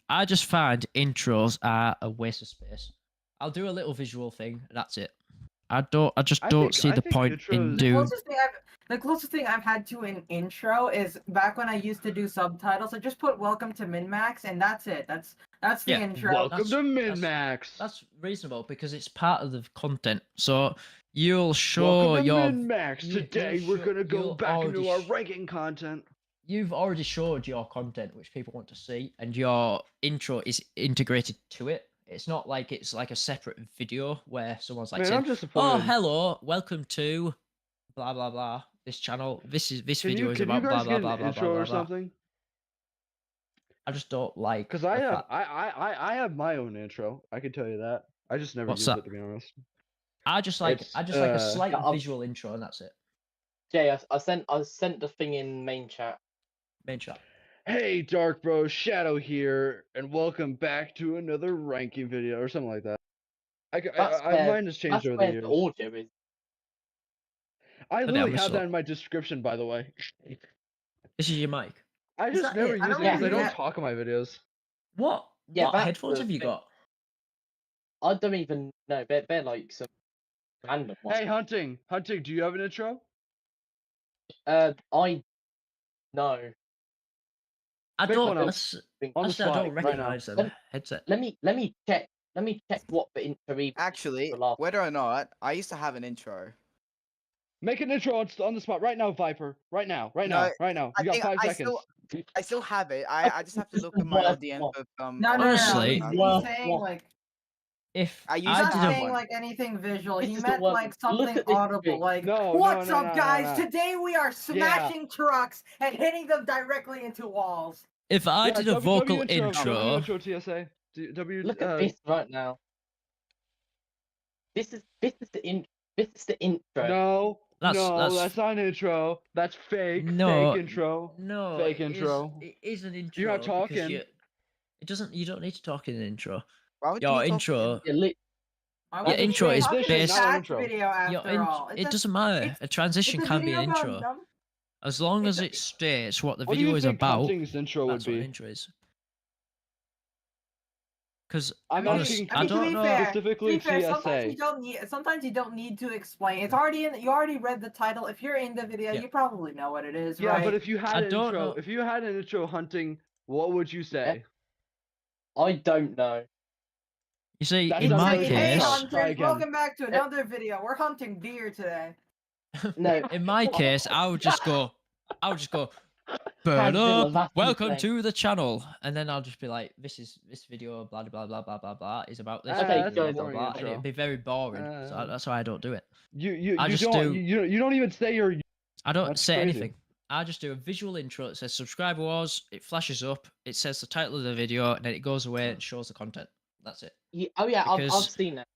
I just find intros are a waste of space. I'll do a little visual thing, and that's it. I just don't see the point in doing. The closest thing I've had to an intro is back when I used to do subtitles. I just put "Welcome to MinMax" and that's it. That's the intro. Welcome to MinMax. That's reasonable because it's part of the content. So you'll show Welcome to your MinMax. Today we're gonna go back into our ranking content. You've already showed your content, which people want to see, and your intro is integrated to it. It's not like it's like a separate video where someone's like, saying, "Oh, hello, welcome to blah blah blah this channel. This video is about blah blah blah blah blah or something." I just don't like because I have my own intro. I can tell you that. I just never use it, to be honest. I just like a slight visual intro, and that's it. Jay, I sent the thing in main chat. Hey, Dark Bro, Shadow here, and welcome back to another ranking video or something like that. Mine has changed over the years. The audio is. I literally have that in my description, by the way. This is your mic. I just never use it because I don't talk in my videos. What? Yeah, what headphones have you got? I don't even know. They're like some random ones. Hey, Hunting, do you have an intro? No. I don't recognize the headset. Let me check. Let me check what the intro is. Actually, whether or not, I used to have an intro. Make an intro on the spot right now, Viper. Right now. You got 5 seconds. I still have it. I just have to look at my audience. Honestly, if he's not saying like anything visual, he meant like something audible, like "What's up, guys? Today we are smashing trucks and hitting them directly into walls." If I did a vocal intro, TSA. Look at this right now. This is the intro. No, that's not an intro. That's fake. Fake intro. No, fake intro. It is an intro. You're not talking. You don't need to talk in an intro. Your intro. Your intro is based. It doesn't matter. A transition can be an intro. As long as it states what the video is about, intro that's would be. What intro is. Because I don't know specifically TSA. Sometimes you don't need to explain. It's already you already read the title. If you're in the video, you probably know what it is, right? Yeah, but if you had an intro, Hunting, what would you say? I don't know. You see, in my case, hey, hunters, welcome back to another video. We're hunting deer today. No, in my case, I would just go, "Burn up, welcome to the channel," and then I'll just be like, this video, blah blah blah blah blah blah, is about this. Okay, blah, blah, blah, and it'd be very boring. So that's why I don't do it. You don't even say your. I don't say anything. I just do a visual intro that says "Subscribe Wars." It flashes up. It says the title of the video, and then it goes away and shows the content. That's it. I've seen it.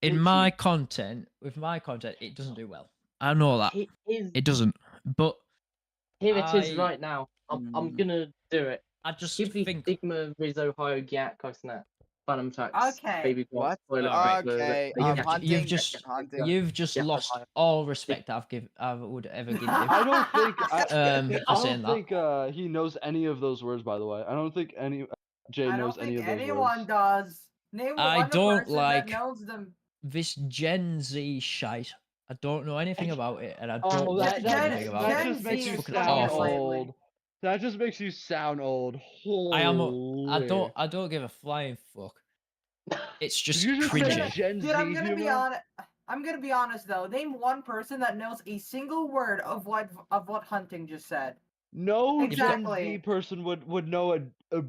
With my content, it doesn't do well. I know that. It doesn't. But here it is right now. I'm gonna do it. I just think Sigma Rizzo Ohio Gyat Snap. Phantom Tax. Okay. Baby what? Okay. You've just lost all respect I would ever give you. I don't think he knows any of those words, by the way. I don't think Jay knows any of those words. Anyone does. I don't like this Gen Z shite. I don't know anything about it, and I don't know anything about it. That just makes you sound old. That just makes you sound old. Holy. I don't give a flying fuck. It's just cringy. Dude, I'm gonna be honest though. Name one person that knows a single word of what Hunting just said. No Gen Z person would know a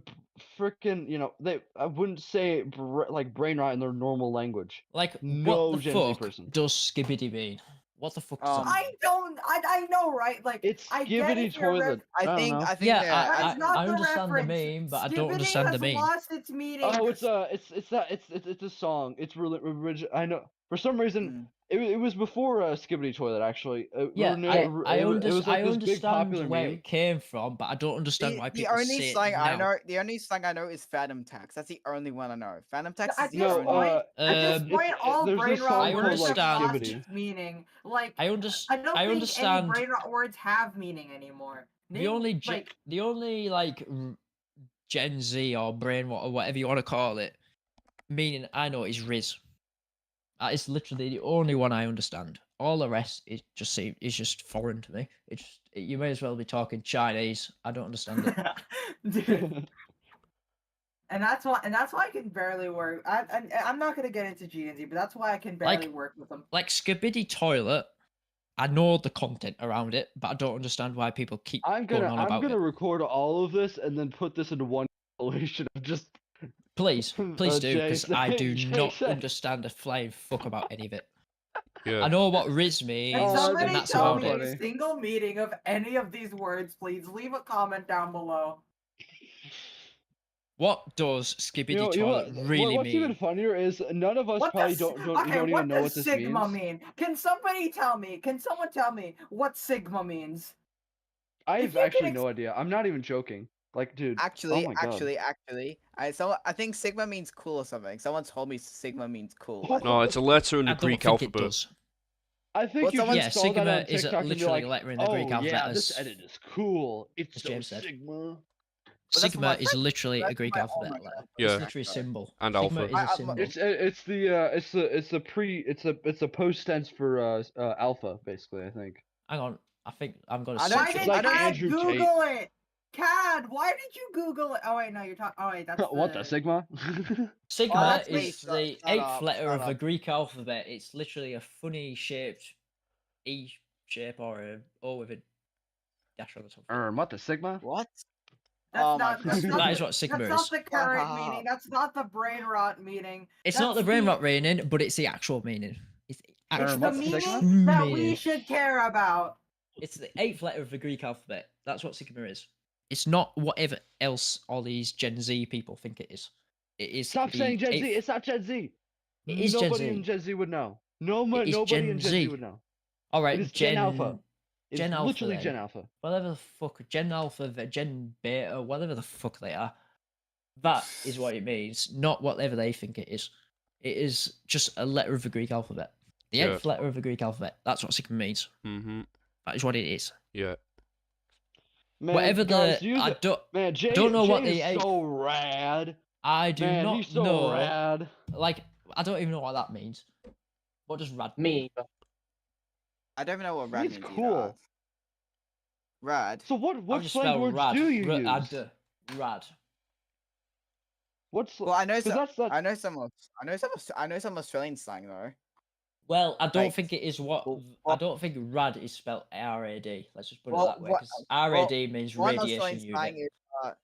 freaking, I wouldn't say like brain rot in their normal language. Like, no what the Gen fuck Z person does skibbity mean? What the fuck does that mean? I know, right? Like, it's skibbity toilet. I think yeah, I understand the meme, but I don't understand the meme. Lost its meaning. Oh, it's a song. It's really original. I know. For some reason, it was before Skibbity Toilet, actually. I understand where it came from, but I don't understand why people say it now. The only slang I know is Phantom Tax. That's the only one I know. Phantom Tax is the only. At this point, all brain rot words have lost Skibbity. its meaning. Like, I don't think any brain rot words have meaning anymore. The only Gen Z or brainwash or whatever you want to call it, meaning I know is Riz. That is literally the only one I understand. All the rest is just foreign to me. You may as well be talking Chinese. I don't understand it. Dude. And that's why I can barely work. I'm not gonna get into G and Z, but that's why I can barely work with them. Like Skibidi Toilet, I know the content around it, but I don't understand why people keep going on about it. I'm gonna record all of this and then put this into one compilation of just. Please do, because I do not understand a flying fuck about any of it. Yeah. I know what Riz means, and somebody tell me about a single meaning of any of these words, please. Leave a comment down below. What does Skibidi Toilet really mean? What's even funnier is none of us probably don't even know what this Sigma means. Can somebody tell me? Can someone tell me what Sigma means? I have actually no idea. I'm not even joking. Like, dude. Actually, oh my God. I think Sigma means cool or something. Someone told me Sigma means cool. No, it's a letter in the Greek alphabet. I think you yeah, Sigma is literally a letter in the Greek alphabet. Yeah, this edit is cool. It's so Sigma. Sigma is literally a Greek alphabet letter. Yeah. It's literally a symbol. And Sigma alpha. is a symbol. It's a post tense for alpha, basically. I think. Hang on, I think I'm gonna. Why did I Google Tate. it? Cad, why did you Google it? Oh wait, no, you're talking. Oh wait, that's what the Sigma? Sigma is the 8th letter of the Greek alphabet. It's literally a funny shaped E shape or a O with a dash on the top. What the Sigma? What? That is what Sigma is. That's not the current meaning. That's not the brain rot meaning. It's not the brain rot meaning, but it's the actual meaning. It's the meaning that we should care about. It's the 8th letter of the Greek alphabet. That's what Sigma is. It's not whatever else all these Gen Z people think it is. It is. Stop saying Gen Z. It's not Gen Z. It is nobody Gen Z. in Gen Z would know. Nobody in Gen Z would know. All right, it is Gen Alpha. It's Gen Alpha. Literally then. Gen Alpha. Whatever the fuck, Gen Alpha, Gen Beta, whatever the fuck they are. That is what it means, not whatever they think it is. It is just a letter of the Greek alphabet. The 8th letter of the Greek alphabet. That's what Sigma means. Mm-hmm. That is what it is. Yeah. Man, whatever guys, I don't know what the is so rad. I do not he's so know. Rad. Like, I don't even know what that means. What does rad mean? I don't even know what rad means. Cool. Either. Rad. So what slang words do you use? Rad. Well, I know some Australian slang though. Well, I don't think it is what. I don't think rad is spelled R-A-D. Let's just put it that way, because R-A-D means radiation unit.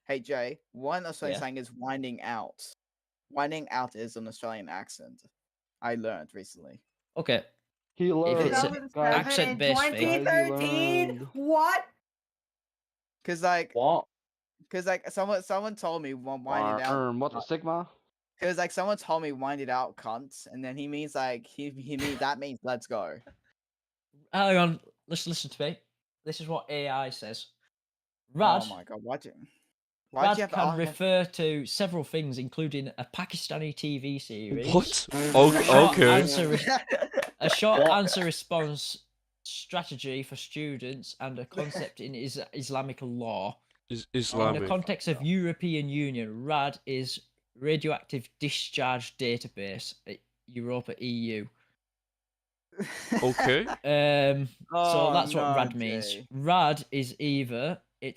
Hey Jay, one Australian slang is winding out. Winding out is an Australian accent. I learned recently. Okay. He learned. If it's an accent-based thing. 2013. What? Cause like someone told me winding out. What the Sigma? Cause like someone told me wind it out, cunts, and then he means like he means that means let's go. Hang on, listen to me. This is what AI says. Rad. Oh my god, Rad can refer to several things, including a Pakistani TV series. What? Okay. A short answer response strategy for students and a concept in Islamic law. Islamic. In the context of European Union, RAD is Radioactive Discharge Database at Europa EU. Okay. So that's what RAD means. RAD is either a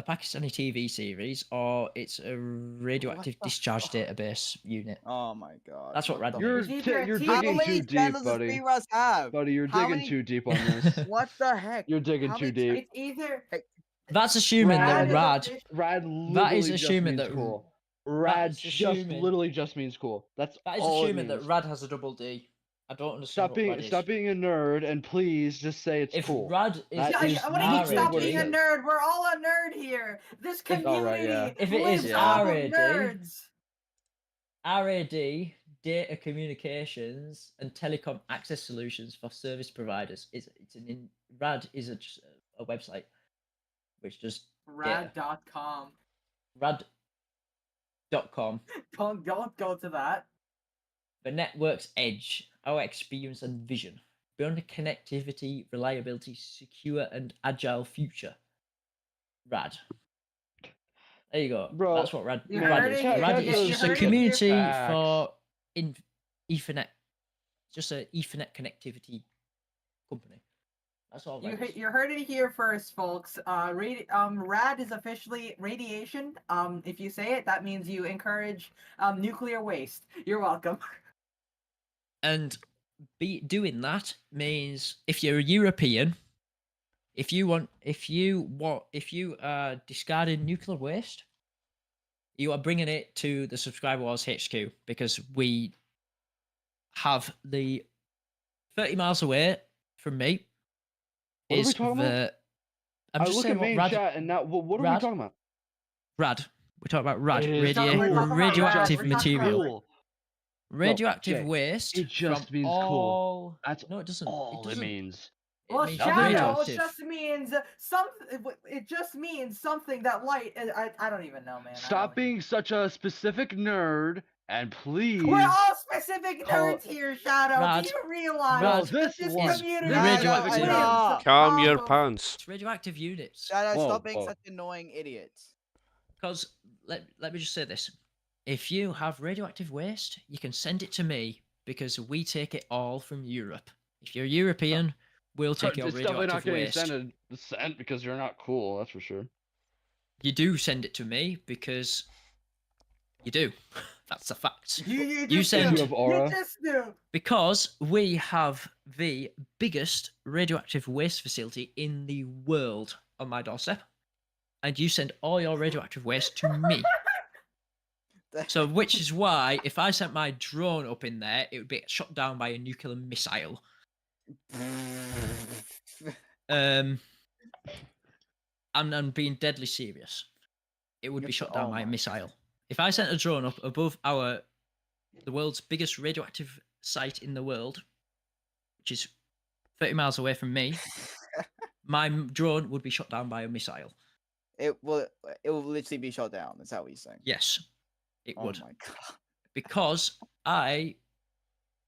Pakistani TV series or it's a radioactive discharge database unit. Oh my god. That's what RAD means. You're digging too deep, buddy. Buddy, you're digging too deep on this. What the heck? You're digging too deep. It's either. That's assuming that Rad that is assuming that cool. Rad literally just means cool. That is assuming that Rad has a double D. I don't understand. Stop being a nerd and please just say it's cool. If Rad is, what do you mean stop being a nerd? We're all a nerd here. This community. If it is RAD, data communications and telecom access solutions for service providers. Rad is a website which just rad.com. Rad.com. Don't go to that. The network's edge, our experience and vision, beyond connectivity, reliability, secure and agile future. Rad. There you go. Bro, that's what Rad is. Rad is just a community for Ethernet. Just an Ethernet connectivity company. That's all. You heard it here first, folks. Rad is officially radiation. If you say it, that means you encourage nuclear waste. You're welcome. And doing that means if you're a European, if you are discarding nuclear waste, you are bringing it to the Subscriber Wars HQ, because we have the 30 miles away from me. What are we talking about? I'm just saying main chat and now what are we talking about? Rad. We're talking about rad. Radioactive material. Radioactive waste. It just means cool. That's no, it doesn't. All it means. Well, Shadow, it just means It just means something that light. I don't even know, man. Stop being such a specific nerd, and please. We're all specific nerds here, Shadow. Rad. Do you realize this community? Radioactive. Calm your pants. It's radioactive units. Shadow, stop being such annoying idiots. Because let me just say this: if you have radioactive waste, you can send it to me, because we take it all from Europe. If you're European, we'll take your radioactive waste. It's definitely not getting sent because you're not cool. That's for sure. You do send it to me because you do. That's a fact. You send. You have aura. You just do. Because we have the biggest radioactive waste facility in the world on my doorstep, and you send all your radioactive waste to me. So, which is why if I sent my drone up in there, it would be shot down by a nuclear missile. I'm being deadly serious. It would be shot down by a missile. If I sent a drone up above the world's biggest radioactive site in the world, which is 30 miles away from me, my drone would be shot down by a missile. It will literally be shot down. Is that what you're saying? Yes, it would. Oh my god! Because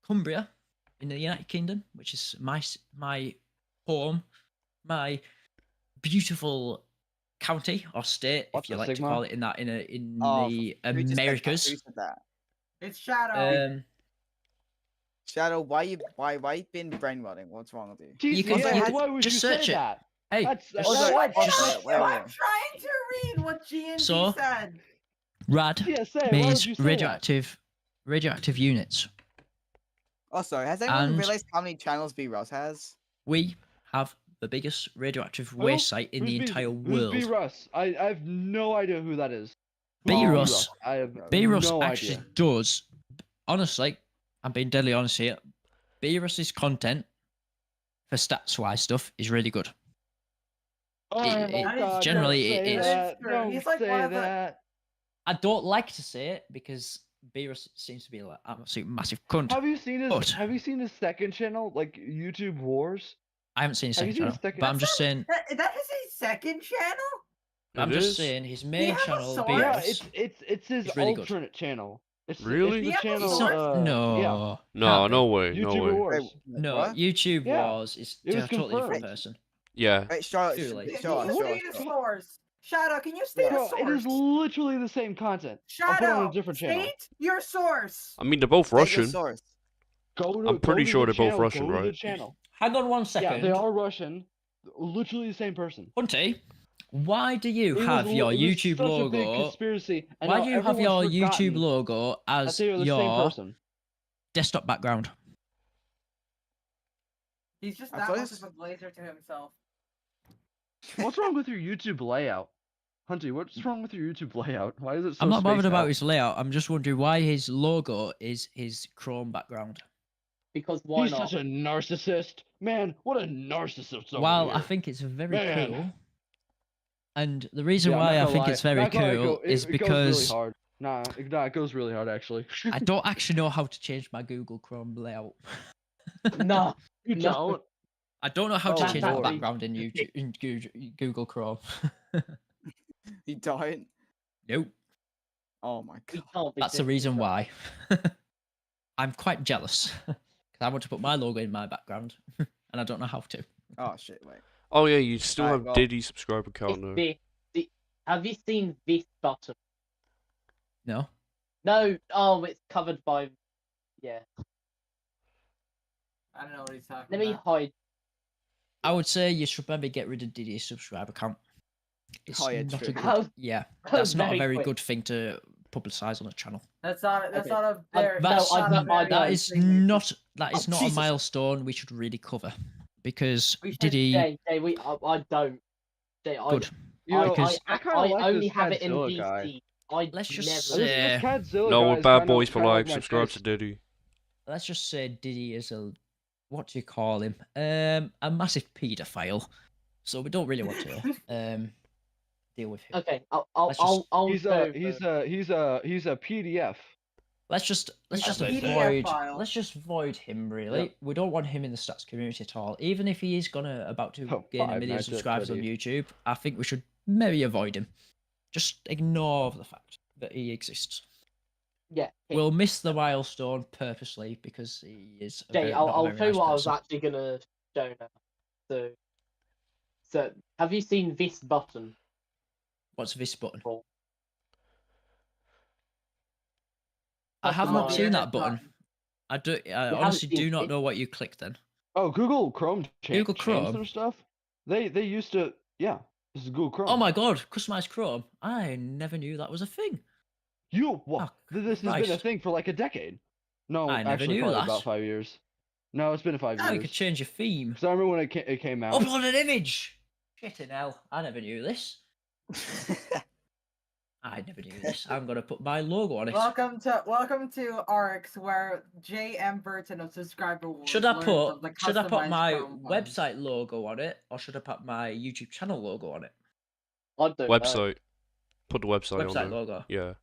Cumbria, in the United Kingdom, which is my home, my beautiful county or state, if you like to call it in the Americas. Who said that? It's Shadow. Shadow, why you been brainrotting? What's wrong with you? You can just search it. Hey, I'm trying to read what GNG said. Rad means radioactive units. Oh, sorry. Has anyone realized how many channels B-Russ has? We have the biggest radioactive waste site in the entire world. Who's B-Russ? I have no idea who that is. B-Russ. B-Russ no actually idea. does. Honestly, I'm being deadly honest here. B-Russ's content for stats-wise stuff is really good. Generally, it is. Don't say that. I don't like to say it because B-Russ seems to be like an absolute massive cunt. Have you seen his second channel, like YouTube Wars? I haven't seen his second channel, but I'm just saying. That is a second channel? I'm just saying his main channel, B-Russ. Yeah, it's his really alternate channel. Really? It's the channel. No way. YouTube Wars. No, YouTube Wars is a totally different person. Yeah. Wait, Shadow, can you state a source? It is literally the same content. Shadow, I'll put it on a different channel. State your source. I mean, they're both Russian. I'm pretty sure they're both Russian, right? Hang on 1 second. Yeah, they are Russian. Literally the same person. Hunty, why do you have your YouTube logo? Big conspiracy. Why do you have your YouTube logo as your desktop background? He's just that much of a blazer to himself. What's wrong with your YouTube layout? Hunty, what's wrong with your YouTube layout? Why is it so I'm not bothered about his layout. I'm just wondering why his logo is his Chrome background. Because why He's not? such a narcissist. Man, what a narcissist. Well, I think it's very cool. And the reason why I think it's very cool is because... It goes really hard. Nah, it goes really hard, actually. I don't actually know how to change my Google Chrome layout. No. You don't? I don't know how to change my background in YouTube in Google Chrome. You don't? Nope. Oh my god. That's the reason why. I'm quite jealous. Because I want to put my logo in my background. And I don't know how to. Oh shit, wait. Oh yeah, you still have Diddy subscriber count though. Have you seen this button? No. No. Oh, it's covered by. Yeah. I don't know what he's talking Let me about. hide. I would say you should maybe get rid of Diddy's subscriber count. It's not a good. Yeah, that's not a very good thing to publicize on a channel. That's not. That's Okay. not a very. That is not a Jesus. milestone we should really cover because We should- Diddy. Jay, I don't. Jay, Good. You know, Because I kind of like only this have it in Cadzilla DC. guy. Let's just never. say- This Cadzilla No, guy we're is bad kinda- boys for kinda life. my Subscribe to taste. Diddy. Let's just say Diddy is what do you call him? A massive paedophile. So we don't really want to deal with him. Okay, I'll He's go. a PDF. Let's just avoid him really. Yeah. We don't want him in the stats community at all. Even if he is about to gain 1 million subscribers on YouTube, I think we should maybe avoid him. Just ignore the fact that he exists. Yeah. We'll miss the milestone purposely because he is. Jay, I'll tell you what I was actually gonna show now. So have you seen this button? What's this button? Well, I have not seen that button. button. I honestly do not know what you clicked then. Oh, Google Chrome. Google Chrome? Their stuff. They used to. Yeah, this is Google Chrome. Oh my god, customized Chrome. I never knew that was a thing. What? This has been a thing for like a decade. No, I never actually, knew probably that. about 5 years. No, it's been 5 Now you years. could change your theme. Because I remember when it came out. Upload an image. Shitting hell, I never knew this. I never knew this. I'm gonna put my logo on it. Welcome to ARX, where J.M. Burton of Subscriber Wars Should I learns put of the my customized Chrome website logo on it, or should I put my YouTube channel logo on it? I don't know. Website. Put the website on Website there. logo. Yeah.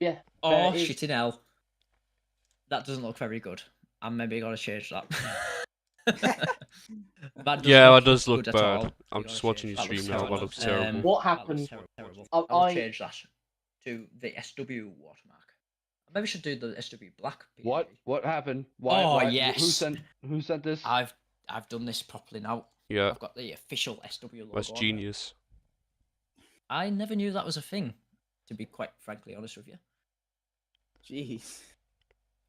Yeah. Oh There is- shitting hell. That doesn't look very good. I'm maybe gonna change that. Yeah, it does look good at bad. all. I'm We're just gonna watching change your that. stream now. That looks terrible. What That looks happened? terrible. I- I'll I- change that to the SW watermark. Maybe we should do the SW black. PNG. What happened? Yes. Who sent this? I've done this properly now. Yeah, I've got the official SW logo. that's on there. genius. I never knew that was a thing. To be quite frankly honest with you, Jeez.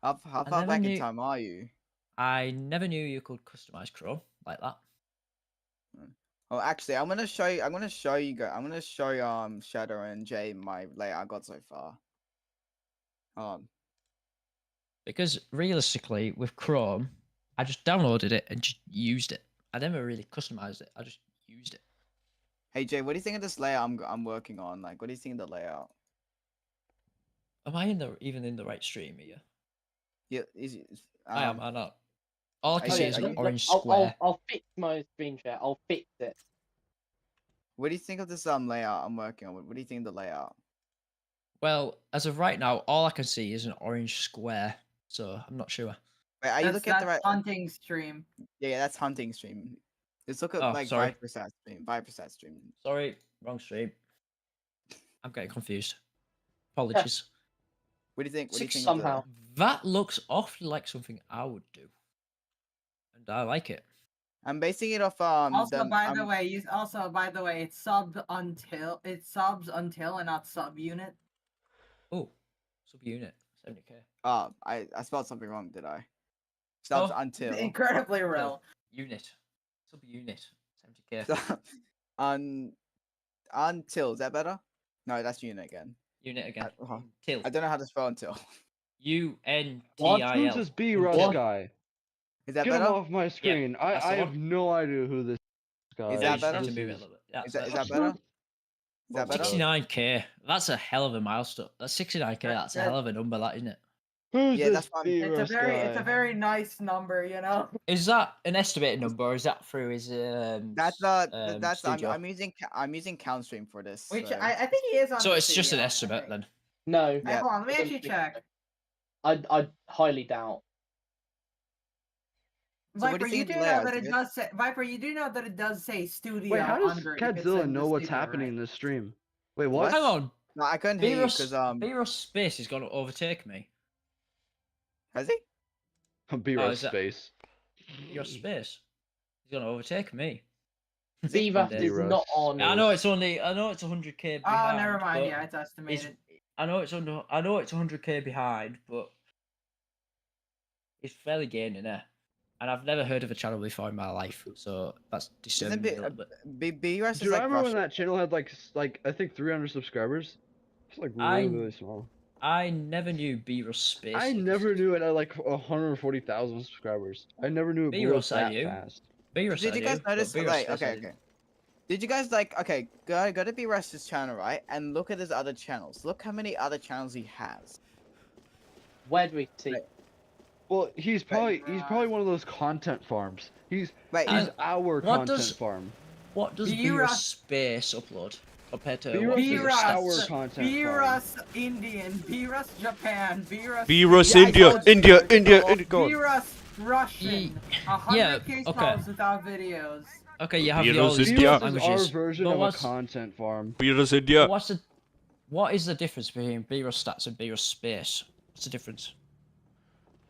How I far never back in knew- time are you? I never knew you could customize Chrome like that. Oh, actually, I'm gonna show you. I'm gonna show Shadow and Jay my layout I got so far. Because realistically, with Chrome, I just downloaded it and just used it. I never really customized it. I just used it. Hey Jay, what do you think of this layout I'm working on? Like, what do you think of the layout? Am I even in the right stream here? Yeah, I am. I'm not. All I can Oh, see yeah, is are an you- orange square. I'll fix my screen share. I'll fix it. What do you think of this layout I'm working on? What do you think of the layout? Well, as of right now, all I can see is an orange square. So I'm not sure. Wait, are you looking at the right? hunting stream. Yeah, that's hunting stream. Let's look at Oh, like sorry. 5% stream. 5% stream. Sorry, wrong stream. I'm getting confused. Apologies. What do you think? What do you Six think? somehow. That looks awfully like something I would do, and I like it. I'm basing it off Also, by the way, it's subs until and not subunit. Oh, subunit 70k. I spelled something wrong, did I? Subs Oh, until. Incredibly real. Unit, subunit 70k. Until, is that better? No, that's unit again. Unit again. uh-huh. Till. I don't know how to spell until. UNTIL. Who's this B Rush What? guy? Is that Get him better? off my screen. that's the I have one. no idea who this guy Is is. that Yeah, you better? just need to move it a little bit. Yeah, Is that's that better. better? Is that better? 69k. That's a hell of a milestone. That's 69k. That's a hell of a number, that isn't it? Who's Yeah, this that's fine. B It's Rush guy? a very nice number, you know. Is that an estimated number, or is that through his That's studio? I'm using CountStream for this. Which so- I think he is on. So the it's just an studio, I estimate think. then. No. Hey, Yeah. hold on, let me actually check. I highly doubt. So what do Viper, you you think do of the know layout? that Is it it does say Viper. You do know that it does say studio Wait, how does under. if it Cadzilla says know the what's studio, happening right? in the stream? Wait, what? Hang on. No, I couldn't hear you Virus, because Virus Space is going to overtake me. has he? B Oh, Rush is that- space. Your Space is going to overtake me. Beerus is not on. I know it's 100k behind. Oh, never mind. Yeah, it's estimated. I know it's 100k behind, but it's fairly gaining there. And I've never heard of a channel before in my life, so that's disturbing me a little bit. Beerus Dude, I remember when that channel had like I think 300 subscribers. It's like really small. I never knew Beerus Space. I never knew it at like 140,000 subscribers. I never knew it blew up that fast. Did you guys notice? Okay. Did you guys go to Beerus's channel, right, and look at his other channels. Look how many other channels he has. Where do we see? Right. Well, he's probably one of those content farms. He's our content farm. What does Beerus Space upload compared to Beerus content? Beerus Indian, Beerus Japan, Beerus India. Beerus Russian. 100k subs without videos. Okay, you have Beerus India. Beerus is our version of a content farm. Beerus India. What is the difference between Beerus Stats and Beerus Space? What's the difference?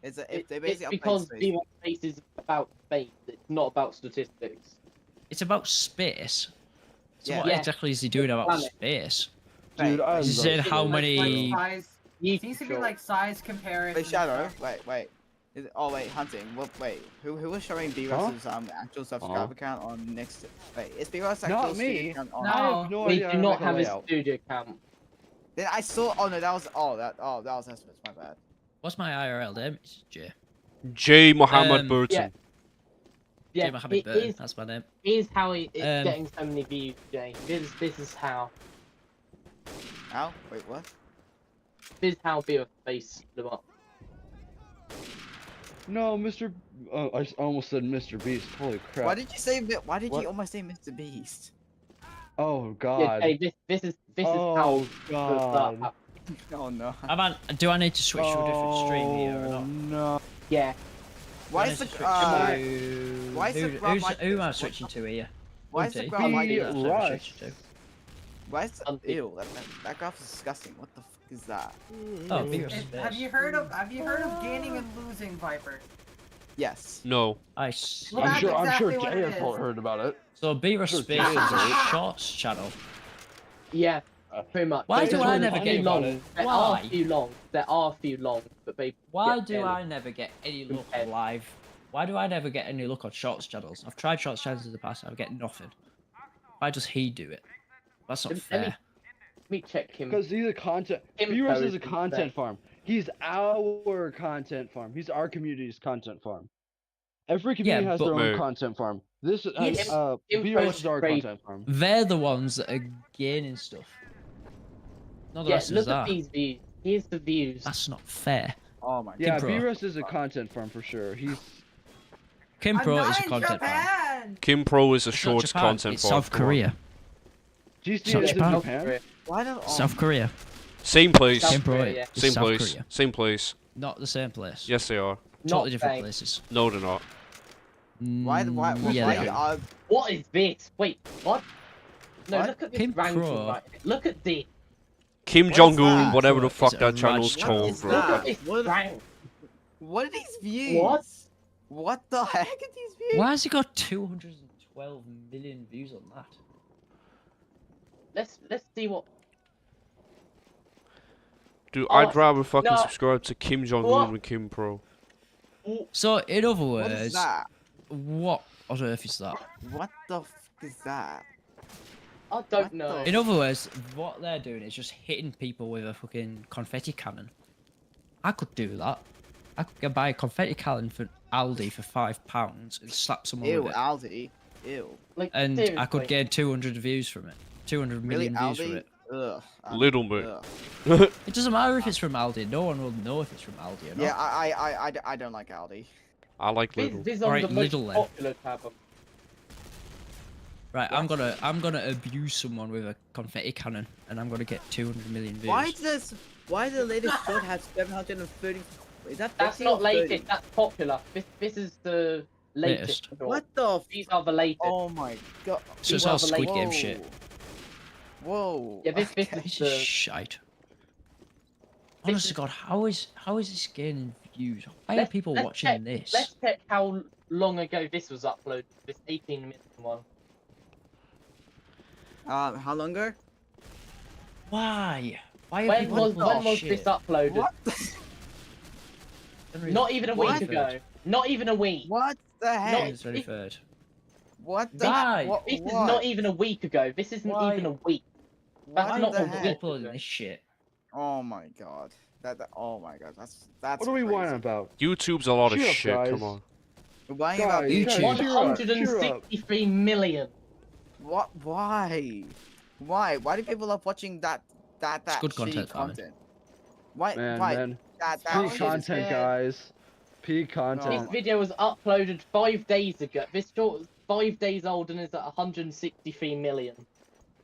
It's because Beerus Space is about space. It's not about statistics. It's about space. So what exactly is he doing about space? Dude, is he saying how many? It seems to be like size comparison. Wait, Shadow. Wait. Hunting. Wait. Who was showing Beerus's actual subscriber count on next? Wait, is Beerus actual not me? Count on? No, I have no idea. We do not have his studio count. Then I saw. Oh no, that was estimates. My bad. What's my IRL name? It's J. J. Mohammed Burton. J. Mohammed Burton. That's my name. Here's how he is getting so many views, Jay. This is how. How? Wait, what? This is how Beerus Space blew up. No, Mr. I almost said Mr. Beast. Holy crap! Why did you say? Why did you almost say Mr. Beast? Oh God! Yeah, this is how. God! Oh no! Do I need to switch to a different stream here or not? No. Yeah. Why is the who am I switching to here? Why is the graph like that? Why is the ew? That graph is disgusting. What the fuck is that? Oh, have you heard of gaining and losing, Viper? Yes. No. I'm sure Jay has heard about it. So Beerus Space is a shorts channel. Yeah, pretty much. Why do I never get long? There are a few long, but they. Why do I never get any luck live? Why do I never get any luck on shorts channels? I've tried shorts channels in the past. I get nothing. Why does he do it? That's not fair. Let me check him. Because he's a content. Beerus is a content farm. He's our content farm. He's our community's content farm. Every community has their own content farm. This Beerus is our content farm. They're the ones that are gaining stuff. Not the rest look at these views. Here's the views. That's not fair. Oh my god. Yeah, Beerus is a content farm for sure. Kim Pro is a content farm. Kim Pro is a shorts content farm. South Korea. Japan? South Korea. Same place. Kim Pro Same place. Same place. Not the same place. Yes, they are. Totally different places. No, they're not. What is this? Wait, what? No, look at this Kim ranking Pro. right. Look at this. Kim Jong-un, whatever the fuck that channel's called, bro. Look at this rank. What are these views? What the heck are these views? Why has he got 212 million views on that? Let's see what. Dude, I'd rather fucking subscribe to Kim Jong-un than Kim Pro. So, in other words, what is that? What on earth is that? What the fuck is that? I don't know. In other words, what they're doing is just hitting people with a fucking confetti cannon. I could do that. I could go buy a confetti cannon for Aldi for £5 and slap someone with it. Aldi. Ew. Like, and seriously. I could get 200 views from it. 200 million views from it. Ugh. Little bit. It doesn't matter if it's from Aldi. No one will know if it's from Aldi or not. Yeah, I don't like Aldi. I like Lidl. This is on the most popular tab. Right, I'm gonna abuse someone with a confetti cannon, and I'm gonna get 200 million views. Why does the latest short have 730? Is that? That's not latest. That's popular. This is the latest. What the? These are the latest. Oh my god. So it's all Squid Game shit. Whoa. Yeah, this is the shite. Honestly, God, how is this gaining views? Why are people watching this? Let's check how long ago this was uploaded. This 18-minute one. How longer? Why? Why when was this uploaded? What? Not even a week ago. Not even a week. What the heck? What the Why? This is not even a week ago. This isn't even a week. That's not uploading this shit. Oh my god. Oh my god. That's What are we whining about? YouTube's a lot of Cheer up, shit. guys. Come on. We're whining about YouTube. 163 million. What? Why? Why do people love watching that it's good shitty content? Why? Man. That Peak content, guys. Peak content. This video was uploaded 5 days ago. This short is 5 days old and is at 163 million.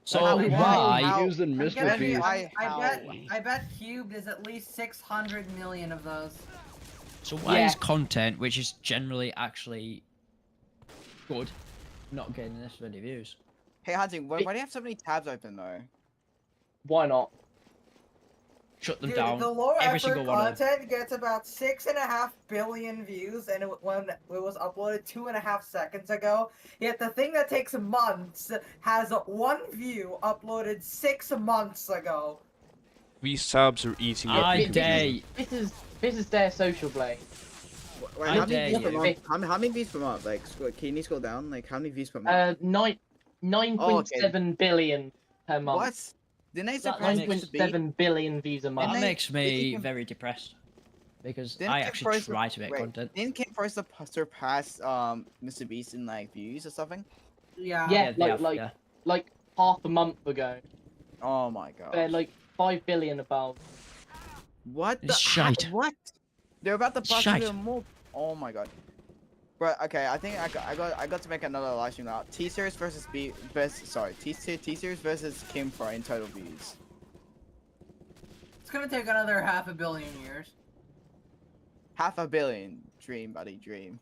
So why? Using Mr. Beast. I bet Cubed is at least 600 million of those. So why is content, which is generally actually good, not getting this many views? Hey Hunting, why do you have so many tabs open though? Why not? Shut them down. The low Every effort single one of them. content gets about 6.5 billion views, and when it was uploaded 2.5 seconds ago. Yet the thing that takes months has 1 view uploaded 6 months ago. These tabs are eating up. This is their social blade. Wait, how many views per month? Like, can you scroll down? Like, how many views per month? 9.7 billion per month. What? Didn't they surpass 9.7 billion views a month? That makes me very depressed because I actually try to make content. Didn't Kim first surpass Mr. Beast in like views or something? Yeah, like half a month ago. Oh my god. They're like 5 billion above. What the shite? What? They're about to pass even more. Oh my god. Bro, okay, I think I got to make another live stream now. T-Series versus T-Series versus Kim for in total views. It's gonna take another 500 million years. 500 million. Dream, buddy, dream.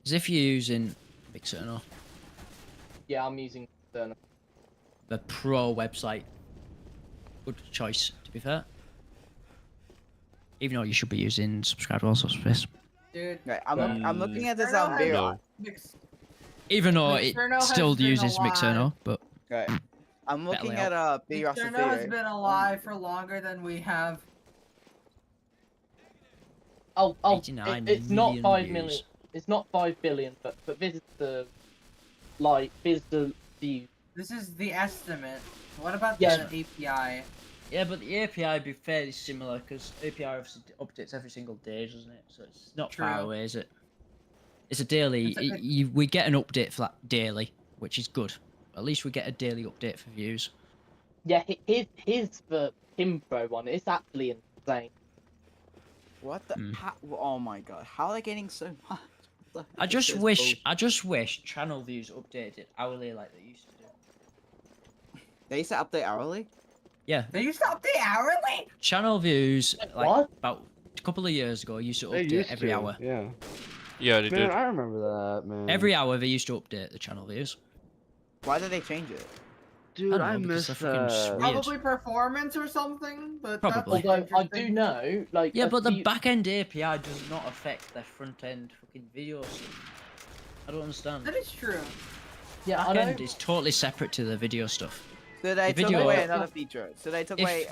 As if you're using Mixer. Yeah, I'm using the pro website. Good choice, to be fair. Even though you should be using subscribe also space. Dude, right, I'm looking at this out here. Even though it still uses Mixer, but right. I'm looking at B Russell Mixer has been alive for longer than we have. It's not 5 million. It's not 5 billion, but this is the view. This is the estimate. What about the API? Yeah, but the API would be fairly similar because API obviously updates every single day, doesn't it? So it's not far away, is it? It's a daily. We get an update for that daily, which is good. At least we get a daily update for views. Yeah, here's the Kimbro one. It's actually insane. What the? Oh my god! How are they getting so much? I just wish channel views updated hourly like they used to do. They used to update hourly. Yeah. They used to update hourly? Channel views, like, about a couple of years ago, used to update every hour. Yeah. Yeah, they did. I remember that, man. Every hour they used to update the channel views. Why did they change it? Dude, I miss that. Probably performance or something, but probably. Although I do know, like, yeah, but the back-end API does not affect their front-end fucking video stuff. I don't understand. That is true. Yeah, back-end is totally separate to the video stuff. So they took away another feature. So they took away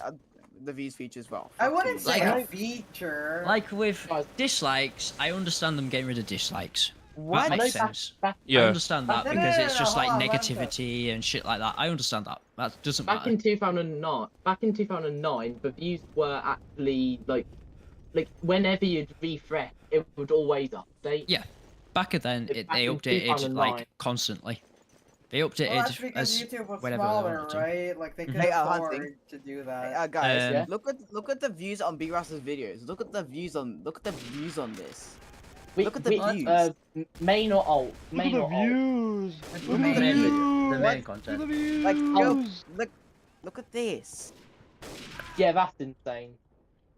the views feature as well. I wouldn't say a feature. Like with dislikes, I understand them getting rid of dislikes. What? That makes sense. Yeah. I understand that because it's just like negativity and shit like that. I understand that. That doesn't matter. Back in 2009, the views were actually like whenever you'd refresh, it would always update. Yeah. Back then, they updated like constantly. They updated well, that's because YouTube was smaller, right? Like they couldn't afford to do that. Guys, look at the views on B Russ's videos. Look at the views on this. Look at the views. Main or alt? Main or alt? The main content. Like, look at this. Yeah, that's insane.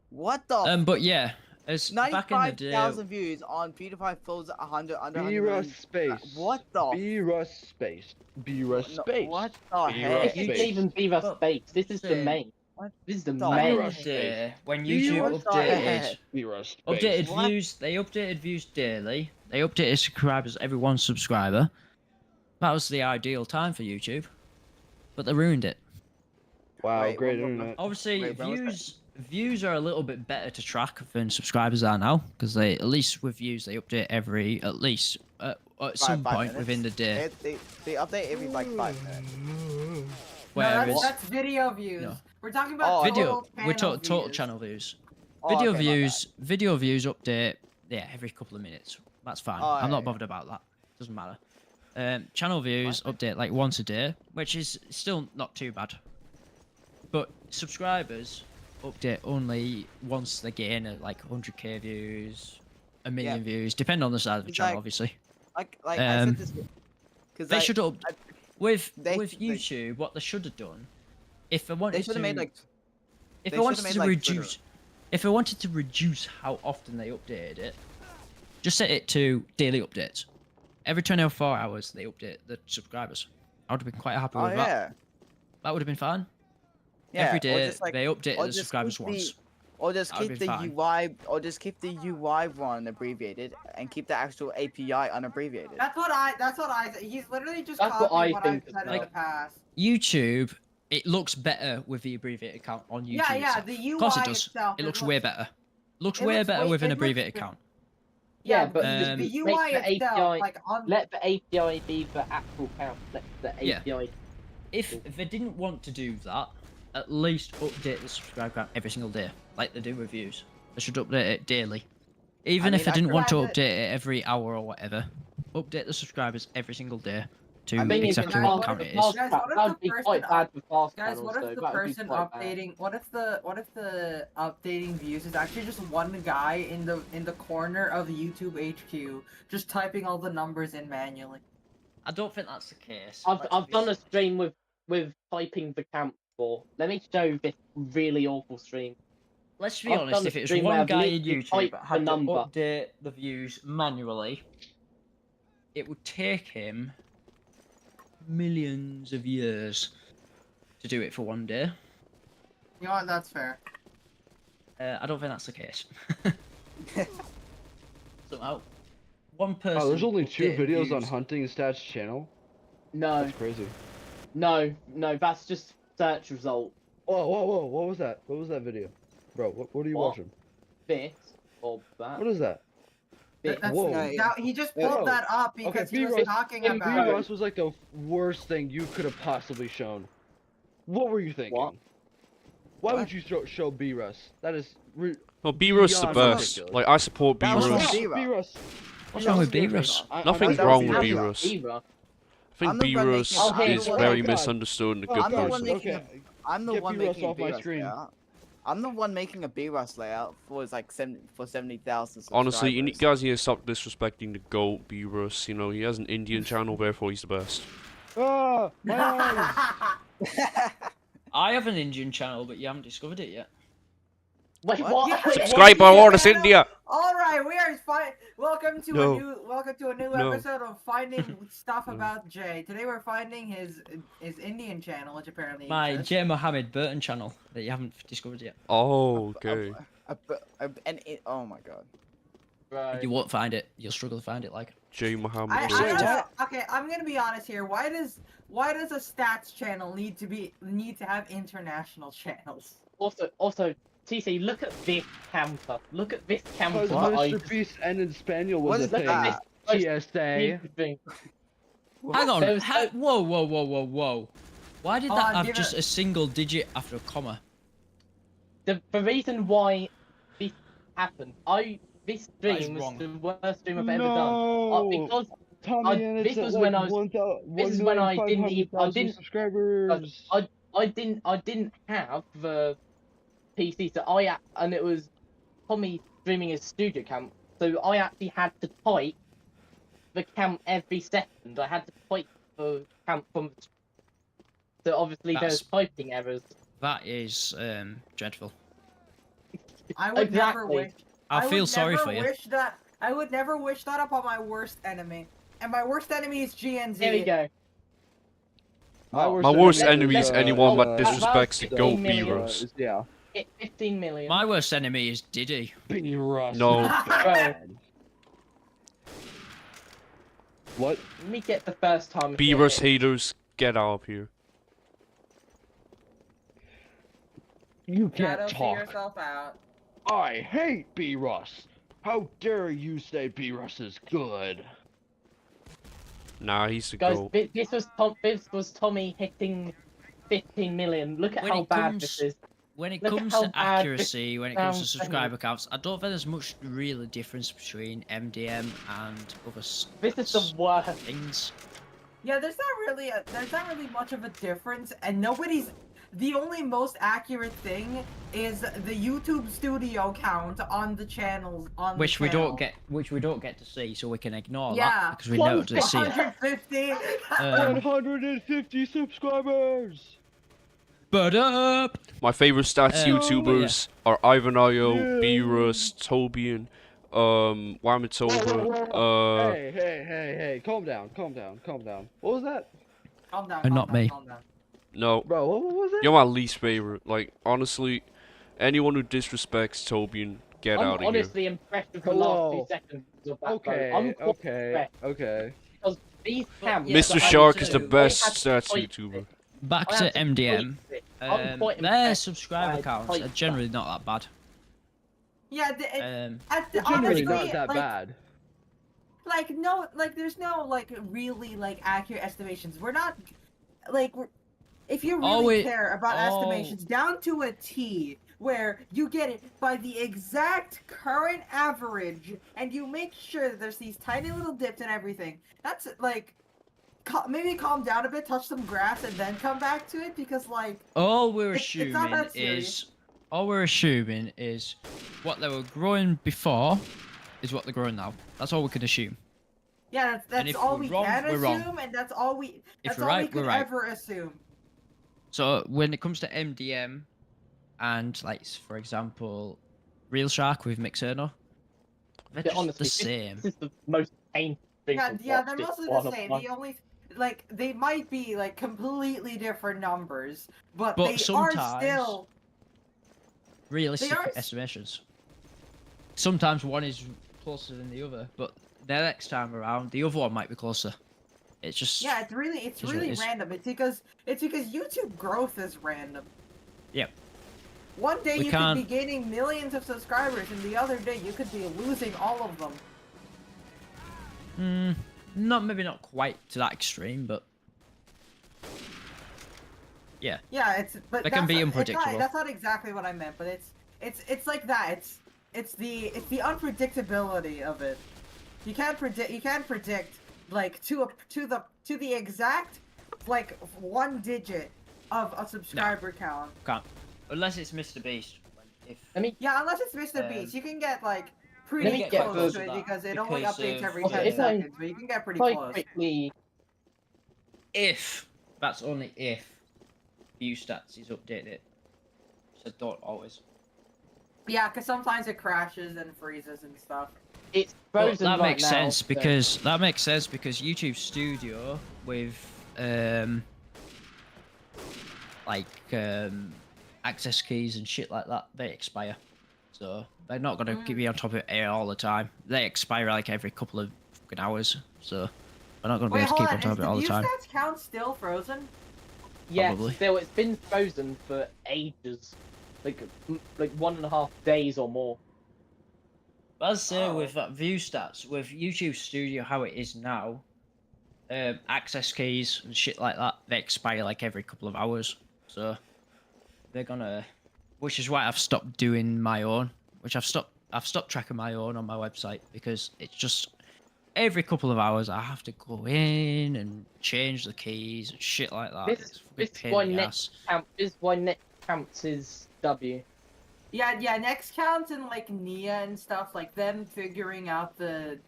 What the? But yeah. It's 95,000 views on PewDiePie falls 100 under B-Russ space. What the? B-Russ space. B-Russ space. What the heck? You can even B-Russ space. This is the main. This is the main. When YouTube updated views, they updated views daily. They updated subscribers every 1 subscriber. That was the ideal time for YouTube, but they ruined it. Wow, Wait, great internet. Obviously, views are a little bit better to track than subscribers are now, because they, at least with views, they update at least at some point within the day. They update every like 5 minutes. Whereas that's video views. No. We're talking about video. We're total total channel views. Oh, Video okay, views update. Yeah, every couple of minutes. That's fine. I'm not bothered about that. Doesn't matter. Channel views update like once a day, which is still not too bad. But subscribers update only once they gain like 100k views, a million views, depending on the size of the channel, obviously. Like I said this, they should have with YouTube. What they should have done, if they wanted to, made like, if they wanted to reduce, if they wanted to reduce how often they updated it, just set it to daily updates. Every 24 hours they update the subscribers. I would have been quite happy with that. That would have been fine. Yeah, every day they update the subscribers once. Or just keep the UI, or just keep the UI one abbreviated, and keep the actual API unabbreviated. That's what I. He's literally just copying what I've said in the past. YouTube, it looks better with the abbreviated count on YouTube. Yeah, the UI of course it does. itself. It looks way better. Looks way better with an abbreviated count. Yeah, but the UI itself, let the API be the actual count. Let the API. Yeah. If they didn't want to do that, at least update the subscribe count every single day, like they do with views. They should update it daily. Even if they didn't want to update it every hour or whatever, update the subscribers every single day to exactly what count it is. Guys, what if the person updating? What if the updating views is actually just one guy in the corner of the YouTube HQ, just typing all the numbers in manually? I don't think that's the case. I've done a stream with typing the count for. Let me show this really awful stream. Let's be honest, if it was one guy in YouTube that had to update the views manually, it would take him millions of years to do it for one day. You know what? That's fair. I don't think that's the case. Somehow, one person. Oh, there's only 2 videos on Hunting Stats channel. No. That's crazy. No, that's just search result. Whoa! What was that? What was that video, bro? What are you watching? This or that? What is that? Now, he just pulled that up because he was talking about. B-Rush was like the worst thing you could have possibly shown. What were you thinking? What? Why would you show B-Rush? That is. No, B-Rush is the best. Ridiculous. Like, I support B-Rush. B-Rush. What's wrong with B-Rush? Nothing's wrong with B-Rush. I think B-Rush is very misunderstood and a good person. I'm the one making a B-Rush layout. I'm the one making a B-Rush layout for 70,000 Honestly, you guys need to stop disrespecting the GOAT B-Rush. You know, he has an Indian channel, therefore he's the best. Oh, my I have an Indian channel, but you haven't discovered it yet. Wait, what? Subscribe by Orders India! Alright, we are fine. Welcome to a new episode of Finding Stuff About Jay. Today we're finding his Indian channel, which apparently my J. Mohammed Burton channel that you haven't discovered yet. Oh, okay. Oh my god. Right. You won't find it. You'll struggle to find it, like. J. Mohammed. Okay, I'm gonna be honest here. Why does a stats channel need to have international channels? Also, TC, look at this counter. Look at this counter. Mr. Beast and in Spaniel was a thing. TSA. Hang on. Whoa. Why did that have just a single digit after a comma? The reason why this happened, this stream was the worst stream I've ever done. Because this was when I didn't have the PC, so and it was Tommy streaming his studio camp, so I actually had to type the camp every second. I had to type the camp from, so obviously there's typing errors. That is dreadful. I would never wish. I feel sorry for you. I would never wish that upon my worst enemy, and my worst enemy is GNZ. Here we go. My worst enemy is anyone that disrespects the GOAT B-Rush. Yeah. 15 million. My worst enemy is Diddy. B-Rush. No. What? Let me get the first time. B-Russ haters, get out of here. You can't talk. Yourself out. I hate B-Russ. How dare you say B-Russ is good? Nah, he's a Guys, goat. this was Tommy hitting 15 million. Look at how bad this is. When it comes to accuracy, when it comes to subscriber counts, I don't think there's much really difference between MDM and other. This is the worst things. Yeah, there's not really much of a difference, and nobody's. The only most accurate thing is the YouTube studio count on the channels on which the we channel. don't get to see, so we can ignore that because we know to see it. 150 subscribers. But up. My favorite stats YouTubers are Ivan.io, B-Russ, Tobian, Wamitoba. Hey, calm down. What was that? Calm down. And not me. Calm down. No. Bro, what was it? You're my least favorite. Like, honestly, anyone who disrespects Tobian, get out of here. I'm honestly impressed with the last 2 seconds of that Okay. Because these camps... Mr. Shark is the best stats YouTuber. Back to MDM. Their subscriber counts are generally not that bad. Yeah, generally not that bad. Like, no, like, there's no, like, really, like, accurate estimations. We're not, like, if you really care about estimations down to a T, where you get it by the exact current average, and you make sure that there's these tiny little dips and everything, that's, like, maybe calm down a bit, touch some grass, and then come back to it, because, like... All we're assuming is what they were growing before is what they're growing now. That's all we can assume. Yeah, that's all we can assume, and that's all we could ever assume. So when it comes to MDM and, like, for example, Real Shark with Mixerno, they're just the same. This is the most painful thing. Yeah, they're mostly the same. The only, like, they might be, like, completely different numbers, but they are still realistic estimations. Sometimes one is closer than the other, but the next time around, the other one might be closer. It's just it's really random. It's because YouTube growth is random. Yep. One day you could be gaining millions of subscribers, and the other day you could be losing all of them. Maybe not quite to that extreme, but yeah. Yeah, but it can be unpredictable. That's not exactly what I meant, but it's like that. It's the unpredictability of it. You can't predict like to the exact like 1 digit of a subscriber count. Can't. Unless it's Mr. Beast. Unless it's Mr. Beast, you can get like pretty close to it because it only updates every 10 seconds, but you can get pretty close. If that's only if view stats is updated, so don't always. Yeah, because sometimes it crashes and freezes and stuff. It's frozen that right makes sense because YouTube Studio with access keys and shit like that, they expire. So they're not gonna keep you on top of it all the time. They expire like every couple of fucking hours. So we're not gonna be able to keep on top of it all the time. Is the view stats count still frozen? Yeah, still it's been frozen for ages. Like 1.5 days or more. But as I say, with that view stats, with YouTube Studio how it is now, access keys and shit like that, they expire like every couple of hours. So they're gonna, which is why I've stopped doing my own. I've stopped tracking my own on my website because it's just every couple of hours I have to go in and change the keys and shit like that. This is why net counts is W. Yeah, next counts and like Nia and stuff, like them figuring out the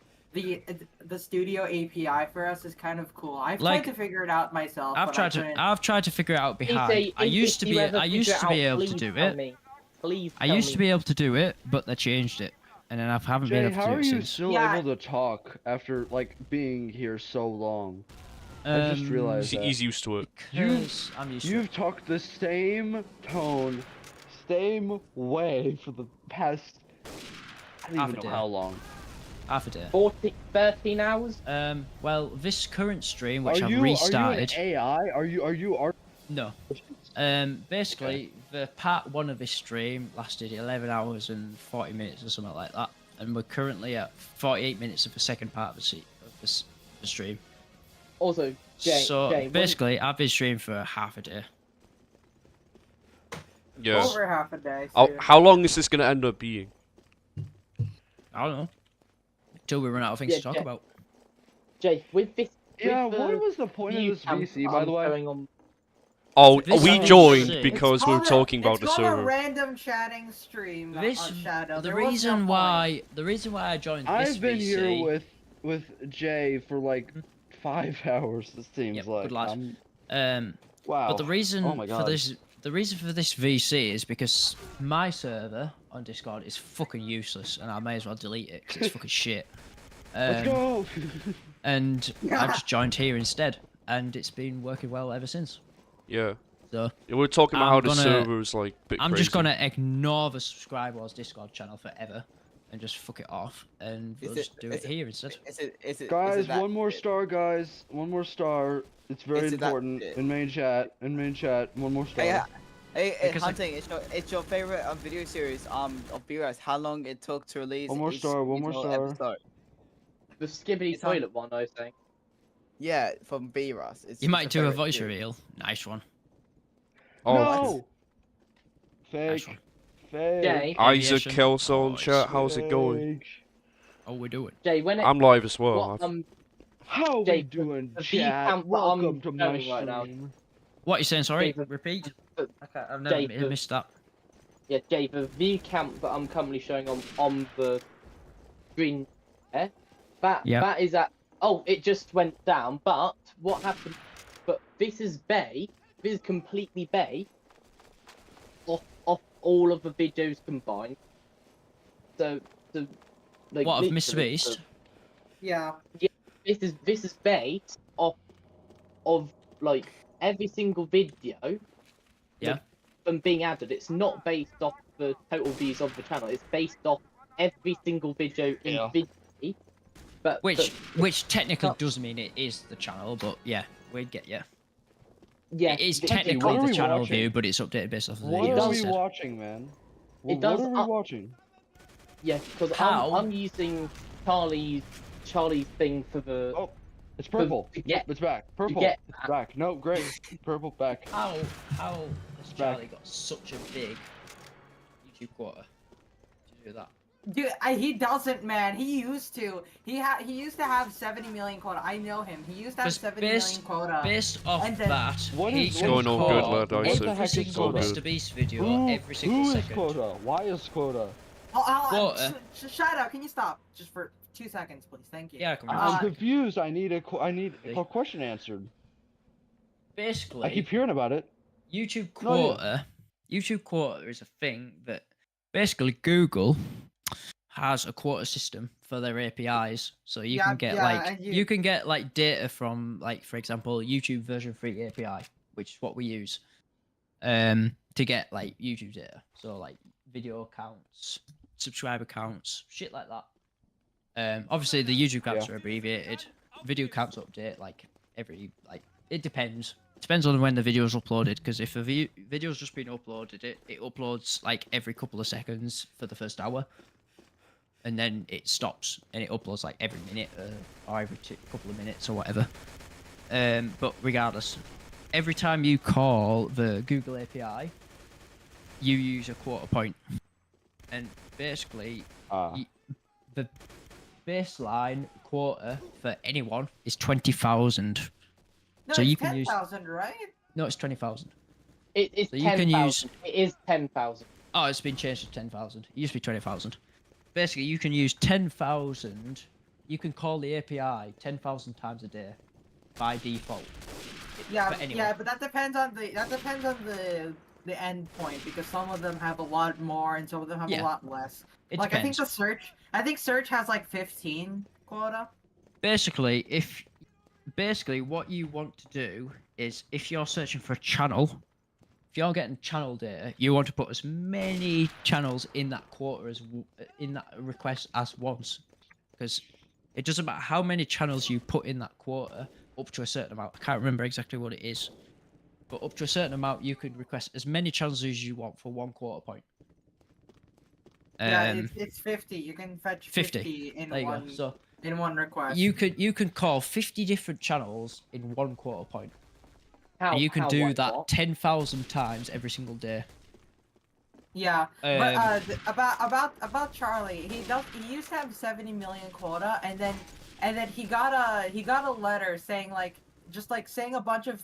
studio API for us is kind of cool. I've tried to figure it out myself. I've tried to figure it out behind. I used to be able to do it. I used to be able to do it, but they changed it, and then I haven't been able to do it since. How are you still able to talk after like being here so long? I just realized that. He's used to it. You've talked the same tone, same way for the past, I don't even know how long. Half a day. 13 hours? Well, this current stream, which I've restarted. Are you an AI? Are you? No. Basically, the part 1 of this stream lasted 11 hours and 40 minutes or something like that, and we're currently at 48 minutes of the second part of the stream. Also, Jay, basically, I've been streaming for half a day. Yeah. Over half a day. How long is this gonna end up being? I don't know. Until we run out of things to talk about. Jay, with this. Yeah, what was the point of this VC, by the way? Oh, we joined because we were talking about the server. It's a random chatting stream on Shadow. The reason why I joined this I've been VC, here with Jay for like 5 hours. It seems like. Good lad. Wow. But the reason for this VC is because my server on Discord is fucking useless, and I may as well delete it because it's fucking shit. Let's go. And I just joined here instead, and it's been working well ever since. Yeah. So we're talking about how the server is like a bit I'm crazy. just gonna ignore the Subscribe Wars Discord channel forever and just fuck it off, and we'll just do it here instead. Guys, one more star, guys. One more star. It's very important. In main chat. One more star. Hey, Hunting, it's your favorite video series of BRS. How long it took to release? One more star. The Skibbity Toilet one, I was saying. Yeah, from B-Russ. You might do a voice reveal. Nice one. Oh. No! Fake. Nice one. Jay. Isaac Kelso chat, how's it going? Oh, we're doing. Jay, I'm live as well. How are we doing, chat? Welcome to my stream. What are you saying? Sorry, repeat. I've never missed that. Yeah, Jay, the view count that I'm currently showing on the screen there, that is at. Oh, it just went down. But what happened? But this is completely bay. Off all of the videos combined. So like. What of Mr. Beast? Yeah. Yeah. This is based off of like every single video. Yeah. From being added, it's not based off the total views of the channel. It's based off every single video individually. Which technically does mean it is the channel, but yeah, we'd get you. Yeah, it is technically the channel view, but it's updated based off of the videos. What are we watching, man? What are we watching? Yeah, because I'm using Charlie's thing for the. Oh, it's purple. It's back. Purple. It's back. No, great. Purple back. How has Charlie got such a big YouTube quota to do that? Dude, he doesn't, man. He used to. He used to have 70 million quota. I know him. He used to have 70 million quota. Based off that, he's going on good, lad. Every single Mr. Beast video, every single second. Who is quota? Why is quota? Shadow, can you stop just for 2 seconds, please? Thank you. Yeah, I can. I'm confused. I need a question answered. Basically, I keep hearing about it. YouTube quota is a thing that basically Google has a quota system for their APIs, so you can get like data from, like, for example, YouTube version 3 API, which is what we use to get like YouTube data, so like video counts, subscriber counts, shit like that. Obviously the YouTube counts are abbreviated. Video counts update like every, like, it depends on when the video is uploaded, because if a video's just been uploaded, it uploads like every couple of seconds for the first hour, and then it stops and it uploads like every minute or every couple of minutes or whatever. But regardless, every time you call the Google API, you use a quota point, and basically the baseline quota for anyone is 20,000. No, so it's you can 10,000, right? No, it's 20,000. It's so 10,000. It is 10,000. Oh, it's been changed to 10,000. It used to be 20,000. Basically, you can use 10,000. You can call the API 10,000 times a day, by default. Yeah, but that depends on the end point, because some of them have a lot more and some of them have a lot less. It like depends. I think search has like 15 quota. Basically, what you want to do is, if you're searching for a channel, if you're getting channel data, you want to put as many channels in that quota in that request as once. because it doesn't matter how many channels you put in that quarter up to a certain amount. I can't remember exactly what it is, but up to a certain amount, you could request as many channels as you want for 1 quarter point. Yeah, it's 50. You can fetch 50 in one. So in one request. You can call 50 different channels in 1 quarter point. And you can do that 10,000 times every single day. Yeah, but about Charlie, he used to have 70 million quota, and then he got a letter saying saying a bunch of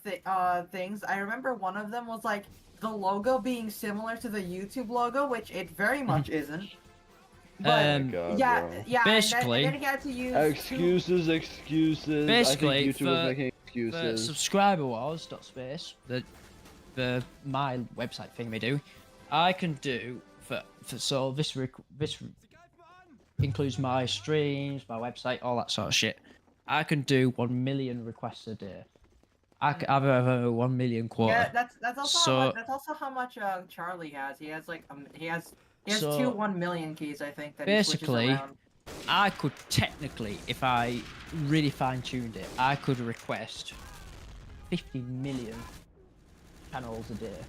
things. I remember one of them was like the logo being similar to the YouTube logo, which it very much isn't. But God, yeah. Basically, and then he had to use excuses. Basically, I think YouTube was making excuses. Subscriber wars .space, the my website thing they do, I can do so this includes my streams, my website, all that sort of shit. I can do 1 million requests a day. I have over 1 million quota. Yeah, that's also how much Charlie has. He has he has 2 1 million keys, I think, that basically, he switches around. I could technically, if I really fine-tuned it, I could request 50 million channels a day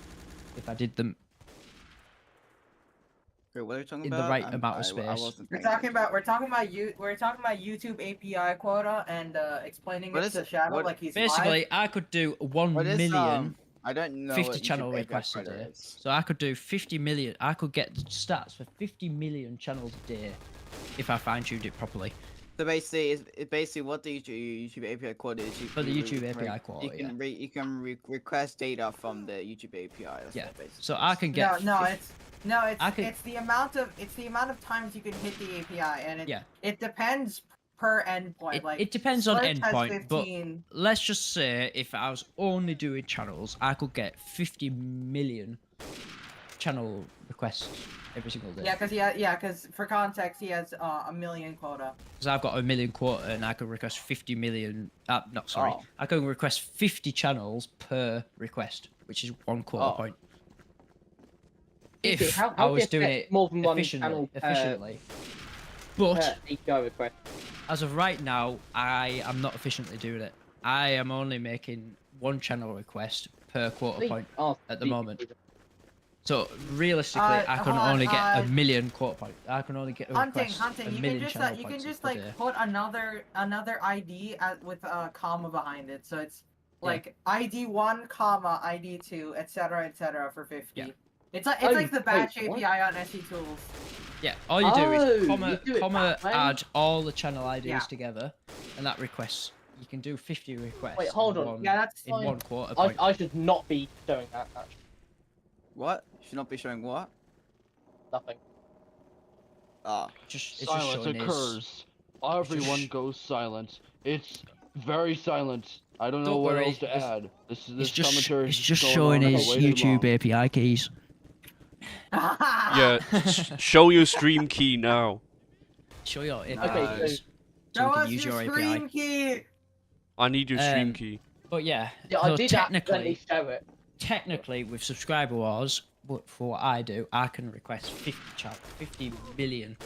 if I did them Wait, what are you talking in about? the right amount of space. We're talking about YouTube API quota and explaining it to Shadow like he's basically live. I could do 1 million. I don't know 50 channel requests a day. So I could do 50 million. I could get the stats for 50 million channels a day if I fine-tuned it properly. So basically, what the YouTube API quota is. For the YouTube API quota, you can request data from the YouTube API. So I can get. It's the amount of times you can hit the API, and it depends per endpoint. It depends on endpoint, but let's just say if I was only doing channels, I could get 50 million channel requests every single day. Because for context, he has 1 million quota. Because I've got 1 million quota, and I could request 50 million. I can request 50 channels per request, which is 1 quarter point. If I was doing it more than efficiently. But as of right now, I am not efficiently doing it. I am only making 1 channel request per quarter point at the moment. So realistically, I can only get 1 million quarter point. I can only get a request Hunting. You can just put another ID with a comma behind it. So it's like ID 1, comma ID 2, etc. for 50. Yeah. It's like the batch API on SE Tools. Yeah, all you do is comma add all the channel IDs together, and that requests. You can do 50 requests. Wait, hold on. That's in 1 quarter point. I should not be doing that. Actually. What? Should not be showing what? Nothing. Silence occurs. Everyone goes silent. It's very silent. I don't know what else to add. This commentary is just showing his YouTube API keys. Yeah, show your stream key now. Show your API keys. So we can use your API key. I need your stream key. But yeah, I did technically show it. Technically, with subscriber wars, for what I do, I can request 50 million.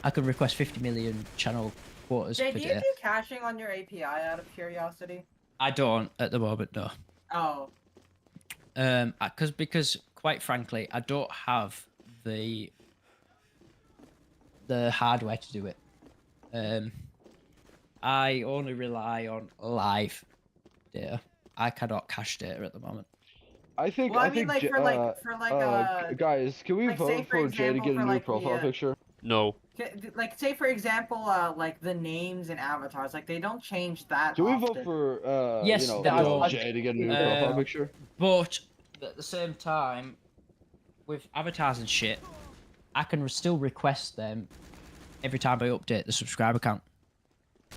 I can request 50 million channel quotas per day. Do you do caching on your API out of curiosity? I don't at the moment, no. Oh. Because quite frankly, I don't have the hardware to do it. I only rely on live data. I cannot cache data at the moment. I think. Well, I think guys, can we vote for Jay to get a new profile picture? No. Say for example, like the names and avatars, like they don't change that. Can we vote for Jay to get a new profile picture? But at the same time, with avatars and shit, I can still request them every time I update the subscriber count.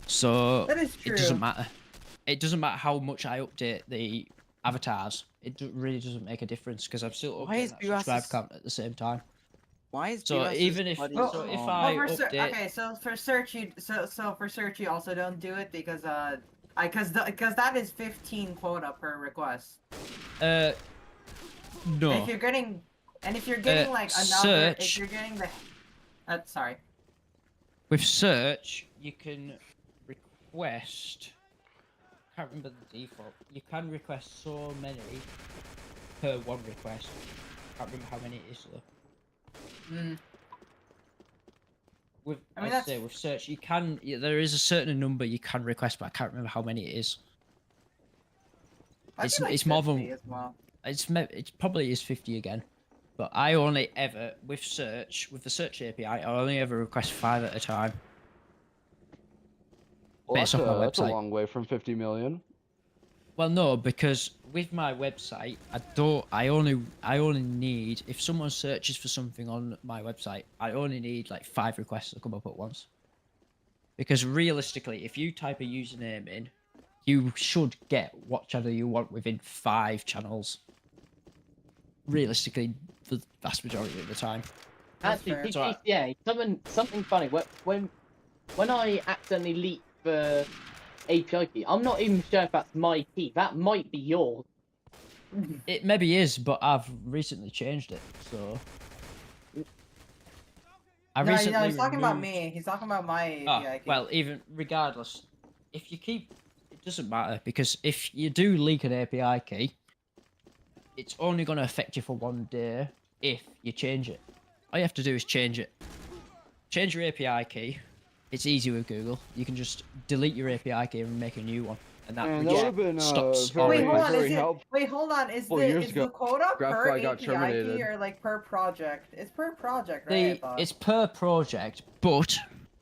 So that is true. It doesn't matter. It doesn't matter how much I update the avatars. It really doesn't make a difference because I'm still updating that subscriber count at the same time. Why is so even if I update... Okay, so for search you also don't do it because because that is 15 quota per request. No. And if you're getting like another, if you're getting the sorry. With search, you can request. I can't remember the default. You can request so many per one request. I can't remember how many it is though. With with search, you can. There is a certain number you can request, but I can't remember how many it is. It's more than. As well. It probably is 50 again, but I only ever with the search API I only ever request 5 at a time. Well, that's a long way from 50 million. Well, no, because with my website, I only need, if someone searches for something on my website, I only need like 5 requests to come up at once. Because realistically, if you type a username in, you should get what channel you want within 5 channels. Realistically, for the vast majority of the time. Actually, yeah, something funny. When I accidentally leaked the API key, I'm not even sure if that's my key. That might be yours. It maybe is, but I've recently changed it, so. He's talking about me. He's talking about my API key. Well, even regardless, if you keep, it doesn't matter, because if you do leak an API key, it's only going to affect you for 1 day if you change it. All you have to do is change it. Change your API key. It's easy with Google. You can just delete your API key and make a new one. And that would have been stops wait, hold on. Is the quota per API key or like per project? It's per project, right? It's per project, but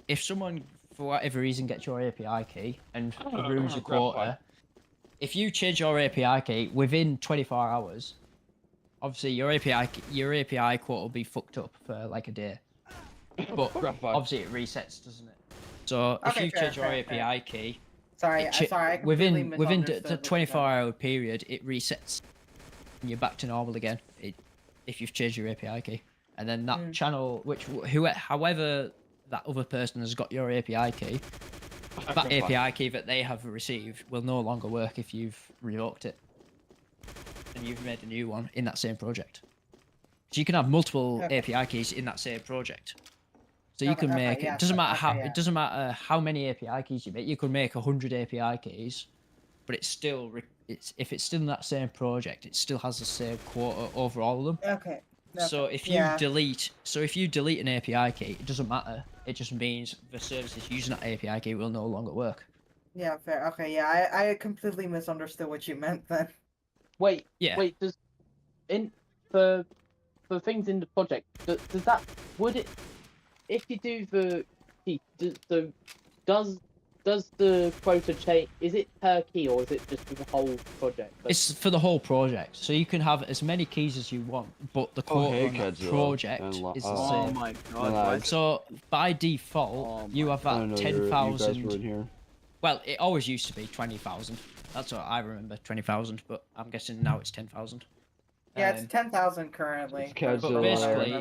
if someone, for whatever reason, gets your API key and ruins your quota, if you change your API key within 24 hours, obviously your API quota will be fucked up for like a day. But obviously it resets, doesn't it? So if you change your API key, within the 24-hour period, it resets, and you're back to normal again. If you've changed your API key, and then that channel, however that other person has got your API key, that API key that they have received will no longer work if you've revoked it, and you've made a new one in that same project. So you can have multiple API keys in that same project. So you can make it doesn't matter how many API keys you make. You could make 100 API keys, but it's still if it's still in that same project, it still has the same quota over all of them. Okay. So if you delete an API key, it doesn't matter. It just means the services using that API key will no longer work. Yeah, fair. Okay, yeah, I completely misunderstood what you meant then. Wait, for things in the project, would it? If you do the key, does the quota change? Is it per key or is it just for the whole project? It's for the whole project, so you can have as many keys as you want, but the quota on that project is the same. Oh my god! So by default, you have that 10,000. Well, it always used to be 20,000. That's what I remember, 20,000. But I'm guessing now it's 10,000. Yeah, it's 10,000 currently. But basically,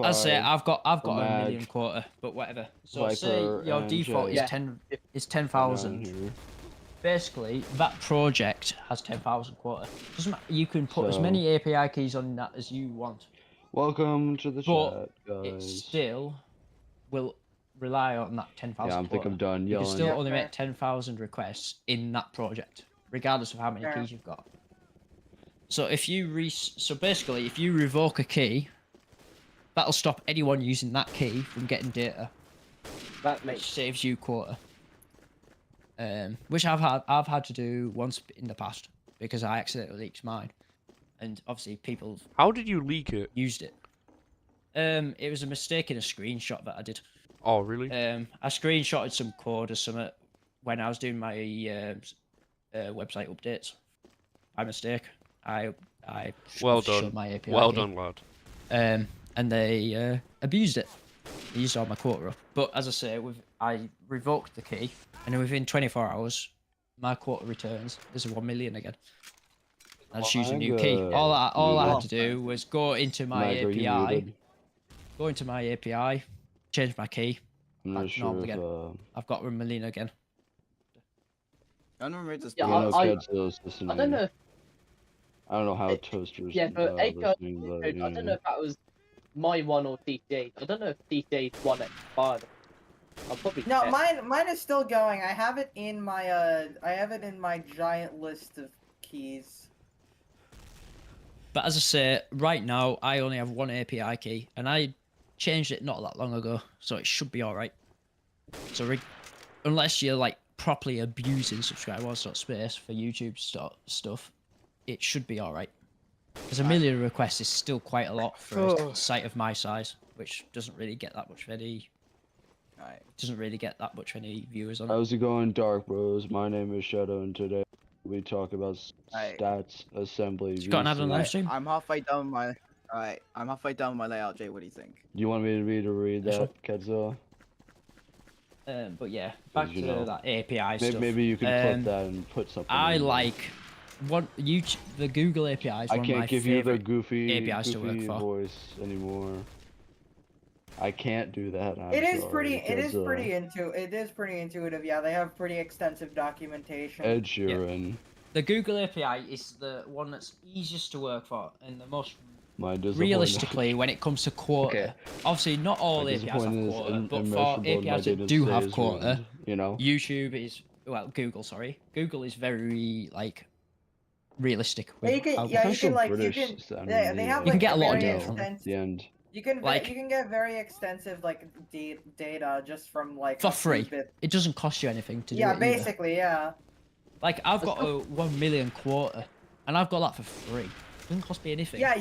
I say I've got a million quota, but whatever. So say your default is 10,000. Basically, that project has 10,000 quota. Doesn't matter. You can put as many API keys on that as you want. Welcome to the chat, guys. It still will rely on that 10,000. Yeah, I think I'm done yelling. You can still only make 10,000 requests in that project, regardless of how many keys you've got. So if you basically, if you revoke a key, that'll stop anyone using that key from getting data. Which saves you quota. Which I've had to do once in the past because I accidentally leaked mine, and obviously people. How did you leak it? Used it. It was a mistake in a screenshot that I did. Oh really? I screenshotted some code or something when I was doing my website updates. By mistake. I shut my API well key. Done, lad. And they abused it. They used all my quota up. But as I say, I revoked the key, and within 24 hours, my quota returns as 1 million again. I just use a new key. All I had to do was go into my API, change my key, I'm not sure if, again. I've got 1 million again. I don't remember this. Yeah, I don't know. I don't know how Toaster's listening, but I don't know if that was my one or TCA's. I don't know if TCA's one expired. I'll probably. No, mine is still going. I have it in my giant list of keys. But as I say, right now I only have one API key, and I changed it not that long ago, so it should be all right. So unless you're like properly abusing subscribers.space for YouTube stuff, it should be all right. Because a million requests is still quite a lot for a site of my size, which doesn't really get that much of any. Doesn't really get that much of any viewers on it. How's it going, Dark Bros? My name is Shadow, and today we talk about stats, assembly. You got another live stream? I'm halfway done my. Alright, I'm halfway done my layout, Jay. What do you think? You want me to read that, Kedzilla? But yeah, back to that API stuff. Maybe you can clip that and put something. I like the Google API is one of my favorite. I can't give you the goofy APIs to work for. voice anymore. I can't do that. It is pretty intuitive. Yeah, they have pretty extensive documentation. Ed Sheeran. Yeah. The Google API is the one that's easiest to work for and the most realistically when it comes to quota. Okay. Obviously, not all APIs have quota, but for APIs that do have quota, YouTube is Google. Sorry, Google is very realistic. You can get a lot of data from the end. You can get very extensive data just from for free. It doesn't cost you anything to do it. Yeah, basically, yeah. Like I've got a 1 million quota, and I've got that for free. It doesn't cost me anything. Yeah,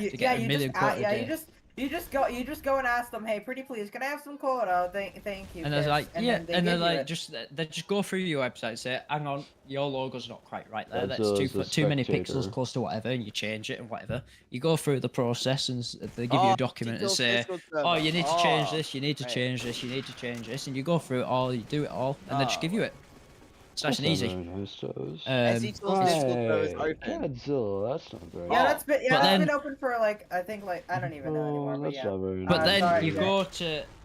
you just go and ask them, hey, pretty please, can I have some quota? Thank you. And they're like, they just go through your website and say, hang on, your logo's not quite right there. That's too many pixels close to whatever, and you change it and whatever. You go through the process and they give you a document and say, oh, you need to change this, you need to change this, you need to change this, and you go through it all, you do it all, and they just give you it. It's nice and easy. Godzilla, that's not very. Yeah, that's been open for I don't even know anymore. But yeah.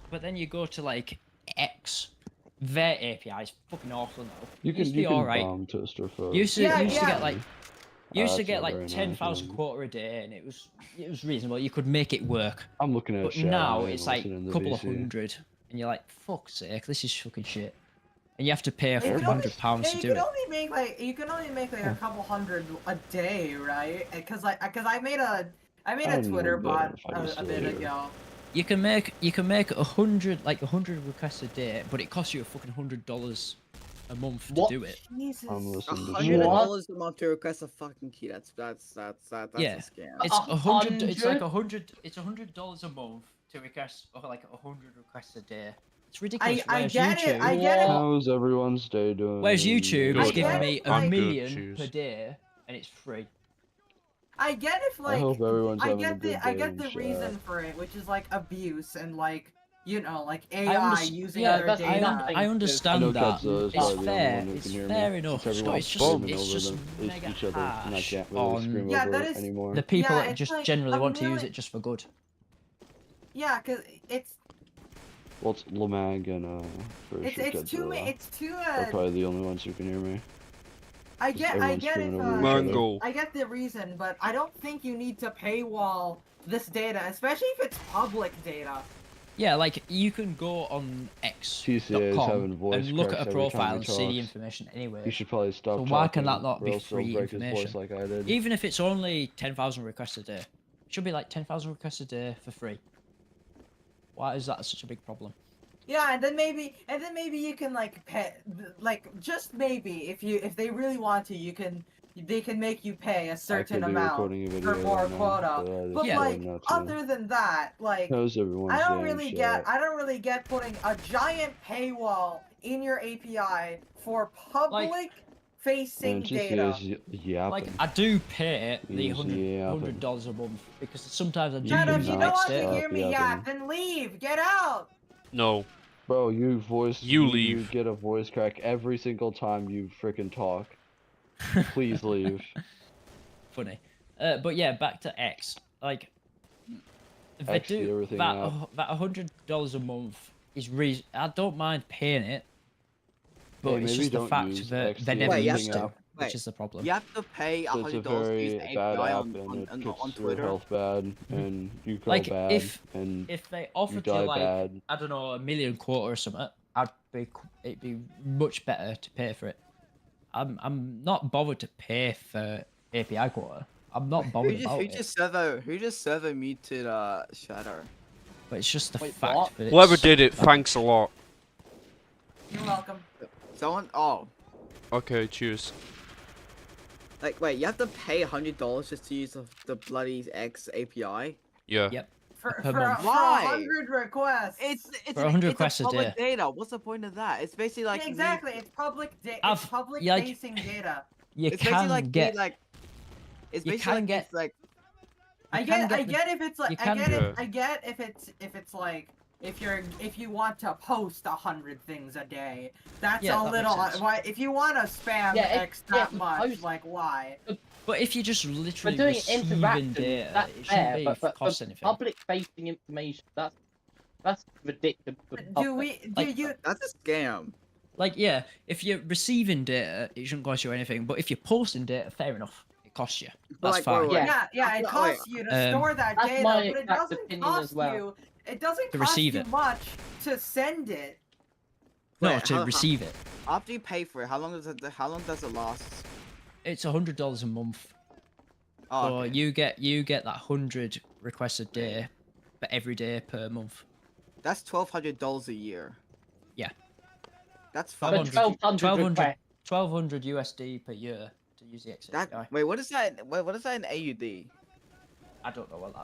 But then you go to X. Their API is fucking awful now. You can bomb Toaster for. Used to get 10,000 quota a day, and it was reasonable. You could make it work. I'm looking at. But now it's like a couple of hundred, and you're like, fuck's sake, this is fucking shit. And you have to pay £400 to do it. You can only make a couple hundred a day, right? Because I made a Twitter bot a bit ago. You can make 100 requests a day, but it costs you a fucking $100 a month to do it. Jesus. $100 a month to request a fucking key. That's a scam. It's $100 a month to request 100 requests a day. It's ridiculous. I get it. How's everyone's day doing? Whereas YouTube is giving me $1 million per day, and it's free. I get if I hope everyone's I get the reason for it, which is abuse and AI using their data. I understand that. It's fair. It's fair enough. It's just mega harsh on the people that just generally want to use it just for good. Yeah, because it's. Well, it's Lamag and it's too. Are probably the only ones who can hear me. I get the reason, but I don't think you need to paywall this data, especially if it's public data. Yeah, you can go on X.com and look at a profile and see the information anyway. You should probably stop. So why can that not be free information? Like I did. Even if it's only 10,000 requests a day, it should be 10,000 requests a day for free. Why is that such a big problem? Yeah, and then maybe you can pay, just maybe if they really want to, they can make you pay a certain amount for more quota. But other than that, I don't really get putting a giant paywall in your API for public facing data. I do pay the $100 a month because sometimes I do use it. If you don't want to hear me yap, then leave. Get out. No. Bro, you leave. You get a voice crack every single time you freaking talk. Please leave. Funny. But yeah, back to X. If they do that $100 a month is I don't mind paying it. But it's just the fact that they never used to, which is the problem. You have to pay $100 to use the API on Twitter. Your health bad, and you go bad, if they offered you I don't know, $1 million quota or something, it'd be much better to pay for it. I'm not bothered to pay for API quota. I'm not bothered about it. Who just server muted Shadow? But it's just the fact that whoever did it, thanks a lot. You're welcome. Someone. Oh. Okay, cheers. Like, wait, you have to pay $100 just to use the bloody X API? Yeah. Yep. For Why? 100 requests. It's for 100 requests public data. What's the point of that? It's basically like yeah, exactly. It's public It's public facing data. It's basically like get I get if it's like if you want to post 100 things a day, that's a little. Why if you want to spam X that much, like why? But if you're just literally receiving data, it shouldn't be cost anything. Public facing information, that's ridiculous. That's a scam. Like, yeah, if you're receiving data, it shouldn't cost you anything. But if you're posting data, fair enough, it costs you. That's fine. Yeah, it costs you to store that data, but it doesn't cost you. It doesn't cost you much to send it. No, to receive it. After you pay for it, how long does it last? It's $100 a month. Oh, so okay. you get that 100 requests a day, but every day per month. That's $1,200 a year. Yeah. That's 1200 USD per year to use the XAPI. Wait, what is that? What is that in AUD? I don't know what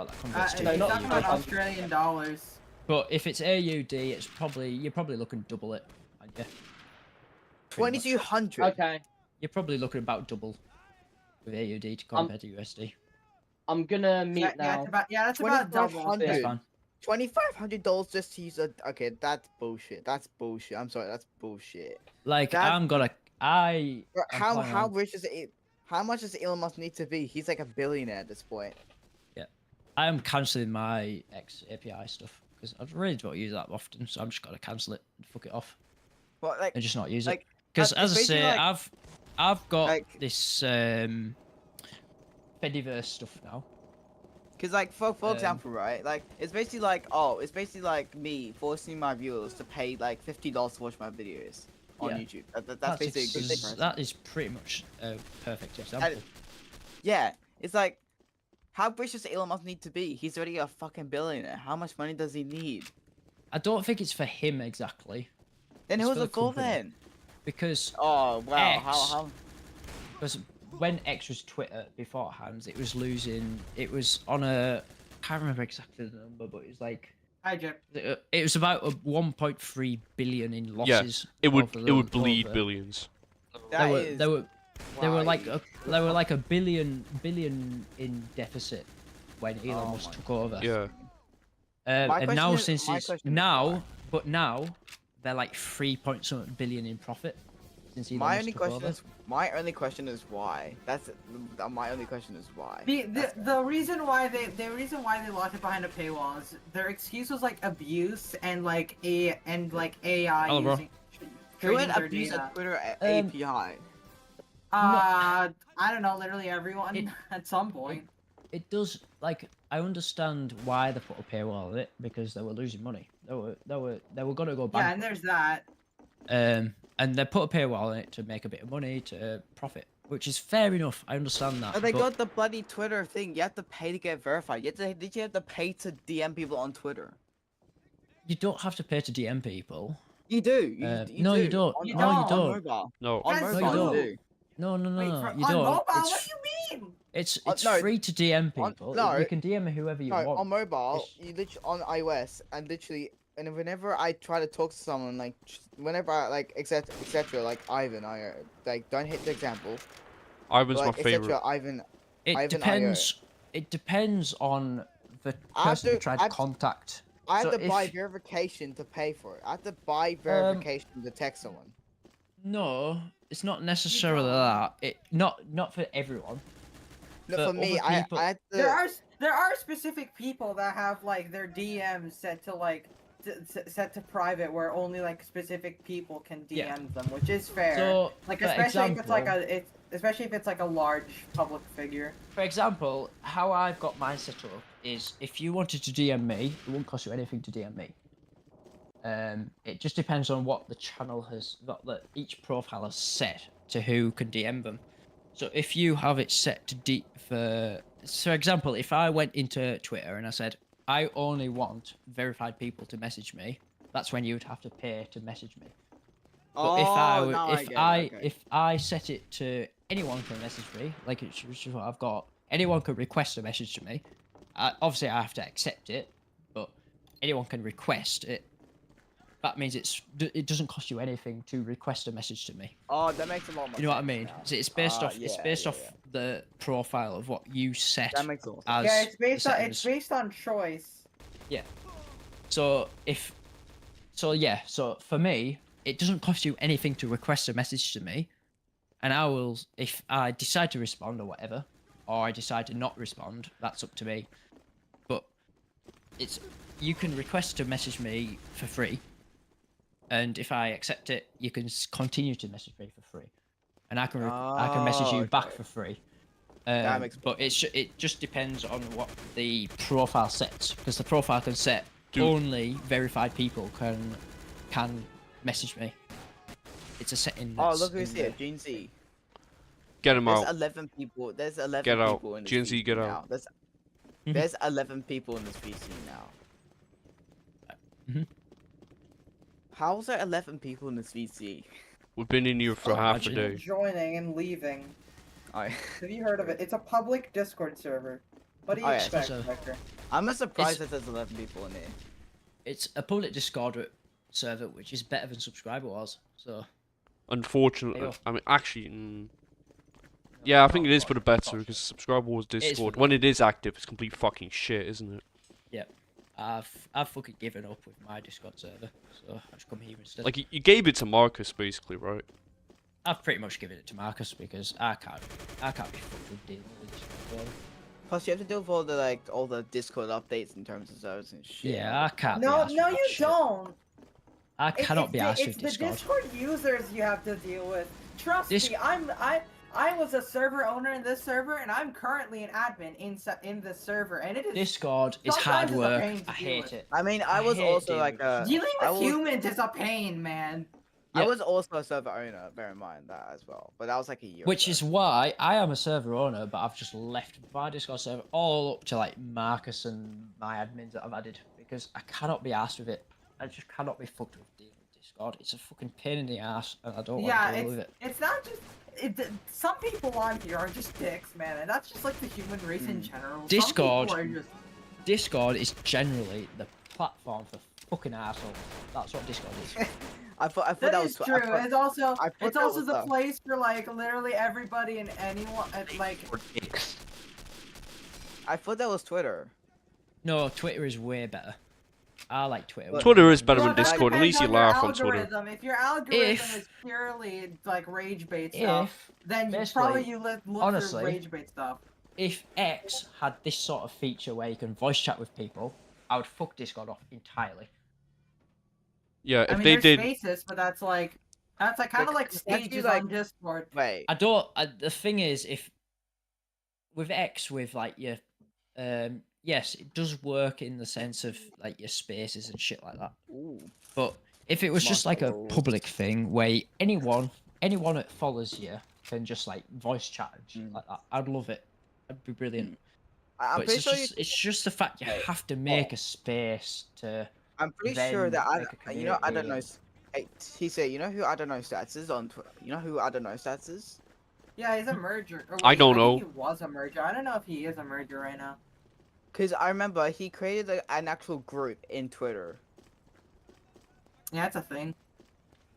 that converts to. It's talking about Australian dollars. But if it's AUD, you're probably looking double it, aren't you? 2,200. Okay. You're probably looking about double with AUD to compare to USD. I'm gonna meet now. That's about double. That's fine. $2,500 just to use a. Okay, that's bullshit. That's bullshit. I'm sorry, that's bullshit. Like how rich is it? How much does Elon Musk need to be? He's like a billionaire at this point. Yeah, I am cancelling my X API stuff because I really don't use that often, so I'm just gonna cancel it and fuck it off. Well, like, and just not use it. Because as I say, I've got this Fediverse stuff now. Because like for example, right, like it's basically like me forcing my viewers to pay like $50 to watch my videos on YouTube. That's basically a good thing. That is pretty much a perfect example. Yeah, it's like, how rich does Elon Musk need to be? He's already a fucking billionaire. How much money does he need? I don't think it's for him exactly. Then who's the goal then? Because wow, how? Because when X was Twitter beforehand, it was losing. It was on a. I can't remember exactly the number, but it was like. It was about 1.3 billion in losses. Yeah, it would bleed billions. They were like a billion in deficit when Elon Musk took over. Yeah. And now now they're like 3-point-something billion in profit. Since Elon Musk took over. My only question is why. That's my only question is why. The reason why they locked it behind a paywall is their excuse was like abuse and like AI using Who would abuse a Twitter API? I don't know, literally everyone at some point. It does, like, I understand why they put a paywall on it because they were losing money. They were gonna go back. Yeah, and there's that. And they put a paywall on it to make a bit of money to profit, which is fair enough. I understand that. But they got the bloody Twitter thing. You have to pay to get verified. Did you have to pay to DM people on Twitter? You don't have to pay to DM people. You do. No, you don't. On you don't. On mobile. No. On mobile, you do. No, Wait, you on don't. mobile? What do you mean? It's free to DM people. You can DM whoever you want. On mobile, you literally on iOS and literally. And whenever I try to talk to someone, like, whenever I, like, etc., like Ivan, don't hit the example. Ivan's my favorite. Ivan. Depends. It depends on the person you try to contact. I have to buy verification to pay for it. I have to buy verification to text someone. No, it's not necessarily that. Not for everyone. No, for me, I had to... There are specific people that have like their DMs set to like. Set to private where only like specific people can DM them, which is fair. So, like especially if it's like a large public figure. For example, how I've got mine set up is if you wanted to DM me, it won't cost you anything to DM me. It just depends on what the channel has, what each profile has set to who can DM them. So if you have it set to for example, if I went into Twitter and I said I only want verified people to message me, that's when you would have to pay to message me. But if I set it to anyone can message me, like which is what I've got, anyone can request a message to me. Obviously, I have to accept it, but anyone can request it. That means it doesn't cost you anything to request a message to me. Oh, that makes a lot more sense. You know what I mean? Now. It's based off. It's based off the profile of what you set. That makes a lot of sense. Yeah, it's based on choice. Yeah. So for me, it doesn't cost you anything to request a message to me, and I will, if I decide to respond or whatever, or I decide to not respond, that's up to me. But you can request to message me for free. And if I accept it, you can continue to message me for free, and I can message you back for free. But it just depends on what the profile sets, because the profile can set only verified people can message me. It's a setting. Oh, look who's here, Gene Z. Get him out. There's 11 people. There's 11 get people out. in this Gene Z, get now. out. There's 11 people in this PC now. How is there 11 people in this VC? We've been in here for half a day. Joining and leaving. Have you heard of it? It's a public Discord server. What do you expect, Vector? I'm surprised that there's 11 people in here. It's a public Discord server, which is better than Subscriber Wars. So. Unfortunately, I mean, actually, yeah, I think it is for the better because Subscriber Wars Discord, when it is active, it's complete fucking shit, isn't it? Yeah. I've fucking given up with my Discord server, so I just come here instead. Like you gave it to Marcus, basically, right? I've pretty much given it to Marcus because I can't be fucked with dealing with Discord. Plus, you have to deal with all the Discord updates in terms of servers and shit. Yeah, I can't. No, you don't. I cannot be asked with Discord. It's the Discord users you have to deal with. Trust me, I was a server owner in this server, and I'm currently an admin in this server, and it is Discord is hard work. I hate it. I mean, I was also like a dealing with humans is a pain, man. I was also a server owner. Bear in mind that as well, but that was like a year. Which is why I am a server owner, but I've just left my Discord server all up to like Marcus and my admins that I've added because I cannot be asked with it. I just cannot be fucked with dealing with Discord. It's a fucking pain in the ass, and I don't want to deal with it. It's not just. Some people on here are just dicks, man, and that's just like the human race in general. Discord is generally the platform for fucking assholes. That's what Discord is. I thought that was true. It's also the place for like literally everybody and anyone. Like. I thought that was Twitter. No, Twitter is way better. I like Twitter. Twitter is better than Discord. At least you laugh on Twitter. If your algorithm is purely like rage bait stuff, then you probably look for rage bait stuff. If X had this sort of feature where you can voice chat with people, I would fuck Discord off entirely. Yeah, if they did. Spaces, but that's like kind of like stages on Discord. Wait. The thing is, if with X with like your yes, it does work in the sense of like your spaces and shit like that. Ooh. But if it was just like a public thing where anyone that follows you can just like voice chat and shit like that, I'd love it. It'd be brilliant. It's just the fact you have to make a space to. I'm pretty sure that I don't know. Hey, he said, you know who I don't know stats is on Twitter. You know who I don't know stats is? Yeah, he's a merger. I don't know. He was a merger. I don't know if he is a merger right now. Cause I remember he created an actual group in Twitter. Yeah, that's a thing.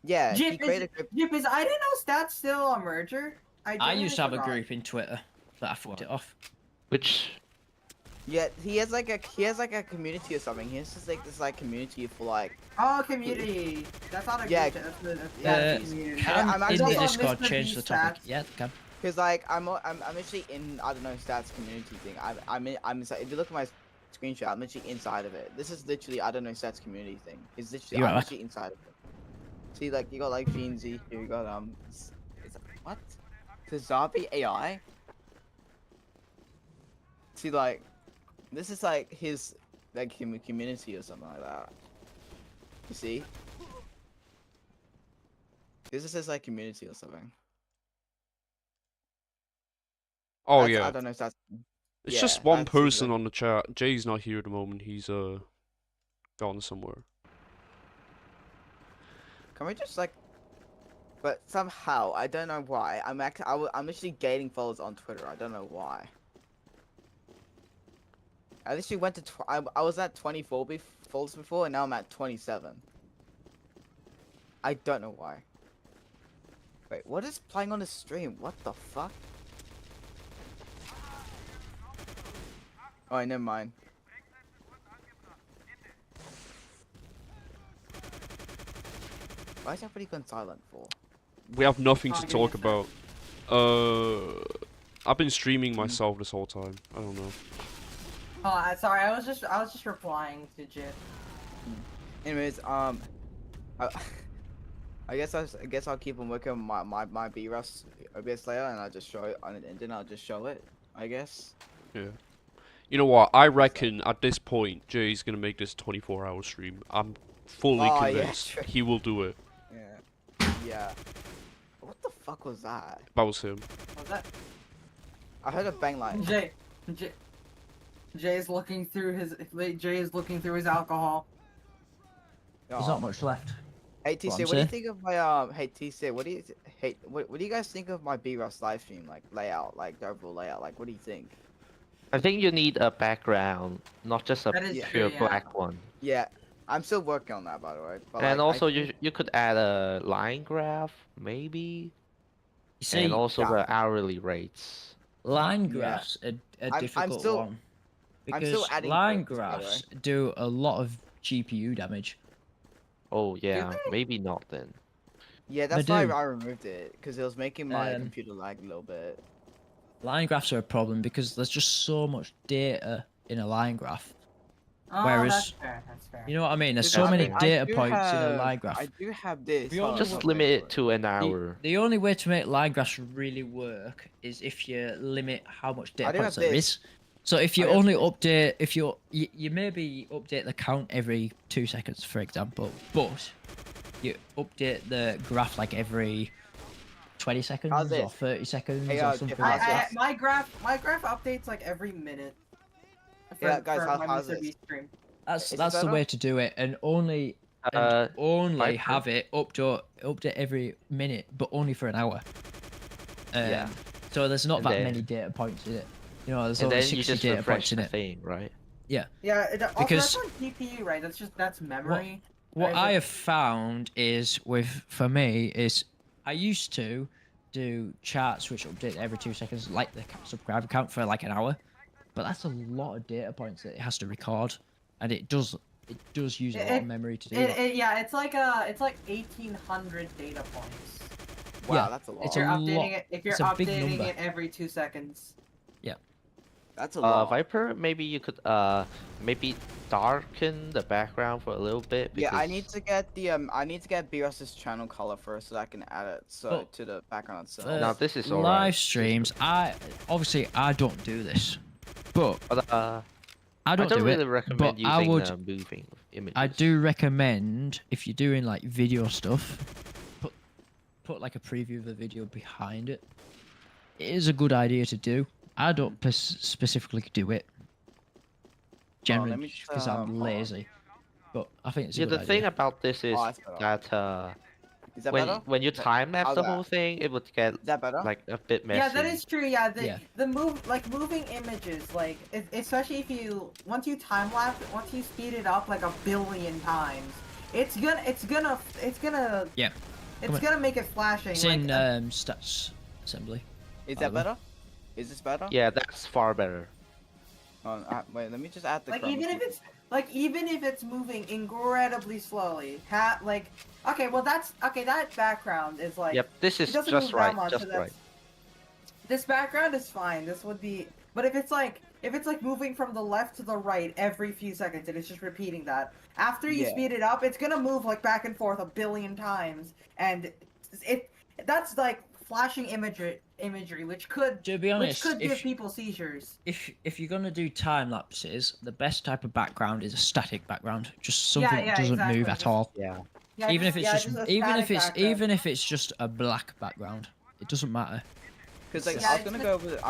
Yeah, he created a group. I didn't know Stats still a merger. I used to have a group in Twitter that I fucked it off. Which? Yeah, he has like a community or something. He has just like this community for like. Oh, community. That's not a group. That's community. I'm in the Discord change the topic. Yeah, can. Cause like I'm actually in I don't know stats community thing. I'm inside. If you look at my screenshot, I'm actually inside of it. This is literally I don't know stats community thing. It's literally I'm actually inside of it. See, like you got like Gene Z. Here you got what? Kazabi AI. See, like this is like his like community or something like that. You see? This says like community or something. Oh yeah. I don't know if that's. It's just one person on the chat. Jay's not here at the moment. He's gone somewhere. Can we just like? But somehow I don't know why I'm actually gaining followers on Twitter. I don't know why. I literally went to I was at 24 followers before, and now I'm at 27. I don't know why. Wait, what is playing on the stream? What the fuck? Oh, never mind. Why is everybody gone silent for? We have nothing to talk about. I've been streaming myself this whole time. I don't know. Oh, sorry. I was just replying to Jit. Anyways, I guess I'll keep on working on my B-Rust OBS layer, and I'll just show it, and then I'll just show it. I guess. Yeah. You know what? I reckon at this point, Jay's gonna make this 24-hour stream. I'm fully convinced he will do it. Yeah. Yeah. What the fuck was that? That was him. What was that? I heard a bang light. Jay is looking through his alcohol. There's not much left. Hey TC, what do you think of my Hey TC, what do you guys think of my B-Rust live stream layout, like the overall layout? Like, what do you think? I think you need a background, not just a pure black one. Yeah, I'm still working on that, by the way. But and also, you could add a line graph, maybe. See, and also the hourly rates. Line graphs are a difficult one. Because line graphs do a lot of GPU damage. Oh yeah, maybe not then. Yeah, that's why I removed it, because it was making my computer lag a little bit. Line graphs are a problem because there's just so much data in a line graph. Oh, Whereas, that's fair. You know what I mean? There's so many data points in a line graph. I do have this. Just limit it to an hour. The only way to make line graphs really work is if you limit how much data points there is. So if you only update, you maybe update the count every 2 seconds, for example, but you update the graph like every 20 seconds or 30 seconds or something like that. My graph updates like every minute. Yeah, guys, how's this? That's the way to do it, and only have it update every minute, but only for an hour. Yeah. So there's not that many data points in it. You know, there's only 60 data points in it. Thing, right? Yeah. Yeah, because that's on GPU, right? That's memory. What I have found is for me I used to do charts which update every 2 seconds, like the subscriber count for like an hour, but that's a lot of data points that it has to record, and it does use a lot of memory to do that. Yeah, it's like 1,800 data points. Wow, yeah, that's a lot. It's a lot. If you're updating it every 2 seconds. Yeah. That's a lot. Viper, maybe you could maybe darken the background for a little bit. Yeah, I need to get B-Rust's channel color first so that I can add it to the background itself. Now this is all live streams. I don't do this, but I don't really recommend using moving images. I do recommend if you're doing like video stuff, put like a preview of the video behind it. It is a good idea to do. I don't specifically do it. Generally, because I'm lazy. But I think it's a good idea. The thing about this is that when you time lapse the whole thing, it would get like a bit messy. Yeah, that is true. Yeah, the moving images, like especially once you time lapse, once you speed it up like 1 billion times, it's gonna make it flashing. It's in stats assembly. Is that better? Is this better? Yeah, that's far better. Wait, let me just add the. Even if it's moving incredibly slowly, that background is like. Yep, this is just right. This background is fine. This would be, but if it's like moving from the left to the right every few seconds and it's just repeating that, after you speed it up, it's gonna move like back and forth 1 billion times, and that's like flashing imagery, which could, to be honest, give people seizures. If you're gonna do time lapses, the best type of background is a static background, just something that doesn't move at all. Yeah. Even if it's just a black background, it doesn't matter. Because like I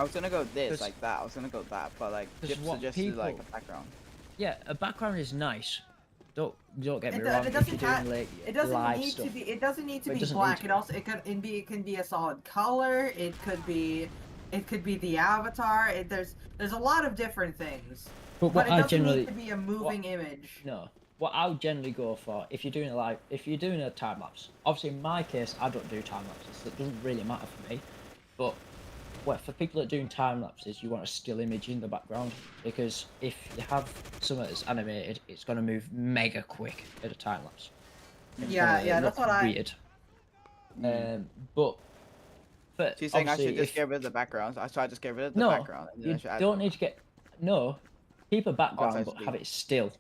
was gonna go this like that. I was gonna go that, but like Jip suggested like a background. Yeah, a background is nice. Don't get me wrong. It doesn't need to be black. It can be a solid color. It could be the avatar. There's a lot of different things. But it doesn't need to be a moving image. No. What I would generally go for, if you're doing a time lapse, obviously in my case I don't do time lapses. It doesn't really matter for me. But for people that are doing time lapses, you want a still image in the background, because if you have something that's animated, it's gonna move mega quick at a time lapse. Yeah, that's what weird. But so you're saying I should just get rid of the backgrounds? I just get rid of the background. You don't need to get keep a background, but have it still.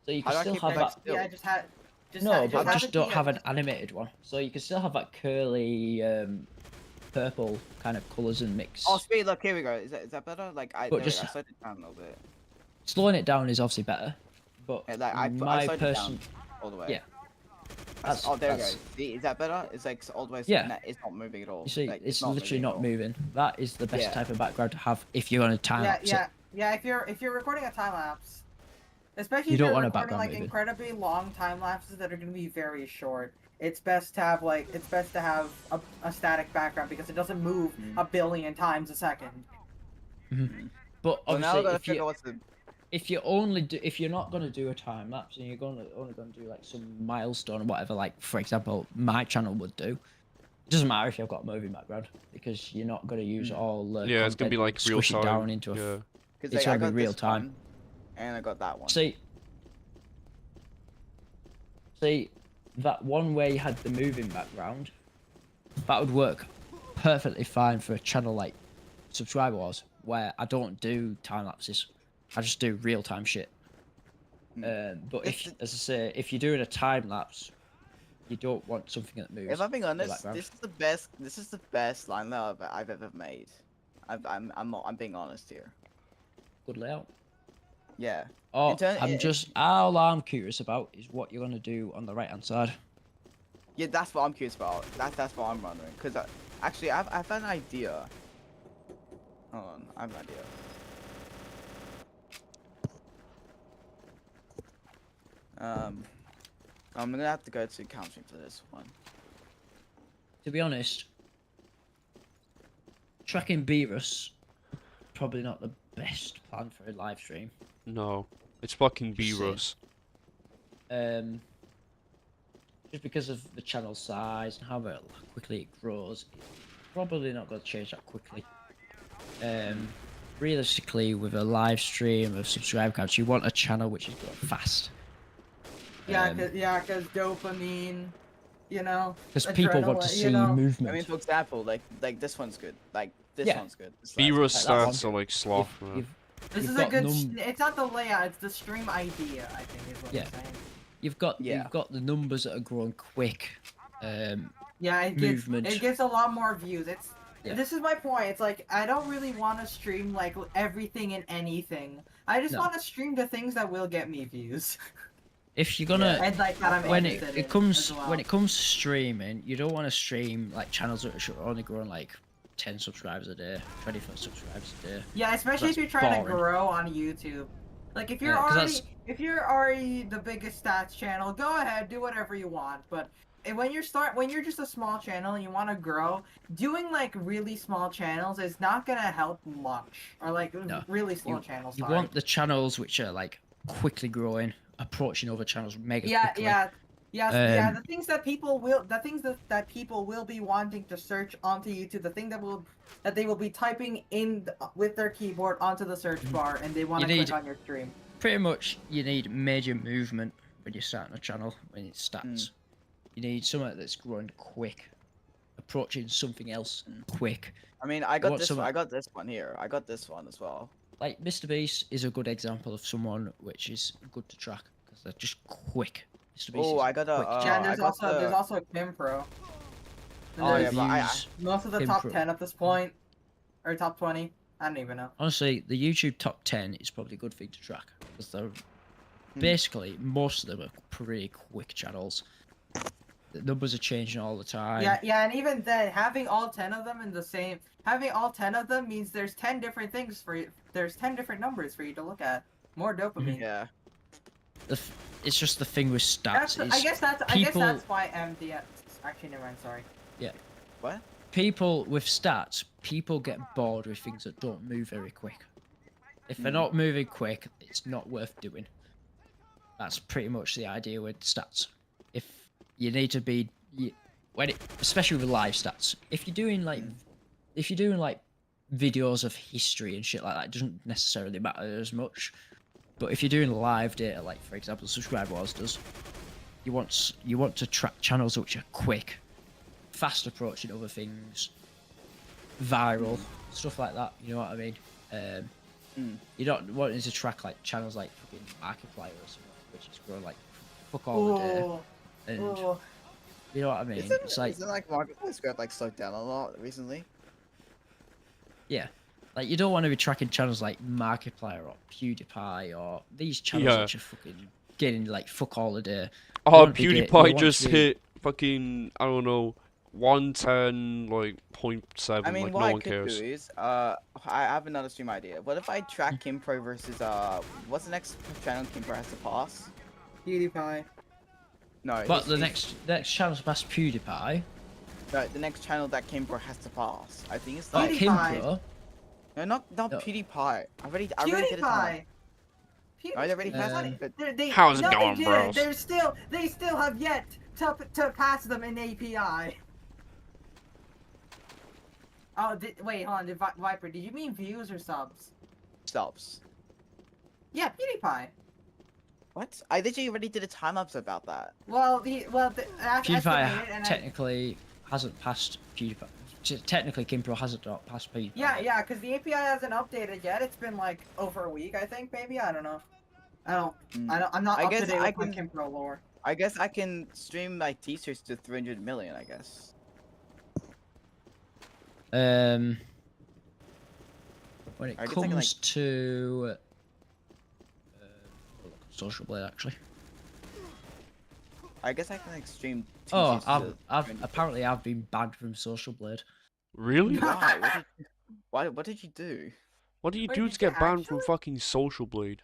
So you can still have that. Yeah, just don't have an animated one. So you can still have that curly, purple kind of colours and mix. Oh, speed! Look, here we go. Is that better? Like I slowed it down a little bit. Slowing it down is obviously better, but I slowed it down all the way. Yeah. There we go. See, is that better? It's like all the way. Yeah. It's not moving at all. You see, like, it's literally not moving. That is the best type of background to have if you're on a time lapse. Yeah. If you're recording a time lapse, especially if you're recording like moving. Incredibly long time lapses that are going to be very short, it's best to have a static background because it doesn't move a billion times a second. But obviously, if you're not going to do a time lapse and you're only going to do like some milestone or whatever, like for example my channel would do, it doesn't matter if you've got a moving background because you're not going to use all the it's going to be like real time. Down into it's going to be real time. And I got that one. See, that one where you had the moving background, that would work perfectly fine for a channel like Subscriber Wars, where I don't do time lapses. I just do real time shit. But as I say, if you're doing a time lapse, you don't want something that moves. If I'm being honest, this is the best line layout I've ever made. I'm being honest here. Good layout. Yeah. All I'm curious about is what you're gonna do on the right hand side. Yeah, that's what I'm curious about. That's what I'm wondering. Cause actually, I've an idea. Hold on, I have an idea. I'm gonna have to go to counting for this one. To be honest, tracking Beerus probably not the best plan for a live stream. No, it's fucking Beerus. Just because of the channel size and how quickly it grows, it's probably not going to change that quickly. Realistically, with a live stream of subscribe counts, you want a channel which is going fast. Because dopamine, because people want to see movement. I mean, for example, like this one's good. Like this one's good. Beerus stats are like sloth. This is a good. It's not the layout; it's the stream idea. I think is what I'm saying. You've got the numbers that are growing quick. Movement. It gets a lot more views. This is my point. It's like I don't really want to stream like everything and anything. I just want to stream the things that will get me views. If you're gonna, and like that when it comes to streaming, you don't want to stream like channels that are only growing like 10 subscribers a day, 25 subscribers a day. Yeah, especially if you're trying to grow on YouTube. Like if you're already the biggest stats channel, go ahead, do whatever you want. But when you're just a small channel and you want to grow, doing like really small channels is not gonna help much. Or like really small channels. You want the channels which are like quickly growing, approaching other channels mega quickly. The things that people will be wanting to search onto YouTube, the thing that they will be typing in with their keyboard onto the search bar, and they want to click on your stream. Pretty much, you need major movement when you're starting a channel. When it starts, you need something that's growing quick, approaching something else quick. I mean, I got this one here. I got this one as well. Like Mr. Beast is a good example of someone which is good to track because they're just quick. Oh, I got a. There's also Kim Pro. Oh yeah, but most of the top 10 at this point, or top 20. I don't even know. Honestly, the YouTube top 10 is probably a good thing to track because they're basically most of them are pretty quick channels. The numbers are changing all the time. Yeah, and even then, having all 10 of them having all 10 of them means there's 10 different things for you. There's 10 different numbers for you to look at. More dopamine. Yeah. It's just the thing with stats. I guess that's why MDS. Actually, never mind. Sorry. Yeah. What? People with stats, people get bored with things that don't move very quick. If they're not moving quick, it's not worth doing. That's pretty much the idea with stats. If you need to be, especially with live stats, if you're doing like videos of history and shit like that, it doesn't necessarily matter as much. But if you're doing live data, like for example, Subscribe Wars does, you want to track channels which are quick, fast approaching other things, viral stuff like that. You know what I mean? You're not wanting to track like channels like fucking Markiplier or something, which is growing like fuck all the day. And you know what I mean? It's like Marketplace got like slowed down a lot recently. Yeah. Like, you don't want to be tracking channels like Markiplier or PewDiePie or these channels which are fucking getting, like, fuck all the day. Oh, PewDiePie just hit fucking, I don't know, 110, like, 0.7, I mean, like, what no I one could cares. do is, I have another stream idea. What if I track Kimpro versus, what's the next channel Kimpro has to pass? PewDiePie. No. But the next channel's past PewDiePie? No, the next channel that Kimpro has to pass. I think it's like... PewDiePie. No, not PewDiePie. I already did it. I already passed it. How's it going, bros? They still have yet to pass them in API. Oh, wait, hold on, Viper. Did you mean views or subs? Subs. Yeah, PewDiePie. What? I literally already did a time-lapse about that. Well, PewDiePie technically hasn't passed PewDiePie. Technically, Kimpro hasn't passed PewDiePie. Yeah, because the API hasn't updated yet. It's been like over a week, I think, maybe. I don't know. I'm not up to date with my Kimpro lore. I guess I can stream my teasers to 300 million, I guess. When it comes to Social Blade, actually. I guess I can like stream. Apparently I've been banned from Social Blade. Really? Why? What did you do? What do you do to get banned from fucking Social Blade?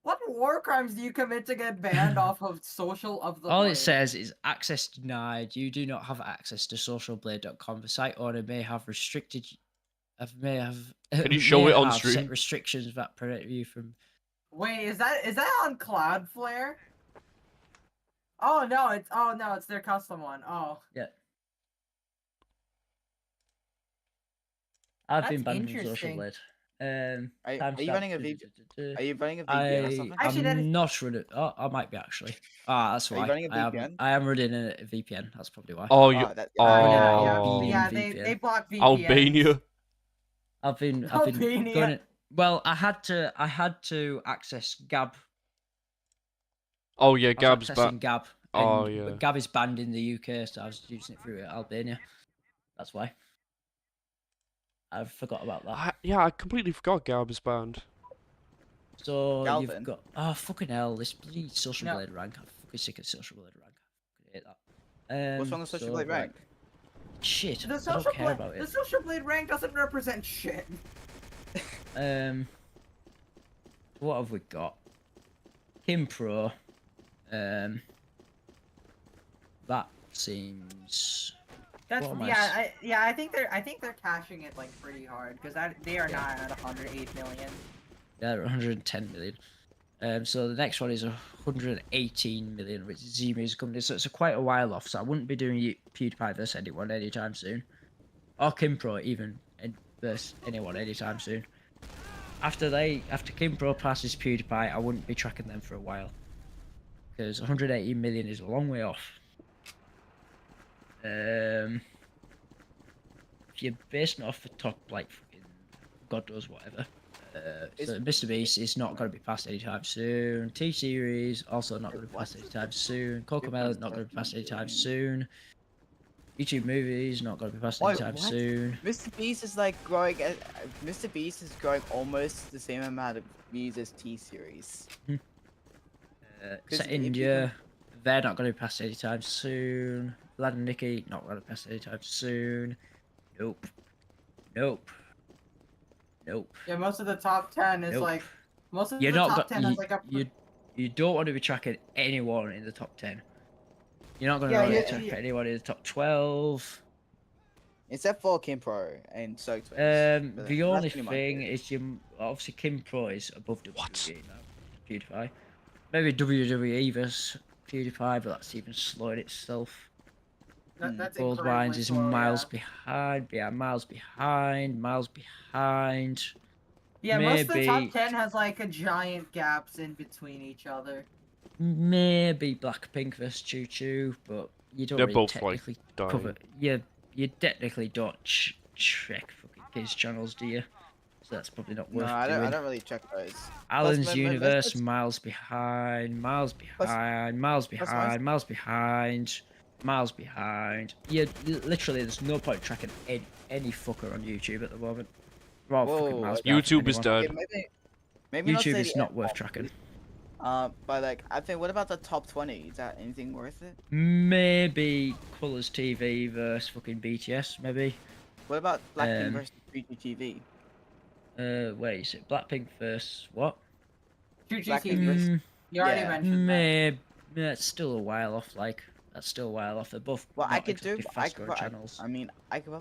What war crimes do you commit to get banned off of All it says is access denied. You do not have access to socialblade.com. The site owner may have restricted. Can you show it on stream? Set restrictions that prevent you from. Wait, is that on Cloudflare? Oh no, it's their custom one. Oh. Yeah. I've been banned from Social Blade. Are you running a VPN? Are you running a VPN or something? I'm not running. Oh, I might be actually. That's why. Are you running a VPN? I am running a VPN. That's probably why. Oh, yeah, they block VPN. Albania. I've been going. Well, I had to access Gab. Oh yeah, Gab's banned. Gab. Oh yeah. Gab is banned in the UK, so I was using it through Albania. That's why. I forgot about that. I completely forgot Gab is banned. So you've got fucking hell, this bloody Social Blade rank. I'm fucking sick of Social Blade rank. I hate that. What's wrong with Social Blade rank? Shit. I don't care about it. The Social Blade rank doesn't represent shit. What have we got? Kimpro. That seems. I think they're cashing it like pretty hard because they are not at 108 million. Yeah, they're 110 million. So the next one is 118 million, which is Z-Music Company. So it's quite a while off. So I wouldn't be doing PewDiePie versus anyone anytime soon, or Kimpro even versus anyone anytime soon. After Kimpro passes PewDiePie, I wouldn't be tracking them for a while because 118 million is a long way off. If you're basing it off the top, like fucking God knows whatever. So Mr. Beast is not going to be passed anytime soon. T-Series also not going to be passed anytime soon. Cocomelon not going to be passed anytime soon. YouTube movies not gonna be passed anytime soon. Mr. Beast is like growing. Mr. Beast is growing almost the same amount of views as T-Series. Set India, they're not gonna be passed anytime soon. Vlad and Nikki not gonna pass anytime soon. Nope. Nope. Nope. Yeah, most of the top 10 is like most of the top 10 is like a. You don't want to be tracking anyone in the top 10. You're not going to track anyone in the top 12. Except for Kim Pro and Soak Twins. The only thing is obviously Kim Pro is above WWE now. PewDiePie. Maybe WWE versus PewDiePie, but that's even slowing itself. That's Goldwines is miles behind. Yeah, miles behind. Yeah, most of the top 10 has like a giant gaps in between each other. Maybe Blackpink versus Choo Choo, but you don't really technically cover. You technically don't check fucking kids channels, do you? So that's probably not worth doing. I don't really check those. Alan's Universe, miles behind. Yeah, literally, there's no point tracking any fucker on YouTube at the moment. YouTube is dead. Maybe YouTube is not worth tracking. But like, I think, what about the top 20? Is that anything worth it? Maybe Colours TV versus fucking BTS, maybe. What about Blackpink versus 3GTV? Wait, is it Blackpink versus what? 3GTV. You already mentioned maybe that's still a while off. Like, that's still a while off. They're both. Well, I could do. Channels. I mean, I could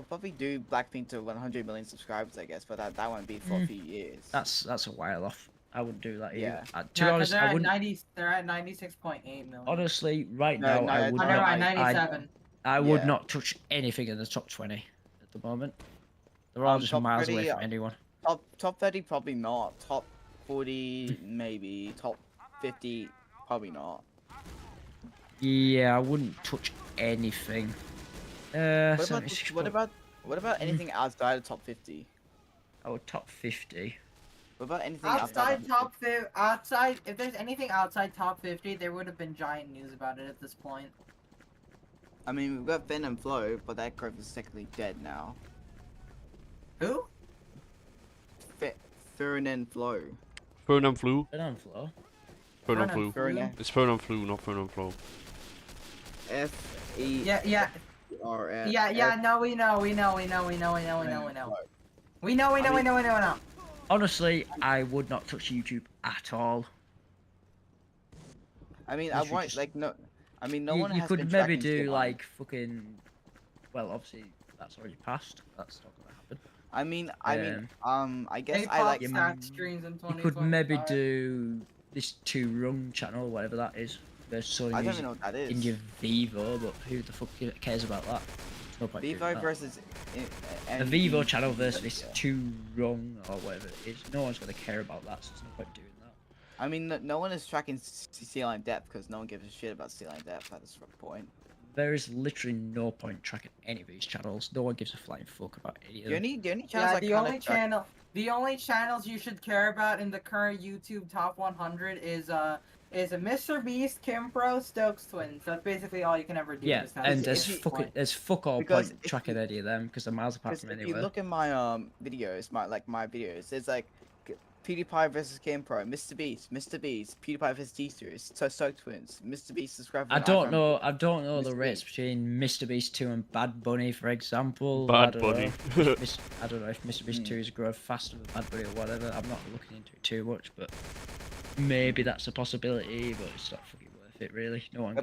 probably do Blackpink to 100 million subscribers, I guess, but that won't be for a few years. That's a while off. I wouldn't do that. Yeah. To be honest, they're at 90. They're at 96.8 million. Honestly, right now, I would not. 97. I would not touch anything in the top 20 at the moment. They're all just miles away from anyone. Top 30, probably not. Top 40, maybe. Top 50, probably not. Yeah, I wouldn't touch anything. What about anything outside of top 50? Oh, top 50. What about anything outside top 50? Outside, if there's anything outside top 50, there would have been giant news about it at this point. I mean, we've got Fen and Flo, but that group is technically dead now. Who? Fern and Flo. Fern and Flu? Fern and Flo? Fern and Flu. It's Fern and Flu, not Fern and Flo. F-E... Yeah. R-F... Yeah, no, we know. Honestly, I would not touch YouTube at all. I mean, I want, like, no... I mean, no one has been. You could maybe do, like, fucking... Well, obviously, that's already passed. That's not gonna happen. I mean, I guess I like... streams in you could maybe do this 2 Rung channel, whatever that is. I don't even know what that is. India Vivo, but who the fuck cares about that? No point Vivo versus... the Vivo channel versus this 2 Rung or whatever it is. No one's gonna care about that, so there's no point doing that. I mean, no one is tracking C-Line depth because no one gives a shit about C-Line depth at this point. There is literally no point tracking any of these channels. No one gives a flying fuck about any of them. The only channels the only channels you should care about in the current YouTube top 100 is Mr. Beast, Kim Pro, Stokes Twins. That's basically all you can ever do. Yeah, and there's fuck all point tracking any of them because they're miles apart from anywhere. If you look at my videos, my videos, there's like PewDiePie versus Kim Pro, Mr. Beast, PewDiePie versus T-Series, Stokes Twins, Mr. Beast subscriber. I don't know the rates between Mr. Beast 2 and Bad Bunny, for example. Bad Bunny. I don't know if Mr. Beast 2 is growing faster than Bad Bunny or whatever. I'm not looking into it too much, but maybe that's a possibility, but it's not fucking worth it, really. No one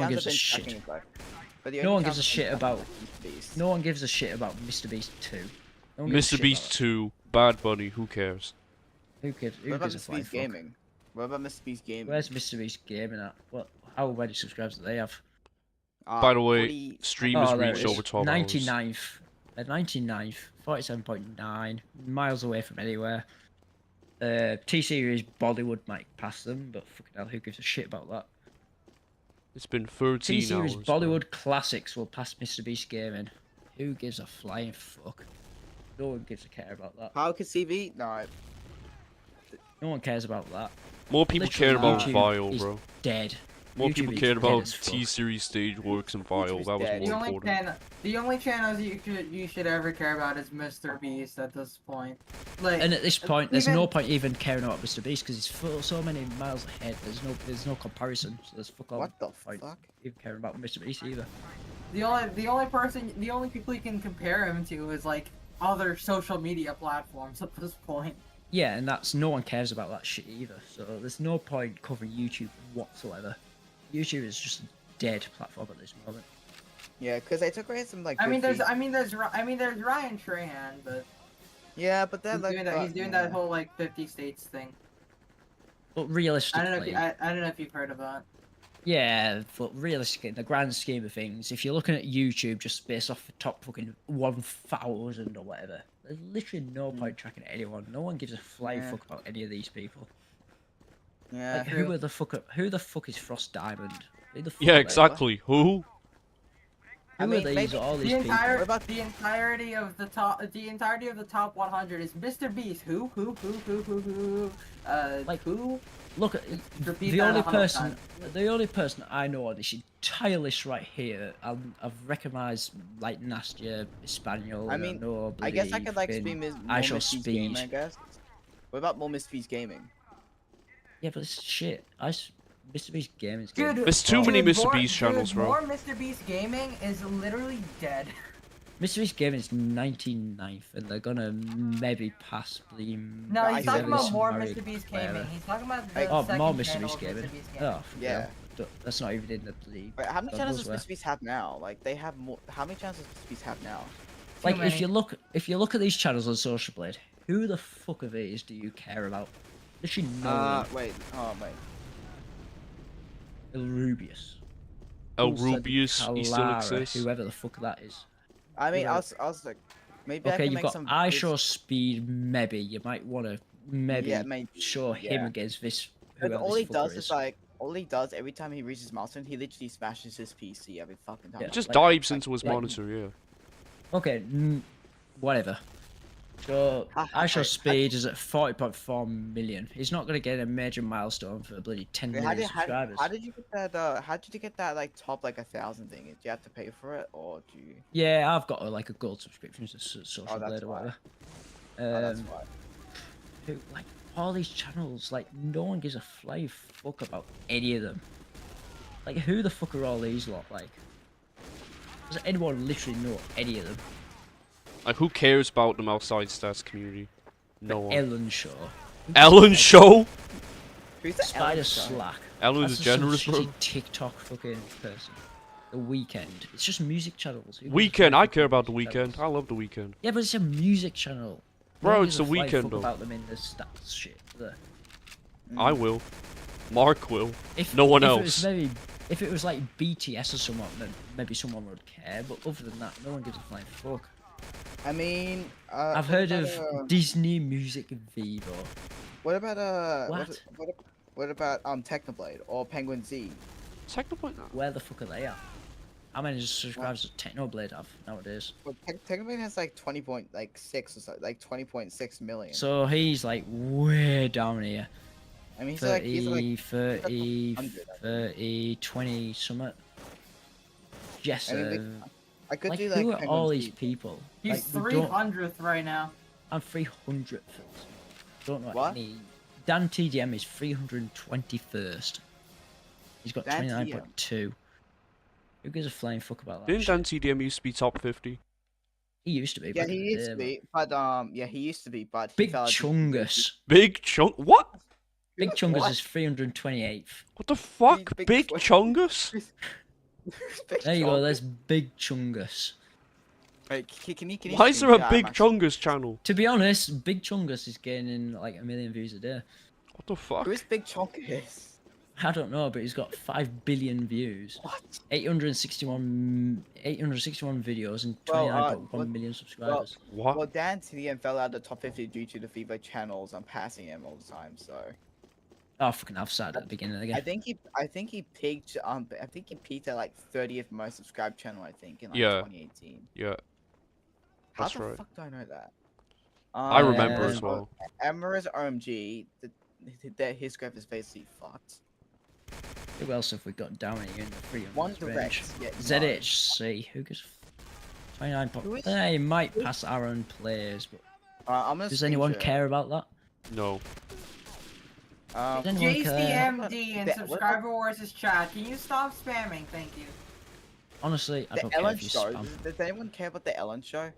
gives a shit. No one gives a shit about Mr. Beast 2. Mr. Beast 2, Bad Bunny, who cares? Who gives a flying fuck? Gaming? What about Mr. Beast Gaming? Where's Mr. Beast Gaming at? How many subscribers do they have? By the way, streamers reached over 12 99th. Hours. 99th, 47.9, miles away from anywhere. T-Series Bollywood might pass them, but fucking hell, who gives a shit about that? It's been 13 T-Series hours. Bollywood Classics will pass Mr. Beast Gaming. Who gives a flying fuck? No one gives a care about that. How could CV? No. No one cares about that. More people care about Vile, bro. Dead. More people cared about T-Series stage works and Vile. That was more important. The only channels you should ever care about is Mr. Beast at this point. Like, and at this point, there's no point even caring about Mr. Beast because he's so many miles ahead. There's no comparison. So there's fuck all. What the fuck? Even caring about Mr. Beast either. The only people you can compare him to is like other social media platforms at this point. Yeah, and no one cares about that shit either. So there's no point covering YouTube whatsoever. YouTube is just a dead platform at this moment. Yeah, because they took away some like. I mean, there's Ryan Trahan, but. Yeah, but then he's doing that whole like 50 states thing. But realistically, I don't know if you've heard of that. Yeah, but realistically, in the grand scheme of things, if you're looking at YouTube just based off the top fucking 1,000 or whatever, there's literally no point tracking anyone. No one gives a flying fuck about any of these people. Yeah. Like, who the fuck is Frost Diamond? Yeah, exactly. Who? Who are these? All these people. The entirety of the top 100 is Mr. Beast. Who? Who? Look at the only person I know on this entire list right here. I've recognised like Nastia, Espanol. I mean, I guess I could like Speed. Game, I guess. What about more Mr. Beast Gaming? Yeah, but it's shit. Mr. Beast Gaming. There's too many Mr. Beast channels, bro. More Mr. Beast Gaming is literally dead. Mr. Beast Gaming is 99th, and they're gonna maybe possibly. No, he's talking about more Mr. Beast Gaming. He's talking about the more Mr. Beast Gaming. Oh, yeah. That's not even in the league. Wait, how many channels does Mr. Beast have now? Like they have more. How many channels does Mr. Beast have now? Like if you look at these channels on Social Blade, who the fuck of these do you care about? Literally no one. Wait. Oh, wait. El Rubius. El Rubius, he still exists. Whoever the fuck that is. I mean, I was like, maybe I can make some. Okay, you've got Speed. Maybe you might want to show him against this. But all he does is like, all he does every time he reaches milestone, he literally smashes his PC every fucking time. Yeah, he just dives into his monitor, yeah. Okay, whatever. So, Show Speed is at 40.4 million. He's not going to get a major milestone for bloody 10 million subscribers. How did you get that, how did you get that, like, top, like, 1,000 thing? Do you have to pay for it, or do you... Yeah, I've got, like, a gold subscription to Social Blade or whatever. That's why. Like, all these channels, like, no one gives a flying fuck about any of them. Like, who the fuck are all these lot, like? Does anyone literally know any of them? Like, who cares about them outside stats community? No one. Ellen Shaw. Ellen Shaw? Who's the Spider Slack. Ellen's generous, bro. TikTok fucking person. The Weekend. It's just music channels. Weekend. I care about the Weekend. I love the Weekend. Yeah, but it's a music channel. Bro, it's the Weekend, though. About them in the stats shit. There. I will. Mark will. No one else. If it was like BTS or someone, then maybe someone would care. But other than that, no one gives a flying fuck. I mean, I've heard of Disney Music Vivo. What about what about Technoblade or Penguin Z? Technoblade? Where the fuck are they at? How many subscribers does Technoblade have nowadays? Well, Technoblade has like 20.6 or so, like 20.6 million. So he's like way down here. I mean, he's like 30, 20 something. Yes. I could like, do like. Who are all these people? He's like, 300th right now. I'm 300th. Don't know what? Any... Dan TDM is 321st. He's got 29.2. Who gives a flying fuck about that? Didn't Dan TDM used to be top 50? He used to be. Yeah, he used to be. But yeah, he used to be. But Big Chungus. Big Chung. What? Big Chungus is 328th. What the fuck? Big Chungus? There you go, there's Big Chungus. Wait, can you Why is there a Big Chungus channel? To be honest, Big Chungus is gaining like 1 million views a day. What the fuck? Who is Big Chungus? I don't know, but he's got 5 billion views. What? 861 videos and 29.1 million subscribers. What? Well, Dan TDM fell out of the top 50 due to the FIFA channels. I'm passing him all the time, so... Oh, fucking! I've started at the beginning again. I think he peaked. I think he peaked at like 30th most subscribed channel. I think in like 2018. Yeah. How the fuck do I know that? I remember as well. Emira's OMG, his graph is basically fucked. Who else have we got down here in the 300 One range? direct. Yeah, ZHC. Who gives 29 points? They might pass our own players, but does anyone care about that? No. JCMD and subscriber wars chat. Can you stop spamming? Thank you. Honestly, I the don't Ellen care if you show. spam. Does anyone care about the Ellen show?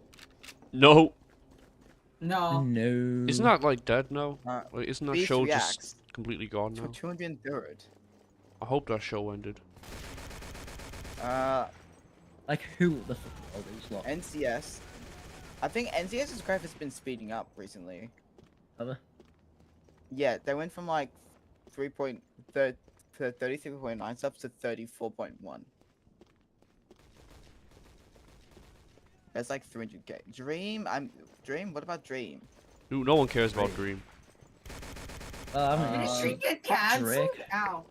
No. No. No. Isn't that like dead now? Like, isn't that show just completely gone now? 203rd. I hope that show ended. Like who the fuck are all these lot? NCS. I think NCS's graph has been speeding up recently. Have Yeah, they went from like 33.9 subs to 34.1. That's like 300k. Dream. What about Dream? Dude, no one cares about Dream. Did she get cancelled? Ow.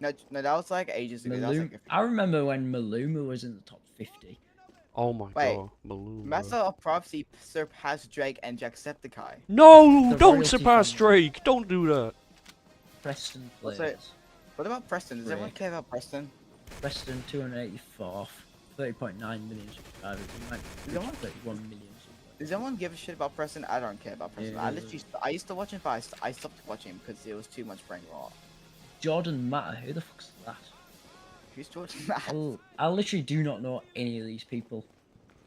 No, that was like ages ago. That was like I remember when Maluma was in the top 50. Oh my god, Maluma. Master of Prophecy surpassed Drake and Jacksepticeye. No, don't surpass Drake. Don't do that. Preston players. What about Preston? Does anyone care about Preston? Preston 284th, 30.9 million subscribers. He might be 31 million. Does anyone give a shit about Preston? I don't care about Preston. Yeah. I used to watch him, but I stopped watching because it was too much brain rot. Jordan Matter, who the fuck's that? Who's Jordan Matter? I literally do not know any of these people.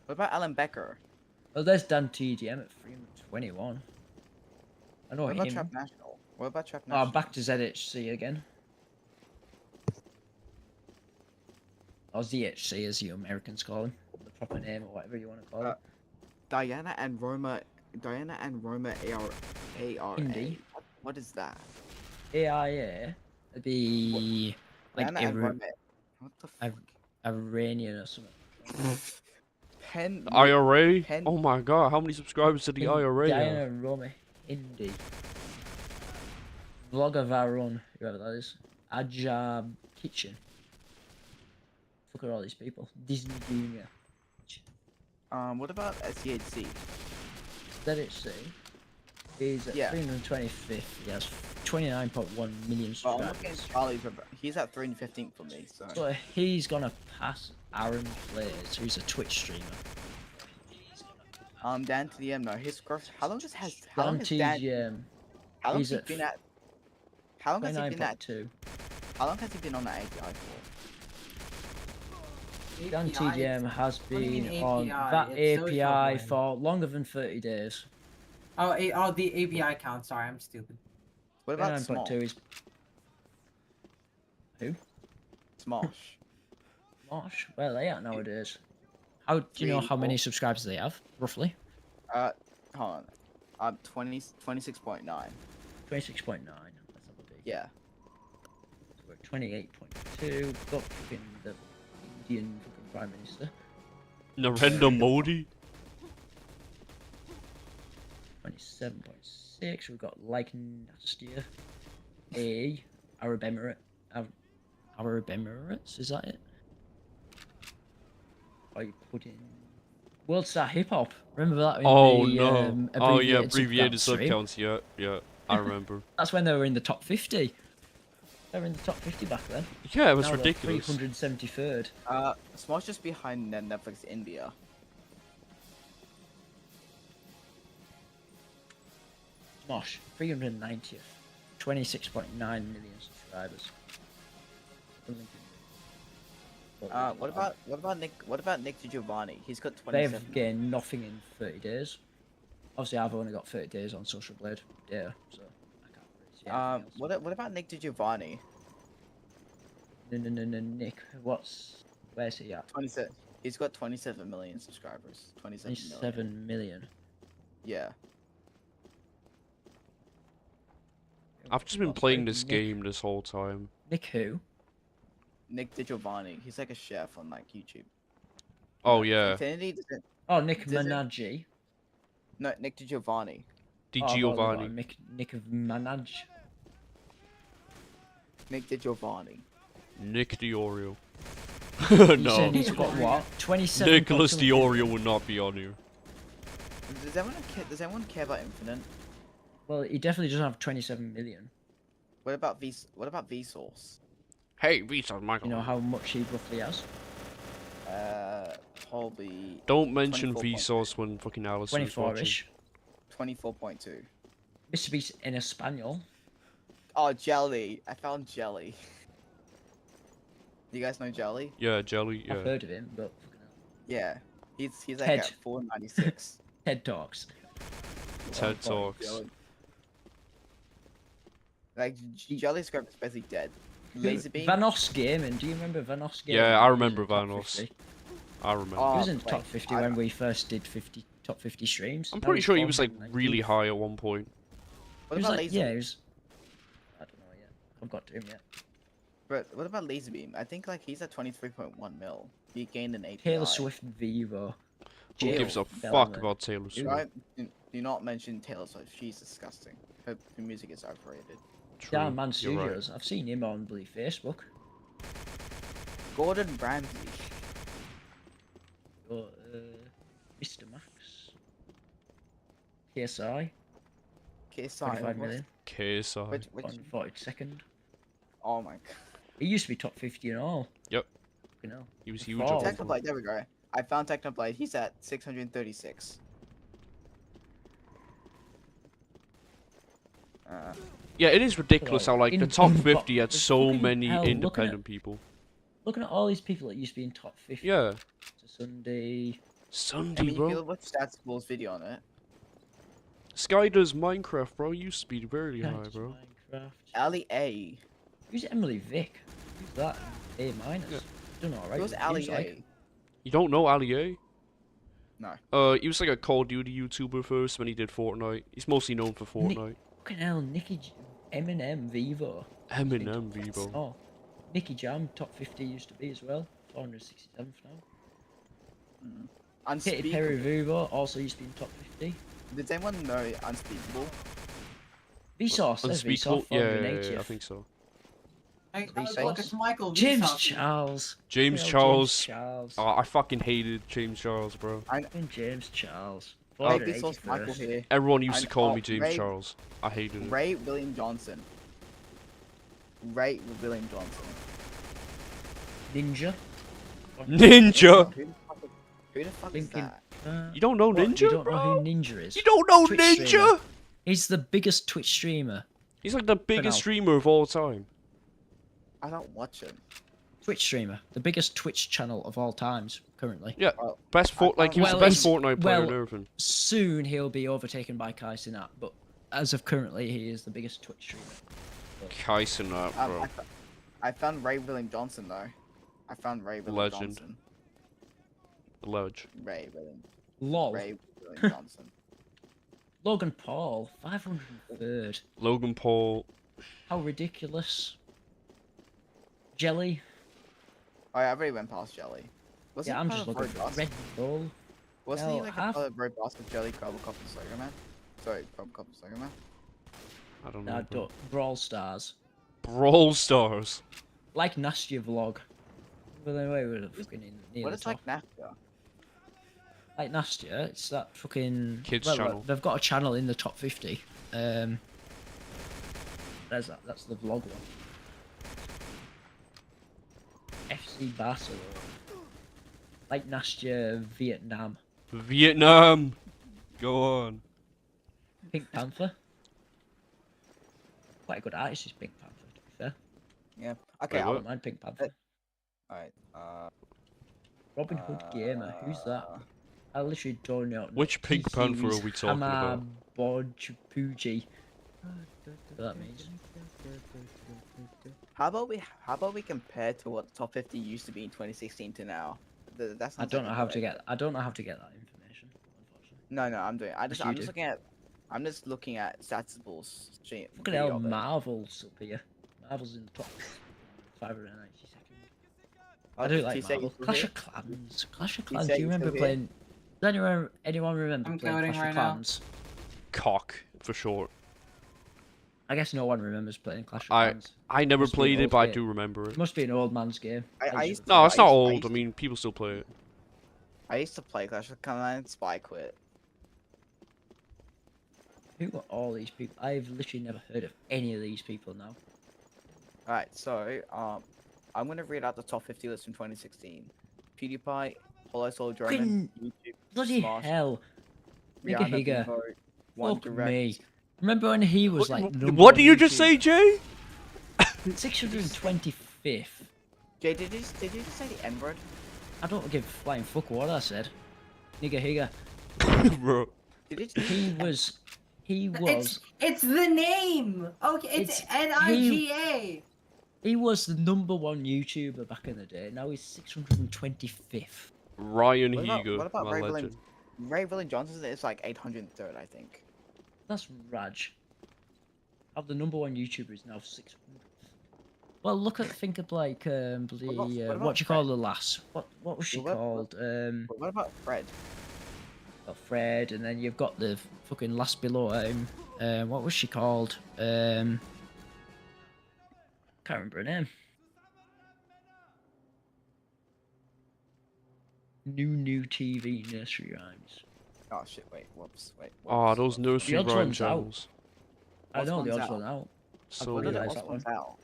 What about Alan Becker? Oh, there's Dan TGM at 321. I know What about him. Trap National? What about Trap National? Oh, back to ZHC again. Or ZHC as you Americans call him. The proper name or whatever you want to call it. Diana and Roma ARA. Indie. What is that? AIA. It'd be like Diana and Roma. What the fuck? Iranian or something. IRA? Oh my god, how many subscribers to the IRA Diana have? and Roma. Indie. Vlogger Varun, whoever that is. Ajab Kitchen. Fuck are all these people? Disney Junior. What about SCHC? ZHC. He's at 325th. He has 29.1 million subscribers. He's at 315 for me. So he's gonna pass Aaron Players, who's a Twitch streamer. Dan TDM, no, his growth. How long has Dan TGM? How long has he been at? How long has he been at? 2. How long has he been on that API for? Dan TGM has been on that API for longer than 30 days. Oh, the API count. Sorry, I'm stupid. What about Smosh? Is... Who? Smosh. Smosh? Well, they are nowadays. How do you know how many subscribers they have, roughly? Hold on. 26.9. 26.9. Let's have a big. Yeah. So we're 28.2. Got fucking the Indian fucking Prime Minister. Narendra Modi. 27.6. We've got like Nastia. Arab Emirates, is that it? Or you put in World Star Hip Hop. Remember that? Abbreviated sub counts. Yeah, I remember. That's when they were in the top 50. They were in the top 50 back then. Yeah, it was now ridiculous. 373rd. Smosh just behind Netflix India. Smosh, 390th, 26.9 million subscribers. What about Nick DiGiovanni? He's got 27. They've gained nothing in 30 days. Obviously, I've only got 30 days on Social Blade data, so I can't really see what about Nick DiGiovanni? No, Nick. Where's he at? 27. He's got 27 million subscribers. 27 million. Yeah. I've just been playing this game this whole time. Nick who? Nick DiGiovanni. He's like a chef on like YouTube. Oh yeah. Oh, Nick Minaj. No, Nick DiGiovanni. DiGiovanni. Nick of Minaj. Nick DiGiovanni. Nick DiOrio. No. He's got what? 27. Nicholas DiOrio would not be on here. Does anyone care about Infinite? Well, he definitely doesn't have 27 million. What about Vsauce? Hey, Vsauce, Michael. You know how much he roughly has? Probably. Don't mention Vsauce when fucking Alice is watching. 24-ish. 24.2. Mr. Beast in Espanol. Oh, Jelly. I found Jelly. Do you guys know Jelly? Yeah, Jelly. Yeah. I've heard of him, but fucking hell. Yeah. He's like Ted. at 496. TED Talks. TED Talks. Like Jelly Scrap is basically dead. Laserbeam. Vanos Gaming. Do you remember Vanos Gaming? Yeah, I remember Vanos. I remember. He was in the top 50 when we first did top 50 streams. I'm pretty sure he was like really high at one point. What about Laserbeam? Yeah, he was. I don't know yet. I've got to him yet. But what about Laserbeam? I think like he's at 23.1 mil. He gained an API. Taylor Swift Vivo. Who gives a fuck about Taylor Swift? Do not mention Taylor Swift. She's disgusting. Her music is overrated. Down Man Studios. Right. I've seen him on bloody Facebook. Gordon Ramsay. Mr. Max. KSI. 25 million. KSI. Which... 42nd. Oh my god. He used to be top 50 and all. Yep. You know. He was huge. Technoblade, there we go. I found Technoblade. He's at 636. Yeah, it is ridiculous how like the top 50 had so many independent people. Looking at all these people that used to be in top 50. Yeah. Sunday. Sunday, I mean, bro. if you watch Statsball's video on it. Sky does Minecraft, bro. Used to be very high, bro. Minecraft. Ali A. Who's Emily Vick? Who's that? A minus. Yeah. Don't know, right? Who's Ali A? You don't know Ali A? No. He was like a Call of Duty YouTuber first when he did Fortnite. He's mostly known for Fortnite. Fucking hell, Eminem Vivo. Eminem Vivo. Oh, Nicky Jam, top 50 used to be as well. 467th now. Katy Perry Vivo also used to be in top 50. Did anyone know Unspeakable? Vsauce, Unspeakable? Yeah, I think so. Look, it's Michael James Charles. James Charles. Oh, I fucking hated James Charles, bro. James Charles. Michael here. Everyone used to call me James Charles. I hated it. Ray William Johnson. Ninja. Who the fuck is that? You don't know Ninja, You don't bro? know who Ninja is? You don't know Twitch Ninja? Streamer. He's the biggest Twitch streamer. He's like the biggest streamer of all time. I don't watch him. Twitch streamer, the biggest Twitch channel of all times currently. Yeah, he was the best Fortnite player in everything. Soon he'll be overtaken by Kai Cenat, but as of currently, he is the biggest Twitch streamer. Kai Cenat, bro. I found Ray William Johnson though. Legend. Ray William. LOL. Ray William Johnson. Logan Paul, 503rd. Logan Paul. How ridiculous. Jelly. Oh, yeah, I already went past Jelly. Yeah, I'm just looking for Red Bull. Wasn't he like a Red Boss with Jelly, Robocop, and Slinger Man? Sorry, Robocop and Slinger Man? I don't know. No, Brawl Stars. Brawl Stars. Like Nastia Vlog. Well, anyway, we're fucking near What the is top. like Nastia? Like Nastia, it's that fucking kids channel. They've got a channel in the top 50. There's that. That's the vlog one. FC Barcelona. Like Nastia Vietnam. Vietnam. Go on. Pink Panther. Quite a good artist is Pink Panther, to be fair. Yeah. Okay. I don't mind Pink Panther. Alright. Robin Hood Gamer. Who's that? I literally don't know. Which Pink Panther are we talking about? Bojpuji. What that means. How about we compare to what the top 50 used to be in 2016 to now? I don't know how to get that information, unfortunately. No, I'm doing. I'm just looking at Statsball's stream. Look at how Marvel's up here. Marvel's in the top 590 seconds. I do like Marvel. Clash of Clans. Clash of Clans. Do you remember playing? Does anyone remember playing Clash of Clans? Cock for short. I guess no one remembers playing Clash of Clans. I never played it, but I do remember it. Must be an old man's game. No, it's not old. I mean, people still play it. I used to play Clash of Clans, but I quit. Who are all these people? I've literally never heard of any of these people now. Alright, so I'm gonna read out the top 50 lists from 2016. PewDiePie, Hollow Soul German, YouTube, bloody Smosh, hell. Nigga Rihanna, Higa. Bimbo, One Fuck Direct. me. Remember when he was like number What one did you just YouTuber? say, Jay? 625th. Jay, did you just say the N word? I don't give a flying fuck what I said. Nigga Higa. Bro. He was. It's the name. Okay, it's NIGA. He was the number one YouTuber back in the day. Now he's 625th. Ryan Higa. What about my Ray legend. Williams? Ray Williams Johnson is like 803rd, I think. That's Raj. Of the number one YouTuber is now 600. Well, think of like what you call the lass? What was she called? What about Fred? Got Fred, and then you've got the fucking lass below him. What was she called? Can't remember her name. New TV nursery rhymes. Oh shit! Wait, whoops. Oh, those nursery rhyme channels. I know the odds one out. So what are the ones out?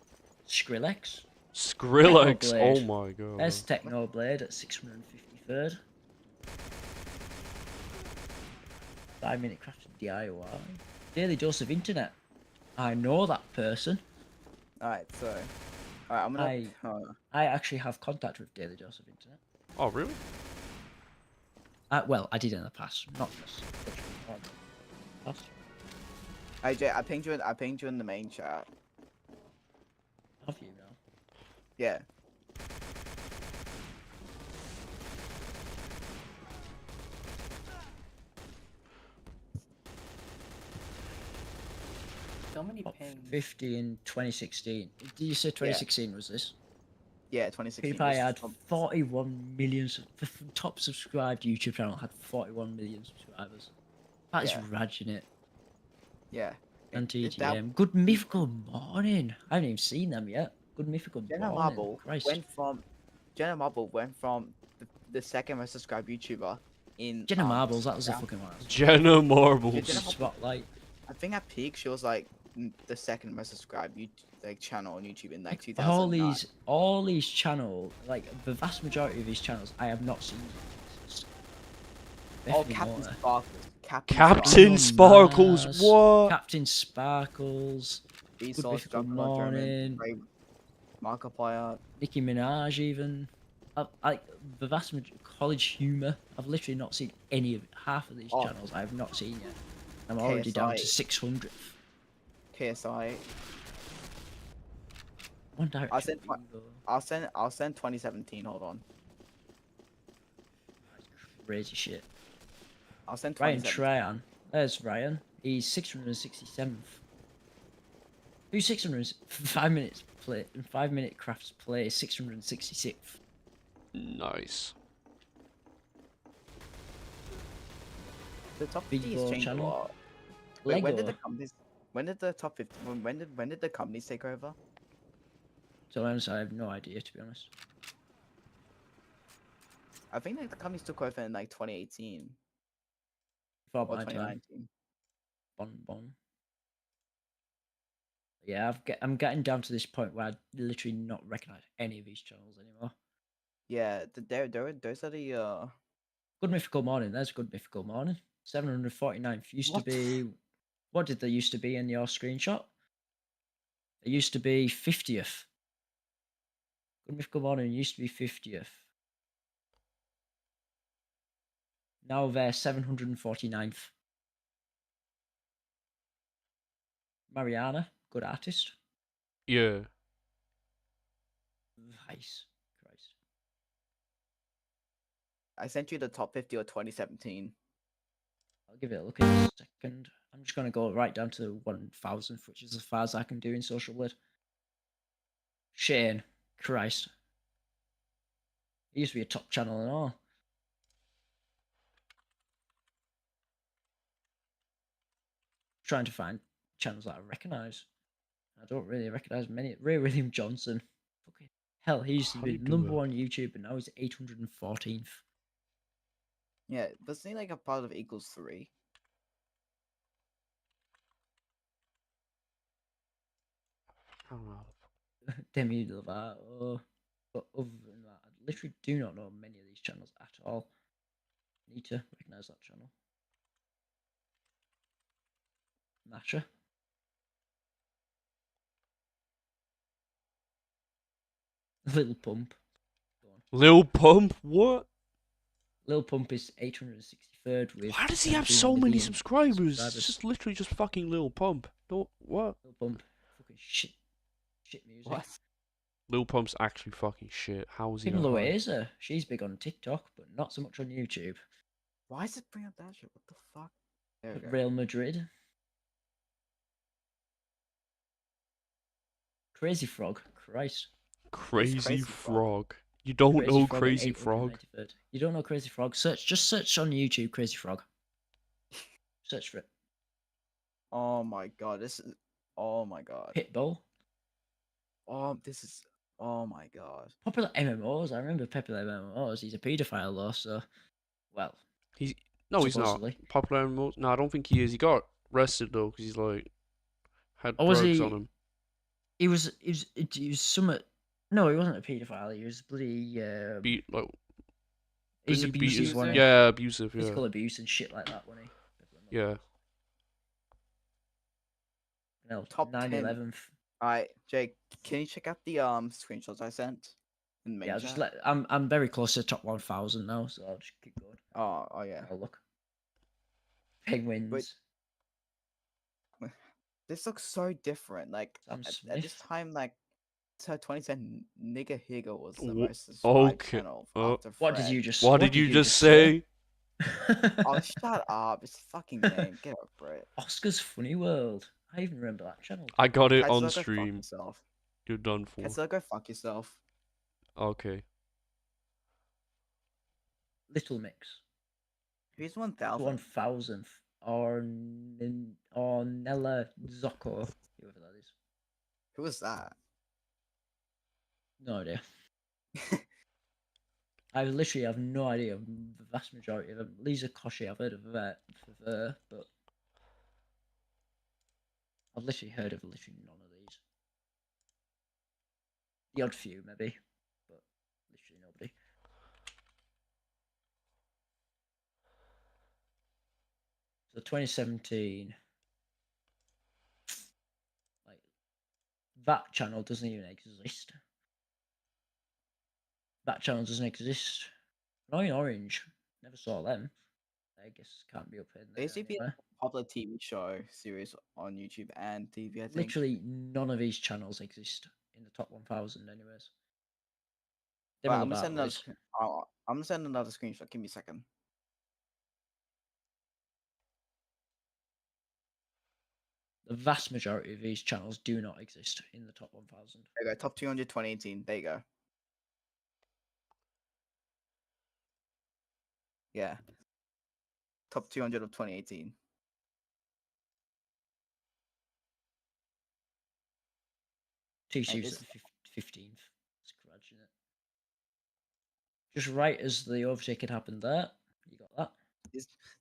Skrillex. Skrillex. Oh my god. There's Technoblade at 653rd. 5-minute crafted DIY. Daily dose of internet. I know that person. Alright, so I'm gonna. I actually have contact with Daily Dose of Internet. Oh really? Well, I did in the past, not this. Hey Jay, I pinged you in the main chat. Have you now? Yeah. So many pings. 50 in 2016. Did you say 2016 was this? Yeah, 2016. PewDiePie had 41 million. The top subscribed YouTube channel had 41 million subscribers. That is rad, isn't it? Yeah. And TGM. Good Mythical Morning. I haven't even seen them yet. Good Mythical Morning. Jenna Marble went from the second most subscribed YouTuber in. Jenna Marbles, that was the fucking one. Jenna Marbles. Spotlight. I think at peak she was like the second most subscribed channel on YouTube in like 2009. All these channels, like the vast majority of these channels, I have not seen. Oh, Captain Sparkles. Captain Sparkles. What? Captain Sparkles. Good Mythical Morning. Markiplier. Nicki Minaj, even. The vast majority. College Humor. I've literally not seen any of half of these channels. I have not seen yet. I'm already down to 600. KSI. One Direction. I'll send 2017. Hold on. Crazy shit. I'll send Ryan Tryon. There's Ryan. He's 667th. Who's 600? 5 minutes play. 5-minute crafts play. 666th. Nice. The top 50 has changed a lot. Wait, when did the companies? When did the top 50? When did the companies take over? To be honest, I have no idea. To be honest. I think like the companies took over in like 2018. Or 2019. Bon. Yeah, I'm getting down to this point where I literally not recognize any of these channels anymore. Yeah, those are the Good Mythical Morning. There's Good Mythical Morning. 749th used to be. What did they used to be in your screenshot? It used to be 50th. Good Mythical Morning used to be 50th. Now they're 749th. Mariana, good artist. Yeah. Nice. Christ. I sent you the top 50 of 2017. I'll give it a look in a second. I'm just going to go right down to 1000th, which is as far as I can do in Social Blade. Shane. Christ. It used to be a top channel and all. Trying to find channels that I recognise. I don't really recognise many. Ray William Johnson. Fucking hell, he used to be number one YouTuber, now he's 814th. Yeah, wasn't he like a part of Equals 3? I don't know. Demi Lovato. But other than that, I literally do not know many of these channels at all. Need to recognize that channel. Masha. Little Pump. Lil Pump? What? Lil Pump is 863rd with. Why does he have so many subscribers? It's just literally just fucking Lil Pump. What? Lil Pump. Fucking shit music. What? Lil Pump's actually fucking shit. How is he? Kim Louisa, she's big on TikTok, but not so much on YouTube. Why is it bring up that shit? What the fuck? Real Madrid. Crazy Frog. Christ. Crazy Frog. You don't know Crazy Frog? You don't know Crazy Frog? Just search on YouTube Crazy Frog. Search for it. Oh my god, this is. Oh my god. Pitbull. This is. Oh my god. Popular MMOs. I remember popular MMOs. He's a paedophile though, so. Well. He's not. Popular MMOs? No, I don't think he is. He got arrested though because he's like had drugs on him. He was somewhat. No, he wasn't a paedophile. He was bloody. He's abusive. Yeah, abusive. Yeah. Physical abuse and shit like that, wasn't he? Yeah. No, top 9/11. Alright, Jake, can you check out the screenshots I sent? Yeah, I'm very close to top 1,000 now, so I'll just keep going. Oh yeah. I'll look. Penguins. Wait. This looks so different. Like at this time, like 2010, Nigga Higa was the most subscribed channel. What did you just? What did you just say? Oh, shut up! It's a fucking game. Get over it. Oscar's Funny World. I even remember that channel. I got it on stream. You're done for. Let's go fuck yourself. Okay. Little Mix. Who's 1,000? 1,000th. Or Nella Zocco. Whoever that is. Who was that? No idea. I literally have no idea. The vast majority of them. Lisa Koshy, I've heard of her, but I've literally heard of literally none of these. The odd few, maybe, but literally nobody. So 2017, like that channel doesn't even exist. That channel doesn't exist. Annoying Orange, never saw them. I guess can't be up in there. There used to be a popular TV show series on YouTube and TV. I think literally none of these channels exist in the top 1,000, anyways. Right, I'm gonna send another screenshot. Give me a second. The vast majority of these channels do not exist in the top 1,000. There you go. Top 200 2018. There you go. Yeah. Top 200 of 2018. TC's at 15th. Scratching it. Just right as the overtaking happened there. You got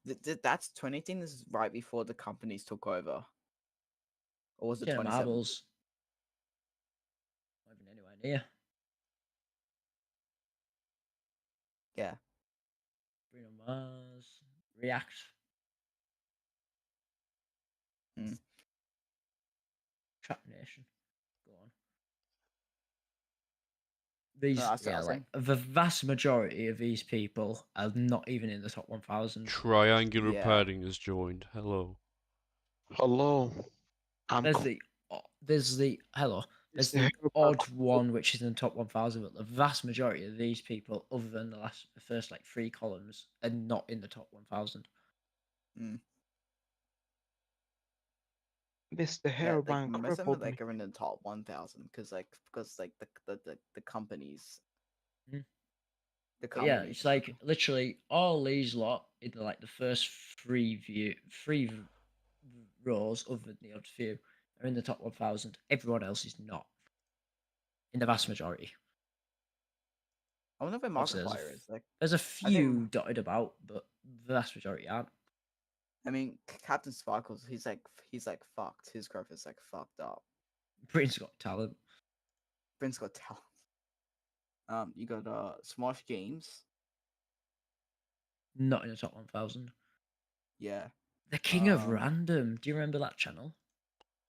that. That's 2018. This is right before the companies took over. Or was it 2017? Marbles. Not even anywhere near. Yeah. Bruno Mars. React. Trap Nation. Go on. These, like the vast majority of these people are not even in the top 1,000. Triangular Padding has joined. Hello. Hello. There's the odd one which is in the top 1,000, but the vast majority of these people, other than the first like 3 columns, are not in the top 1,000. Mr. Hairband, most of them like are in the top 1,000 because the companies. The companies. Yeah, it's like literally all these lot in the first 3 rows, other than the odd few, are in the top 1,000. Everyone else is not. In the vast majority. I wonder if Markiplier is like. There's a few dotted about, but the vast majority aren't. I mean, Captain Sparkles, he's like fucked. His growth is like fucked up. Britain's Got Talent. Prince got talent. You got Smosh Games. Not in the top 1,000. Yeah. The King of Random. Do you remember that channel?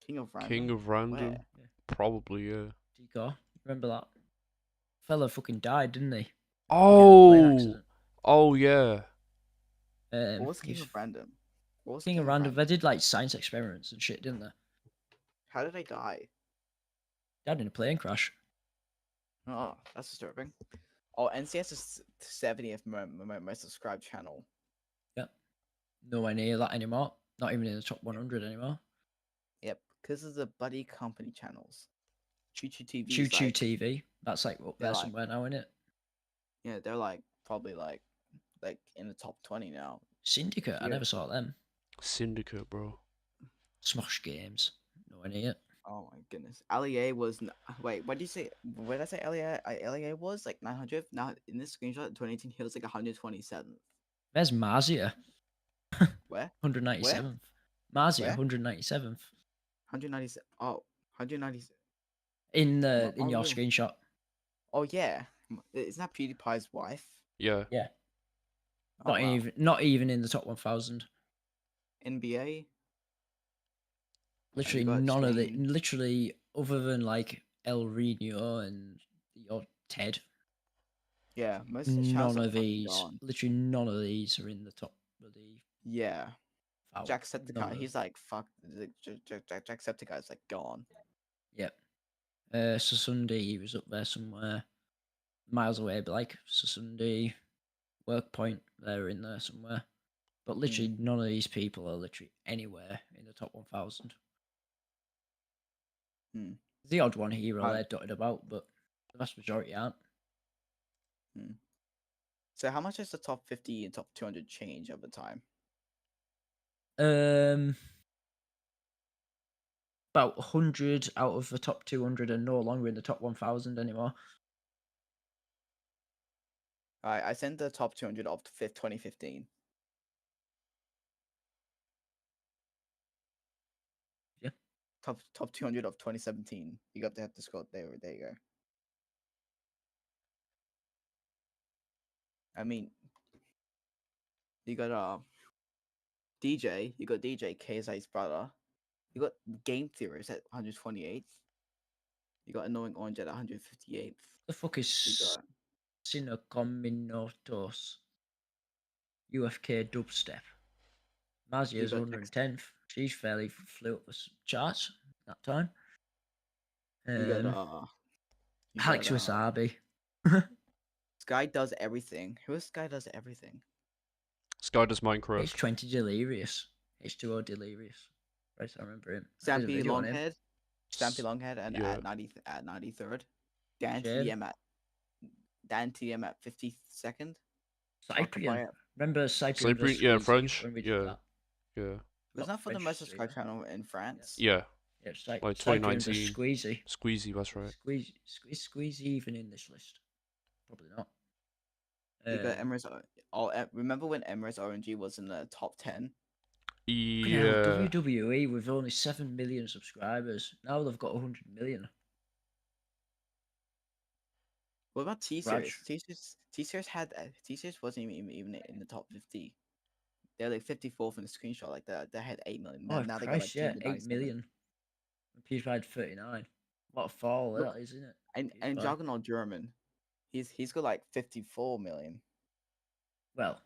King of Random. King of Random. Yeah. Probably, yeah. Dico, remember that? Fella fucking died, didn't he? Oh. Oh yeah. What was King of Random? What was King of Random? They did like science experiments and shit, didn't they? How did they die? Died in a plane crash. Oh, that's disturbing. Oh, NCS is 70th most subscribed channel. Yep. Nowhere near that anymore. Not even in the top 100 anymore. Yep, because of the buddy company channels. Choo Choo TV. Choo Choo TV. That's like up there somewhere now, isn't it? Yeah, they're like probably like in the top 20 now. Syndicate. I never saw them. Syndicate, bro. Smosh Games. Nowhere near. Oh my goodness. LEA was wait. What did you say? What did I say? LEA. LEA was like 900. Now in this screenshot, 2018, he was like 127th. There's Marzia. Where? 197th. Marzia, 197th. 197. Oh, 190. In your screenshot. Oh yeah, isn't that PewDiePie's wife? Yeah. Yeah. Not even in the top 1,000. NBA. Literally none of the. Literally, other than like El Reno and your Ted. Yeah, most of the none of these. Literally none of these are in the top of the. Yeah. Jacksepticeye, he's like fuck. Jacksepticeye's like gone. Yep. Sunday he was up there somewhere, miles away, but like Sunday, Workpoint, they're in there somewhere. But literally none of these people are literally anywhere in the top 1,000. The odd one here or there dotted about, but the vast majority aren't. So how much is the top 50 and top 200 change over time? About 100 out of the top 200 are no longer in the top 1,000 anymore. Alright, I sent the top 200 of 2015. Yeah. Top 200 of 2017. You got to have to scroll there. There you go. I mean, you got DJ. You got DJ KSI's brother. You got Game Theorist at 128th. You got Annoying Orange at 158th. The fuck is Sinokominotos? UFK Dubstep. Mazia's 110th. She's fairly flew up the charts that time. Alex Wasabi. Sky does everything. Who is Sky does everything? Sky does Minecraft. H20 Delirious. H2O Delirious. Right, I remember him. Stampy Longhead. Stampy Longhead and at 93rd. Dan TM at 52nd. Cyprian. Remember Cyprian? Yeah, French. Yeah. Was that for the most subscribed channel in France? Yeah. Yeah, it's like 2019. Squeezy. Squeezy, that's right. Squeezy even in this list? Probably not. You got Emirates. Remember when Emirates RNG was in the top 10? Yeah. WWE with only 7 million subscribers. Now they've got 100 million. What about T-Series? T-Series wasn't even in the top 50. They're like 54th in the screenshot. Like they had 8 million. Oh, now Christ, they got like 8 million. PewDiePie had 39. What a fall that is, isn't it? And Juggernaut German, he's got like 54 million. Well,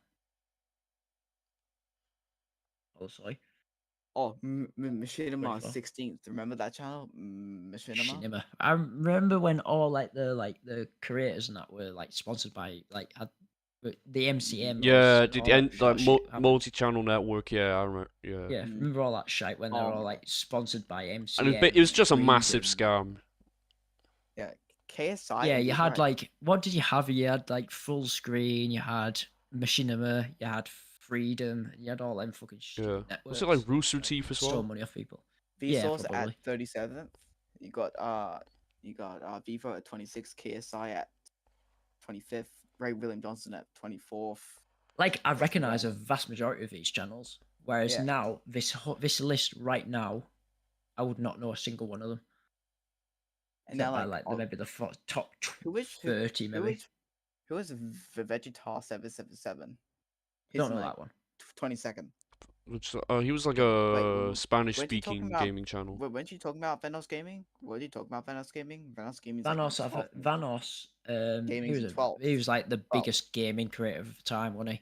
sorry. Oh, Machinima 16th. Remember that channel, Machinima? I remember when all the creators and that were like sponsored by like the MCM. Yeah, multi-channel network. Yeah, I remember. Yeah. Yeah, remember all that shit when they were all like sponsored by MCM. And it was just a massive scam. Yeah, KSI. Yeah, you had like, what did you have? You had like full screen. You had Machinima. You had Freedom. You had all them fucking shit. Yeah. Networks. Was it like Rooster Teeth as well? Stole money off people. Vsauce at 37th. You got Vivo at 26th. KSI at 25th. Ray William Johnson at 24th. Like, I recognize a vast majority of these channels, whereas now this list right now, I would not know a single one of them. And now, like, by, maybe the top who was 30, maybe. Who was the Vegetar 777? Don't know that one. 22nd. Which he was like a Spanish-speaking gaming channel. Wait, weren't you talking about Vanos Gaming? What are you talking about, Vanos Gaming? Vanos Gaming. Vanos. He was like the biggest gaming creator of the time, wasn't he?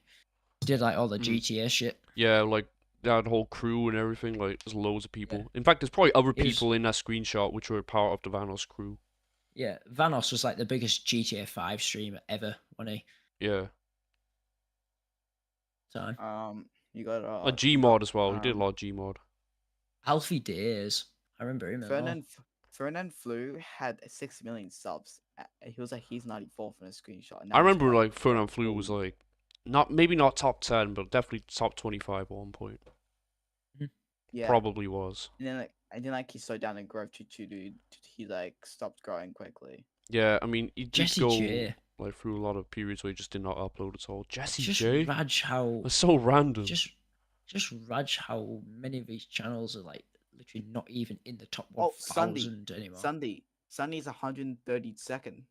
He did like all the GTA shit. Yeah, like they had a whole crew and everything. Like there's loads of people. Yeah. In fact, there's probably other people in that screenshot which were part of the Vanos crew. Yeah, Vanos was like the biggest GTA 5 streamer ever, wasn't he? Yeah. Time. You got a Gmod as well. He did a lot of Gmod. Alfie Days. I remember him. Fernand Flew had 6 million subs. He was like he's 94th in a screenshot. I remember like Fernand Flew was like maybe not top 10, but definitely top 25 at one point. Yeah, probably was. And then he slowed down in growth to he like stopped growing quickly. Yeah, I mean he did go J. like through a lot of periods where he just did not upload at all. Jesse just J. Raj how it's so random. Just Raj how many of these channels are like literally not even in the top 1,000 anymore. Sunny's 132nd.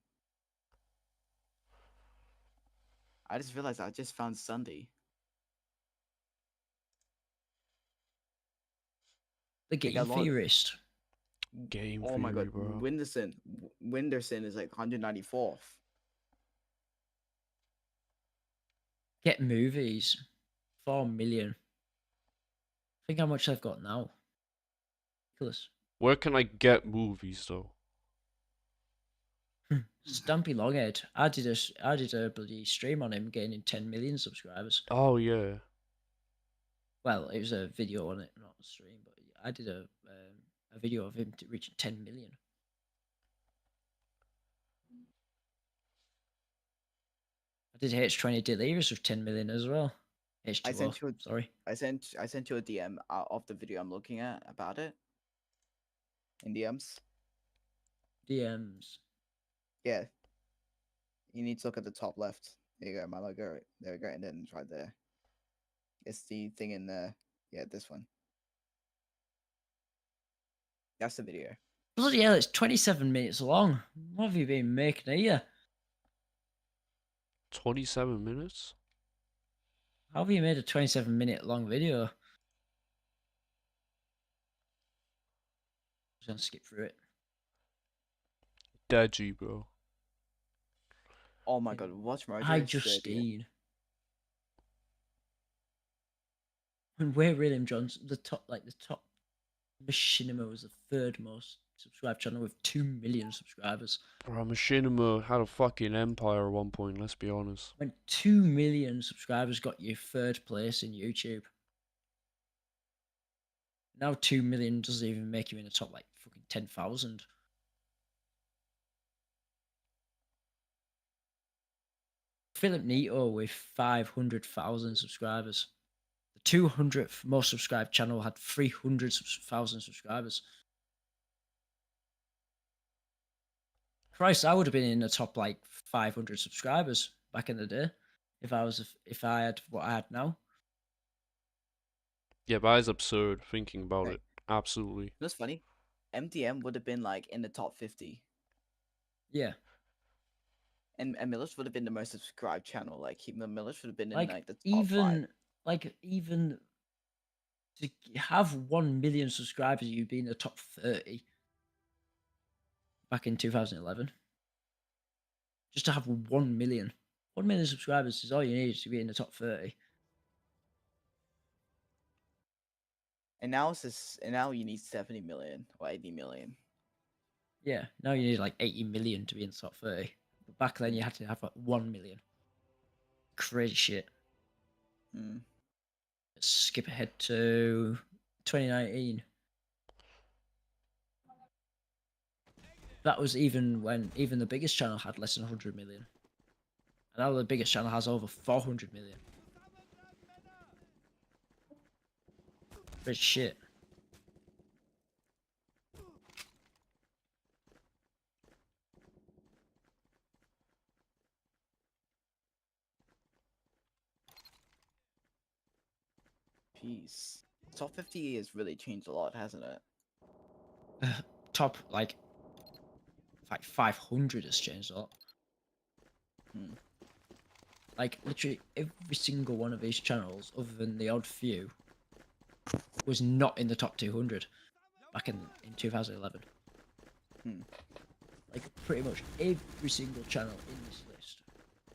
I just realized I just found Sunday. The Game Theorist. Game Theory, my god, bro. Winderson is like 194th. Get Movies. 4 million. Think how much I've got now. Ridiculous. Where can I get movies though? Stampy Longhead. I did a bloody stream on him gaining 10 million subscribers. Oh yeah. Well, it was a video on it, not a stream, but I did a video of him reaching 10 million. I did H20 Delirious with 10 million as well. H2O, sorry. I sent you a DM of the video I'm looking at about it. In DMs. DMs. Yeah. You need to look at the top left. There you go, my logo. There we go, and then it's right there. It's the thing in there. Yeah, this one. That's the video. Bloody hell, it's 27 minutes long. What have you been making here? 27 minutes? How have you made a 27-minute long video? I'm just gonna skip through it. Deadgy, bro. Oh my god, watch Mojo. Hi, Justine. And Where William Johnson, the top Machinima was the third most subscribed channel with 2 million subscribers. Bro, Machinima had a fucking empire at one point, let's be honest. When 2 million subscribers got you third place in YouTube. Now 2 million doesn't even make you in the top like fucking 10,000. Philip Neto with 500,000 subscribers. The 200th most subscribed channel had 300,000 subscribers. Christ, I would have been in the top like 500 subscribers back in the day if I had what I had now. Yeah, but it's absurd thinking about it. Absolutely. That's funny. MDM would have been like in the top 50. Yeah. And Millers would have been the most subscribed channel. Like Millers would have been in like the top even to have 1 million subscribers, you'd be in the top 30 back in 2011. Just to have 1 million. 1 million subscribers is all you need to be in the top 30. And now you need 70 million or 80 million. Yeah, now you need like 80 million to be in the top 30. But back then you had to have like 1 million. Crazy shit. Let's skip ahead to 2019. That was even when even the biggest channel had less than 100 million. And now the biggest channel has over 400 million. Crazy shit. Jeez. Top 50 has really changed a lot, hasn't it? Top, like, like 500 has changed a lot. Like literally every single one of these channels, other than the odd few, was not in the top 200 back in 2011. Like pretty much every single channel in this list,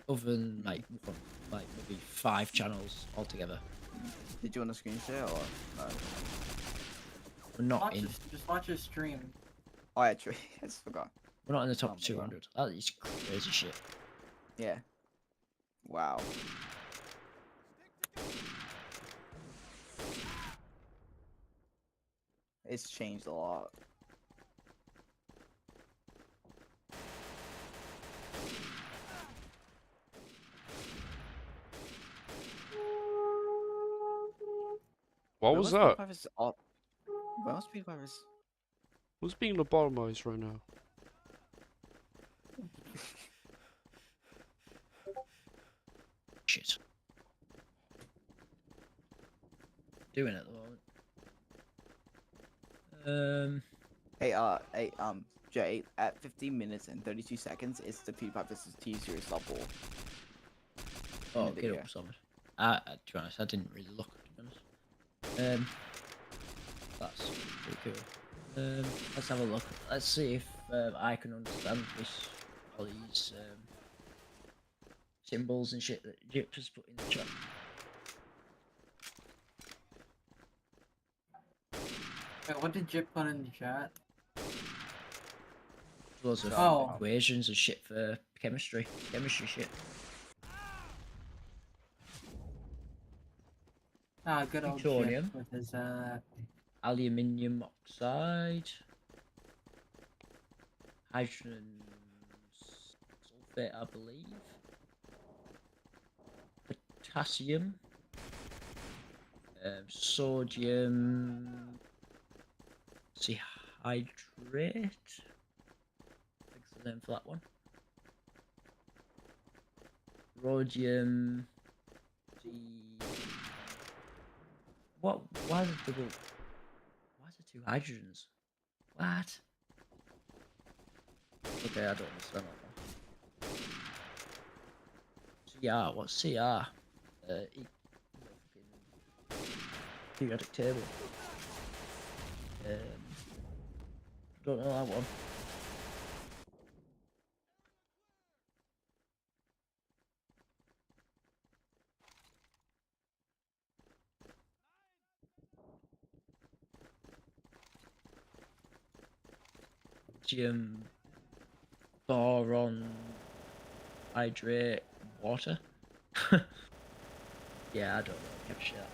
other than like maybe 5 channels altogether. Did you want to screen share or no? We're not in. Just watch your stream. Oh, actually, I just forgot. We're not in the top 200. That is crazy shit. Yeah. Wow. It's changed a lot. What was that? Where must be virus? Who's being lobotomized right now? Shit. Doing it at the moment. Jay, at 15 minutes and 32 seconds, it's the PewDiePie vs. T-Series double. Oh, get up, Summit. To be honest, I didn't really look, to be honest. That's pretty cool. Let's have a look. Let's see if I can understand all these symbols and shit that Jip has put in the chat. Wait, what did Jip put in the chat? Loads of equations and shit for chemistry shit. Ah, good old Plutonium. Jip with his Aluminium oxide. Hydrogen sulfate, I believe. Potassium. Sodium. See, hydrate. Thanks the name for that one. Rhodium. What? Why is it double? Why is it 2 hydrogens? What? Okay, I don't understand that one. CR, what's CR? Periodic table. Don't know that one. Boron, hydrate, water. Yeah, I don't know. Capture that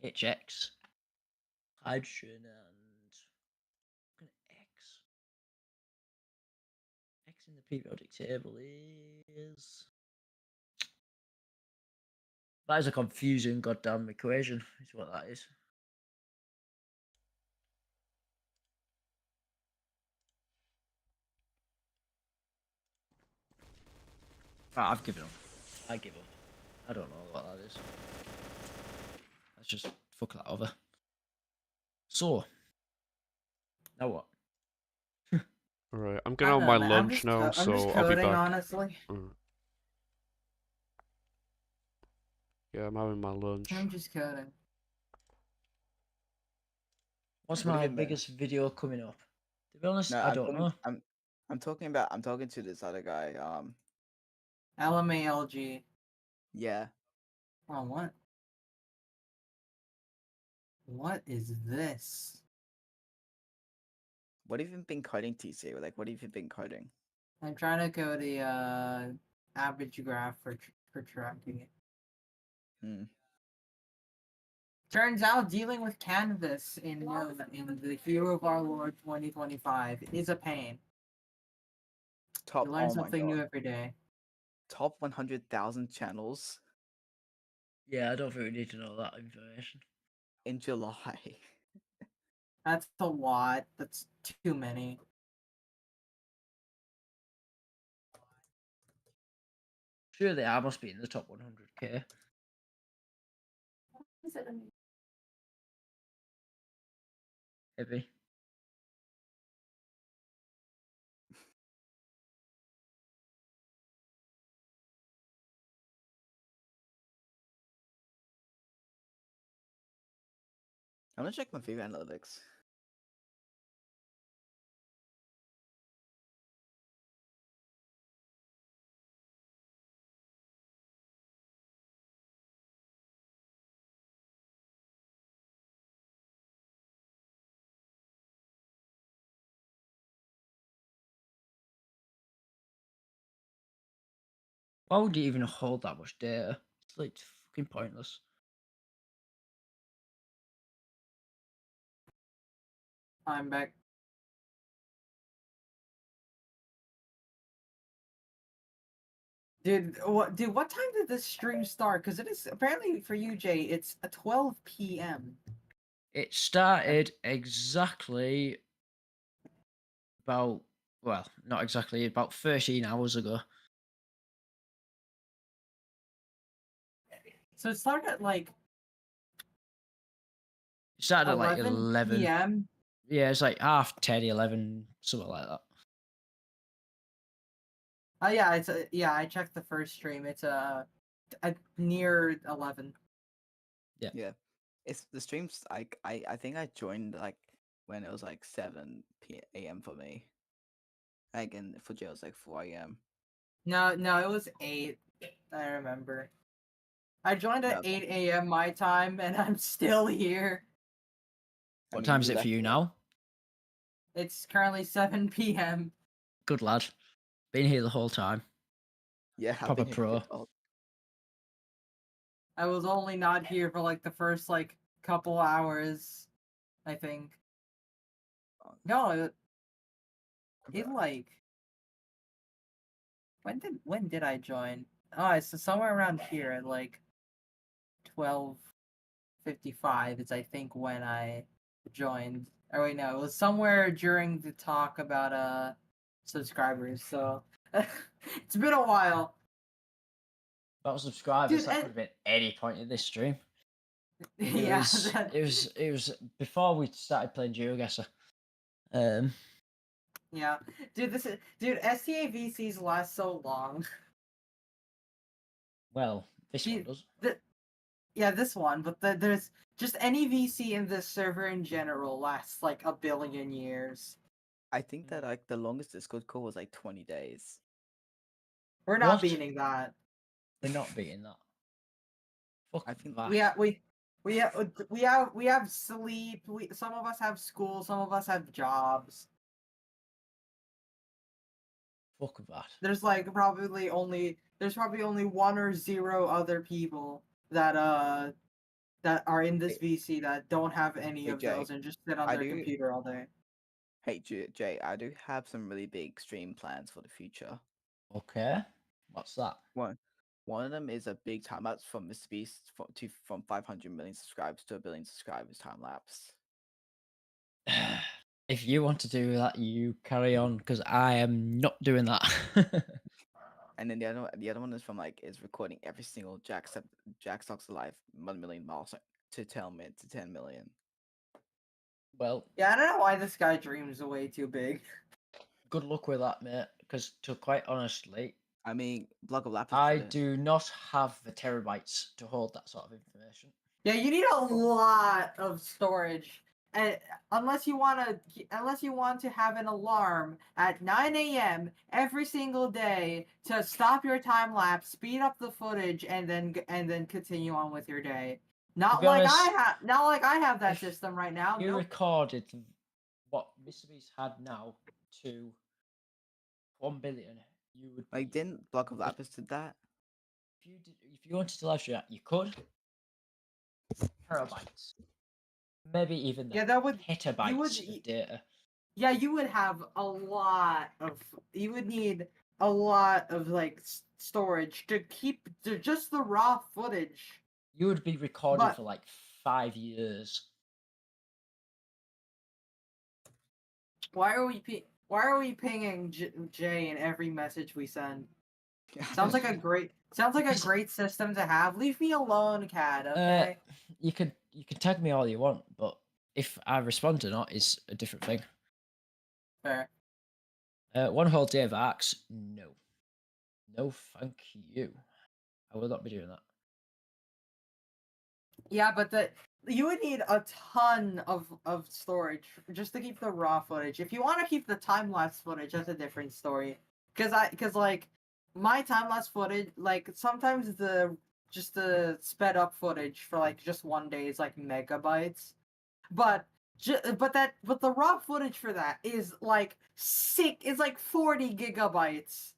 one. HX, hydrogen, and X. X in the periodic table is. That is a confusing goddamn equation. Is what that is. Right, I've given up. I give up. I don't know what that is. Let's just fuck that over. So, now what? Alright, I'm going on my lunch now, so I'll be back. Honestly. Yeah, I'm having my lunch. I'm just coding. What's my biggest video coming up? To be honest, No, I don't know. I'm talking to this other guy. LMALG. Yeah. Oh, what? What is this? What have you been coding, TC? Like, what have you been coding? I'm trying to code the average graph for tracking it. Turns out dealing with Canvas in the Year of Our Lord 2025 is a pain. You learn something new every day. Top 100,000 channels. Yeah, I don't think we need to know that information. In July. That's a lot. That's too many. Surely I must be in the top 100k. Maybe. I'm gonna check my feed analytics. Why would you even hold that much data? It's like fucking pointless. I'm back. Dude, what time did this stream start? Because it is apparently for you, Jay, it's 12 p.m. It started exactly about, well, not exactly, about 13 hours ago. So it started at like It started at like 11 p.m. Yeah, it's like half 10, 11, something like that. Oh yeah, yeah. I checked the first stream. It's near 11. Yeah, it's the streams. I think I joined like when it was like 7 a.m. for me. Like, and for Jay it was like 4 a.m. No, it was 8. I remember. I joined at 8 a.m. my time, and I'm still here. What time is it for you now? It's currently 7 p.m. Good lad. Been here the whole time. Yeah, proper pro. I was only not here for like the first like couple hours, I think. No, it like when did I join? Oh, it's somewhere around here at like 12:55 is I think when I joined. Oh wait, no, it was somewhere during the talk about subscribers. So it's been a while. About subscribers, dude, that could have been any point in this stream. It was before we started playing GeoGuessr. Yeah, dude, STA VCs last so long. Well, this one does. Yeah, this one, but there's just any VC in this server in general lasts like 1 billion years. I think that like the longest Discord call was like 20 days. We're not beating that. We're not beating that. Fuck I think that. We have sleep. Some of us have school. Some of us have jobs. Fuck that. There's probably only 1 or 0 other people that are in this VC that don't have any of those and just sit on their computer all day. Hey Jay, I do have some really big stream plans for the future. Okay, what's that? One of them is a big time lapse from Mr. Beast from 500 million subscribers to 1 billion subscribers time lapse. If you want to do that, you carry on, because I am not doing that. And then the other one is is recording every single Jack Stocks Alive 1 million miles to 10 million. Well, yeah, I don't know why this guy dreams way too big. Good luck with that, mate. Because to quite honestly, I mean, Block of Lapis. I do not have the terabytes to hold that sort of information. Yeah, you need a lot of storage. And unless you want to have an alarm at 9 a.m. every single day to stop your time lapse, speed up the footage, and then continue on with your day. Not like I have that system right now. You recorded what Mr. Beast had now to 1 billion. You would didn't Block of Lapis did that? If you wanted to live stream that, you could. Terabytes. Maybe even petabytes of data. Yeah, you would have a lot of. You would need a lot of storage to keep just the raw footage. You would be recording for like 5 years. Why are we pinging Jay in every message we send? Sounds like a great system to have. Leave me alone, Cat. Okay. You can tag me all you want, but if I respond or not is a different thing. Fair. One whole day of arcs? No. No, thank you. I will not be doing that. Yeah, but you would need a ton of storage just to keep the raw footage. If you want to keep the time lapse footage, that's a different story. Cause like my time lapse footage, like sometimes the sped up footage for like just one day is like megabytes, but the raw footage for that is like is like 40 gigabytes.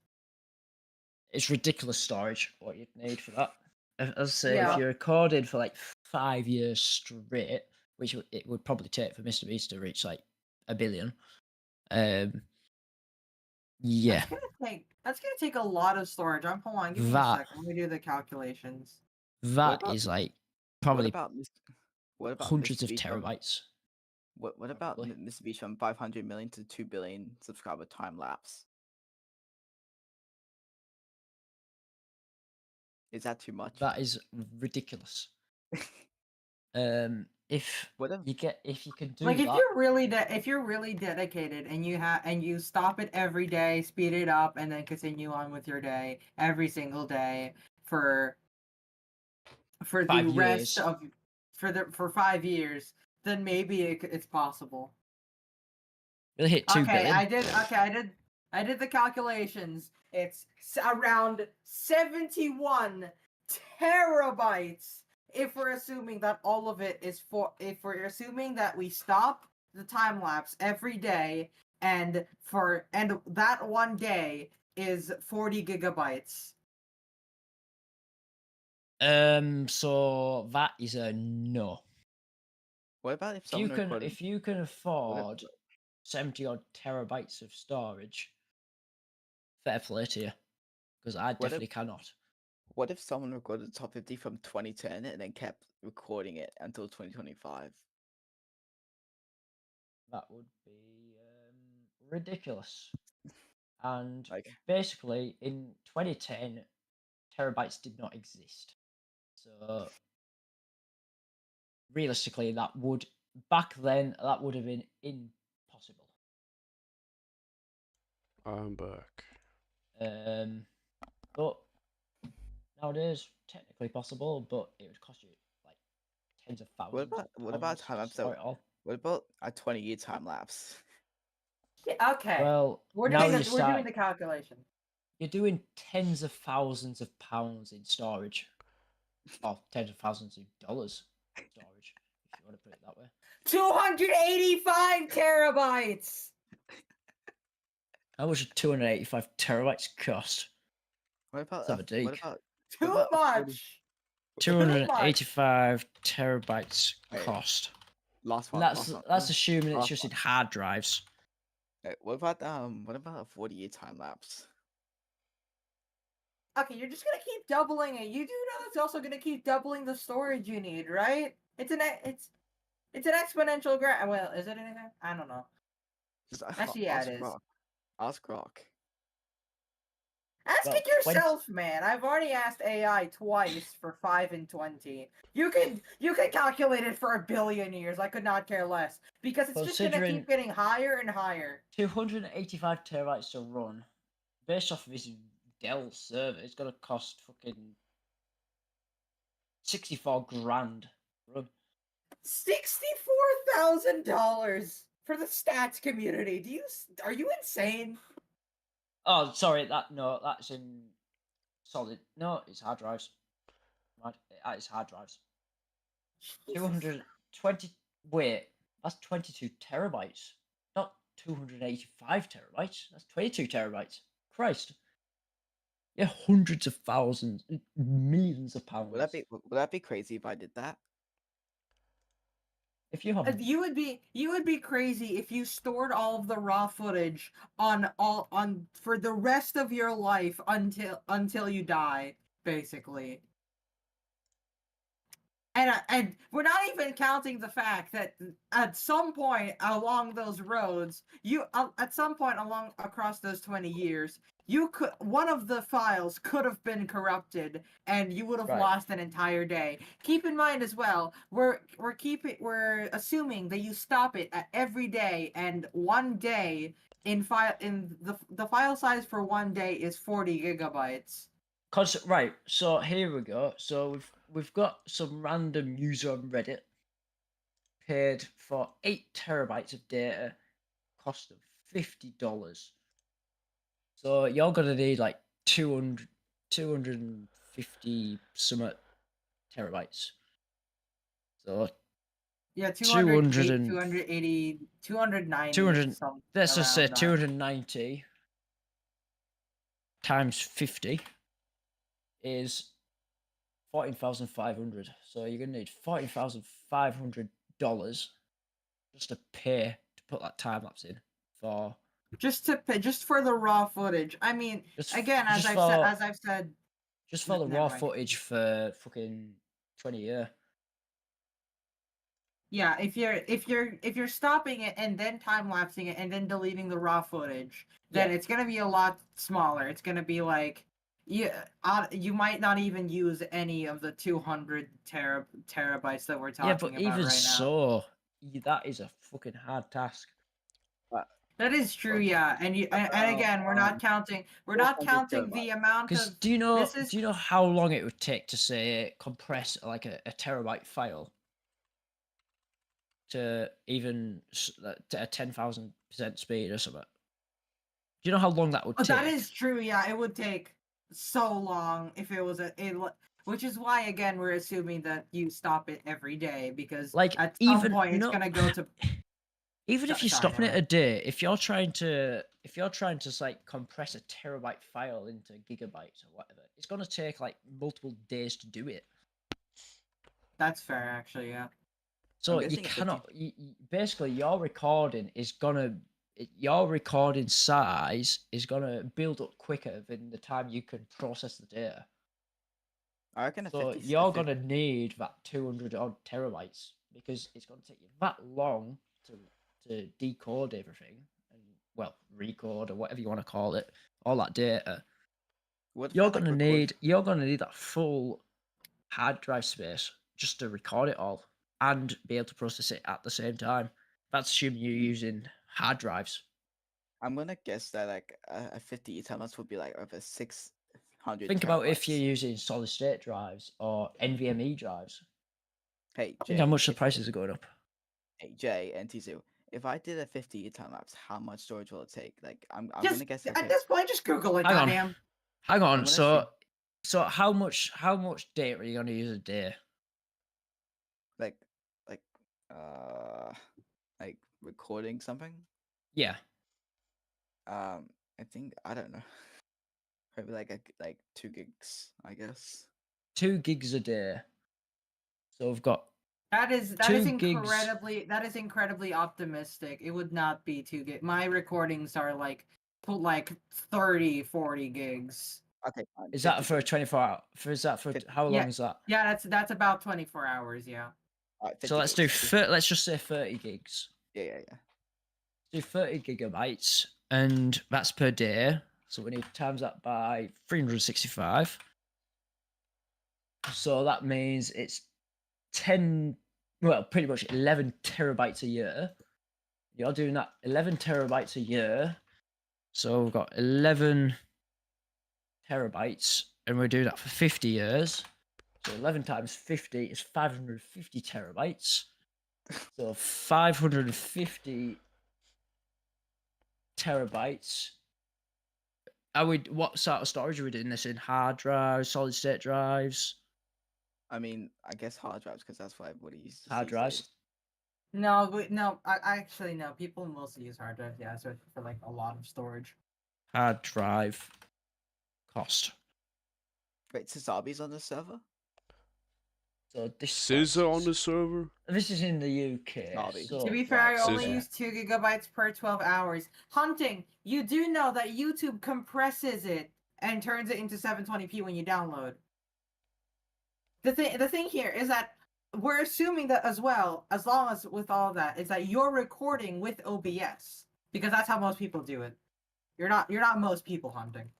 It's ridiculous storage what you'd need for that. As I say, if you recorded for like 5 years straight, which it would probably take for Mr. Beast to reach like 1 billion. Yeah. That's gonna take a lot of storage. Hold on, give me a second. Let me do the calculations. That is like probably what about hundreds of terabytes. What about Mr. Beast from 500 million to 2 billion subscriber time lapse? Is that too much? That is ridiculous. If you can do like that, if you're really dedicated and you stop it every day, speed it up, and then continue on with your day every single day for the rest of for 5 years, then maybe it's possible. It'll hit 2 billion. I did the calculations. It's around 71 terabytes. If we're assuming that all of it is if we're assuming that we stop the time lapse every day, and that one day is 40 gigabytes. So that is a no. What about if you can afford 70 odd terabytes of storage? Fair play to you, because I definitely cannot. What if someone recorded the top 50 from 2010 and then kept recording it until 2025? That would be ridiculous. And basically, in 2010, terabytes did not exist. So realistically, back then that would have been impossible. I'm back. But nowadays, technically possible, but it would cost you like tens of thousands. What about time lapse? What about a 20-year time lapse? Yeah, okay. Well, we're doing the calculation. You're doing tens of thousands of pounds in storage. Oh, tens of thousands of dollars in storage, if you want to put it that way. 285 terabytes! How much do 285 terabytes cost? What about too much? 285 terabytes cost. Last one. That's assuming it's just in hard drives. What about a 40-year time lapse? Okay, you're just gonna keep doubling it. You do know it's also gonna keep doubling the storage you need, right? It's an exponential graph. Well, is it anything? I don't know. Actually, yeah, it is. Ask Rock. Ask it yourself, man. I've already asked AI twice for 5 and 20. You can calculate it for 1 billion years. I could not care less, because it's just gonna keep getting higher and higher. 285 terabytes to run, based off of this Dell server, it's gonna cost fucking 64 grand. Run. $64,000 for the stats community. Are you insane? Oh, sorry. That's in solid. No, it's hard drives. Right, it's hard drives. 220. Wait, that's 22 terabytes. Not 285 terabytes. That's 22 terabytes. Christ. Yeah, hundreds of thousands, millions of pounds. Would that be crazy if I did that? If you have, you would be crazy if you stored all of the raw footage on for the rest of your life until you die, basically. And we're not even counting the fact that at some point along those roads, across those 20 years, one of the files could have been corrupted, and you would have lost an entire day. Keep in mind as well, we're assuming that you stop it at every day, and one day the file size for one day is 40 gigabytes. Right, so here we go. So we've got some random user on Reddit paid for 8 terabytes of data, cost of $50. So you're gonna need like 250 some terabytes. So yeah, 280, 290 200, something. let's just say 290 times 50 is 14,500. So you're gonna need $14,500 just to pay to put that time lapse in for just for the raw footage. I mean, again, as I've said, just for the raw footage for fucking 20 years. Yeah, if you're stopping it and then time lapsing it and then deleting the raw footage, then it's gonna be a lot smaller. It's gonna be like you might not even use any of the 200 terabytes that we're talking about right now. Yeah, but even so, that is a fucking hard task. That is true, yeah. And again, we're not counting the amount of. Do you know how long it would take to say compress like a terabyte file to even to a 10,000% speed or something? Do you know how long that would take? That is true, yeah. It would take so long if it was which is why again we're assuming that you stop it every day because like at some point it's gonna go to. Even if you're stopping it a day, if you're trying to like compress a terabyte file into gigabytes or whatever, it's gonna take like multiple days to do it. That's fair, actually, yeah. So you cannot. Basically, your recording size is gonna build up quicker than the time you can process the data. I reckon you're gonna need that 200 odd terabytes because it's gonna take you that long to decode everything and record or whatever you want to call it, all that data. You're gonna need that full hard drive space just to record it all and be able to process it at the same time. That's assuming you're using hard drives. I'm gonna guess that like a 50 terabytes would be like over 600. Think about if you're using solid state drives or NVMe drives. Hey, Jay, think how much the prices are going up. Hey Jay and Tizu, if I did a 50 time lapse, how much storage will it take? Like I'm gonna guess. At this point, just Google it. Hang on. So how much data are you gonna use a day? Like recording something? Yeah. I think I don't know. Probably like 2 gigs, I guess. 2 gigs a day. So we've got that is incredibly optimistic. It would not be 2 gigs. My recordings are like 30, 40 gigs. Okay, fine. Is that for a 24 hour? How long is that? Yeah, that's about 24 hours, yeah. Right, so let's let's just say 30 gigs. Yeah. Do 30 gigabytes and that's per day. So we need to times that by 365. So that means it's pretty much 11 terabytes a year. You're doing that 11 terabytes a year. So we've got 11 terabytes and we're doing that for 50 years. So 11 times 50 is 550 terabytes. So 550 terabytes. What sort of storage are we doing this in? Hard drives, solid state drives? I mean, I guess hard drives because that's what everybody uses. Hard drives. No. I actually no. People mostly use hard drives. Yeah, so for like a lot of storage. Hard drive cost. Wait, Sazabi's on the server? So this Scissor on the server. This is in the UK. So, to be fair, I only use 2 gigabytes per 12 hours. Hunting, you do know that YouTube compresses it and turns it into 720p when you download. The thing here is that we're assuming that as well, as long as with all of that, is that you're recording with OBS because that's how most people do it. You're not most people, Hunting.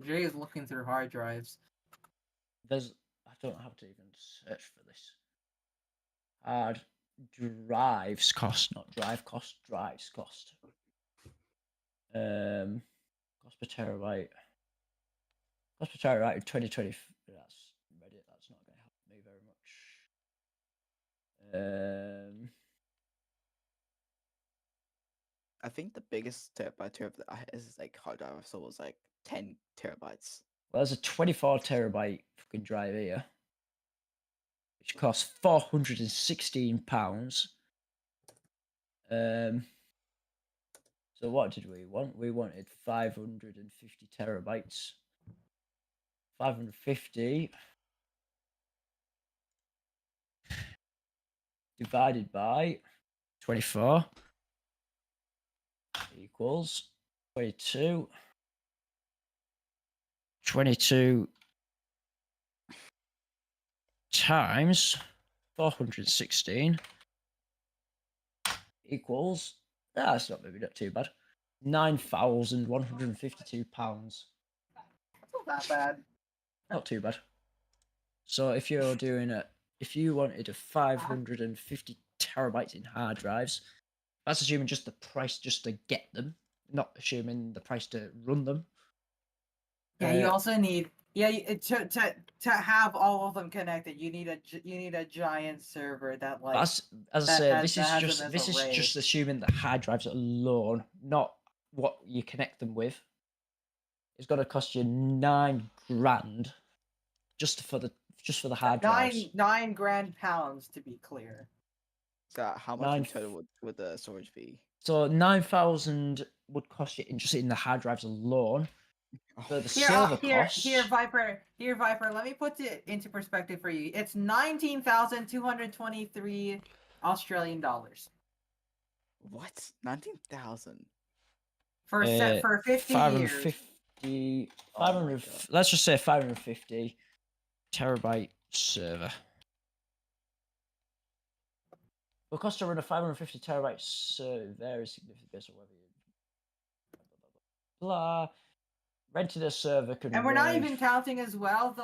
Jay is looking through hard drives. I don't have to even search for this. Hard drives cost, not drive cost, drives cost. Cost per terabyte. Hospitality right in 2020. That's Reddit. That's not going to help me very much. I think the biggest terabyte is like hard drive I saw was like 10 terabytes. Well, there's a 24 terabyte fucking drive here, which costs £416. So what did we want? We wanted 550 terabytes. 550 divided by 24 equals 22. 22 times 416 equals, that's not maybe not too bad, £9,152. That's not that bad. Not too bad. So if you're doing it, if you wanted a 550 terabytes in hard drives, that's assuming just the price just to get them, not assuming the price to run them. Yeah, you also need to have all of them connected. You need a giant server that like. As I say, this is just assuming the hard drives alone, not what you connect them with. It's got to cost you £9,000 just for the hard drives. £9,000 to be clear. So how much in total would the storage be? So 9,000 would cost you just in the hard drives alone. So the server costs. Here, Viper. Let me put it into perspective for you. It's 19,223 Australian dollars. What? 19,000 for 50 years. 500. Let's just say 550 terabyte server. The cost to run a 550 terabyte server varies significantly based on whether you blah. Rented a server could. And we're not even counting as well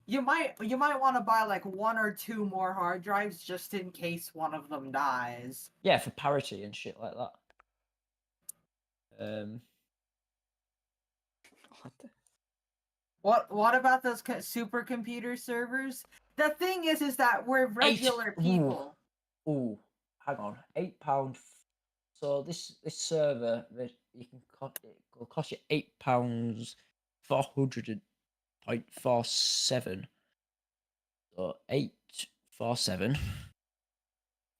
you might want to buy like 1 or 2 more hard drives just in case one of them dies. Yeah, for parity and shit like that. What about those supercomputer servers? The thing is that we're regular people. Ooh, hang on, £8. So this server that you can it will cost you £8 400.47. So 8.47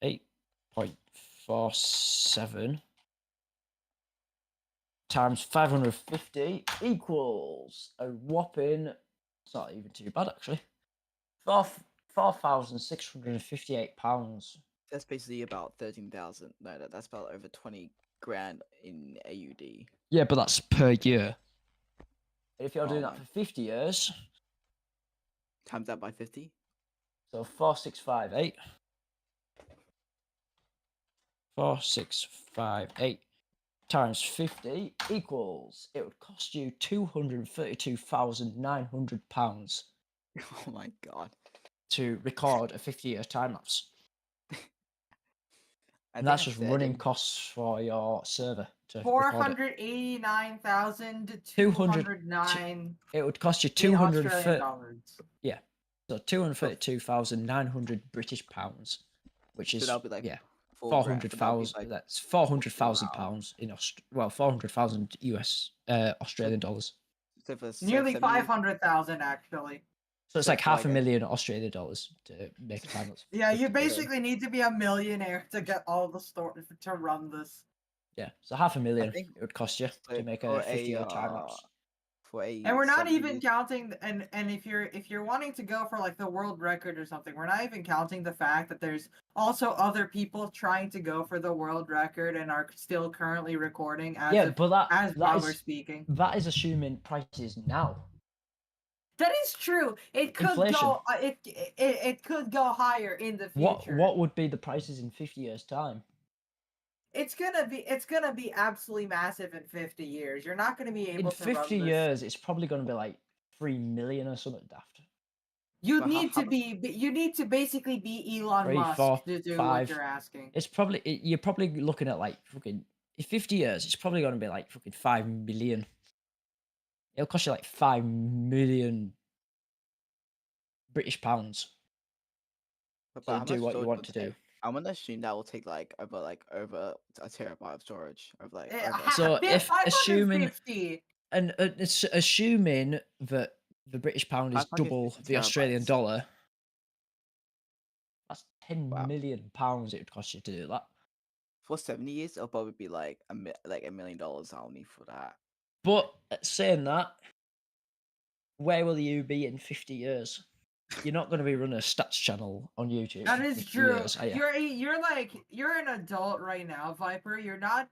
8.47 times 550 equals a whopping, it's not even too bad actually, £4,658. That's basically about 13,000. No, that's about over 20 grand in AUD. Yeah, but that's per year. If you're doing that for 50 years, times that by 50. So 4658. 4658 times 50 equals, it would cost you £232,900. Oh my god. To record a 50-year time lapse. And that's just running costs for your server. 489,209. It would cost you $230. Yeah. So 232,900 British pounds, which is, so that'll be like 400,000. That's £400,000 in $400,000 US Australian dollars. So nearly 500,000 actually. So it's like $500,000 Australian dollars to make a time lapse. Yeah, you basically need to be a millionaire to get all the storage to run this. Yeah, so $500,000 it would cost you to make a 50-year time lapse. And we're not even counting, and if you're wanting to go for like the world record or something, we're not even counting the fact that there's also other people trying to go for the world record and are still currently recording as we're speaking. That is assuming prices now. That is true. It could go. It could go higher in the future. What would be the prices in 50 years' time? It's gonna be absolutely massive in 50 years. You're not gonna be able to. In 50 years, it's probably gonna be like 3 million or something daft. You need to basically be Elon Musk to do what you're asking. It's probably you're probably looking at like fucking in 50 years. It's probably gonna be like fucking 5 million. It'll cost you like 5 million British pounds to do what you want to do. I'm gonna assume that will take like over a terabyte of storage of like. So if assuming that the British pound is double the Australian dollar, that's 10 million pounds it would cost you to do that. For 70 years, it'll probably be like $1 million I'll need for that. But saying that, where will you be in 50 years? You're not going to be running a stats channel on YouTube. That is true. You're an adult right now, Viper. You're not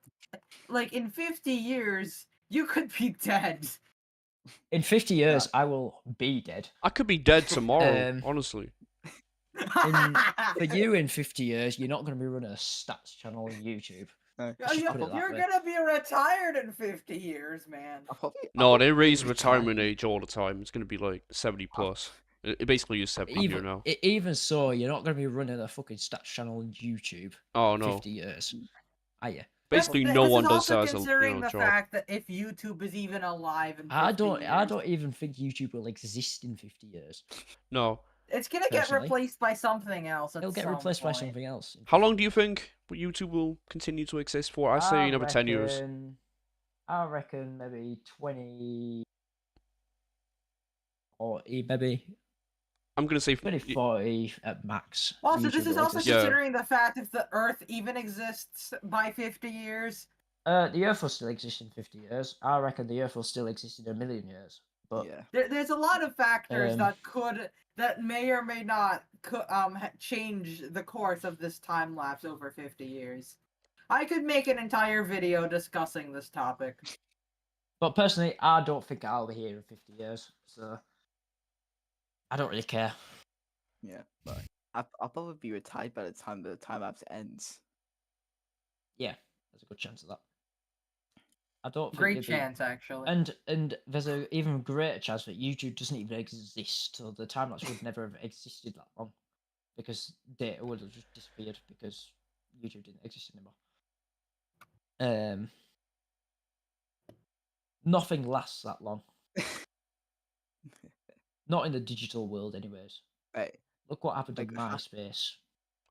like in 50 years you could be dead. In 50 years, I will be dead. I could be dead tomorrow, honestly. For you, in 50 years, you're not going to be running a stats channel on YouTube. You're gonna be retired in 50 years, man. No, they raise retirement age all the time. It's gonna be like 70 plus. It basically is 70 here now. Even so, you're not going to be running a fucking stats channel on YouTube. Oh no. 50 years. Are you? Basically, no one does that as a considering the job. fact that if YouTube is even alive in 50 I don't even think YouTube will exist in 50 years. No. It's gonna get replaced by something else. It'll get replaced by something else. How long do you think YouTube will continue to exist for? I say another 10 years. I reckon maybe 20 or maybe. I'm gonna say 20, 40 at max. Also, this is also considering the fact if the Earth even exists by 50 years. The Earth will still exist in 50 years. I reckon the Earth will still exist in 1,000,000 years. But there's a lot of factors that may or may not change the course of this time lapse over 50 years. I could make an entire video discussing this topic. But personally, I don't think I'll be here in 50 years, so I don't really care. Yeah, but I'll probably be retired by the time the time lapse ends. Yeah, there's a good chance of that. I don't think great chance actually, and there's an even greater chance that YouTube doesn't even exist, so the time lapse would never have existed that long, because data would have just disappeared because YouTube didn't exist anymore. Nothing lasts that long. Not in the digital world, anyways. Right. Look what happened to MySpace.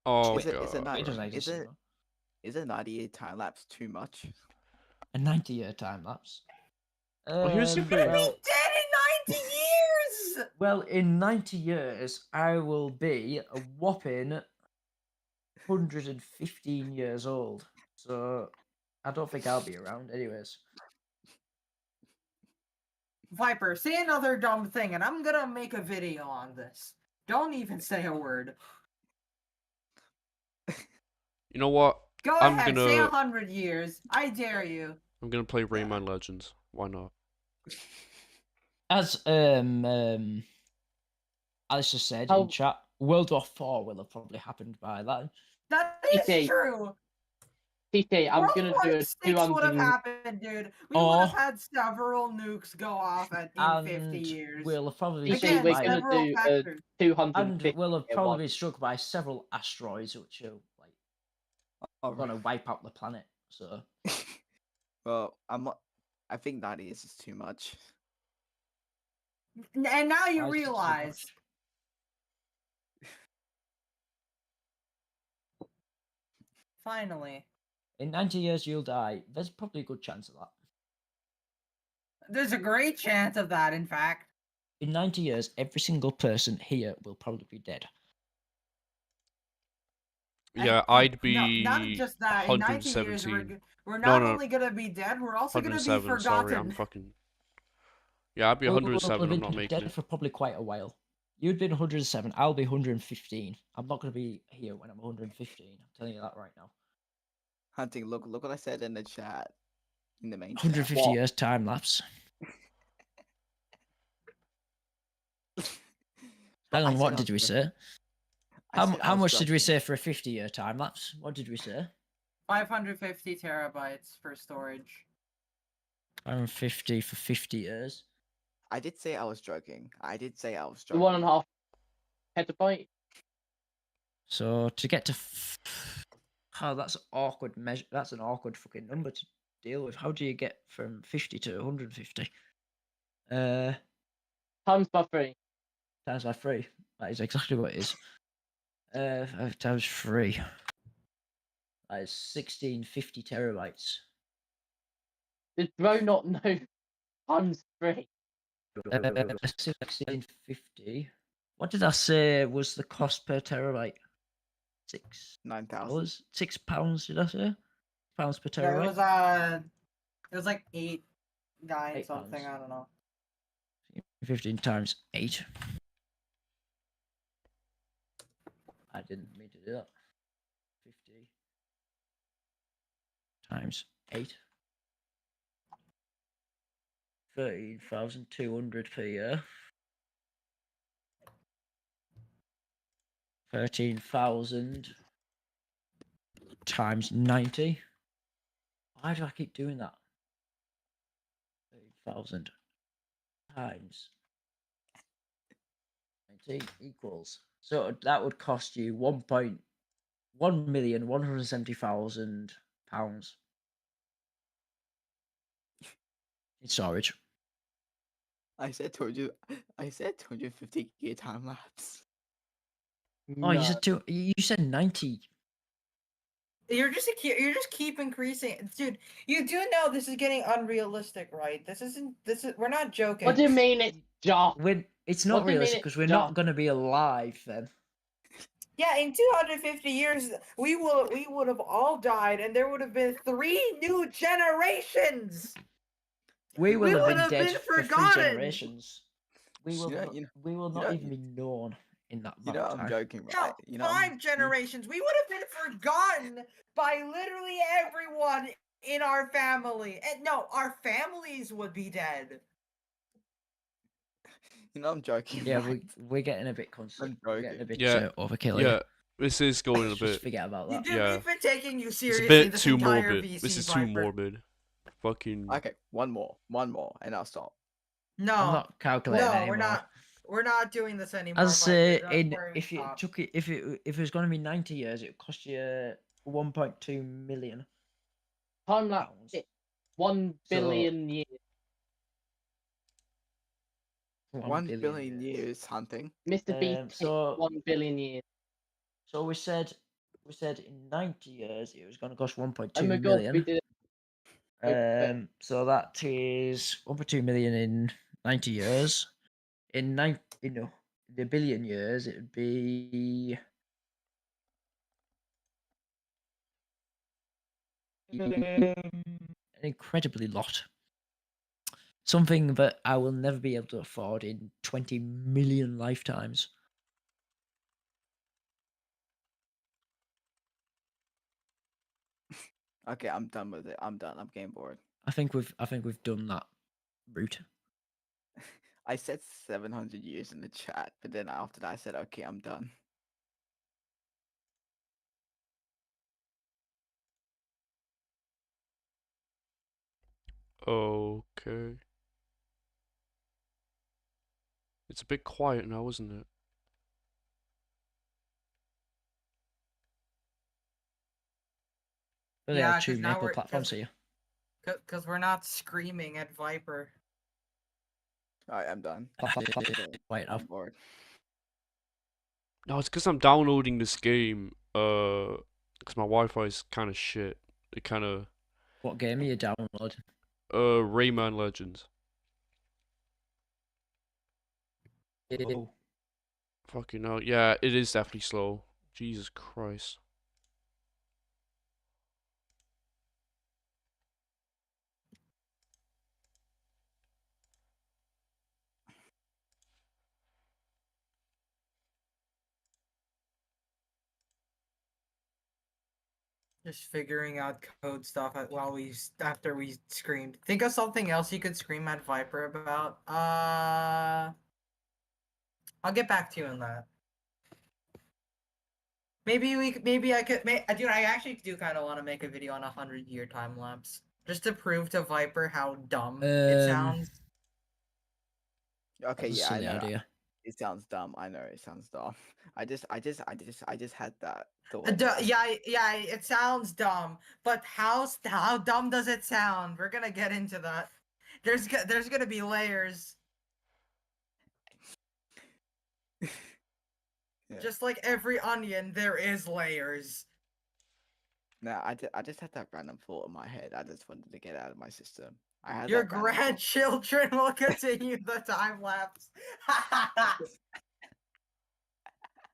Oh, it doesn't exist anymore. Is a 90-year time lapse too much? A 90-year time lapse. Here's the thing. You're gonna be dead in 90 years. Well, in 90 years, I will be a whopping 115 years old. So I don't think I'll be around, anyways. Viper, say another dumb thing, and I'm gonna make a video on this. Don't even say a word. You know what? Go ahead, say 100 years. I dare you. I'm gonna play Rayman Legends. Why not? As Alice just said in chat, World War IV will have probably happened by then. That is true. TT, I'm gonna do a 200. Would have happened, dude. We would have had several nukes go off in 50 years. We'll have probably TT, we're gonna do a 250. And we'll have probably been struck by several asteroids, which are like gonna wipe out the planet. So. Well, I think 90 years is too much. And now you realize. Finally. In 90 years, you'll die. There's probably a good chance of that. There's a great chance of that, in fact. In 90 years, every single person here will probably be dead. Yeah, I'd be not just that. In 90 years, we're not only going to be dead, we're also going to be forgotten. Sorry, I'm fucking... Yeah, I'd be 107, I'm not making dead it. For probably quite a while. You'd been 107, I'll be 115. I'm not going to be here when I'm 115. I'm telling you that right now. Hunting, look what I said in the chat. In the main 150 chat. years time lapse. Hang on, what did we say? How much did we say for a 50-year time lapse? What did we say? 550 terabytes for storage. 550 for 50 years. I did say I was joking. 1.5 petabyte. So to get to... Oh, that's an awkward measure. That's an awkward fucking number to deal with. How do you get from 50 to 150? Times by 3. Times by 3. That is exactly what it is. 5 times 3. That is 1650 terabytes. Did bro not know times 3? 1650. What did I say was the cost per terabyte? $9,000. £6, did I say? Pounds per Yeah, terabyte? it was like 9 £8. something, I don't know. 15 times 8. I didn't mean to do that. 50 times 8. 13,200 per year. 13,000 times 90. Why do I keep doing that? 13,000 times 90 equals. So that would cost you £1,170,000 in storage. I said 250 time lapse. Oh, you said you said 90. You're just keep increasing, dude. You do know this is getting unrealistic, right? We're not joking. What do you mean it's just? It's not realistic because we're not going to be alive then. Yeah, in 250 years, we would have all died, and there would have been 3 new generations. We will have been dead for 3 generations. We will not even be known in that amount of time. I'm joking, right? 5 generations. We would have been forgotten by literally everyone in our family. And no, our families would be dead. I'm joking. Yeah, right? we're getting a bit concerned. We're getting a bit overkill. Yeah, this is going a bit. Just forget about that. Yeah, we've been taking you seriously. It's a bit this too entire morbid. VC This is Viper. too morbid. Fucking. Okay, one more, and I'll stop. No, I'm not calculating anymore. We're not doing this anymore. I'd say if it was going to be 90 years, it would cost you 1.2 million. Time lapse. 1 billion years. 1 billion years hunting. Mr. Beast. So 1 billion years. So we said in 90 years it was going to cost 1.2 oh my million. God, we did it. So that is 1.2 million in 90 years. In the billion years, it would be an incredibly lot. Something that I will never be able to afford in 20 million lifetimes. Okay, I'm done with it. I'm done. I'm getting bored. I think we've done that route. I said 700 years in the chat, but then after that I said, okay, I'm done. Okay. It's a bit quiet now, isn't it? But yeah, two maple platforms here. Because we're not screaming at Viper. Alright, I'm done. Wait, I'm bored. No, it's because I'm downloading this game. Because my Wi-Fi is kind of shit. It kind of. What game are you downloading? Rayman Legends. Oh. Fucking hell. Yeah, it is definitely slow. Jesus Christ. Just figuring out code stuff after we screamed. Think of something else you could scream at Viper about. I'll get back to you on that. Maybe I could. Dude, I actually do kind of want to make a video on 100-year time lapse, just to prove to Viper how dumb it sounds. Okay, yeah, I know. Idea. It sounds dumb. I know it sounds dumb. I just had that thought. Yeah, it sounds dumb, but how dumb does it sound? We're gonna get into that. There's gonna be layers. Yeah. Just like every onion, there is layers. No, I just had that random thought in my head. I just wanted to get it out of my system. I had Your that random thought. grandchildren will continue the time lapse.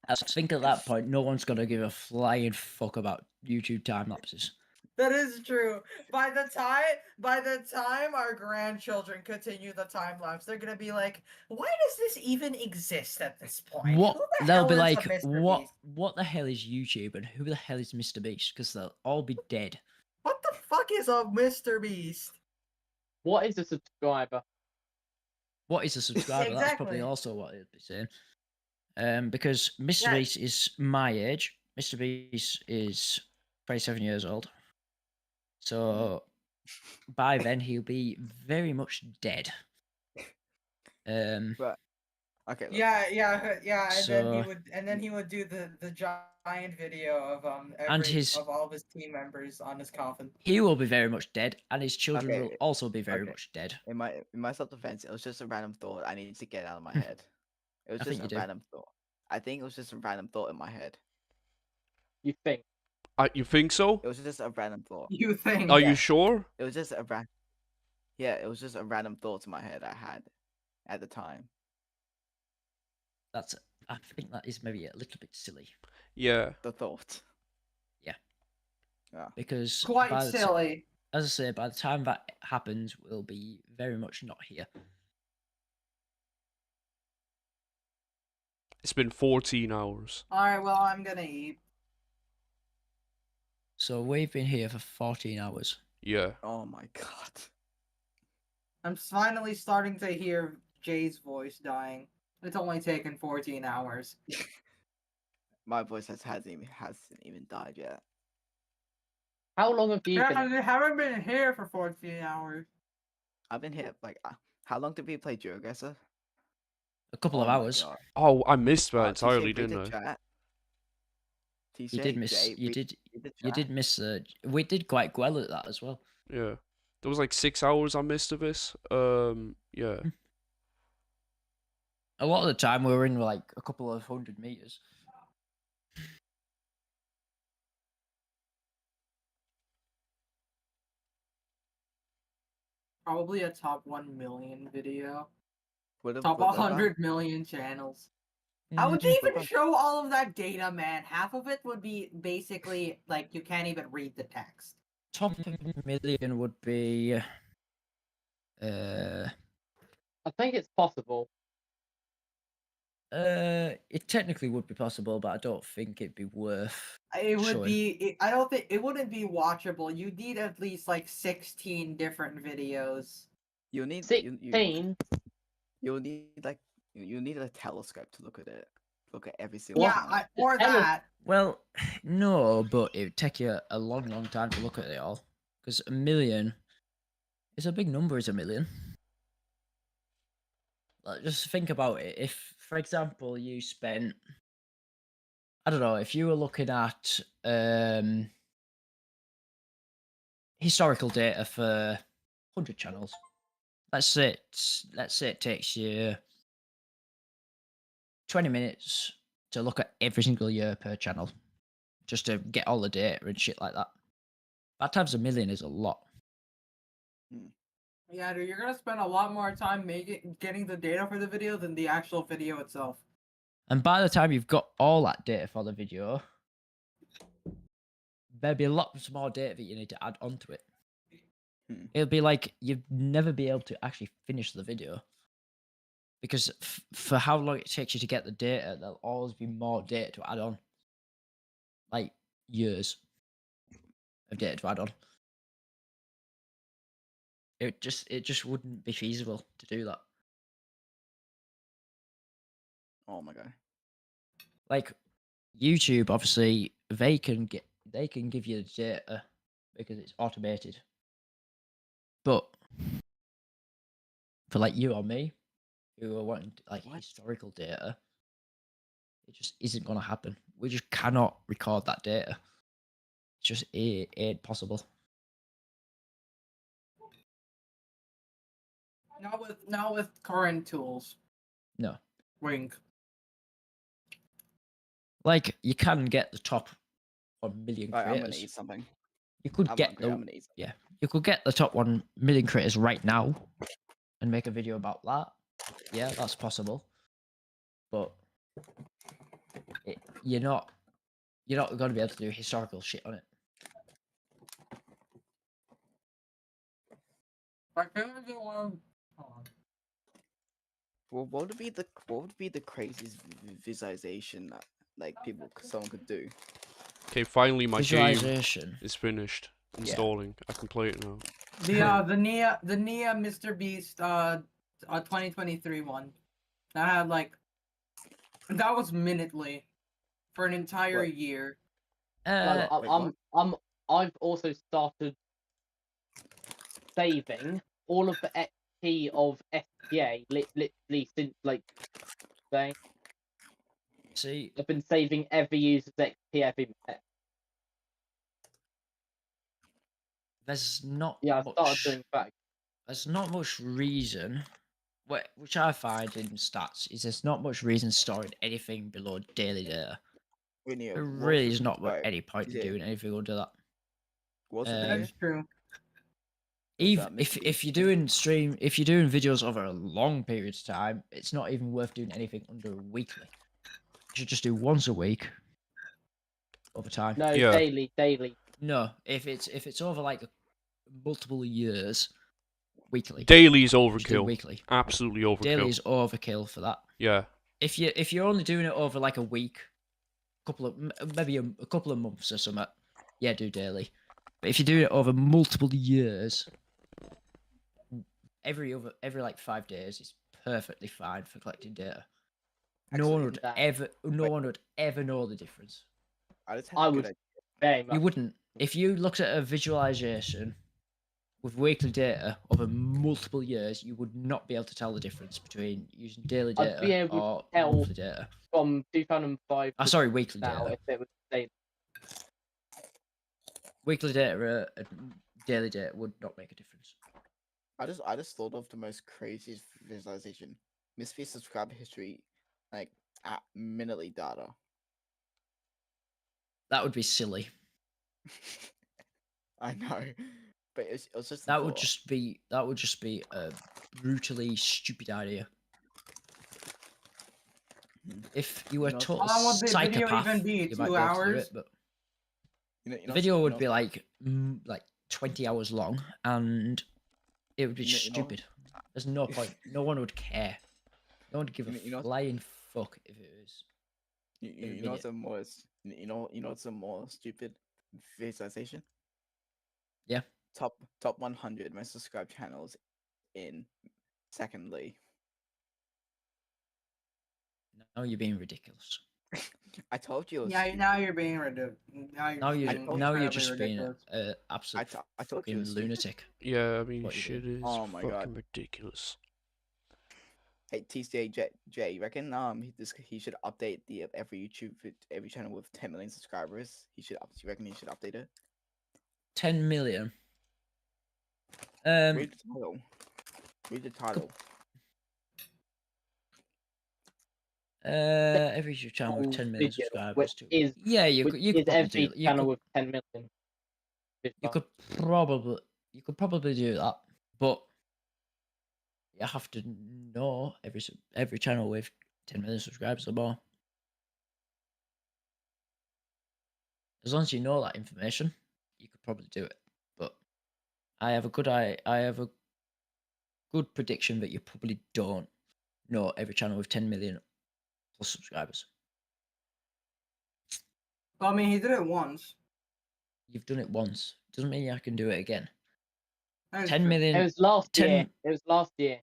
I think at that point, no one's gonna give a flying fuck about YouTube time lapses. That is true. By the time our grandchildren continue the time lapse, they're gonna be like, "Why does this even exist at this point? What Who the they'll hell be is like, a Mr. what? Beast? What the hell is YouTube, and who the hell is Mr. Beast? Because they'll all be dead. What the fuck is a Mr. Beast? What is a subscriber? What is a subscriber? That's probably Exactly. also what it'd be saying. Because Mr. Yeah. Beast is my age. Mr. Beast is 27 years old. So by then he'll be very much dead. But okay. Yeah. So, and then he would do the giant video of of all of his team members on his coffin. He will be very much dead, and his children Okay, will also be very much dead. In my self-defense, it was just a random thought. I needed to get it out of my head. It was just a random thought. I think it was just a random thought in my head. You think? You think so? It was just a random thought. You think? Are you sure? It was just a Yeah, it was just a random thought in my head I had at the time. I think that is maybe a little bit silly. Yeah. The thought. Yeah. Yeah. Because quite silly. As I say, by the time that happens, we'll be very much not here. It's been 14 hours. Alright, well, I'm gonna eat. So we've been here for 14 hours. Yeah. Oh my god. I'm finally starting to hear Jay's voice dying. It's only taken 14 hours. My voice hasn't even died yet. How long have you been? I haven't been here for 14 hours. I've been here like how long did we play GeoGuessr? A couple of hours. God. Oh, I missed that entirely, didn't I? You did miss. You did miss. We did quite well at that as well. Yeah, there was like 6 hours I missed of this. Yeah. A lot of the time we were in like a couple of 100 meters. Probably a top 1 million video. Top 100 million channels. How would you even show all of that data, man? Half of it would be basically like you can't even read the text. Top million would be. I think it's possible. It technically would be possible, but I don't think it'd be worth. It would be. I don't think it wouldn't be watchable. You need at least like 16 different videos. You need 16. You need a telescope to look at it. Look at every single. Or that. Well, no, but it would take you a long time to look at it all. Because a million is a big number. Is a million. Like, just think about it. If, for example, you spent, I don't know, if you were looking at historical data for 100 channels, let's say it takes you 20 minutes to look at every single year per channel, just to get all the data and shit like that. That times a million is a lot. Yeah, dude, you're gonna spend a lot more time getting the data for the video than the actual video itself. And by the time you've got all that data for the video, there'll be lots more data that you need to add onto it. It'll be like you'd never be able to actually finish the video. Because for how long it takes you to get the data, there'll always be more data to add on. Like years of data to add on. It just wouldn't be feasible to do that. Oh my god. Like YouTube, obviously, they can give you the data because it's automated. But for like you or me, who are wanting like historical data, it just isn't gonna happen. We just cannot record that data. It's just it ain't possible. Not with current tools. No. Wink. Like, you can get the top 1 million creators. I'm gonna eat something. You could get you could get the top 1 million creators right now and make a video about that. Yeah, that's possible. But you're not going to be able to do historical shit on it. Well, what would be the craziest visualization that like someone could do? Okay, finally my game Visualization is finished installing. I can play it now. The Nia Mr. Beast 2023 one. That had like that was minutely for an entire year. I've also started saving all of the XP of SPA literally since like today. See, I've been saving every user's XP every minute. There's not I much, started doing back. There's not much reason, which I find in stats, is there's not much reason storing anything below daily data. There really is not any point in doing anything under that. That's true. Even if you're doing videos over a long period of time, it's not even worth doing anything under weekly. You should just do once a week over time. No, daily. No, if it's over like multiple years, weekly. Daily is overkill. Weekly. Absolutely overkill. Daily is overkill for that. Yeah. If you're only doing it over like a week, maybe a couple of months or something, yeah, do daily. But if you do it over multiple years, every like 5 days is perfectly fine for collecting data. No one would ever know the difference. I would. You wouldn't. If you looked at a visualization with weekly data over multiple years, you would not be able to tell the difference between using daily data or monthly data. From 2005. Sorry, weekly now, data. if it was daily. Weekly data and daily data would not make a difference. I just thought of the most craziest visualization. Misfit subscriber history, like at minutely data. That would be silly. I know, but it was just that would just be a brutally stupid idea. If you were total psychopath, even be? you might 2 be able hours? to do it, but the video would be like 20 hours long, and it would be stupid. There's no point. No one would care. No one would give a flying fuck if it was. You know what's a more stupid visualization? Yeah. Top 100 most subscribed channels in secondly. Now you're being ridiculous. I told you. Now you're being ridiculous. Now you're just being an absolute I told you lunatic. Yeah, I mean, shit is fucking ridiculous. Hey, TCJ, you reckon he should update every channel with 10 million subscribers? You reckon he should update it? 10 million. Read the title. Every channel with 10 million subscribers. You could every channel with 10 million. You could probably do that, but you have to know every channel with 10 million subscribers or more. As long as you know that information, you could probably do it. But I have a good prediction that you probably don't know every channel with 10 million plus subscribers. Well, I mean, he did it once. You've done it once. Doesn't mean I can do it again. 10 million. It was last year.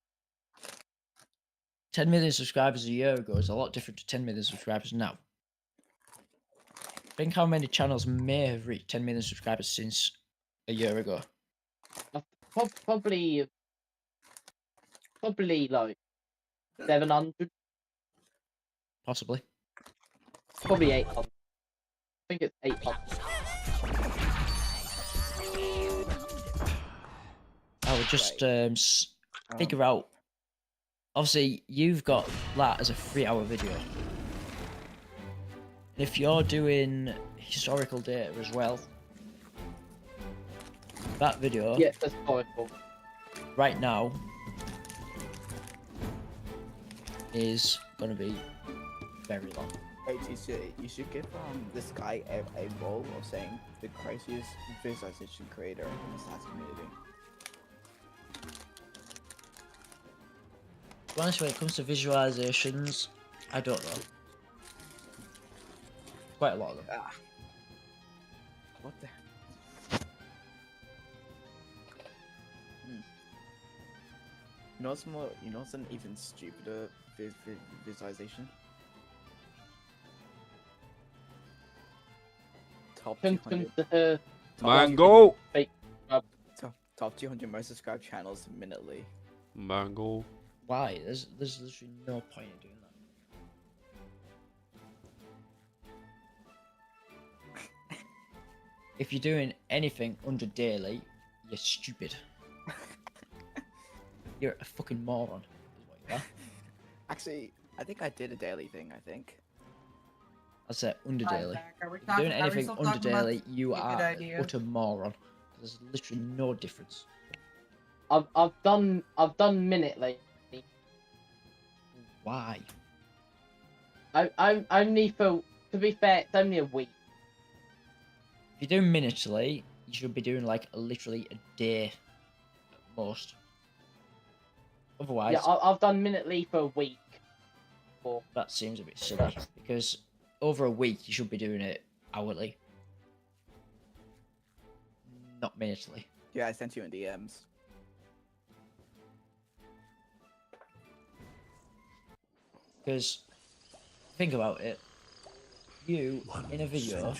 10 million subscribers a year ago is a lot different to 10 million subscribers now. Think how many channels may have reached 10 million subscribers since a year ago. Probably like 700. Possibly. Probably 800. I think it's 800. I would just figure out. Obviously, you've got that as a 3-hour video. If you're doing historical data as well, that video. Yeah, that's historical. Right now is gonna be very long. Hey, you should give this guy a role of saying the craziest visualization creator in the stats community. To be honest, when it comes to visualizations, I don't know. Quite a lot of them. Ah. What the? You know what's an even stupider visualization? Top 200. Mango. Top 200 most subscribed channels minutely. Mango. Why? There's literally no point in doing that. If you're doing anything under daily, you're stupid. You're a fucking moron, is what you are. Actually, I think I did a daily thing, I think. I said under daily. If you're doing anything under daily, you are an utter moron. There's literally no difference. I've done minutely. Why? I'm only for, to be fair, it's only a week. If you're doing minutely, you should be doing like literally a day at most. Otherwise, yeah, I've done minutely for a week. Or that seems a bit silly because over a week you should be doing it hourly, not minutely. Yeah, I sent you in DMs. Because think about it, you in a video,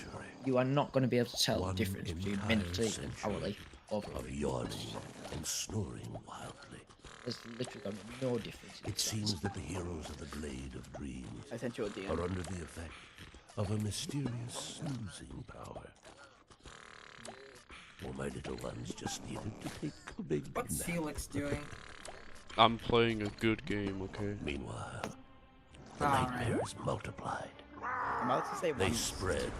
you are not going to be able to tell the difference between minutely and hourly over a week. Yawning and snoring wildly. There's literally going to be no difference. It seems that the heroes of the Glade of Dreams I sent you a DM. are under the effect of a mysterious snoozing power. Well, my little ones just needed to take a big What's nap. Celix doing? I'm playing a good game, okay? Meanwhile, the nightmares multiplied. I'm about to say they spread.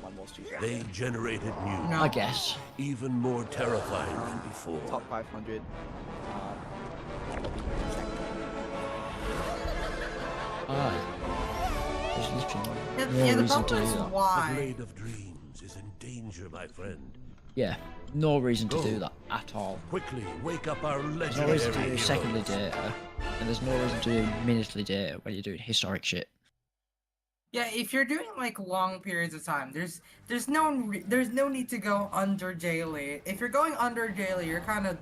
One more street. They generated new, I guess, even more terrifying than before. Top 500. There's literally no Yeah, the reason to problem do is that. The why. Glade of Dreams is in danger, my friend. Yeah, no reason to do that at all. Quickly, wake up our There's no legendary reason to do heroes. secondary data, and there's no reason to do minutely data when you're doing historic shit. Yeah, if you're doing like long periods of time, there's no need to go under daily. If you're going under daily, you're kind of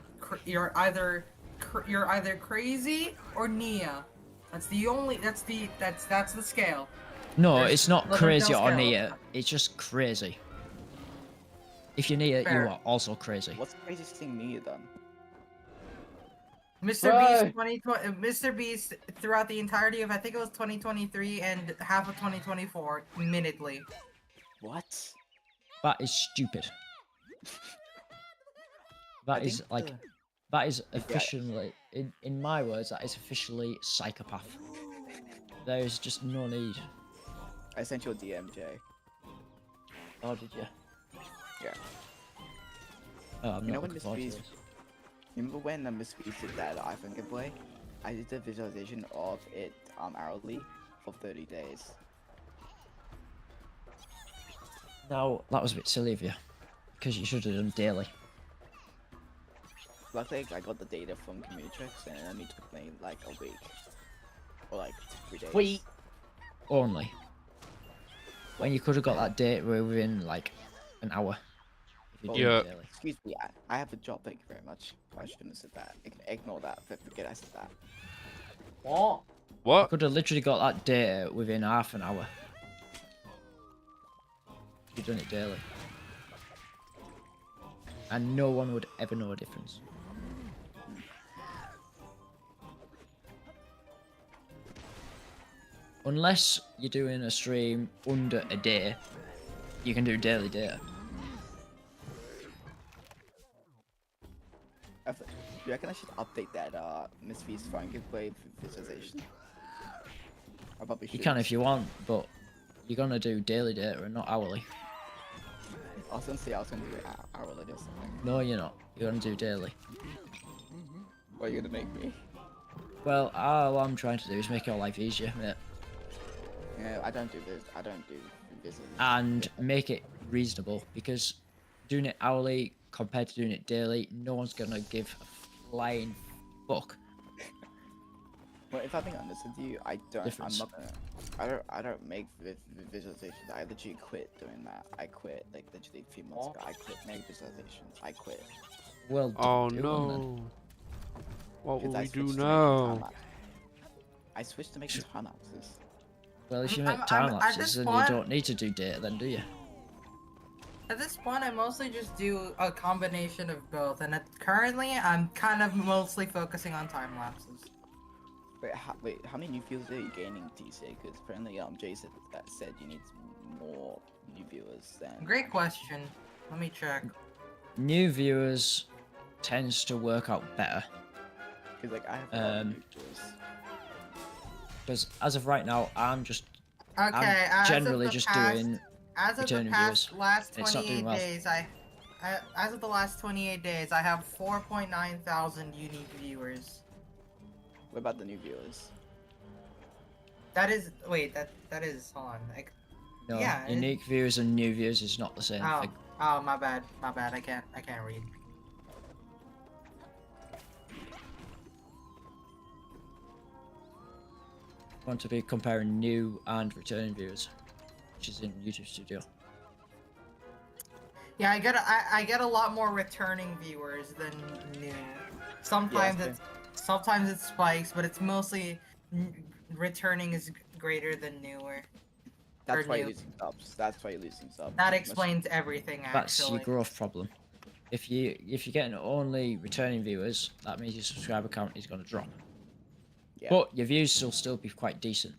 you're either crazy or Nia. That's the scale. No, There's it's not no crazy or scale. Nia. It's just crazy. If you're Nia, Fair. you are also crazy. What's the craziest thing Nia done? Mr. Right. Beast 2020, Mr. Beast throughout the entirety of I think it was 2023 and half of 2024 minutely. What? That is stupid. That is like, that is officially, in my words, that is officially psychopath. There is just no need. I sent you a DM, Jay. Oh, did you? Yeah. Oh, I'm You know not when looking Miss forward to Beast- this. Remember when Miss Beast did that iPhone giveaway? I did the visualization of it hourly for 30 days. No, that was a bit silly of you. Because you should have done daily. Luckily, I got the data from Community Checks and it only took me like a week. Or like 3 days. Wait. Only. When you could have got that data within like an hour. If you did Yeah. it daily. Excuse me, I have a job, thank you very much. I shouldn't have said that. Ignore that, forget I said that. What? What? Could have literally got that data within half an hour. If you'd done it daily. And no one would ever know a difference. Unless you're doing a stream under a day, you can do daily data. Do you reckon I should update that Miss Beast phone giveaway visualization? I probably should. You can if you want, but you're gonna do daily data and not hourly. I was gonna say I was gonna do hourly or something. No, you're not. You're gonna do daily. What are you gonna make me? Well, all I'm trying to do is make your life easier, mate. Yeah, I don't do this. I don't do this. And make it reasonable, because doing it hourly compared to doing it daily, no one's gonna give a flying fuck. Well, if I'm being honest with you, I don't. Difference. I'm not gonna. I don't make visualizations. I literally quit doing that. I quit like literally a few months ago. I quit making visualizations. I quit. Well, oh do no. What will we do switched to now? I switched to making time lapses. Well, if you make time lapses, then you don't need to do data, then, do you? At this point, I mostly just do a combination of both, and currently, I'm kind of mostly focusing on time lapses. Wait, how many new viewers are you gaining, TC? Because apparently, Jay said you need more new viewers than. Great question. Let me check. New viewers tends to work out better. Because like I have a lot of new viewers. Because as of right now, I'm generally just doing as of the returning past viewers. last It's not doing 28 well. days, as of the last 28 days, I have 4.9 thousand unique viewers. What about the new viewers? That is that is hold on. No, yeah, unique viewers and new viewers is not the same thing. Oh, my bad. I can't read. Want to be comparing new and returning viewers, which is in YouTube Studio. Yeah, I get a lot more returning viewers than new. Sometimes it spikes, but it's mostly returning is greater than newer. That's why you're losing subs. That's why you're losing subs. That explains everything. Actually, that's your growth problem. If you're getting only returning viewers, that means your subscriber count is going to drop. Yeah. But your views will still be quite decent.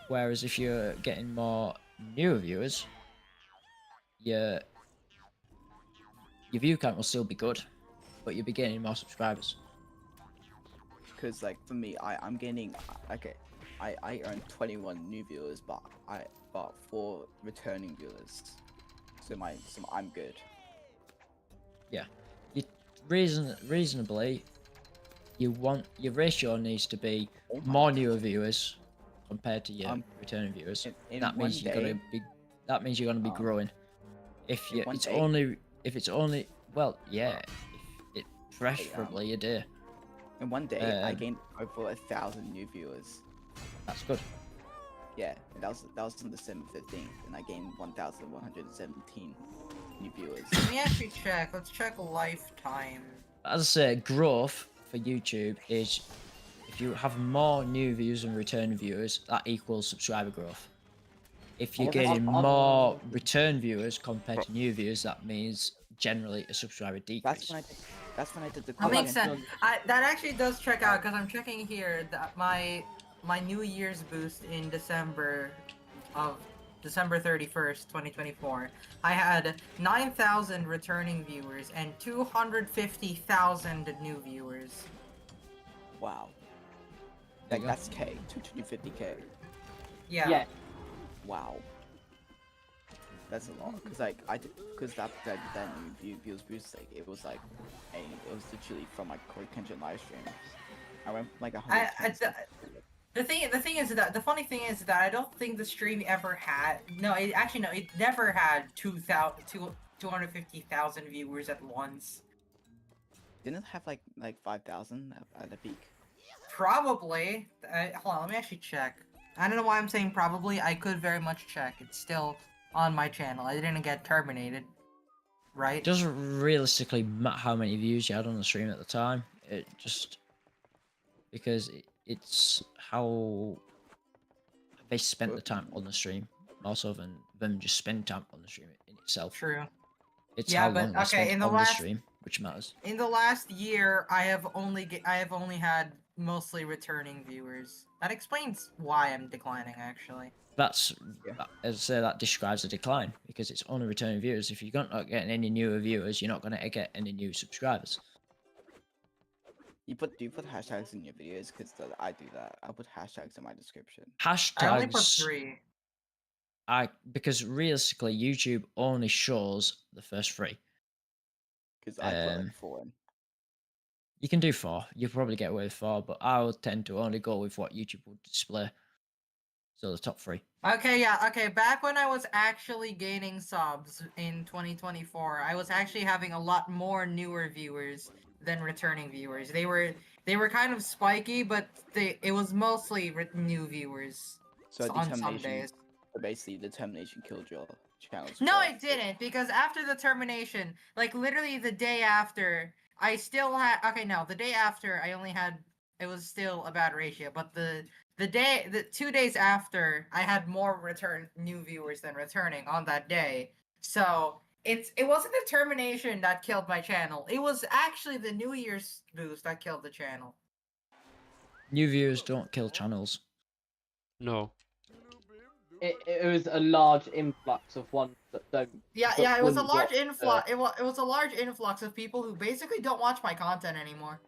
Whereas if you're getting more newer viewers, your view count will still be good, but you'll be getting more subscribers. Because like for me, I'm gaining I earn 21 new viewers, but I got 4 returning viewers. So I'm good. Yeah, reasonably, your ratio needs to be more newer viewers compared to your returning viewers. That means you're gonna be growing. If it's only well, yeah, if it preferably a day. In one day, I gained over 1,000 new viewers. That's good. Yeah, and that was on December 15th, and I gained 1,117 new viewers. Let me actually check. Let's check lifetime. As I say, growth for YouTube is if you have more new views and return viewers, that equals subscriber growth. If you're getting more return viewers compared to new viewers, that means generally a subscriber decrease. That's when I did the. That makes sense. That actually does check out because I'm checking here that my New Year's boost in December 31st, 2024, I had 9,000 returning viewers and 250,000 new viewers. Wow. That's K. 250K. Yeah. Wow. That's a lot. Cause that new views boost, like it was literally from my Corey Kenshin live stream. I went like 100. The thing is that the funny thing is that I don't think the stream ever had. No, it never had 250,000 viewers at once. Didn't it have like 5,000 at the peak? Probably. Hold on, let me actually check. I don't know why I'm saying probably. I could very much check. It's still on my channel. I didn't get terminated. Right? It doesn't realistically matter how many views you had on the stream at the time. It just because it's how they spent the time on the stream, more so than them just spend time on the stream in itself. True. It's how long they spent on the stream, which matters. In the last year, I have only had mostly returning viewers. That explains why I'm declining, actually. As I say, that describes a decline because it's only returning viewers. If you're not getting any newer viewers, you're not going to get any new subscribers. You put hashtags in your videos because I do that. I put hashtags in my description. Hashtags. I only put 3. Because realistically, YouTube only shows the first 3. Because I put like 4 in. You can do 4. You probably get away with 4, but I would tend to only go with what YouTube would display. So the top 3. Okay, yeah, okay. Back when I was actually gaining subs in 2024, I was actually having a lot more newer viewers than returning viewers. They were kind of spiky, but it was mostly new viewers. So on some days. So basically, the termination killed your channel. No, it didn't, because after the termination, like literally the day after, I still had. Okay, no, the day after I only had. It was still a bad ratio, but the 2 days after, I had more new viewers than returning on that day. So it wasn't the termination that killed my channel. It was actually the New Year's boost that killed the channel. New viewers don't kill channels. No. It was a large influx of ones that don't. Yeah, it was a large influx. It was a large influx of people who basically don't watch my content anymore.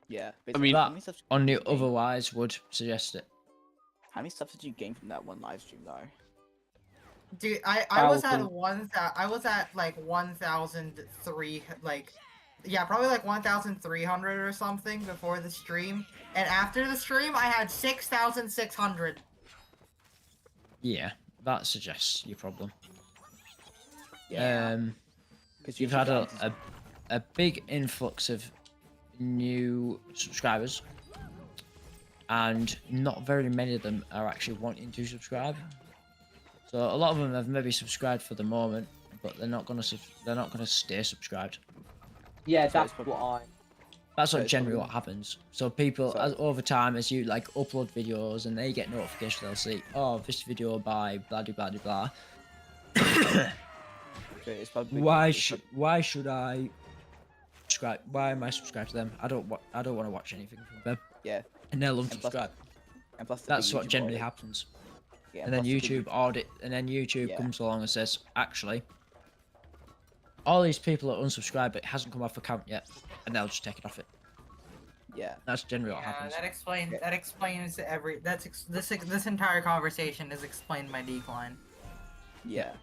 Yeah, I mean, that on the otherwise would suggest it. How many subs did you gain from that one live stream though? Dude, I was at like 1,003, like, yeah, probably like 1,300 or something before the stream, and after the stream I had 6,600. Yeah, that suggests your problem. Yeah. Because you've had a big influx of new subscribers, and not very many of them are actually wanting to subscribe. So a lot of them have maybe subscribed for the moment, but they're not gonna stay subscribed. Yeah, that's what That's what generally what happens. So people, over time, as you like upload videos and they get notifications, they'll see, oh, this video by blah blah blah blah. Why should I subscribe? Why am I subscribed to them? I don't want to watch anything from them. Yeah. And they'll unsubscribe. And plus that's what generally happens. Yeah, and then YouTube comes along and says, actually, all these people are unsubscribed, but it hasn't come off account yet, and they'll just take it off it. Yeah, that's generally what happens. That explains this entire conversation has explained my decline. Yeah.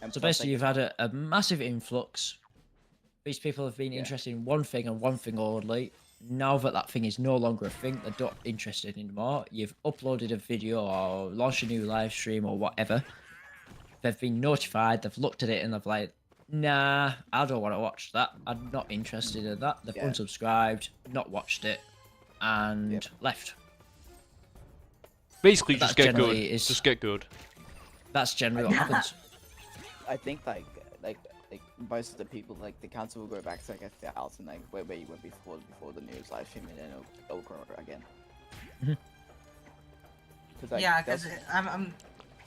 And so basically, you've had a massive influx. These people have been interested in one thing and one thing only. Now that thing is no longer a thing, they're not interested anymore. You've uploaded a video or launched a new live stream or whatever. They've been notified, they've looked at it and they've like, nah, I don't want to watch that. I'm not interested in that. They've unsubscribed, not watched it, and left. Basically, just get good. Just get good. That's generally what happens. I think like most of the people, like the council will go back to like 1,000, like where you went before the news live stream, and then it'll grow again.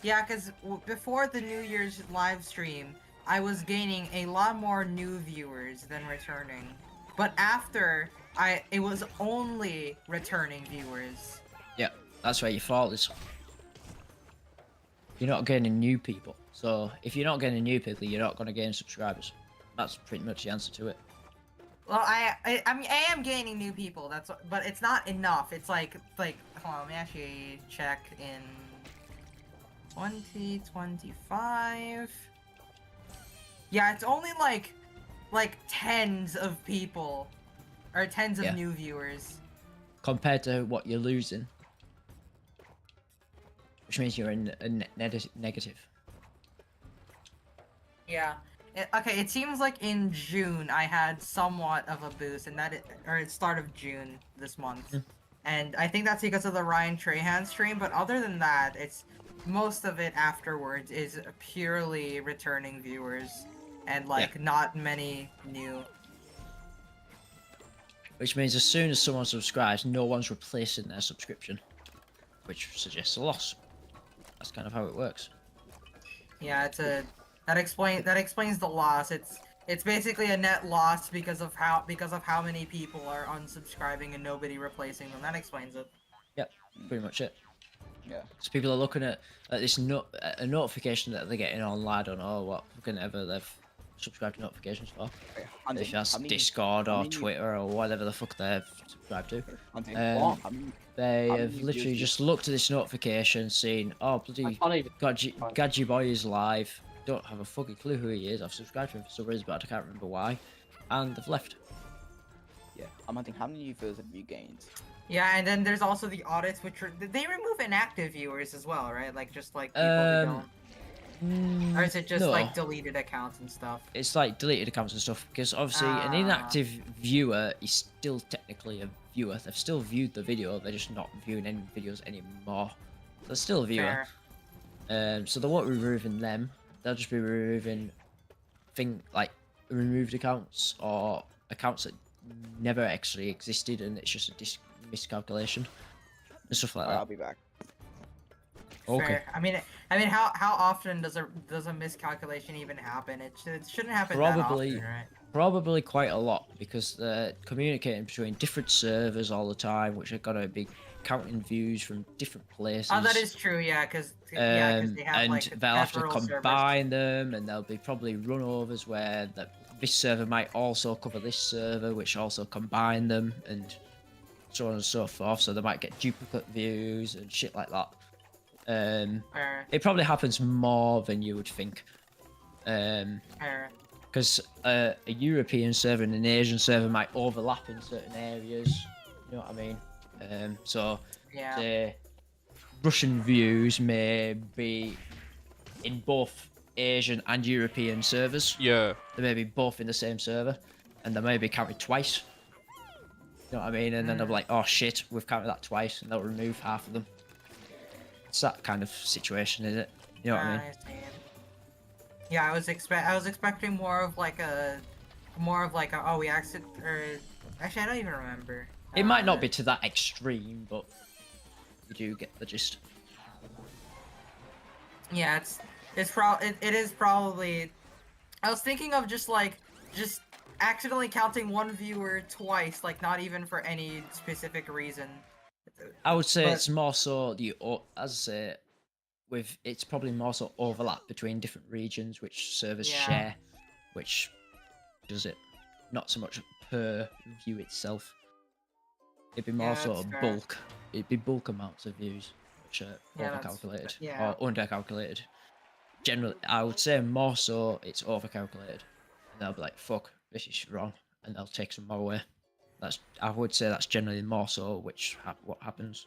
Because before the New Year's live stream, I was gaining a lot more new viewers than returning. But after, it was only returning viewers. Yeah, that's where your fault is. You're not gaining new people. So if you're not getting new people, you're not going to gain subscribers. That's pretty much the answer to it. Well, I mean, I am gaining new people. But it's not enough. It's like, hold on, let me actually check in 2025. Yeah, it's only like tens of people, or tens of new viewers. Compared to what you're losing, which means you're in a negative. Yeah. Okay, it seems like in June I had somewhat of a boost, and start of June this month. And I think that's because of the Ryan Trahan stream, but other than that, it's most of it afterwards is purely returning viewers, and not many new. Which means as soon as someone subscribes, no one's replacing their subscription, which suggests a loss. That's kind of how it works. Yeah, that explains the loss. It's basically a net loss because of how many people are unsubscribing and nobody replacing them. That explains it. Yep, pretty much it. Yeah. So people are looking at this a notification that they're getting online on what fucking ever they've subscribe to notifications for. Okay, if that's Discord or Twitter or whatever the fuck they've subscribed to. They have literally just looked at this notification, seen, oh bloody Gadgy Boy is live. Don't have a fucking clue who he is. I've subscribed to him for some reason, but I can't remember why. And they've left. Yeah, I'm hunting. How many viewers have you gained? Yeah, and then there's also the audits, which are, they remove inactive viewers as well, right? Like just like people who don't. Or is it just like deleted accounts and stuff? It's like deleted accounts and stuff because obviously an inactive viewer is still technically a viewer. They've still viewed the video. They're just not viewing any videos anymore. They're still a viewer. So they won't be removing them. They'll just be removing removed accounts or accounts that never actually existed and it's just a miscalculation and stuff like that. I'll be back. Okay. Fair. I mean, how often does a miscalculation even happen? It shouldn't happen that often, right? Probably quite a lot because they're communicating between different servers all the time, which are gonna be counting views from different places. Oh, that is true. Yeah, because they have and they'll have to combine them, and there'll be probably runovers where this server might also cover this server, which also combine them, and so on and so forth. So they might get duplicate views and shit like that. It probably happens more than you would think. Because a European server and an Asian server might overlap in certain areas. You know what I mean? So the Russian views may be in both Asian and European servers. Yeah. They may be both in the same server, and they may be counted twice. You know what I mean? And then they'll be like, "Oh shit, we've counted that twice," and they'll remove half of them. It's that kind of situation, is it? You know what I mean? Yeah, I was expecting more of like a oh, we actually, or actually I don't even remember. It might not be to that extreme, but you do get the gist. Yeah, it is probably. I was thinking of just accidentally counting one viewer twice, like not even for any specific reason. I would say it's more so as I say, it's probably more so overlap between different regions which servers share, which does it, not so much per view itself. It'd be more sort of bulk. It'd be bulk amounts of views, which are overcalculated or undercalculated. Generally, I would say more so it's overcalculated, and they'll be like, "Fuck, this is wrong," and they'll take some more away. I would say that's generally more so what happens.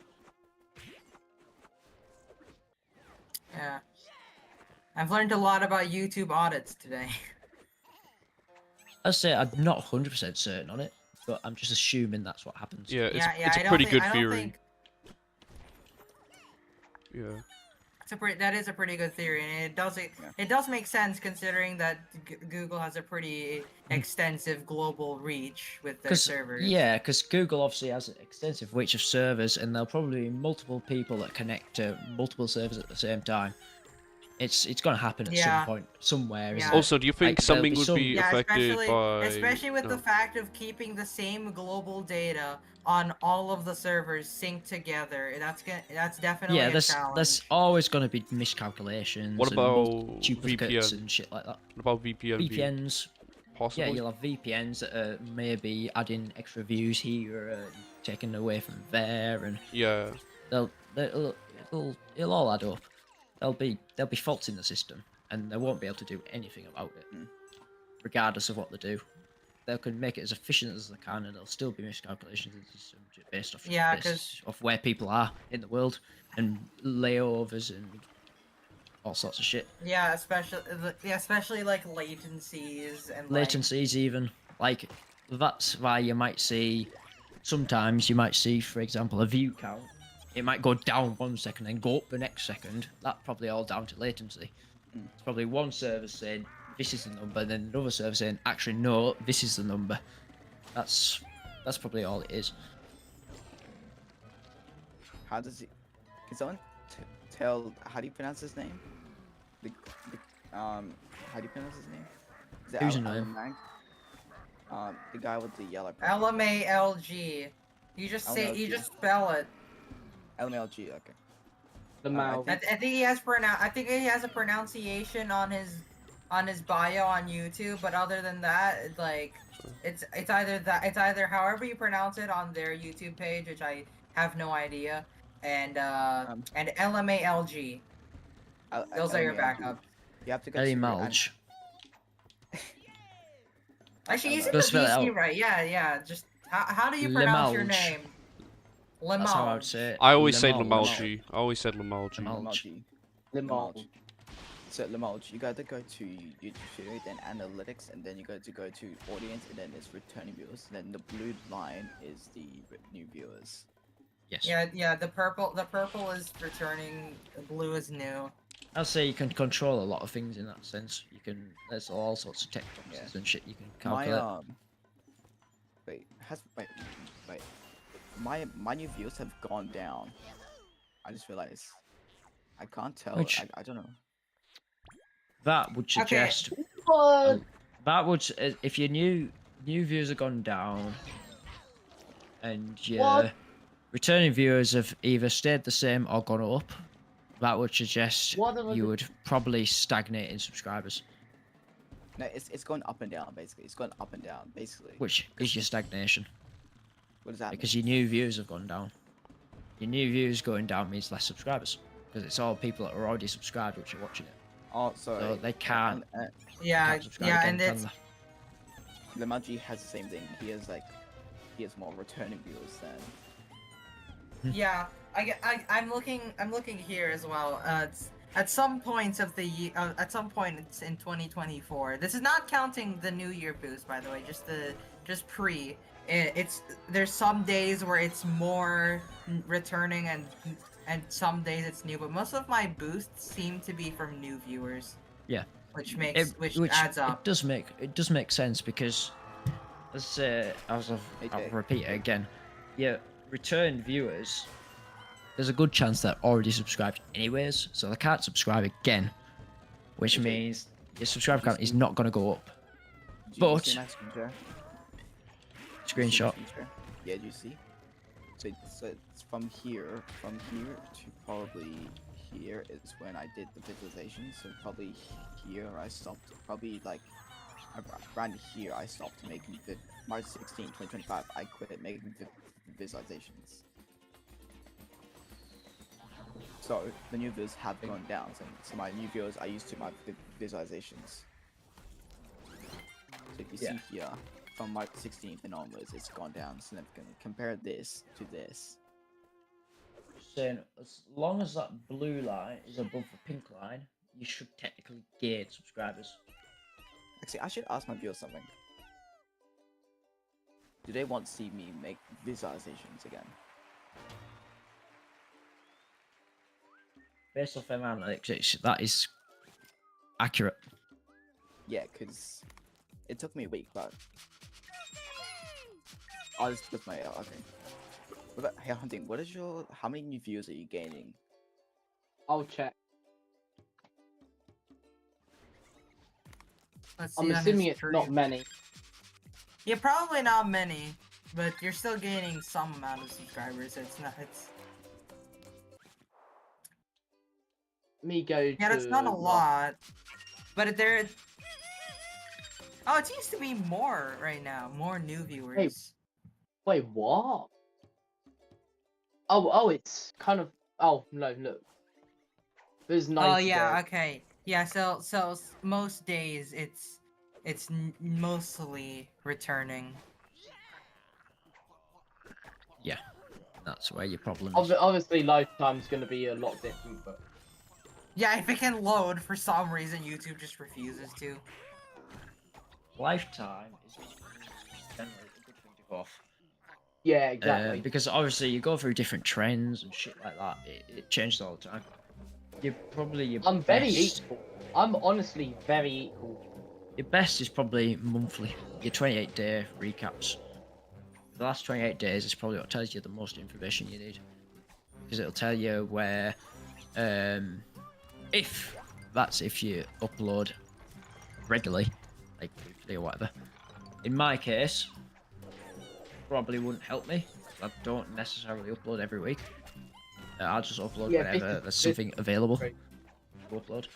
Yeah, I've learned a lot about YouTube audits today. I'd say I'm not 100% certain on it, but I'm just assuming that's what happens. Yeah, it's a pretty good theory. Yeah. That is a pretty good theory, and it does make sense considering that Google has a pretty extensive global reach with their servers. Yeah, because Google obviously has an extensive reach of servers, and there'll probably be multiple people that connect to multiple servers at the same time. It's going to happen at some point, somewhere. Yeah. Also, do you think something would be affected by... Especially with the fact of keeping the same global data on all of the servers synced together. That's definitely a challenge. There's always going to be miscalculations. What about duplicates and shit like that? What about VPNs? Possibly? Yeah, you'll have VPNs that are maybe adding extra views here and taking away from there, and it'll all add up. There'll be faults in the system, and they won't be able to do anything about it, regardless of what they do. They can make it as efficient as they can, and there'll still be miscalculations in the system based off where people are in the world, and layovers and all sorts of shit. Yeah, especially like latencies and latencies even. Like that's why you might see sometimes for example, a view count. It might go down 1 second and go up the next second. That's probably all down to latency. It's probably one server saying this is the number, and then another server saying actually no, this is the number. That's probably all it is. How does he? Can someone tell? How do you pronounce his name? How do you pronounce his name? Is it Who's his name? The guy with the yellow. LMALG. You just spell it. LMLG, okay. The mouth. I think he has I think he has a pronunciation on his on his bio on YouTube, but other than that, like it's either however you pronounce it on their YouTube page, which I have no idea, and LMALG. Those are your backups. You have to go LMALG. Actually, using the VC right? Yeah. Just how do you pronounce your name? Limalge. That's how I would say it. I always say Limalge. I always said Limalge. Limalge. So Limalge, you gotta go to YouTube Studio, then Analytics, and then you got to go to Audience, and then it's Returning Viewers. And then the blue line is the new viewers. Yes. Yeah. The purple is returning. The blue is new. I'll say you can control a lot of things in that sense. You can. There's all sorts of tech boxes and shit you can calculate. My new views have gone down. I just realized. I can't tell. I don't know. That would suggest. That would if your new views have gone down, and your returning viewers have either stayed the same or gone up. That would suggest you would probably stagnate in subscribers. No, it's going up and down basically. It's going up and down basically. Which is your stagnation. What does that mean? Because your new views have gone down. Your new views going down means less subscribers. Because it's all people that are already subscribed which are watching it. Oh, sorry. So they can't. Yeah, and it's. Limalge has the same thing. He has more returning viewers than. Yeah, I'm looking here as well. At some points of the at some point it's in 2024. This is not counting the New Year boost, by the way. Just pre. There's some days where it's more returning and some days it's new, but most of my boosts seem to be from new viewers. Yeah. Which adds up. It does make sense because, I'll repeat it again. Yeah, return viewers. There's a good chance they're already subscribed anyways, so they can't subscribe again, which means your subscriber count is not going to go up. But screenshot. Yeah, do you see? So it's from here to probably here is when I did the visualization. So probably here I stopped. Probably like around here I stopped making March 16, 2025. I quit making visualizations. So the new views have gone down. So my new viewers are used to my visualizations. So you see here, from March 16th and onwards, it's gone down significantly. Compare this to this. Saying as long as that blue line is above the pink line, you should technically gain subscribers. Actually, I should ask my viewers something. Do they want to see me make visualizations again? Based off them analytics, that is accurate. Yeah, because it took me a week, but I'll just put my okay. What about Hey Hunting? What is your how many new views are you gaining? I'll check. I'm assuming it's not many. Yeah, probably not many, but you're still gaining some amount of subscribers. It's not. It's. Yeah, that's not a lot, but there. Oh, it seems to be more right now. More new viewers. Wait, what? Oh, it's kind of. Oh no, look. There's 90. Oh yeah, okay, yeah. So most days it's mostly returning. Yeah, that's where your problem is. Obviously, lifetime's gonna be a lot different, but. Yeah, if it can load, for some reason YouTube just refuses to. Lifetime is generally a good thing to go off. Yeah, exactly. Because obviously you go through different trends and shit like that. It changes all the time. I'm very equal. I'm honestly very equal. Your best is probably monthly. Your 28-day recaps. The last 28 days is probably what tells you the most information you need. Because it'll tell you where... if you upload regularly, like weekly or whatever. In my case, probably wouldn't help me. I don't necessarily upload every week. I'll just upload whenever there's something available to upload.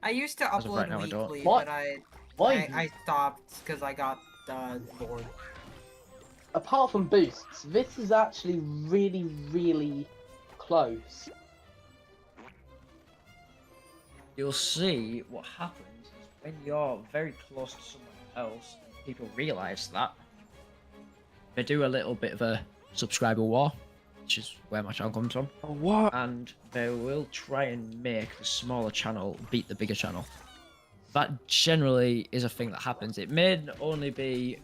I used to upload right now, weekly, What? but Why? I stopped because I got bored. Apart from boosts, this is actually really, really close. You'll see what happens is when you're very close to someone else, and people realise that, they do a little bit of a subscriber war, which is where my channel comes from. What? And they will try and make the smaller channel beat the bigger channel. That generally is a thing that happens. It may only be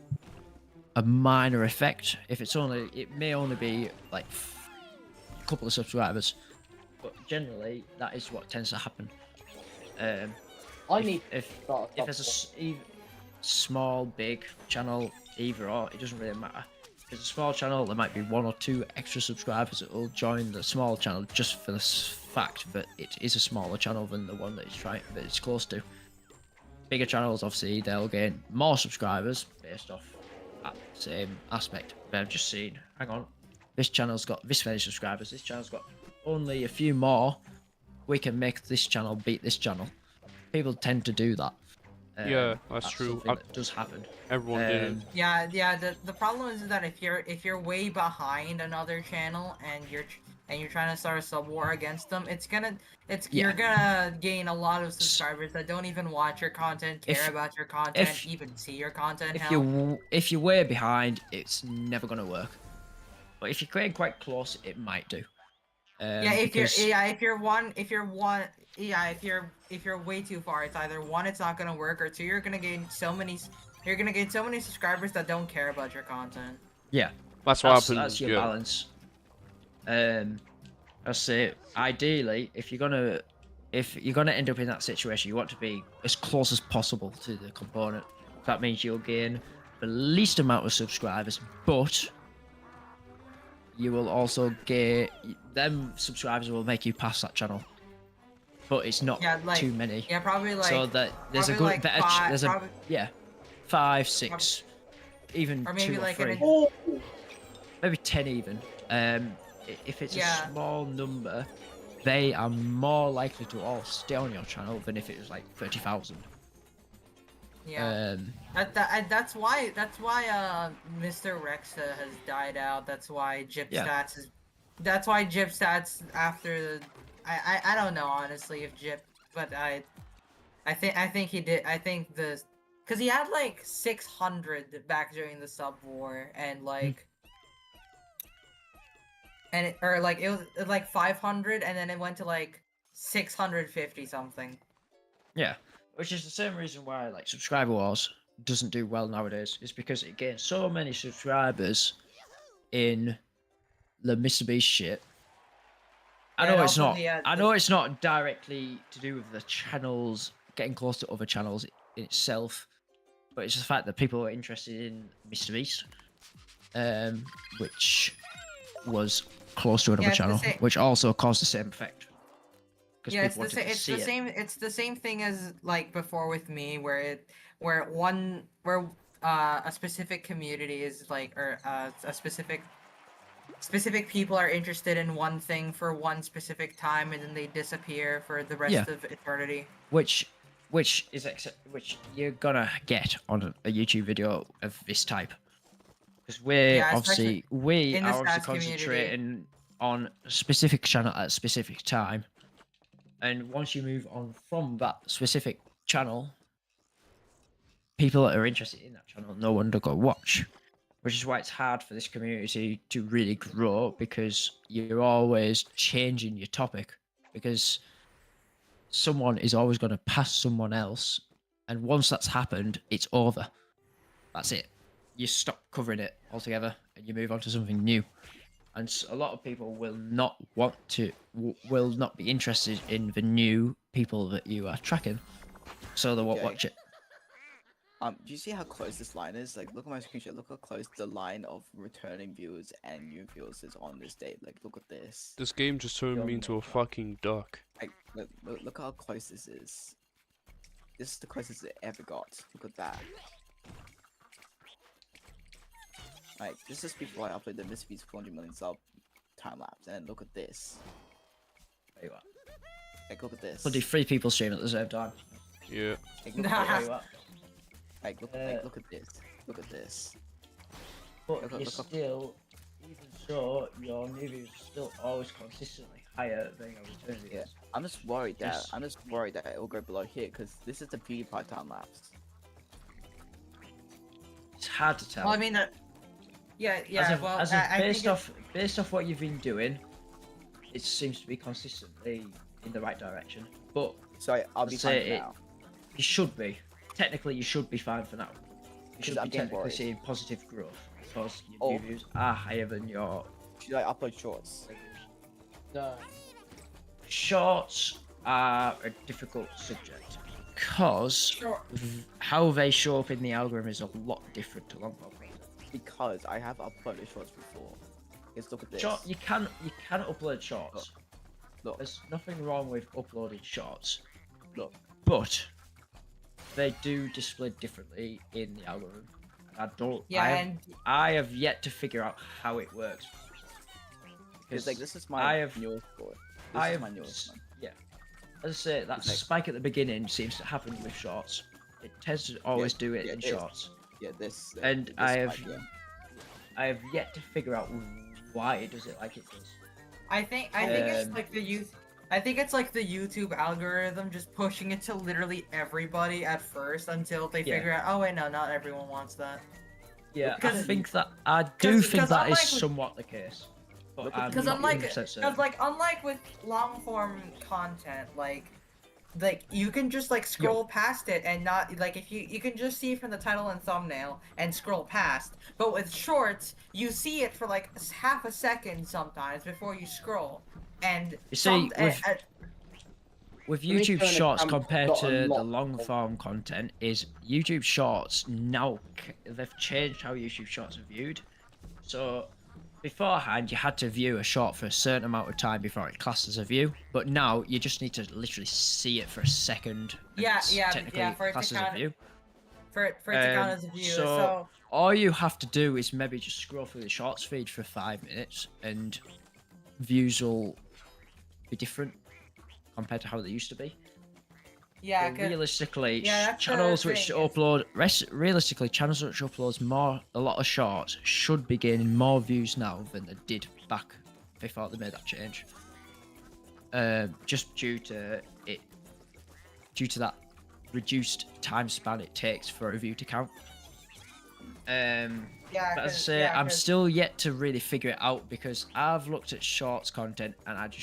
a minor effect. It may only be like a couple of subscribers, but generally that is what tends to happen. If there's a small, big channel, either or, it doesn't really matter. If it's a small channel, there might be 1 or 2 extra subscribers that will join the small channel just for the fact that it is a smaller channel than the one that it's close to. Bigger channels, obviously, they'll gain more subscribers based off that same aspect. But I've just seen, hang on, this channel's got this many subscribers, this channel's got only a few more. We can make this channel beat this channel. People tend to do that. Yeah, that's true. That does happen. Everyone did it. Yeah. The problem is that if you're way behind another channel and you're trying to start a sub war against them, you're gonna gain a lot of subscribers that don't even watch your content, care about your content, even see your content. If you're way behind, it's never gonna work. But if you're getting quite close, it might do. If you're way too far, it's either 1, it's not gonna work, or 2, you're gonna gain so many subscribers that don't care about your content. Yeah, that's what happens. That's your balance. I say ideally, if you're gonna end up in that situation, you want to be as close as possible to the component. That means you'll gain the least amount of subscribers, but you will also get them subscribers will make you pass that channel, but it's not too many. Yeah, probably like. So that there's a good better. 5, 6, even or maybe 2 or like 3, maybe 10 even. If it's a small number, they are more likely to all stay on your channel than if it was like 30,000. Yeah. That's why Mr. Rexa has died out. That's why Gypstats is. That's why Gypstats after the. I don't know honestly if Gyp, but I think he did. I think because he had like 600 back during the sub war and like. And it was like 500 and then it went to like 650 something. Yeah. Which is the same reason why like Subscriber Wars doesn't do well nowadays, is because it gains so many subscribers in the Mr. Beast shit. I know it's not. I know it's not directly to do with the channels getting close to other channels in itself, but it's the fact that people are interested in Mr. Beast, which was close to another channel, which also caused the same effect. Yeah, it's the same thing as like before with me, where a specific community is like, or a specific people are interested in one thing for one specific time, and then they disappear for the rest of eternity. Which you're gonna get on a YouTube video of this type, because we are obviously concentrating on a specific channel at a specific time. And once you move on from that specific channel, people that are interested in that channel no one to go watch. Which is why it's hard for this community to really grow, because you're always changing your topic. Because someone is always going to pass someone else. And once that's happened, it's over. That's it. You stop covering it altogether and you move on to something new. And a lot of people will not be interested in the new people that you are tracking, so they won't watch it. Do you see how close this line is? Like, look at my screenshot. Look how close the line of returning viewers and new viewers is on this date. Like, look at this. This game just turned me into a fucking duck. Like, look how close this is. This is the closest it ever got. Look at that. Like, this is before I uploaded the Mr. Beast 400 million sub time lapse, and then look at this. There you are. Like, look at this. Bloody 3 people streaming at the same time. Yeah. Like, look at this. Look at this. But you're still, even so, your new views are still always consistently higher than your return views. Yeah, I'm just worried that it will go below here because this is the PewDiePie time lapse. It's hard to tell. Well, I mean, based off what you've been doing, it seems to be consistently in the right direction. But so I'll be fine now. You should be. Technically, you should be fine for now. You should be technically seeing positive growth because your views are higher than your. Should I upload shorts? No. Shorts are a difficult subject because how they show up in the algorithm is a lot different to long form content. Because I have uploaded shorts before. Let's look at this. You can upload shorts. Look. There's nothing wrong with uploading shorts. Look. But they do display differently in the algorithm. I don't. Yeah, I have yet to figure out how it works. Because like this is my newest board. This is my newest one. Yeah. As I say, that spike at the beginning seems to happen with shorts. It tends to always do it in shorts. Yeah, this. And I have yet to figure out why it does it like it does. I think it's like the YouTube algorithm just pushing it to literally everybody at first until they figure out, oh wait, no, not everyone wants that. Yeah, I do think that is somewhat the case. Because unlike with long form content, like you can just like scroll past it and not like if you can just see it from the title and thumbnail and scroll past. But with shorts, you see it for like half a second sometimes before you scroll. And you see, with YouTube Shorts compared to the long form content, is YouTube Shorts now they've changed how YouTube Shorts are viewed. So beforehand, you had to view a short for a certain amount of time before it classed as a view, but now you just need to literally see it for a second. For it to count as a view. So all you have to do is maybe just scroll through the shorts feed for 5 minutes, and views will be different compared to how they used to be. Yeah, realistically, channels which upload a lot of shorts should be gaining more views now than they did back before they made that change. Just due to that reduced time span it takes for a view to count. But as I say, I'm still yet to really figure it out because I've looked at shorts content and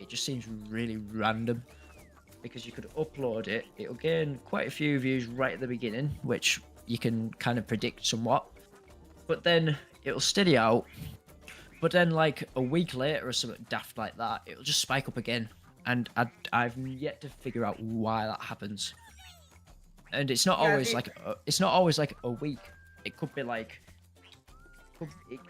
it just seems really random. Because you could upload it, it'll gain quite a few views right at the beginning, which you can kind of predict somewhat. But then it'll steady out. But then like a week later or something daft like that, it'll just spike up again. And I've yet to figure out why that happens. And it's not always like a week. It could be like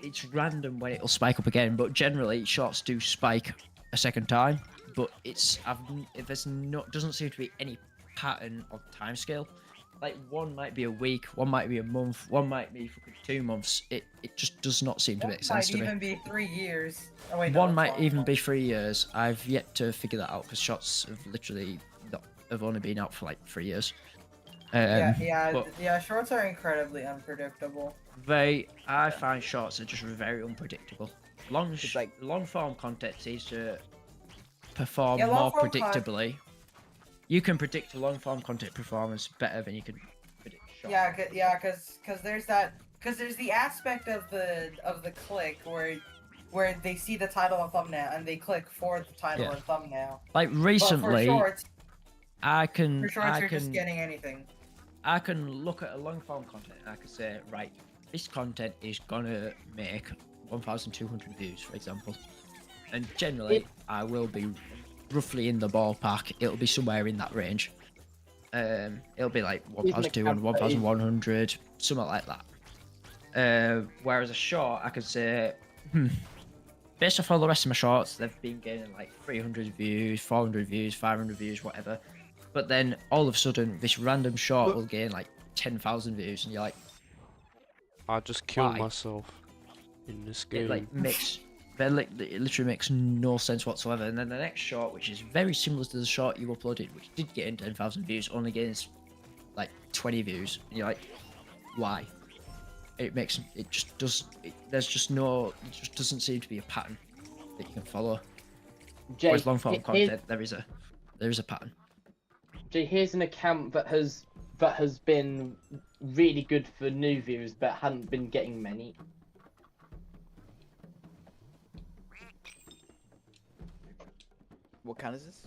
it's random when it'll spike up again. But generally, shorts do spike a second time. But doesn't seem to be any pattern of time scale. Like one might be a week, one might be a month, one might be 2 months. It just does not seem to make sense to me. One might even be 3 years. Oh, wait, one might even be 3 years. I've yet to figure that out because shots have only been out for like 3 years. Shorts are incredibly unpredictable. I find shorts are just very unpredictable. Long form content seems to perform more predictably. You can predict a long form content performance better than you can predict short. Because there's the aspect of the click where they see the title and thumbnail and they click for the title and thumbnail. Like recently, for shorts, you're just getting anything. I can look at a long form content and I can say, right, this content is gonna make 1,200 views, for example. And generally, I will be roughly in the ballpark. It'll be somewhere in that range. It'll be like 1,200, 1,100, something like that. Whereas a short, I could say, based off all the rest of my shorts, they've been getting like 300 views, 400 views, 500 views, whatever. But then all of a sudden, this random short will gain like 10,000 views, and you're like, I just killed myself in this game. It like makes It literally makes no sense whatsoever. And then the next short, which is very similar to the short you uploaded, which did get in 10,000 views, only gains like 20 views. And you're like, why? It just doesn't seem to be a pattern that you can follow. Jay, with long form content, there is a pattern. Jay, here's an account that has been really good for new viewers, but hadn't been getting many. What kind is this?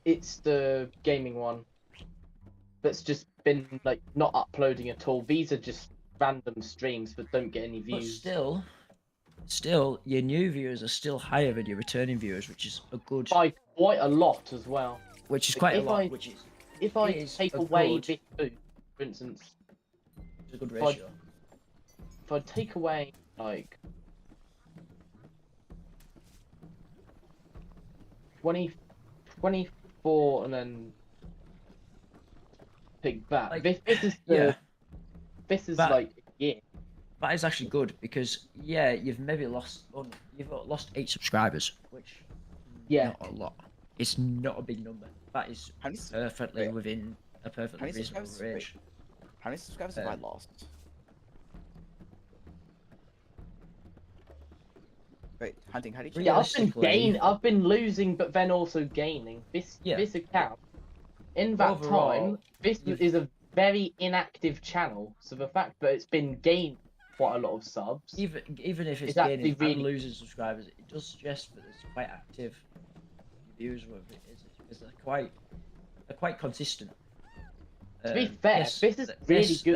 It's the gaming one. That's just been like not uploading at all. These are just random streams that don't get any views. But still, your new viewers are still higher than your returning viewers, which is a good. By quite a lot as well. Which is quite a lot. If I take away this boost, for instance, it's a good ratio. If I take away like 24 and then pick that. Like, this is That- like yeah. That is actually good because you've maybe lost 8 subscribers, which not a lot. It's not a big number. That is perfectly within a perfectly reasonable range. How many subscribers have I lost? Wait, Hunting, how did you? Yeah, I've been losing, but then also gaining. This account, in that time, this is a very inactive channel. So the fact that it's been gained quite a lot of subs, even if it's gaining and losing subscribers, it does suggest that it's quite active. Views they're quite consistent. To be fair, this is really good.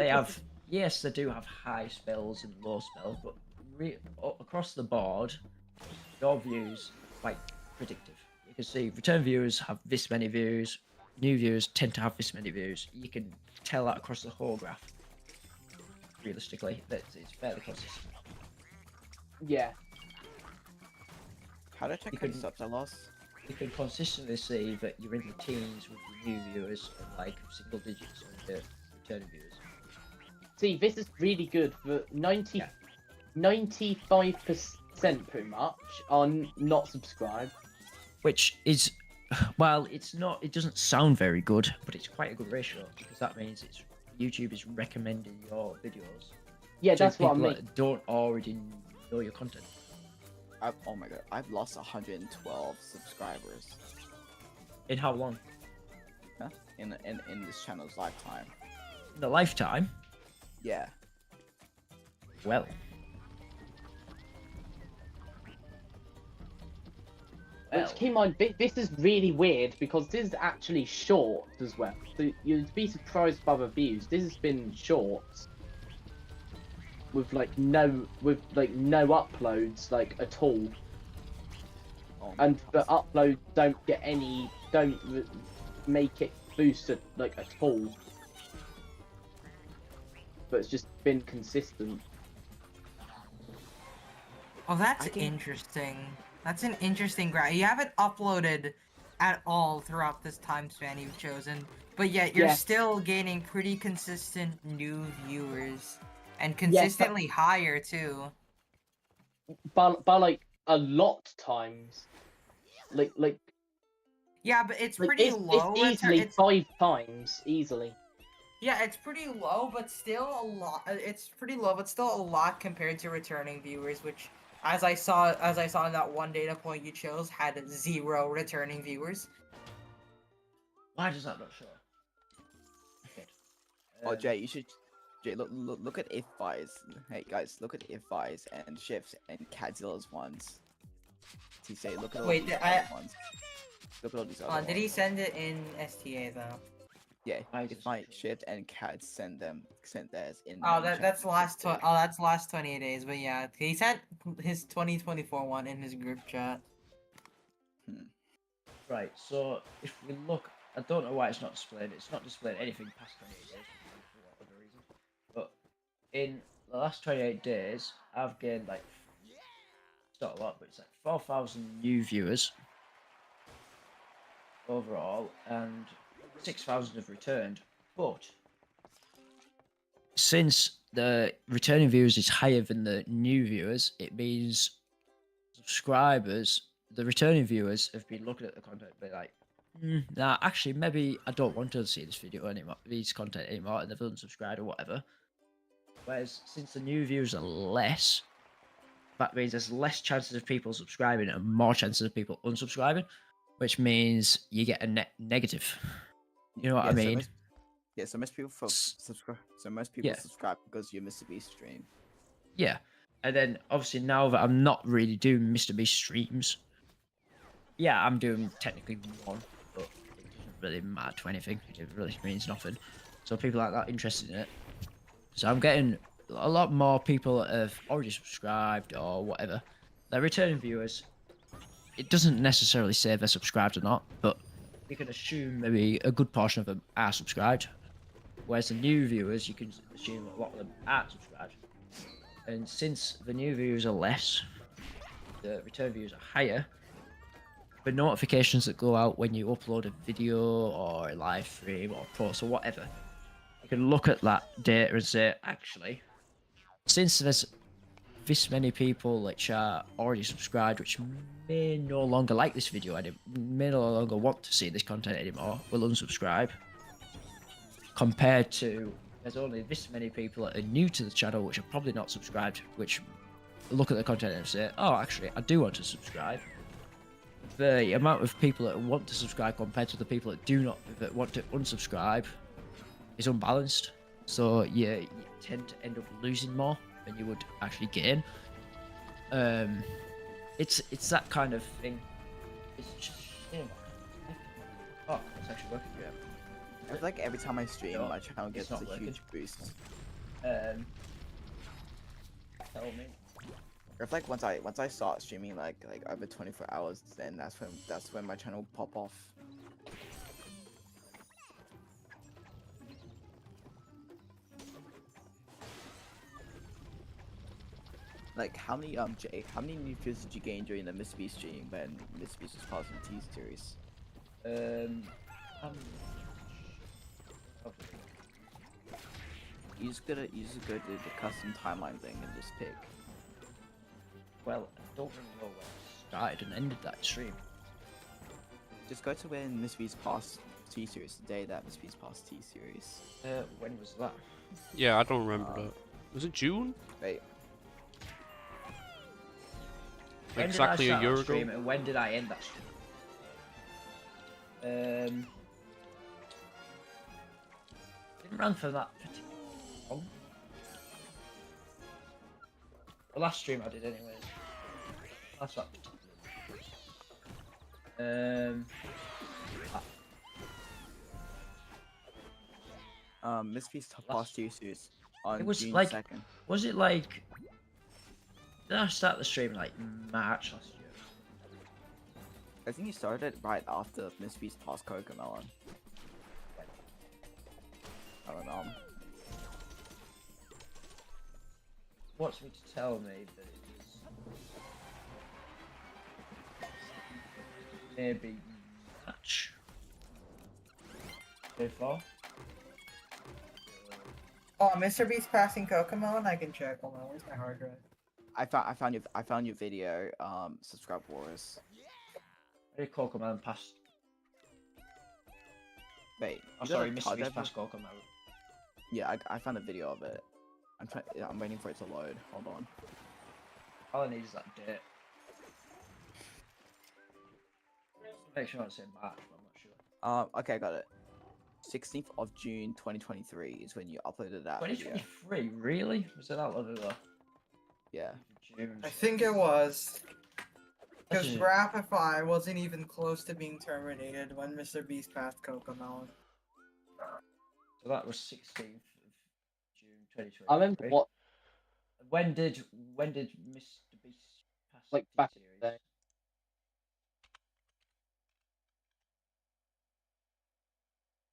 They do have high spells and low spells, but across the board, your views are quite predictive. You can see return viewers have this many views, new viewers tend to have this many views. You can tell that across the whole graph. Realistically, that it's fairly consistent. Yeah. How do I check how many subs I lost? You can consistently see that you're in the teens with your new viewers and like single digits on the returning viewers. See, this is really good for 95% pretty much are not subscribed. Which is, well, it doesn't sound very good, but it's quite a good ratio because that means YouTube is recommending your videos. Yeah, that's what I mean. That don't already know your content. Oh my god, I've lost 112 subscribers. In how long? Huh? In this channel's lifetime. In the lifetime? Yeah. Well. Which, keep in mind, this is really weird because this is actually short as well. So you'd be surprised by the views. This has been short. With no uploads at all, and the uploads don't make it boosted at all. But it's just been consistent. Oh, that's interesting. That's an interesting graph. You haven't uploaded at all throughout this time span you've chosen, but yet you're still gaining pretty consistent new viewers. And consistently higher too. But a lot times. Yeah, but it's pretty low. It's easily 5 times easily. Yeah, it's pretty low, but still a lot. It's pretty low, but still a lot compared to returning viewers, which, as I saw in that one data point you chose, had 0 returning viewers. Why does that not show? Oh, Jay, you should. Jay, look at If-Buys. Hey guys, look at If-Buys and Shifts and Cadzilla's ones. TC, look at all these other ones. Look at all these other ones. Did he send it in STA though? Yeah, If-My, Shift, and Cad sent theirs in. Oh, that's last 28 days. But yeah, he sent his 2024 one in his group chat. Right. So if we look, I don't know why it's not displayed. It's not displaying anything past 28 days. For whatever reason. But in the last 28 days, I've gained it's not a lot, but it's 4,000 new viewers overall, and 6,000 have returned. But since the returning viewers is higher than the new viewers, it means subscribers, the returning viewers have been looking at the content and be like, nah, actually, maybe I don't want to see this video anymore, these content anymore, and they've unsubscribed or whatever. Whereas since the new viewers are less, that means there's less chances of people subscribing and more chances of people unsubscribing, which means you get a net negative. You know what I mean? So most people subscribe. So most people subscribe because you Mr. Beast stream. Yeah, and then obviously now that I'm not really doing Mr. Beast streams, yeah, I'm doing technically one, but it doesn't really matter to anything. It really means nothing. So people aren't that interested in it. So I'm getting a lot more people that have already subscribed or whatever. They're returning viewers. It doesn't necessarily say they're subscribed or not, but you can assume maybe a good portion of them are subscribed. Whereas the new viewers, you can assume a lot of them aren't subscribed. And since the new viewers are less, the return viewers are higher, the notifications that go out when you upload a video or a live stream or post or whatever, you can look at that data and say, actually, since there's this many people which are already subscribed, which may no longer like this video and may no longer want to see this content anymore, will unsubscribe. Compared to, there's only this many people that are new to the channel, which are probably not subscribed, which look at the content and say, oh, actually, I do want to subscribe. The amount of people that want to subscribe compared to the people that want to unsubscribe is unbalanced. So you tend to end up losing more than you would actually gain. It's that kind of thing. It's just, oh, it's actually working. Yeah. I feel like every time I stream, my channel gets a huge boost. Tell me. Or if like once I start streaming like over 24 hours, then that's when my channel will pop off. Like how many new views did you gain during the Mr. Beast stream when Mr. Beast was passing T series? You just go to the custom timeline thing and just pick. Well, I don't really know where I started and ended that stream. Just go to when Mr. Beast passed T series, the day that Mr. Beast passed T series. When was that? Yeah, I don't remember that. Was it June? Wait. When exactly a year ago. And when did I end that stream? Didn't run for that particular long. The last stream I did anyways. That's that particular. Miss Beast passed T series on it was June like, 2nd. Was it like? Did I start the stream like March last year? I think you started right after Miss Beast passed Cocomelon. I don't know. Wants me to tell me that it was maybe March. So far. Oh, Mr. Beast passing Cocomelon? I can check. Hold on, where's my hard drive? I found your video, Subscribe Wars. I did Cocomelon passed. Wait. Oh, sorry, Mr. Beast passed Cocomelon. Yeah, I found a video of it. I'm waiting for it to load. Hold on. All I need is that date. Make sure it's in March, but I'm not sure. Okay, I got it. 16th of June 2023 is when you uploaded that 2023? Video. Really? Was it that long ago? Yeah. June. I think it was. Because Rapify wasn't even close to being terminated when Mr. Beast passed Cocomelon. So that was 16th of June 2023. I remember what. When did Mr. Beast pass like the back series? then.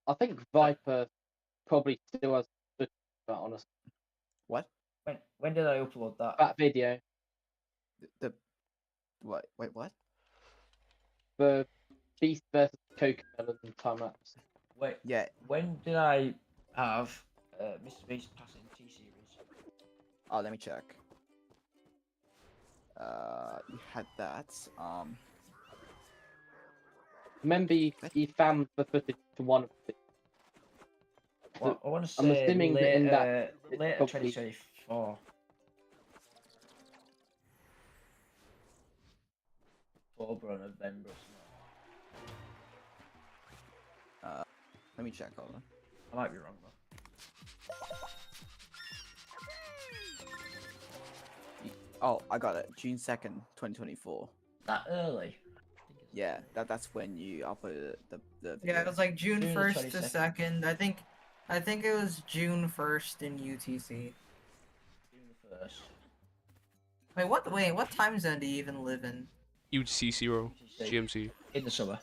I think Viper probably still has that, honestly. What? When did I upload that? That video. What? Wait, what? The Beast versus Cocomelon time lapse. Wait. Yeah. When did I have Mr. Beast passing T series? Oh, let me check. You had that. Remember, you found the footage to one of it. Well, I want to I'm say assuming later, that in that later probably... 2024. October or November or something. Let me check. Hold on. I might be wrong though. Oh, I got it. June 2nd, 2024. That early? Yeah, that's when you uploaded the Yeah, it was like June June 1st to 22nd. 2nd. I think it was June 1st in UTC. June 1st. Wait, what time zone do you even live in? UTC 0. GMT. In the summer.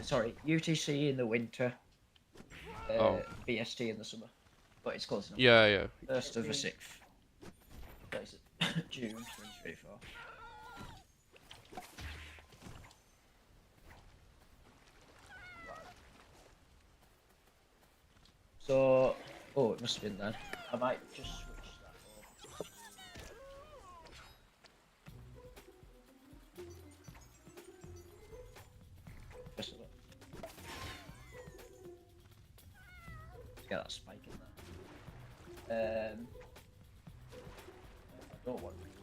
Sorry, UTC in the winter. BST in the summer. But it's close enough. Yeah. 1st of the 6th. June 2024. So, oh, it must have been then. I might just switch that over. Just a look. Let's get that spike in there. I don't want duration.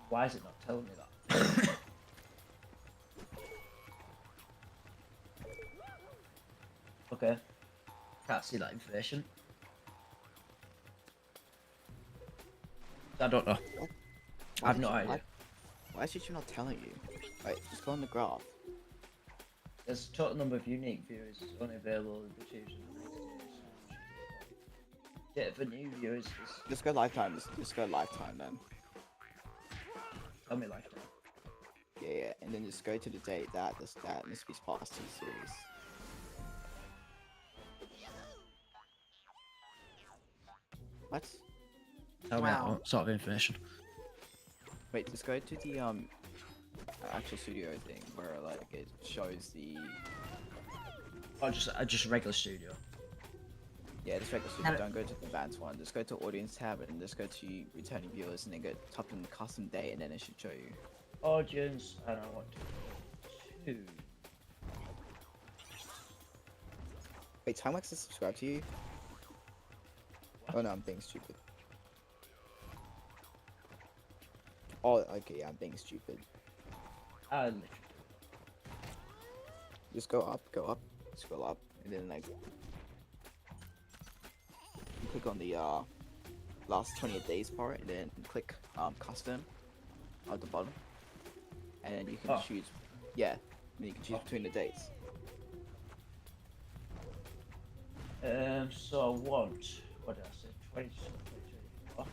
Why is it not telling me that? Okay. Can't see that information. I don't know. I have no idea. Why is YouTube not telling you? Wait, just go on the graph. There's a total number of unique viewers only available in the Tuesday. Data for new viewers is... Just go lifetime. Just go lifetime then. Tell me lifetime. Yeah, and then just go to the date that this be past T-series. What? Tell me that sort of information. Wait, just go to the actual studio thing where like it shows the. Oh, just regular studio. Yeah, just regular studio. Don't go to the advanced one. Just go to audience tab and just go to returning viewers and then go type in the custom date and then it should show you. Audience, and I want to. Wait, Timex is subscribed to you? What? Oh no, I'm being stupid. Oh, okay, yeah, I'm being stupid. Just go up, scroll up, and then like you click on the last 28 days part, and then click custom at the bottom, and then you can choose. Yeah, and you can choose between the dates. So I want, what did I say? 2024.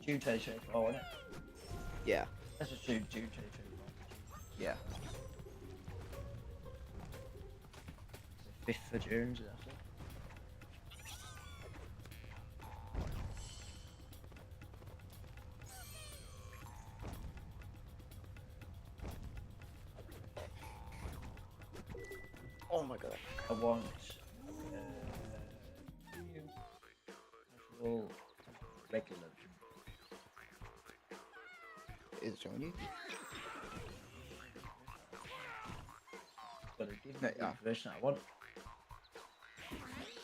June 2024, wasn't it? Yeah. That's just June 2024. Yeah. 5th of June, is that it? Oh my god. I want casual regular. Is it showing you? But it gives me the information I want.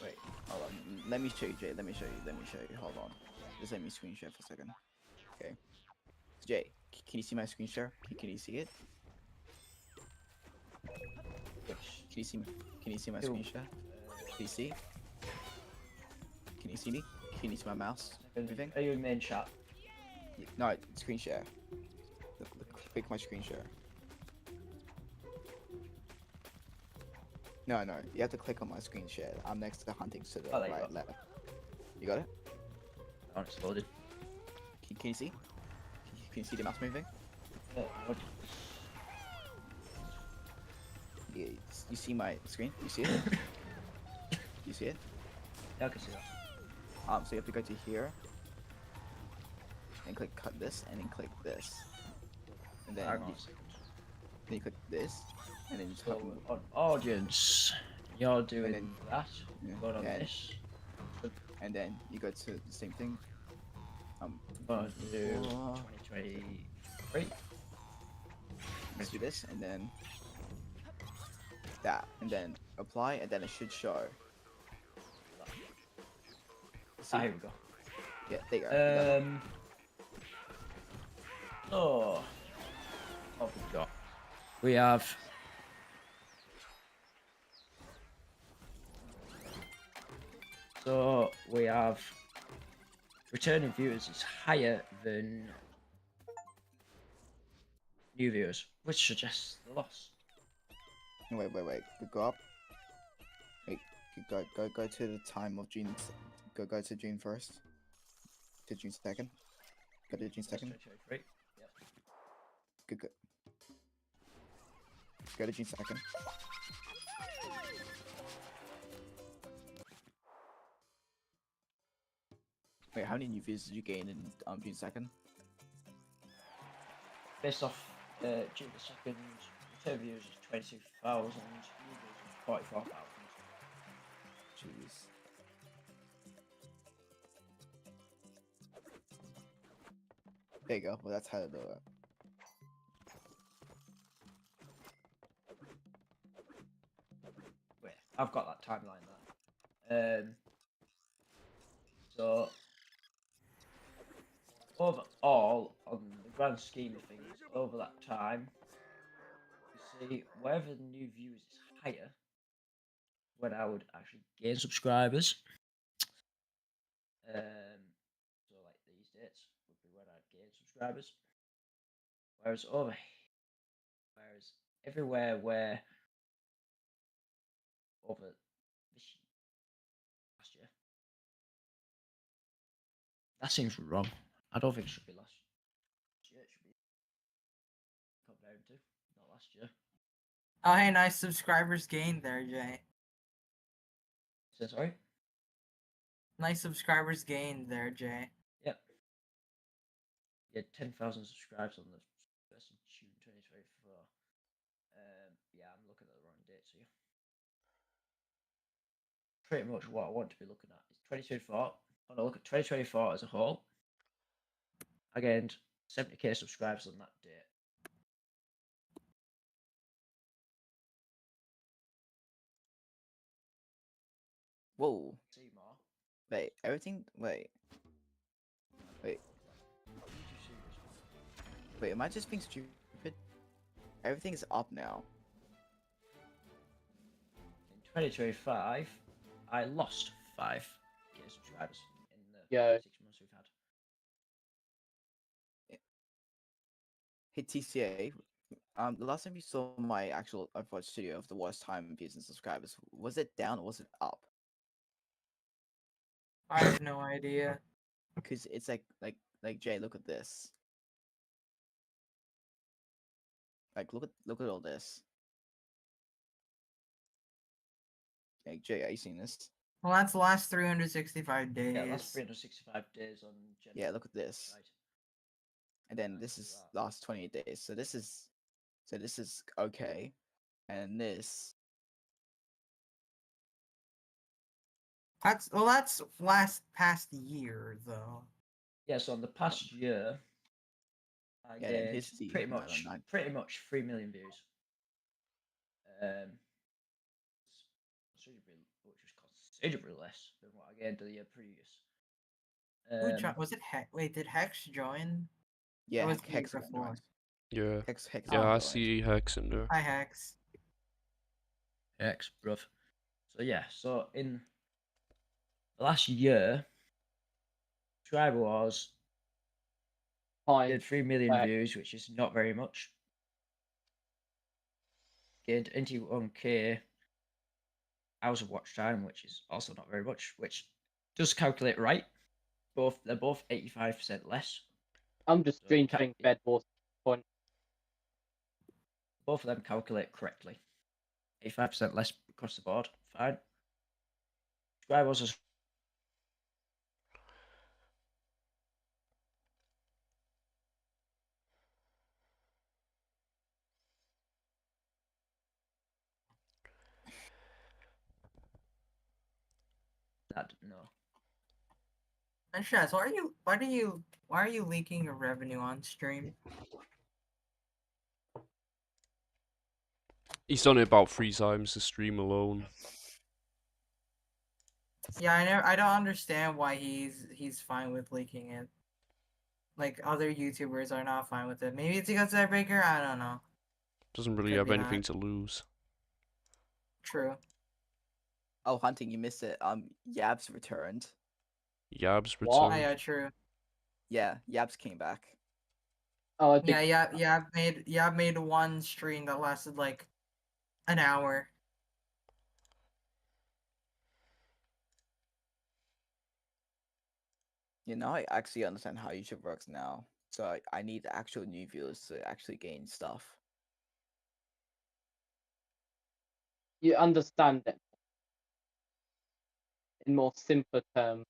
Wait, hold on. Let me show you, Jay. Let me show you. Hold on. Just let me screen share for a second. Okay. Jay, can you see my screen share? Can you see it? Can you see my screen share? Can you see? Can you see me? Can you see my mouse? Everything? Are you in main chat? No, screen share. Click my screen share. No, you have to click on my screen share. I'm next to the hunting to the right left. You got it? Oh, it's loaded. Can you see? Can you see the mouse moving? Yeah, you see my screen? You see it? You see it? Yeah, I can see that. So you have to go to here, and click cut this, and then click this, and then you click this, and then you just so on audience, you're doing then, that. Go on this. And then you go to the same thing. Go to 2023. Let's do this, and then that, and then apply, and then it should show. Here we go. Yeah, there you go. So, what have we got? We have returning viewers is higher than new viewers, which suggests the loss. Wait. Go up. Wait, go to the time of June. Go to June 1st. To June 2nd. Go to June 2nd. Yep. Go. Go to June 2nd. Wait, how many new views did you gain in June 2nd? Based off June the 2nd, return viewers is 22,000, new viewers is 44,000. Jeez. There you go. Well, that's how to do it. Wait, I've got that timeline there. So overall, on the grand scheme of things, over that time, you see wherever the new views is higher, when I would actually gain subscribers. So like these dates would be when I'd gain subscribers. Whereas everywhere where over this last year, that seems wrong. I don't think it should be last year. It should be come down to not last year. Oh, hey, nice subscribers gained there, Jay. So sorry. Nice subscribers gained there, Jay. Yep. You had 10,000 subscribers on the 1st of June 2024. Yeah, I'm looking at the wrong dates here. Pretty much what I want to be looking at is 2024. I want to look at 2024 as a whole. I gained 70k subscribers on that date. Whoa. See more. Wait, everything. Wait, am I just being stupid? Everything's up now. In 2025, I lost 5k subscribers in the 6 months we've had. Hey TCA, the last time you saw my actual Overwatch studio of the worst time views and subscribers, was it down or was it up? I have no idea. Because it's like Jay, look at this. Like look at all this. Like Jay, are you seeing this? Well, that's the last 365 days. Yeah, last 365 days on January. Yeah, look at this. Right. And then this is last 28 days. So this is okay. And this That's past year though. Yeah, so on the past year, I gained pretty much 3 million views. Which was considerably less than what I gained the year previous. Was it Hex? Wait, did Hex join? Yeah, was Hex before. Yeah. Hex yeah, I see Hex in there. Hi, Hex. Hex, bruv. So yeah, so in the last year, subscriber was did 3 million views, which is not very much. Gained 21k hours of watch time, which is also not very much, which does calculate right. They're both 85% less. I'm just drinking Bed Wars point. Both of them calculate correctly. 85% less across the board. Fine. Subscribers That no. And Shaz, why are you leaking your revenue on stream? He's done it about 3 times to stream alone. Yeah, I don't understand why he's fine with leaking it. Like other YouTubers are not fine with it. Maybe it's because they're bigger. I don't know. Doesn't really Could have be anything not. to lose. True. Oh, Hunting, you missed it. Yabs returned. Yabs Oh, returned. yeah, true. Yeah, Yabs came back. Oh, Yab made one stream that lasted like an hour. You know, I actually understand how YouTube works now. So I need actual new viewers to actually gain stuff. You understand it in more simpler terms.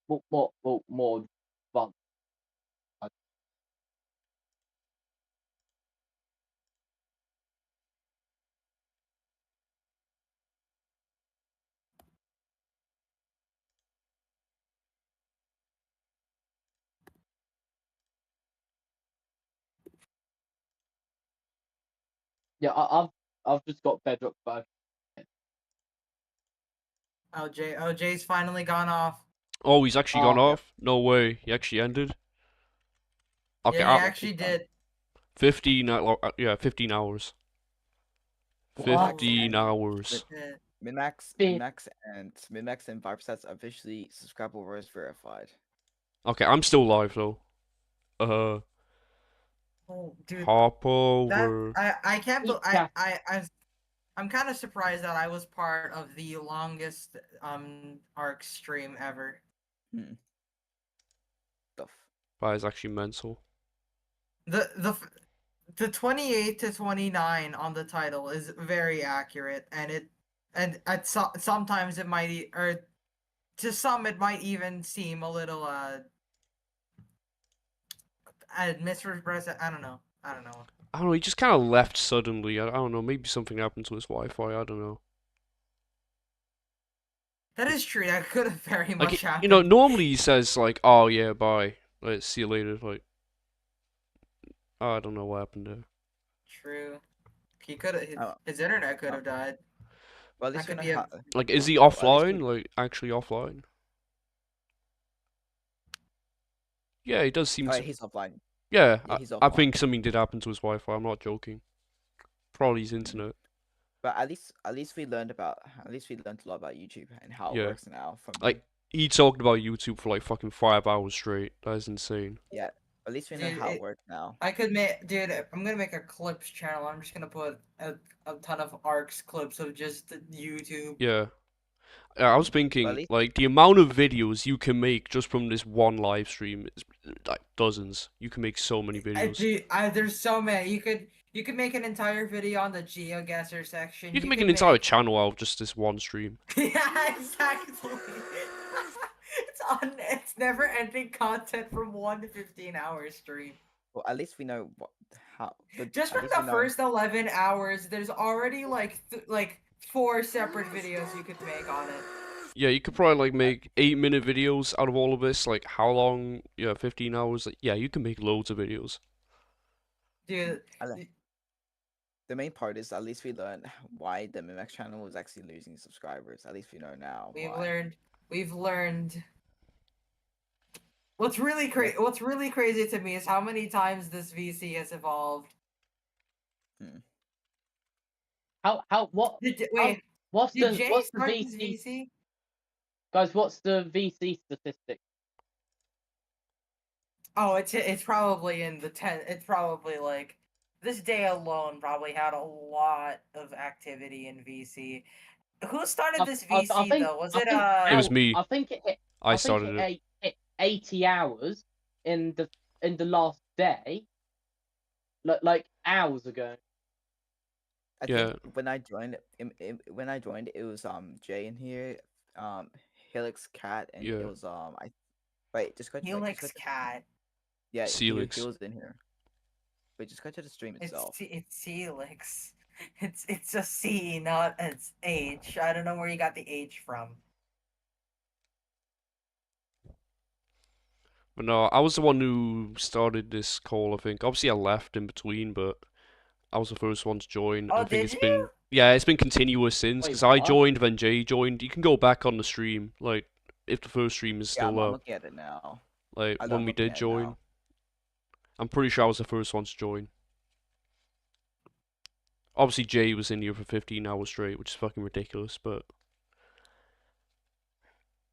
More fun. Yeah, I've just got Bedrock back. Jay's finally gone off. Oh, he's actually gone off? No way. He actually ended? Okay, Yeah, he actually did. 15 yeah, 15 hours. 15 hours. Minmax and Vibestats officially subscribers verified. Okay, I'm still live though. Oh, dude. Hop over. I can't believe I'm kind of surprised that I was part of the longest ARC stream ever. That is actually mental. The 28 to 29 on the title is very accurate, and sometimes it might or to some it might even seem a little misrepresented. I don't know. I don't know. He just kind of left suddenly. I don't know. Maybe something happened to his Wi-Fi. I don't know. That is true. That could have very much happened. You know, normally he says like, "Oh yeah, bye. Let's see you later." Like, I don't know what happened there. True. He could have. His internet could have died. Well, at least that could be like, is he offline? Like, actually offline? Yeah, he does seem to. He's offline. Yeah, he's offline. I think something did happen to his Wi-Fi. I'm not joking. Probably his internet. But at least we learned a lot about YouTube and how it works now. Like, he talked about YouTube for like fucking 5 hours straight. That is insane. Yeah, at least we know how it works now. I could dude, I'm gonna make a clips channel. I'm just gonna put a ton of ARCs clips of just YouTube. Yeah. I was thinking, like, the amount of videos you can make just from this one live stream is like dozens. You can make so many videos. There's so many. You could make an entire video on the GeoGuessr section. You can make an entire channel out of just this one stream. Yeah, exactly. It's never ending content from 1 to 15-hour stream. Well, at least we know how. Just from the first 11 hours, there's already like 4 separate videos you could make on it. Yeah, you could probably like make 8-minute videos out of all of this. Like, how long? Yeah, 15 hours. Like, yeah, you can make loads of videos. Dude. The main part is at least we learned why the Mimex channel was actually losing subscribers. At least we know now. We've learned. What's really crazy to me is how many times this VC has evolved. What's the VC? Guys, what's the VC statistic? Oh, it's probably in the 10. It's probably like this day alone probably had a lot of activity in VC. Who started this VC though? Was it It was me. I think it hit. I started it. Hit 80 hours in the last day. Like hours ago. I think when I joined, it was Jay in here, Celix Cat, and it was wait, just go. Celix Cat. Yeah, Celix. he was in here. Wait, just go to the stream itself. It's Celix. It's a C, not it's H. I don't know where you got the H from. But no, I was the one who started this call, I think. Obviously, I left in between, but I was the first one to join. Oh, I think did you? been it's been continuous since, because I joined, then Jay joined. You can go back on the stream, like, if the first stream is still I'm up. looking at it now. Like, when we did join. I'm pretty sure I was the first one to join. Obviously, Jay was in here for 15 hours straight, which is fucking ridiculous, but...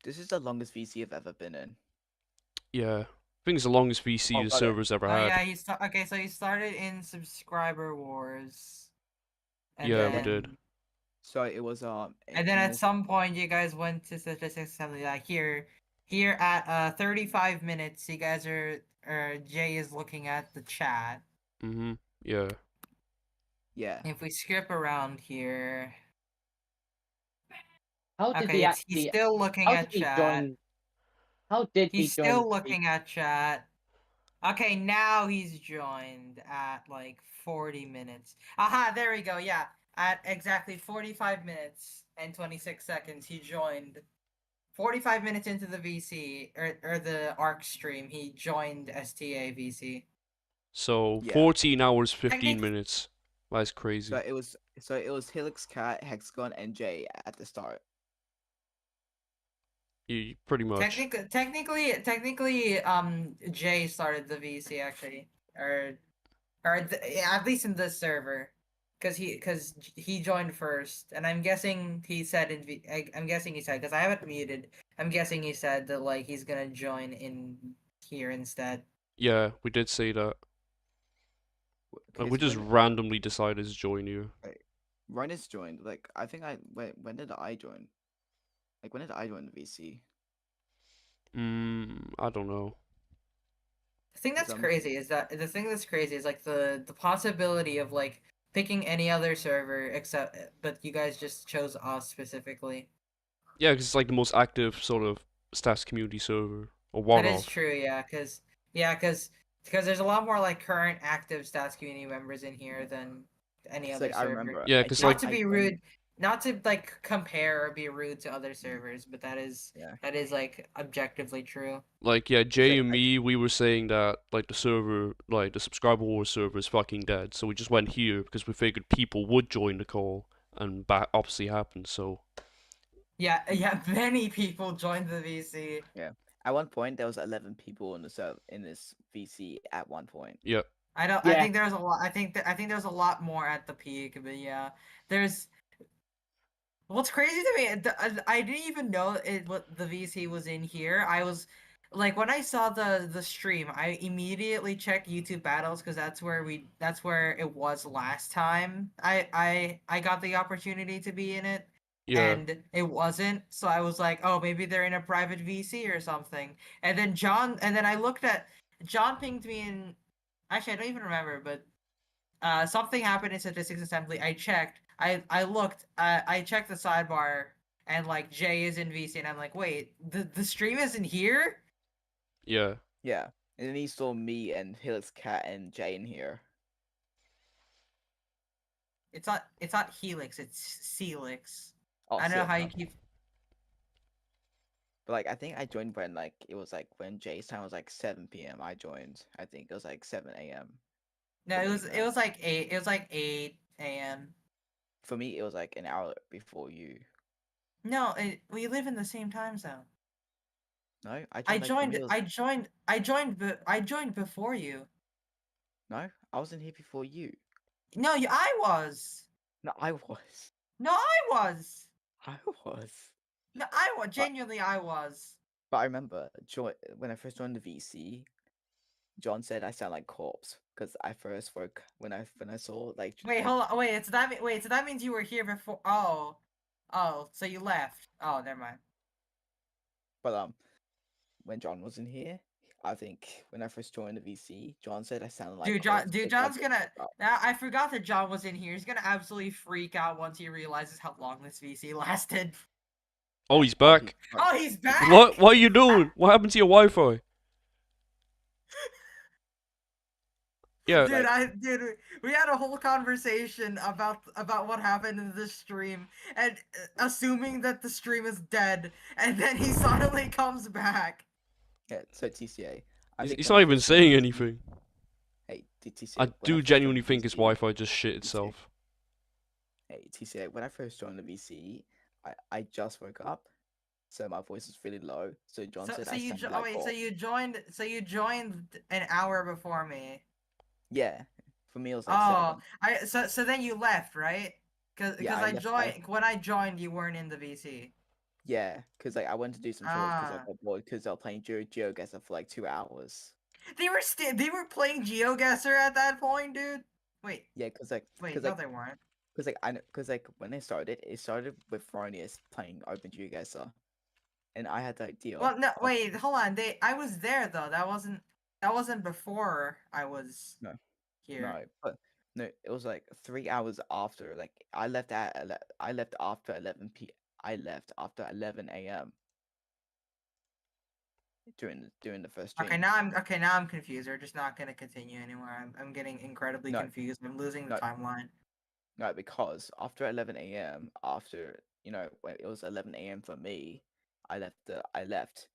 This is the longest VC I've ever been in. Yeah. I think it's the longest VC the server's ever had. Yeah, okay, so you started in Subscriber Wars. Yeah, we did. So it was and then at some point you guys went to Statistics Assembly, like here at 35 minutes you guys are Jay is looking at the chat. Yeah. Yeah. If we skip around here. How did he actually... He's still looking at chat. How did he join? He's still looking at chat. Okay, now he's joined at like 40 minutes. Aha, there we go, yeah. At exactly 45 minutes and 26 seconds, he joined. 45 minutes into the VC, or the ARC stream, he joined STA VC. So, 14 hours, 15 minutes. That's crazy. So it was Helix, Cat, Hexagon, and Jay at the start. Yeah, pretty much. Technically, Jay started the VC actually, at least in this server, because he joined first, and I'm guessing he said I'm guessing he said, because I haven't muted. I'm guessing he said that like he's gonna join in here instead. Yeah, we did say that. Like, we just randomly decided to join you. Ryan is joined. Like, I think when did I join? Like, when did I join the VC? I don't know. The thing that's crazy is like the possibility of like picking any other server but you guys just chose us specifically. Yeah, because it's like the most active sort of stats community server, or one-off. That is true, yeah, because there's a lot more like current active stats community members in here than any other server. I remember. Yeah, because not to be rude, not to like compare or be rude to other servers, but that is like objectively true. Like, yeah, Jay and me, we were saying that like the server, like the subscriber wars server is fucking dead, so we just went here because we figured people would join the call, and opposite happened. So. Yeah, many people joined the VC. Yeah. At one point, there was 11 people in this VC at one point. Yep. I think there's a lot. I think there's a lot more at the peak, but yeah, there's. What's crazy to me, I didn't even know what the VC was in here. I was like, when I saw the stream, I immediately checked YouTube battles because that's where it was last time. I got the opportunity to be in it. Yeah. And it wasn't, so I was like, oh, maybe they're in a private VC or something. And then John pinged me in. Actually, I don't even remember, but something happened in Statistics Assembly. I checked. I looked. I checked the sidebar, and like Jay is in VC, and I'm like, wait, the stream isn't here. Yeah. Yeah, and then he saw me and Helix, Cat, and Jay in here. It's not Helix. It's Celix. Oh, I don't know how you keep. But like, I think I joined when like it was like when Jay's time was like 7 p.m. I joined. I think it was like 7 a.m. No, it was like 8. It was like 8 a.m. For me, it was like an hour before you. No, we live in the same time zone. No, I joined before you. No, I wasn't here before you. No, I was. No, I was. No, I was. I was. No, I was. Genuinely, I was. But I remember when I first joined the VC, John said I sound like corpse because I first woke when I saw like. Wait, hold on. Wait, so that means you were here before. Oh, so you left. Oh, never mind. But when John wasn't here, I think when I first joined the VC, John said I sounded like. John's gonna. I forgot that John was in here. He's gonna absolutely freak out once he realizes how long this VC lasted. Oh, he's back. Oh, he's back. What are you doing? What happened to your Wi-Fi? Yeah. Dude, we had a whole conversation about what happened in this stream, and assuming that the stream is dead, and then he suddenly comes back. Yeah, so TCA. He's not even saying anything. Hey, TCA. I do genuinely think his Wi-Fi just shit itself. Hey, TCA, when I first joined the VC, I just woke up, so my voice was really low. So John said so you joined an hour before me. Yeah, for me it was like 7. So then you left, right? Because I joined when I joined, you weren't in the VC. Yeah, because like I went to do some chores because I got bored because I was playing GeoGuessr for like 2 hours. They were playing GeoGuessr at that point, dude. Wait. Yeah, because like no, they weren't. Because when it started with Fronius playing Open GeoGuessr, and I had the idea. Well, no, wait, hold on. I was there though. That wasn't before I was here. No, but no, it was like 3 hours after. Like I left after 11 p. I left after 11 a.m. during the first stream. Okay, now I'm confused. We're just not gonna continue anymore. I'm getting incredibly confused. I'm losing the timeline. No, because after 11 a.m., after when it was 11 a.m. for me, I left.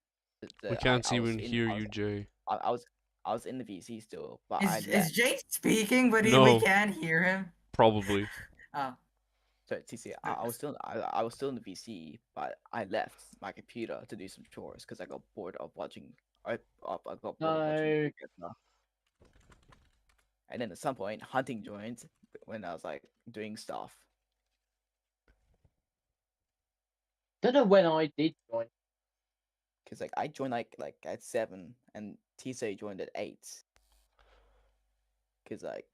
We can't even hear you, Jay. I was in the VC still, but is Jay speaking? But no. We can't hear him. Probably. Oh. So TC, I was still in the VC, but I left my computer to do some chores because I got bored of watching. I got bored of watching. And then at some point, Hunting joined when I was like doing stuff. Don't know when I did join. Cause like I joined like at 7, and TC joined at 8. Cause like,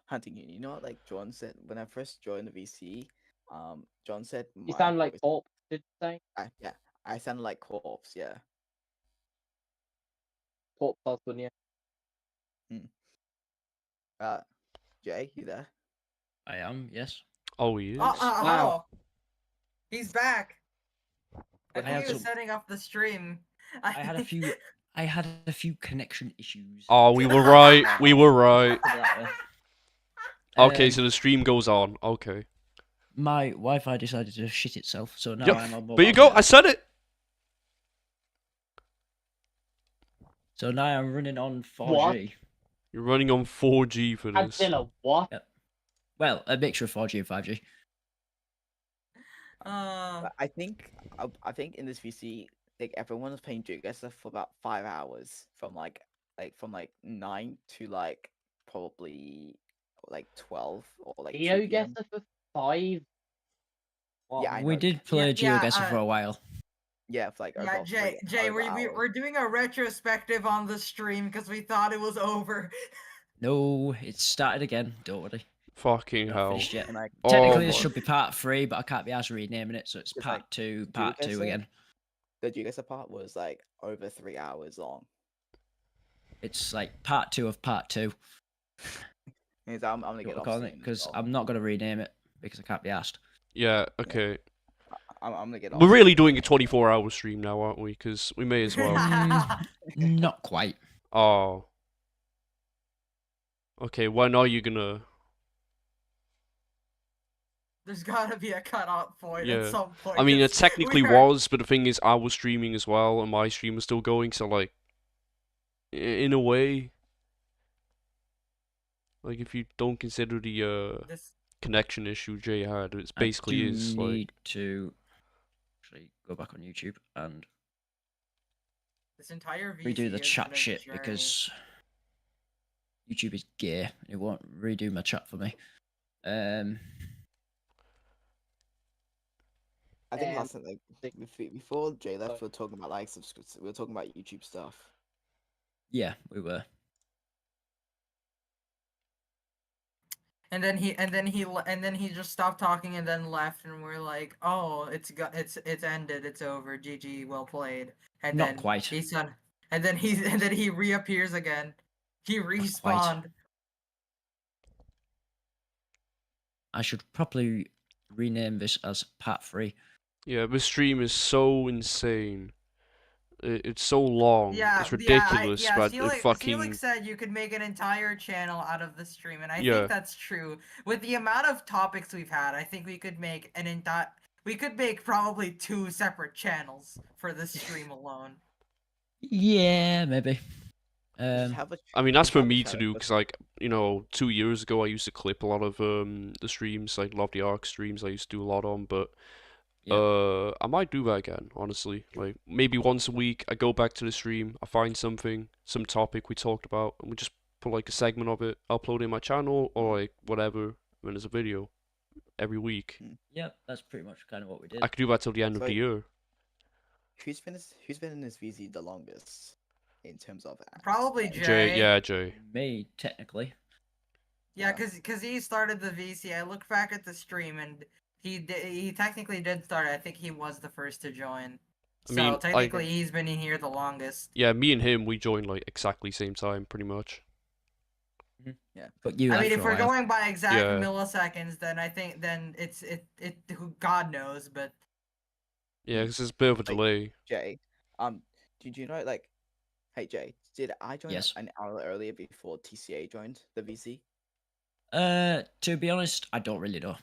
Hunting, you know what like John said when I first joined the VC. John said you sound like Corpse, did you say? Yeah, I sound like Corpse. Yeah. Corpse husband, yeah. Jay, you there? I am, yes. Oh, he is. Wow. He's back. I think he was some... setting up the stream. I had a few connection issues. Oh, we were right. We were right. Okay, so the stream goes on. Okay. My Wi-Fi decided to shit itself, so now I'm on mobile. There you go. I said it. So now I'm running on 4G. What? You're running on 4G for this. Godzilla, what? Yep. Well, a mixture of 4G and 5G. I think in this VC, like everyone was playing GeoGuessr for about 5 hours from 9 to like probably like 12 or like GeoGuessr for 5. What? Yeah, we did play GeoGuessr for a while. Yeah, for like Jay, we're doing a retrospective on the stream because we thought it was over. No, it started again. Don't worry. Fucking hell. Yet. Technically, this should be part 3, but I can't be asked renaming it, so it's part 2 again. The GeoGuessr part was like over 3 hours long. It's like part 2 of part 2. I'm gonna get off soon because I'm not gonna rename it because I can't be asked. Yeah. Okay. I'm gonna get off. We're really doing a 24-hour stream now, aren't we? Because we may as well. Not quite. Oh. Okay. When are you gonna? There's gotta be a cutoff point at some point. I mean, it technically was, but the thing is, I was streaming as well, and my stream was still going. So, like, in a way, like if you don't consider the connection issue Jay had, it's basically is like. I need to actually go back on YouTube and this entire redo the chat shit because YouTube is gay. It won't redo my chat for me. I think last time, like before Jay left, we were talking about we were talking about YouTube stuff. Yeah, we were. And then he just stopped talking and then left, and we're like, oh, it's ended, it's over, GG, well played. And not quite. And then he reappears again. He respawned. I should probably rename this as Part 3. Yeah, this stream is so insane. It's so long. Yeah, it's ridiculous. yeah, But it fucking. Celix said you could make an entire channel out of the stream, and I Yeah. think that's true. With the amount of topics we've had, I think we could make an entire. We could make probably 2 separate channels for the stream alone. Yeah, maybe. I mean, that's for me to do because, like, 2 years ago I used to clip a lot of the streams, like Love the Ark streams. I used to do a lot on, but I might do that again. Honestly, like maybe once a week I go back to the stream, I find something, some topic we talked about, and we just put like a segment of it, upload it in my channel or like whatever when there's a video every week. Yep, that's pretty much kind of what we did. I could do that till the end of the year. Who's been in this VZ the longest? In terms of probably Jay. Jay. Me, technically. Yeah, cause he started the VC. I looked back at the stream and he technically did start. I think he was the first to join. So technically he's been in here the longest. Yeah, me and him, we joined like exactly same time, pretty much. Yeah, but you. I mean, if we're going by exact milliseconds, then I think it's God knows, but. Yeah, because there's a bit of a delay. Jay, did you know like? Hey Jay, did I join an hour earlier before TCA joined the VC? To be honest, I don't really know. To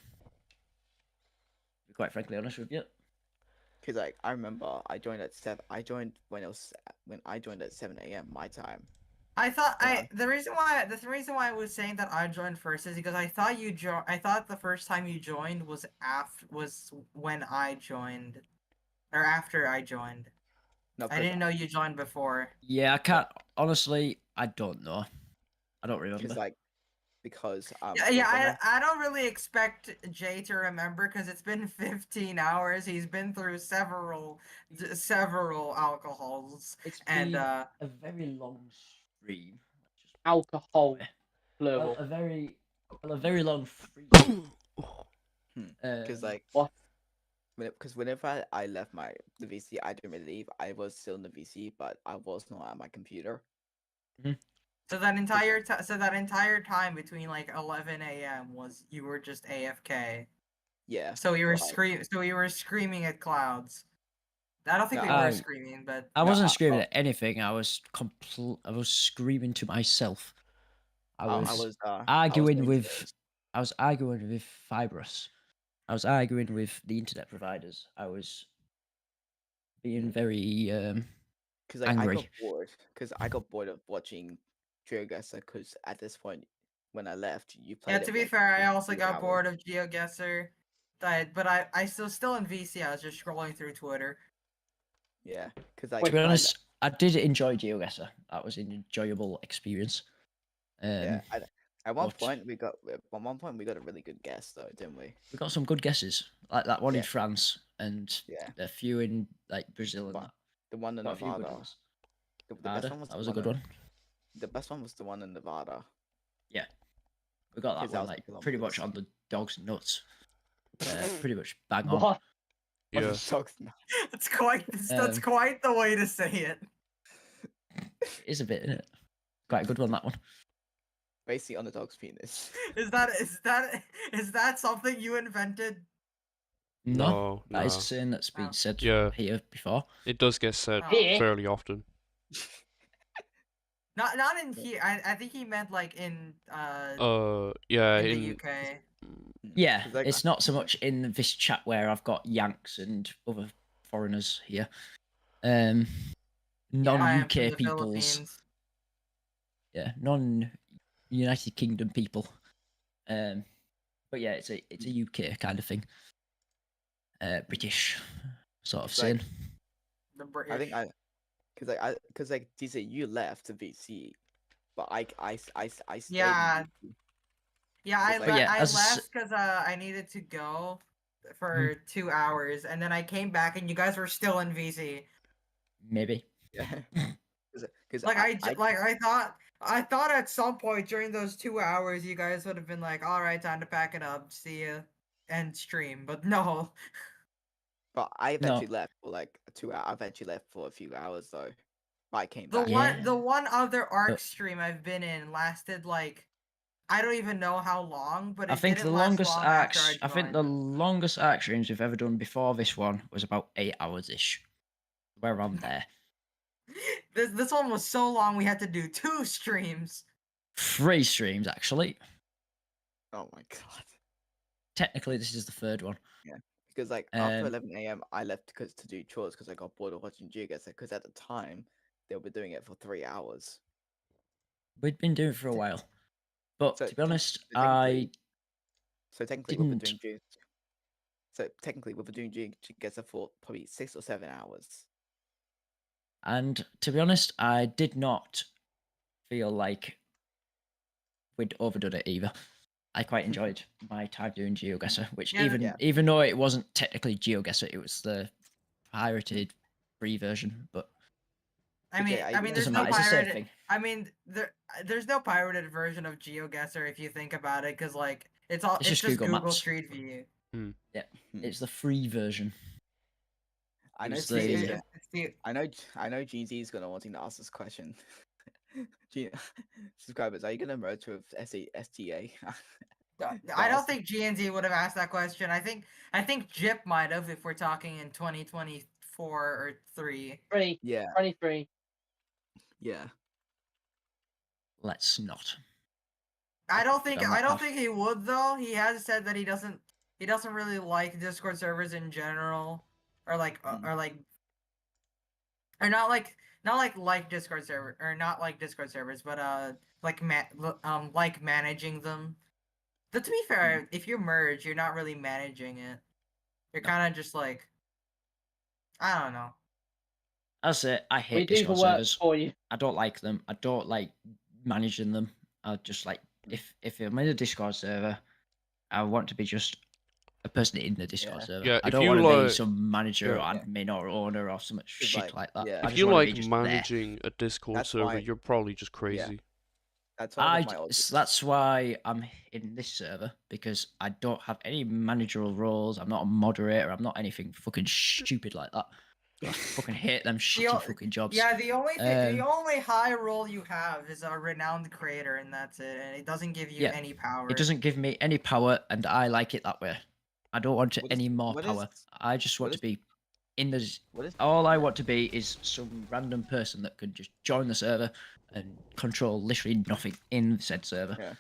be quite frankly honest with you. Cause like I remember I joined at 7. I joined when I joined at 7 a.m. my time. I thought the reason why I was saying that I joined first is because I thought I thought the first time you joined was when I joined, or after I joined. No, I didn't know you joined before. Yeah, I can't. Honestly, I don't know. I don't remember. Because I don't really expect Jay to remember because it's been 15 hours. He's been through several alcohols. It's been a very long stream. Alcohol, plural. A very long stream. Because what? Because whenever I left the VC, I didn't really leave. I was still in the VC, but I was not at my computer. So that entire time between like 11 a.m. you were just AFK. Yeah. So you were screaming at clouds. I don't think we were screaming, but I wasn't screaming at anything. I was screaming to myself. I was arguing with Fibrous. I was arguing with the internet providers. I was being very angry. I got bored of watching GeoGuessr. Because at this point, when I left, you played. Yeah, to be fair, I also got bored of GeoGuessr. But I still in VC. I was just scrolling through Twitter. Yeah, because to be honest, I did enjoy GeoGuessr. That was an enjoyable experience. At one point we got a really good guess though, didn't we? We got some good guesses, like that one in France and a few in like Brazil and that. The one in Nevada. That was a good one. The best one was the one in Nevada. Yeah, we got that one like pretty much on the dog's nuts. Pretty much bang on. What? Yeah. That's quite the way to say it. It is a bit, isn't it? Quite a good one, that one. Basically on the dog's penis. Is that something you invented? No, that is a saying that's been said here before. It does get said fairly often. Not in here. I think he meant like in in the UK. Yeah, it's not so much in this chat where I've got Yanks and other foreigners here. Non-UK peoples. Yeah, non-United Kingdom people. But yeah, it's a UK kind of thing. British sort of saying. The British. I think because DC, you left the VC, but I stayed. Yeah. Yeah, I left because I needed to go for 2 hours, and then I came back, and you guys were still in VC. Maybe. Yeah. Because I thought at some point during those 2 hours, you guys would have been like, "All right, time to pack it up, see ya, end stream." But no. But I eventually left for like 2 hours. I eventually left for a few hours though. But I came back. The one other Ark stream I've been in lasted like. I don't even know how long, but I think the longest Ark streams we've ever done before this one was about 8 hours ish. We're on there. This one was so long we had to do 2 streams. 3 streams actually. Oh my god. Technically, this is the 3rd one. Yeah, because like after 11 a.m. I left to do chores because I got bored of watching Geoguessr. Because at the time they were doing it for 3 hours. We'd been doing it for a while, but So to be honest, technically we've been doing Geoguessr for probably 6 or 7 hours. And to be honest, I did not feel like we'd overdone it either. I quite enjoyed my time doing GeoGuessr, which even though it wasn't technically GeoGuessr, it was the pirated free version. But I mean, there's no pirated. I mean, there's no pirated version of GeoGuessr if you think about it, because like it's just Google Street View. Yeah, it's the free version. I know. I know GZ is gonna wanting to ask this question. Subscribers, are you gonna merge with STA? I don't think GNZ would have asked that question. I think Jip might have if we're talking in 2024 or 3. 3. Yeah. 23. Yeah. Let's not. I don't think he would though. He has said that he doesn't really like Discord servers in general, or not like Discord server, or not like Discord servers, but like managing them. But to be fair, if you merge, you're not really managing it. You're kind of just like, I don't know. That's it. I hate Discord servers. I don't like them. I don't like managing them. I just like if I'm in a Discord server, I want to be just a person in the Discord server. Yeah, I don't want to be some manager or admin or owner or some shit like that. Yeah. If you like managing a Discord server, you're probably just crazy. That's why I'm in this server, because I don't have any managerial roles. I'm not a moderator. I'm not anything fucking stupid like that. I fucking hate them shitty fucking jobs. Yeah, the only high role you have is a renowned creator, and that's it. And it doesn't give you any power. It doesn't give me any power, and I like it that way. I don't want any more power. I just want to be in the. All I want to be is some random person that can just join the server and control literally nothing in said server. Yeah.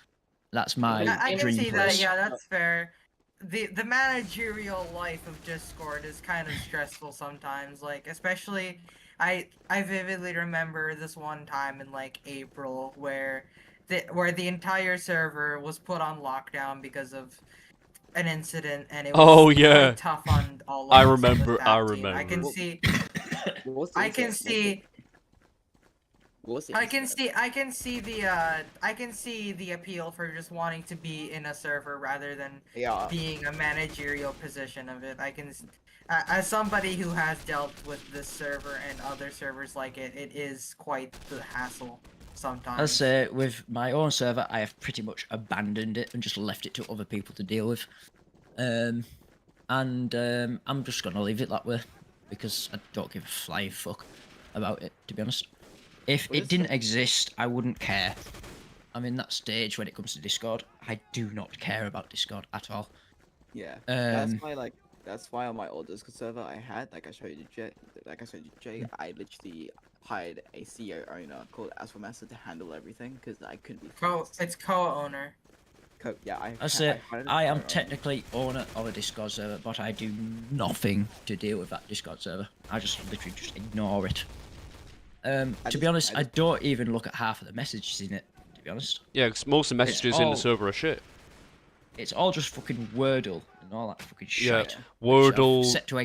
That's my dream. I can see place. that. Yeah, that's fair. The managerial life of Discord is kind of stressful sometimes. Like, especially, I vividly remember this one time in like April where the entire server was put on lockdown because of an incident, and it was quite tough on all of us. I remember. I can see. I can see the appeal for just wanting to be in a server rather than being a managerial position of it. I can, as somebody who has dealt with this server and other servers like it, it is quite the hassle sometimes. I'll say with my own server, I have pretty much abandoned it and just left it to other people to deal with. I'm just gonna leave it that way because I don't give a flying fuck about it, to be honest. If it didn't exist, I wouldn't care. I'm in that stage when it comes to Discord. I do not care about Discord at all. Yeah, that's why on my old Discord server I had, like I showed you Jay, I literally hired a CEO owner called Astromaster to handle everything because I couldn't be. It's co-owner. I am technically owner of a Discord server, but I do nothing to deal with that Discord server. I just literally just ignore it. To be honest, I don't even look at half of the messages in it, to be honest. Yeah, because most of the messages in the server are shit. It's all just fucking Wordle and all that fucking shit. Yeah, Wordle, set to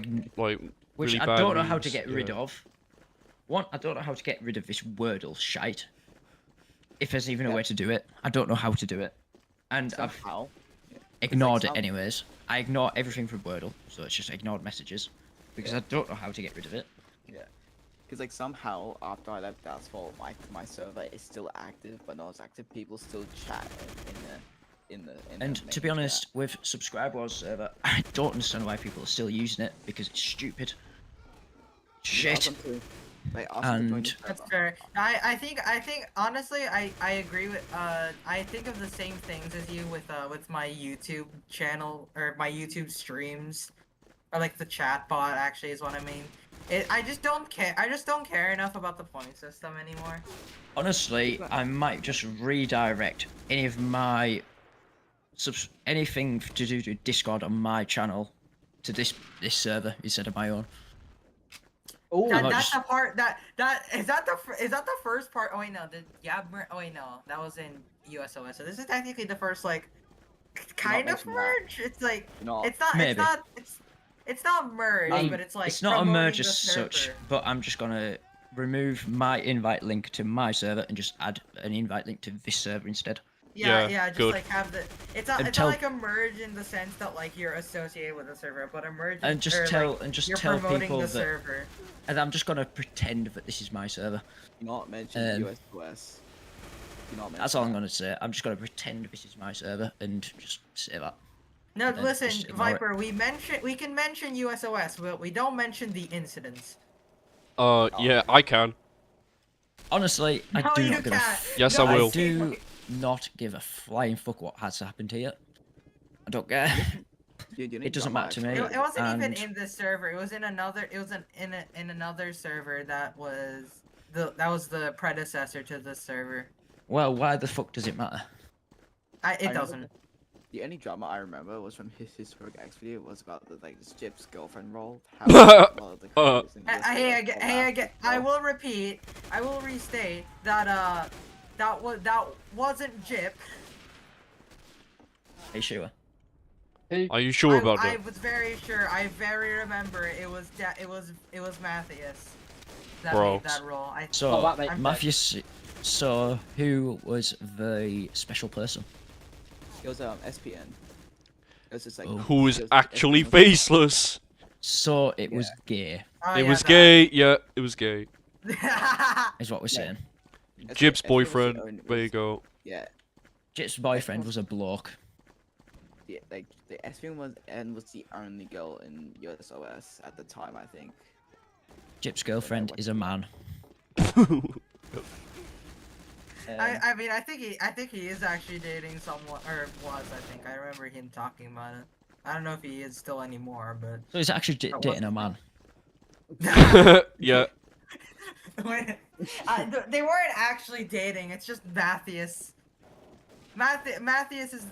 which I don't know how to get rid of. One, I don't know how to get rid of this Wordle shite. If there's even a way to do it, I don't know how to do it. And I've ignored it anyways. I ignore everything from Wordle, so it's just ignored messages. Because I don't know how to get rid of it. Yeah. Because like somehow after I left Asphalt, my server is still active, but not as active. People still chat in the and to be honest, with Subscribe Wars server, I don't understand why people are still using it because it's stupid. Shit. And that's fair. I think honestly I agree with I think of the same things as you with my YouTube channel or my YouTube streams, or like the chat bot actually is what I mean. I just don't care. I just don't care enough about the point system anymore. Honestly, I might just redirect any of my anything to do with Discord on my channel to this server instead of my own. Oh, that's the part that is that the first part? Oh wait, no, oh wait, no, that was in USOS. So this is technically the first like kind of merge. That. It's like it's not. Maybe. It's not merge, but it's like it's not a merge as such. But I'm just gonna remove my invite link to my server and just add an invite link to this server instead. Yeah, just good. Like have the it's not like a merge in the sense that like you're associated with the server, but a merge and just tell people the that server. And I'm just gonna pretend that this is my server. Not mention USOS. That's all I'm gonna say. I'm just gonna pretend this is my server and just say that. No, listen, Viper. We can mention USOS, but we don't mention the incidents. Yeah, I can. Honestly, I do not give a yes, I will. I do not give a flying fuck what has happened here. I don't care. It doesn't matter to me. It wasn't even in this server. It was in another. It was in another server that was the predecessor to this server. Well, why the fuck does it matter? It doesn't. The only drama I remember was from his historic X video was about the this Jip's girlfriend role. I will repeat. I will restate that that wasn't Jip. Are you sure? Are you sure about that? I was very sure. I very remember it was Matthias that made that role. Matthias. So who was the special person? It was SPN. It was just like who is actually faceless. So it was gay. It was gay. Yeah, it was gay. Is what we're saying. Jib's boyfriend. There you go. Yeah. Jib's boyfriend was a bloke. Yeah, like the SPN was the only girl in USOS at the time, I think. Jib's girlfriend is a man. I mean, I think he is actually dating someone, or was. I think I remember him talking about it. I don't know if he is still anymore, but. So he's actually dating a man. Yeah. They weren't actually dating. It's just Matthias. Matthias is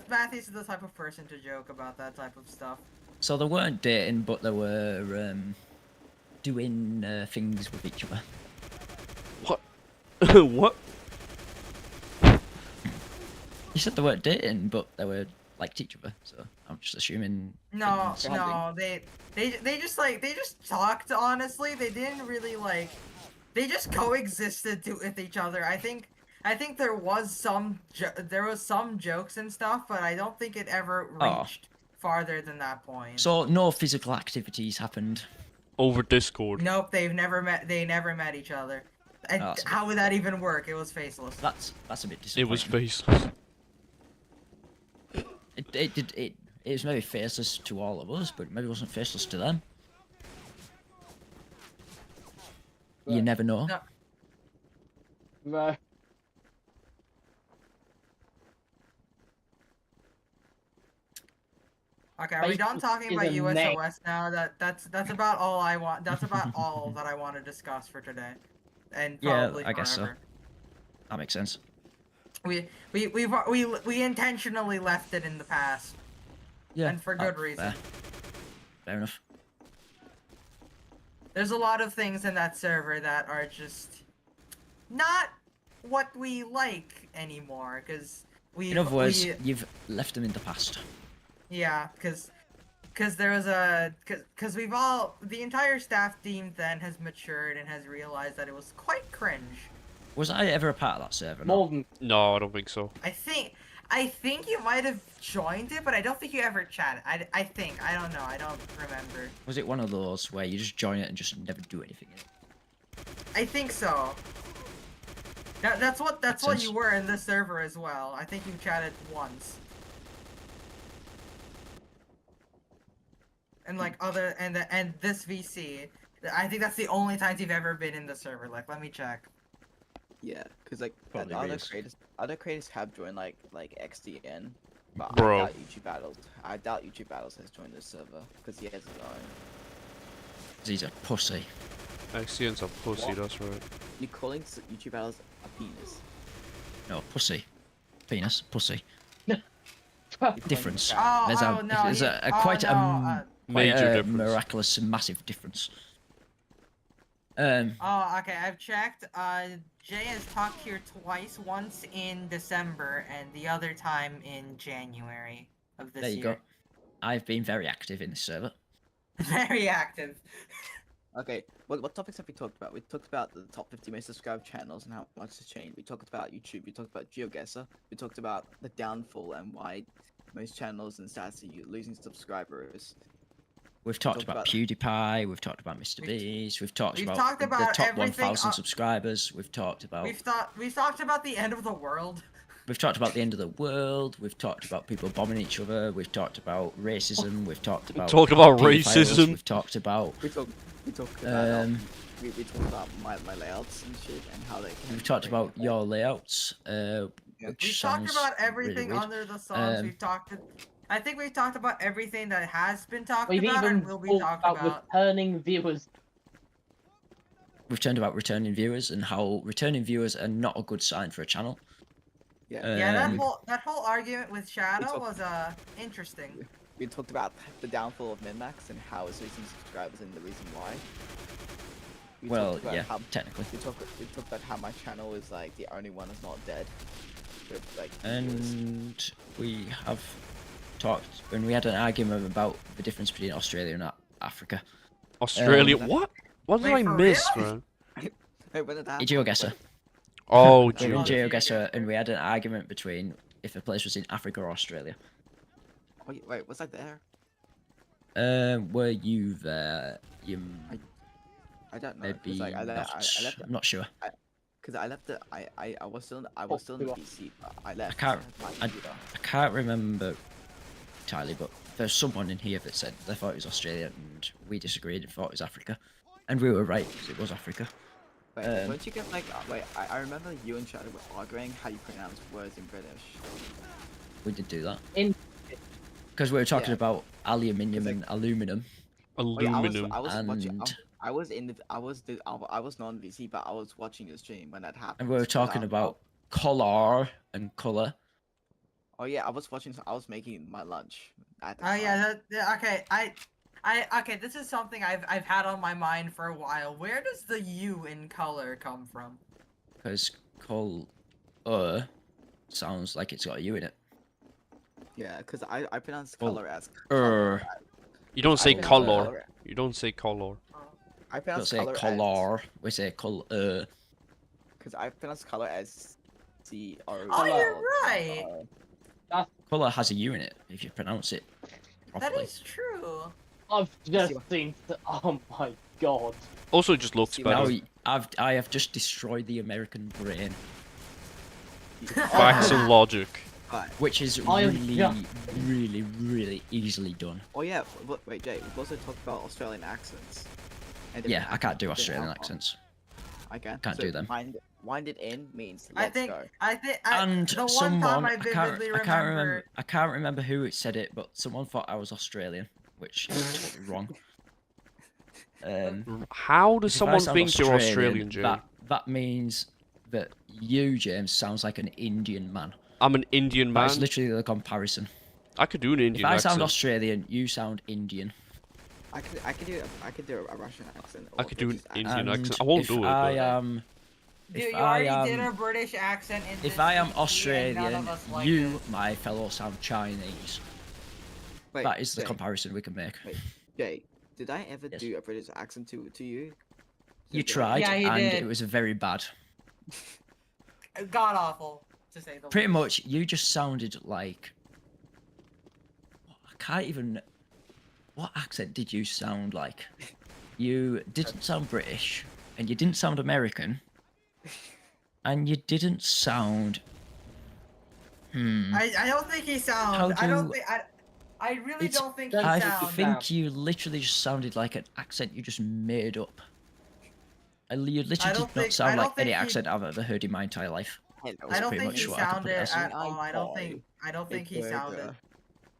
the type of person to joke about that type of stuff. So they weren't dating, but they were doing things with each other. What? What? You said they weren't dating, but they were liked each other. So I'm just assuming. No, they just talked. Honestly, they didn't really like. They just coexisted with each other. I think there was some jokes and stuff, but I don't think it ever reached farther than that point. So no physical activities happened. Over Discord. Nope, they've never met. They never met each other. How would that even work? It was faceless. That's a bit disappointing. It was faceless. It was maybe faceless to all of us, but maybe it wasn't faceless to them. Right. You never know. No. No. Okay, are we done talking about USOS now? That's about all I want. That's about all that I want to discuss for today, and probably I guess so. That makes sense. We intentionally left it in the past. Yeah. And for good reason. Fair enough. There's a lot of things in that server that are just not what we like anymore, because we. In other words, you've left them in the past. Yeah, because there was because the entire staff team then has matured and has realized that it was quite cringe. Was I ever a part of that server? No, I don't think so. I think you might have joined it, but I don't think you ever chatted. I think. I don't know. I don't remember. Was it one of those where you just join it and just never do anything in it? I think so. That's what you were in this server as well. I think you chatted once. And like and this VC, I think that's the only times you've ever been in the server. Like, let me check. Yeah, because like other creators have joined like XDN, but Bro. I doubt YouTube Battles has joined this server because he has his own. He's a pussy. Accents are pussy, that's right. You're calling YouTube channels a penis? No, pussy. Penis, pussy. Difference. Oh, There's no, quite a major difference. Miraculous, massive difference. Oh, okay, I've checked. Jay has talked here twice, once in December and the other time in January of this year. There you go. I've been very active in this server. Very active. Okay, what topics have we talked about? We talked about the top 50 most subscribed channels and how much has changed. We talked about YouTube. We talked about GeoGuessr. We talked about the downfall and why most channels and stats are losing subscribers. We've talked about PewDiePie. We've talked about Mr. Beast. We've talked about the top 1,000 subscribers. We've talked about. We've talked about the end of the world. We've talked about the end of the world. We've talked about people bombing each other. We've talked about racism. We've talked about. Racism. We've talked about. We talked about my layouts and shit and how they. We've talked about your layouts. We've talked about everything really under the sun. We've talked. I think we've talked about everything that has been talked about and will be talked about. Returning viewers. We've talked about returning viewers and how returning viewers are not a good sign for a channel. Yeah, that whole argument with Shadow was interesting. We talked about the downfall of Minmax and how it's losing subscribers and the reason why. Technically. We talked about how my channel is like the only one that's not dead. With, like, and we have talked when we had an argument about the difference between Australia and Africa. Australia? What? What did I miss, man? GeoGuessr. Oh, GeoGuessr, and we had an argument between if a place was in Africa or Australia. Oh, wait, was I there? Were you there? I don't know. Maybe like, I left I'm not sure. Because I left it. I was still in the PC. But I left. I can't remember entirely, but there's someone in here that said they thought it was Australia, and we disagreed and thought it was Africa, and we were right because it was Africa. Wait, don't you get like? Wait, I remember you and Shadow were arguing how you pronounce words in British. We did do that. Because we were talking about aluminium and aluminum. Aluminum. I was not on VC, but I was watching the stream when that happened. And we were talking about color and color. Oh yeah, I was making my lunch at the time. Yeah, okay. Okay, this is something I've had on my mind for a while. Where does the U in color come from? Because sounds like it's got a U in it. Yeah, because I pronounce color as You don't say color. You don't say color. I pronounce color. We say color. Because I pronounce color as C-O. Oh, you're right. Color has a U in it if you pronounce it properly. That is true. I've just seen. Oh my god. Also, it just looks better. Now I have just destroyed the American brain. Facts and logic. Which is really, really easily done. Oh yeah, wait, Jay, we've also talked about Australian accents. Yeah, I can't do Australian accents. I can. Can't do them. Wind it in means let's go. And the someone, one time I vividly remember... I can't remember who said it, but someone thought I was Australian, which is totally wrong. How does someone think you're Australian, Jay? That means that you, James, sounds like an Indian man. I'm an Indian man. That's literally the comparison. I could do an Indian accent. If I sound Australian, you sound Indian. I could do a Russian accent. I could do an Indian accent. I won't do it. Dude, you already did a British accent in this. If I am Australian, you, my fellow, sound Chinese. Wait, that is the comparison we can make. Wait, Jay, did I ever do a British accent to you? You tried, and it was very bad. God awful, to say the least. Pretty much, you just sounded like... I can't even... What accent did you sound like? You didn't sound British, and you didn't sound American, and you didn't sound... I don't think he sounds... I really don't think he sounds... I think you literally just sounded like an accent you just made up. You literally did not sound like any accent I've ever heard in my entire life. I don't think he sounded at all. I don't think he sounded...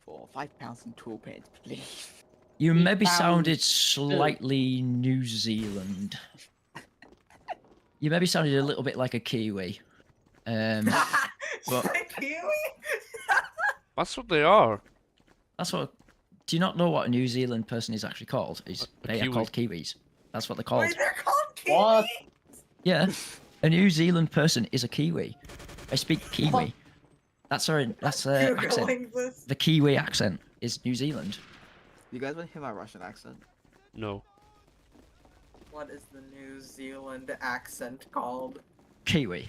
For £5 and £2, please. You maybe sounded slightly New Zealand. You maybe sounded a little bit like a Kiwi. But Kiwi? That's what they are. That's what. Do you not know what a New Zealand person is actually called? They are called Kiwis. That's what they're called. Wait, they're called Kiwi? What? Yeah, a New Zealand person is a Kiwi. I speak Kiwi. That's our accent. The Kiwi accent is New Zealand. You guys want to hear my Russian accent? No. What is the New Zealand accent called? Kiwi.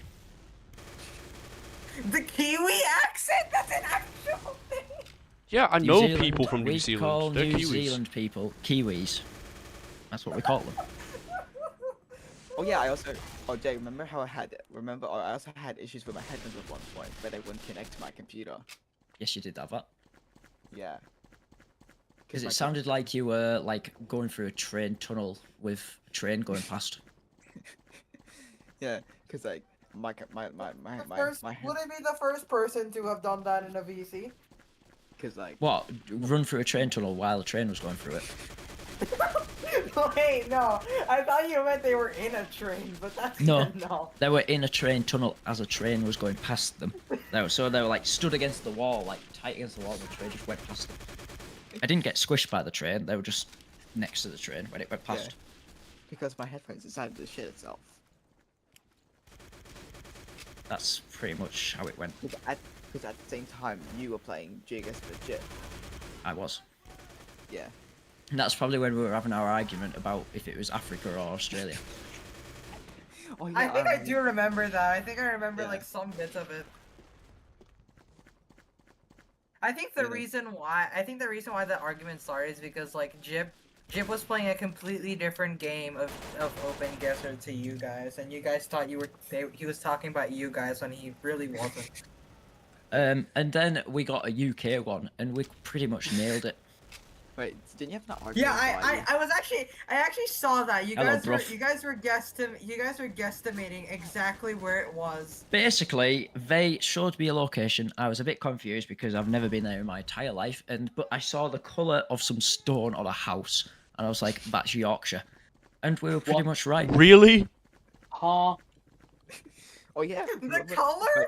The Kiwi accent? That's an actual thing. Yeah, I know people from New Zealand. We call They're New Kiwis. Zealand people Kiwis. That's what we call them. Oh yeah, I also. Oh Jay, remember how I also had issues with my headphones at one point, but they wouldn't connect to my computer. Yes, you did have that. Yeah. Because it sounded like you were like going through a train tunnel with a train going past. Yeah, because like my Would it be the first person to have done that in a VC? Because like. What? Run through a train tunnel while the train was going through it? Wait, no. I thought you meant they were in a train, but that's no. No. They were in a train tunnel as a train was going past them. So they were like stood against the wall, like tight against the wall, and the train just went past them. I didn't get squished by the train. They were just next to the train when it went past. Yeah. Because my headphones decided to shit itself. That's pretty much how it went. Because at the same time, you were playing Gigas legit. I was. Yeah. And that's probably when we were having our argument about if it was Africa or Australia. Oh, yeah, I think I do remember that. I think I remember like some bits of it. I think the reason why the argument started is because like Jip was playing a completely different game of Open Guesser to you guys, and you guys thought he was talking about you guys when he really wasn't. And then we got a UK one, and we pretty much nailed it. Wait, didn't you have an argument? Yeah, I actually saw that. You Hello, guys were guesstimating exactly where it was. Basically, they showed me a location. I was a bit confused because I've never been there in my entire life, but I saw the colour of some stone on a house, and I was like, "That's Yorkshire," and we were pretty much right. Really? Huh? Oh yeah. The color?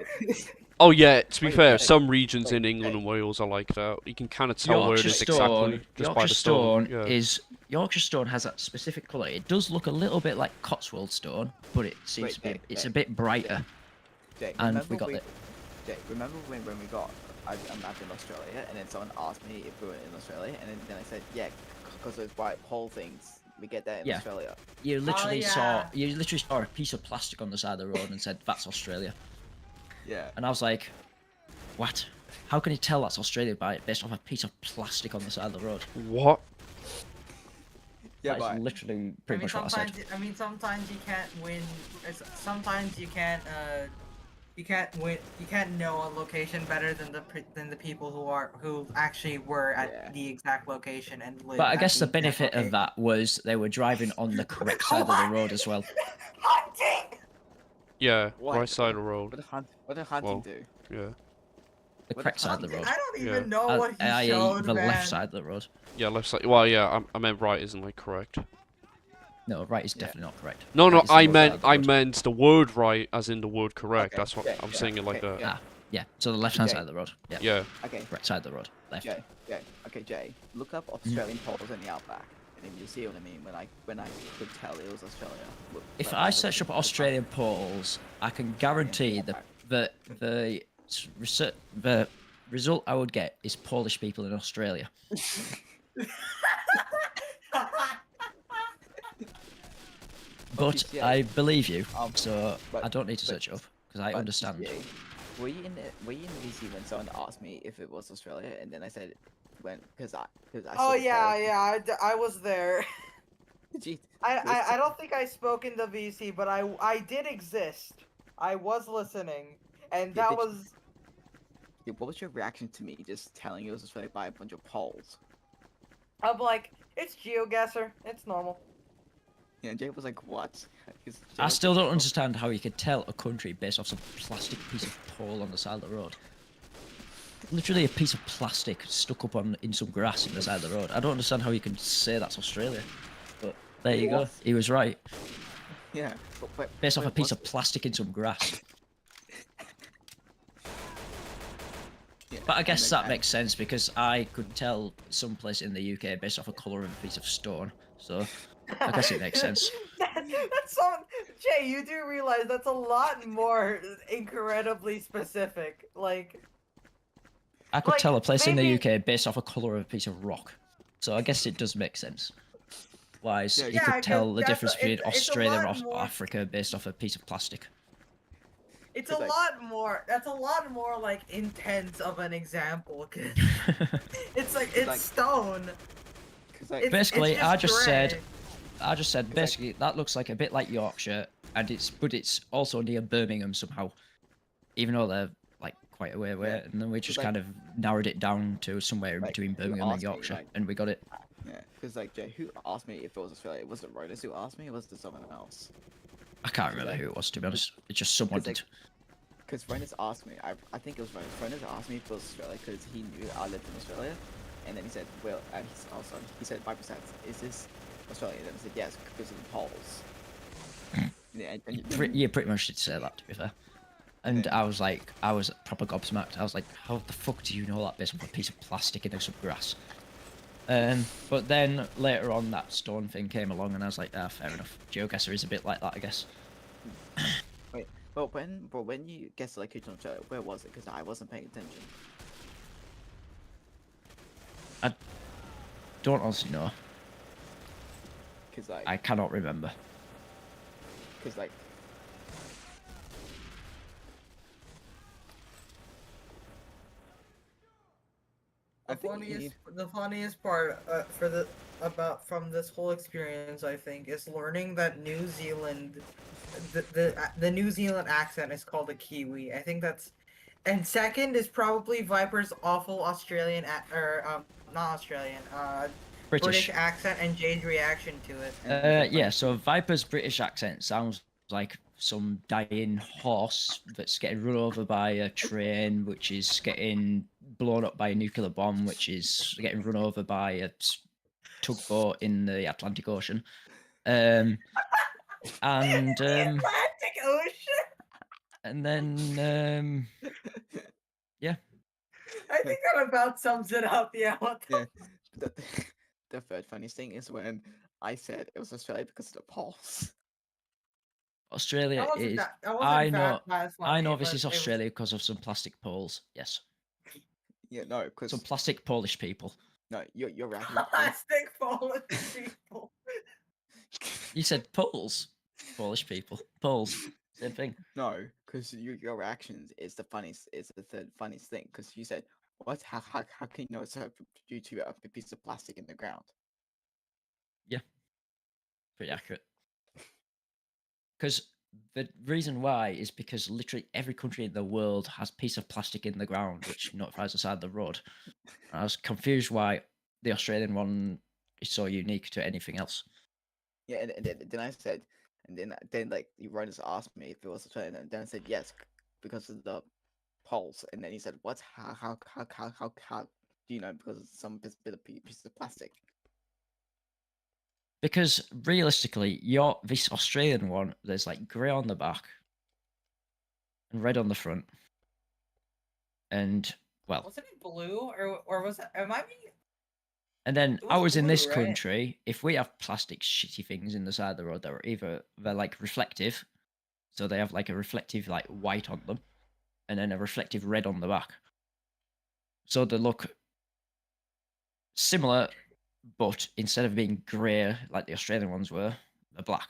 Oh yeah, to be fair, some regions in England and Wales are like that. You can kind of tell where it is exactly just by the stone. Yorkshire stone has that specific colour. It does look a little bit like Cotswold stone, but it seems to be it's a bit brighter. Jay, and we got it. Jay, remember when we got I'm in Australia, and then someone asked me if we were in Australia, and then I said yeah, because those white pole things. We get that in Australia. You literally saw a piece of plastic on the side of the road and said that's Australia. Yeah. And I was like, what? How can you tell that's Australia based off a piece of plastic on the side of the road? What? Yeah, that's literally pretty much what I said. I mean, sometimes you can't win. Sometimes you can't win. You can't know a location better than the people who actually were at the exact location and live. But I guess the benefit of that was they were driving on the correct side of the road as well. Hunting. Yeah, right side of the road. What did hunting do? Yeah. The correct side of the road. I don't even know what he showed, the left side of the road. Yeah, left side. Well, yeah, I meant right isn't like correct. No, right is definitely not correct. No, right I meant the word right as in the word correct. That's what I'm saying it like that. Yeah. So the left-hand side of the road. Yeah. Yeah. Okay. Right side of the road. Left. Jay. Okay, Jay. Look up Australian poles in the outback, and then you see what I mean when I could tell it was Australia. If I search up Australian poles, I can guarantee the result I would get is Polish people in Australia. But I believe you, so I don't need to search it up because I understand. Were you in VC when someone asked me if it was Australia, and then I said because I Oh yeah, I was there. Gee, I don't think I spoke in the VC, but I did exist. I was listening, and that was. Yeah, what was your reaction to me just telling you it was Australia by a bunch of polls? I'm like, it's GeoGuessr. It's normal. Yeah, Jay was like, what? I still don't understand how you could tell a country based off some plastic piece of pole on the side of the road. literally a piece of plastic stuck up in some grass in the side of the road. I don't understand how you can say that's Australia, but there you go. He was right. Yeah. Based off a piece of plastic in some grass. Yeah, but I guess that makes sense because I could tell some place in the UK based off the colour of a piece of stone. So I guess it makes sense. That's so... Jay, you do realize that's a lot more incredibly specific. Like... I could tell a place in the UK based off a colour of a piece of rock. So I guess it does make sense. Wise, you could tell the difference between Australia and Africa based off a piece of plastic. It's a lot more. That's a lot more like intense of an example. It's like stone. Basically, I just said basically that looks like a bit like Yorkshire, and it's also near Birmingham somehow, even though they're like quite a way away. And then we just kind of narrowed it down to somewhere in between Birmingham and Yorkshire, and we got it. Yeah, because like Jay, who asked me if it was Australia? It wasn't Ronus who asked me. It was someone else. I can't remember who it was, to be honest. It's just someone did. Because Ronus asked me, I think it was Ronus. Ronus asked me if it was Australia because he knew I lived in Australia, and then he said, "Well," and he said, "5%. Is this Australia?" And then I said, "Yes, because of the poles." Yeah, pretty much did say that, to be fair. And I was proper gobsmacked. I was like, "How the fuck do you know that based on a piece of plastic in some grass?" But then later on, that stone thing came along, and I was like, "Ah, fair enough." GeoGuessr is a bit like that, I guess. Wait, but when you guessed like who's on Australia, where was it? Because I wasn't paying attention. I don't honestly know. Cause like I cannot remember. Cause like. The funniest part from this whole experience, I think, is learning that New Zealand, the New Zealand accent is called a Kiwi. I think that's, and second is probably Viper's awful Australian not Australian, British accent and Jay's reaction to it. Yeah. So Viper's British accent sounds like some dying horse that's getting run over by a train, which is getting blown up by a nuclear bomb, which is getting run over by a tugboat in the Atlantic Ocean. The Atlantic Ocean. And then, yeah. I think that about sums it up. Yeah. The third funniest thing is when I said it was Australia because of the poles. Australia is. I know this is Australia because of some plastic poles. Yes. Yeah, no, because some plastic Polish people. No, you're right. Plastic Polish people. You said Poles. Polish people. Poles. Same thing. No, because your reactions is the funniest. Is the third funniest thing because you said, "What? How can you know it's due to a piece of plastic in the ground?" Yeah. Pretty accurate. Because the reason why is because literally every country in the world has a piece of plastic in the ground which notifies the side of the road. And I was confused why the Australian one is so unique to anything else. Yeah, and then I said, and then like the writers asked me if it was Australian, and then I said yes because of the poles, and then he said, "What? How do you know? Because of some bit of piece of plastic." Because realistically, this Australian one, there's like grey on the back and red on the front. And well, wasn't it blue or was it? Am I being? And then ours in this country, if we have plastic shitty things in the side of the road, they're like reflective, so they have like a reflective like white on them, and then a reflective red on the back. So they look similar. But instead of being grey like the Australian ones were, they're black.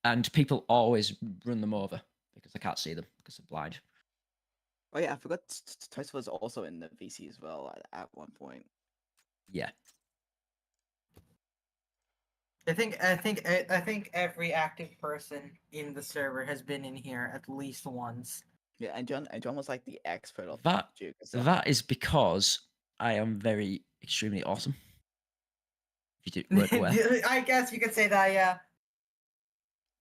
And people always run them over because they can't see them because they're blind. Oh yeah, I forgot Toast was also in the VC as well at one point. Yeah. I think every active person in the server has been in here at least once. Yeah, and John was like the expert of that. That is because I am very extremely awesome. If you weren't aware. I guess you could say that, yeah.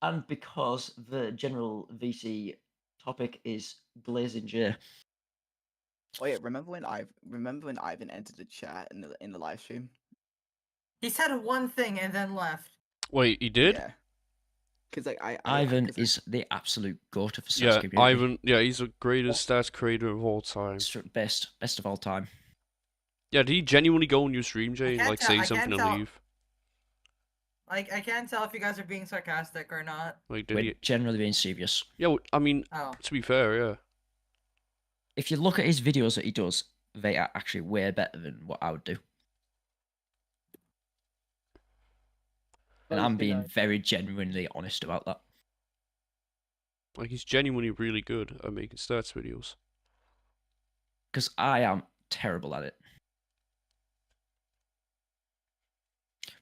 And because the general VC Topic is Blazing J. Oh yeah, remember when Ivan entered the chat in the live stream? He said one thing and then left. Wait, he did? Yeah. Cause like Ivan is the absolute goat of the stats community. Ivan. Yeah, he's the greatest stats creator of all time. Best of all time. Yeah, did he genuinely go on your stream, Jay, and like say something and leave? I can't tell if you guys are being sarcastic or not. Like, We're generally being serious. Yeah, I mean, to be fair, yeah. If you look at his videos that he does, they are actually way better than what I would do. And I'm being very genuinely honest about that. Like, he's genuinely really good at making stats videos. Because I am terrible at it.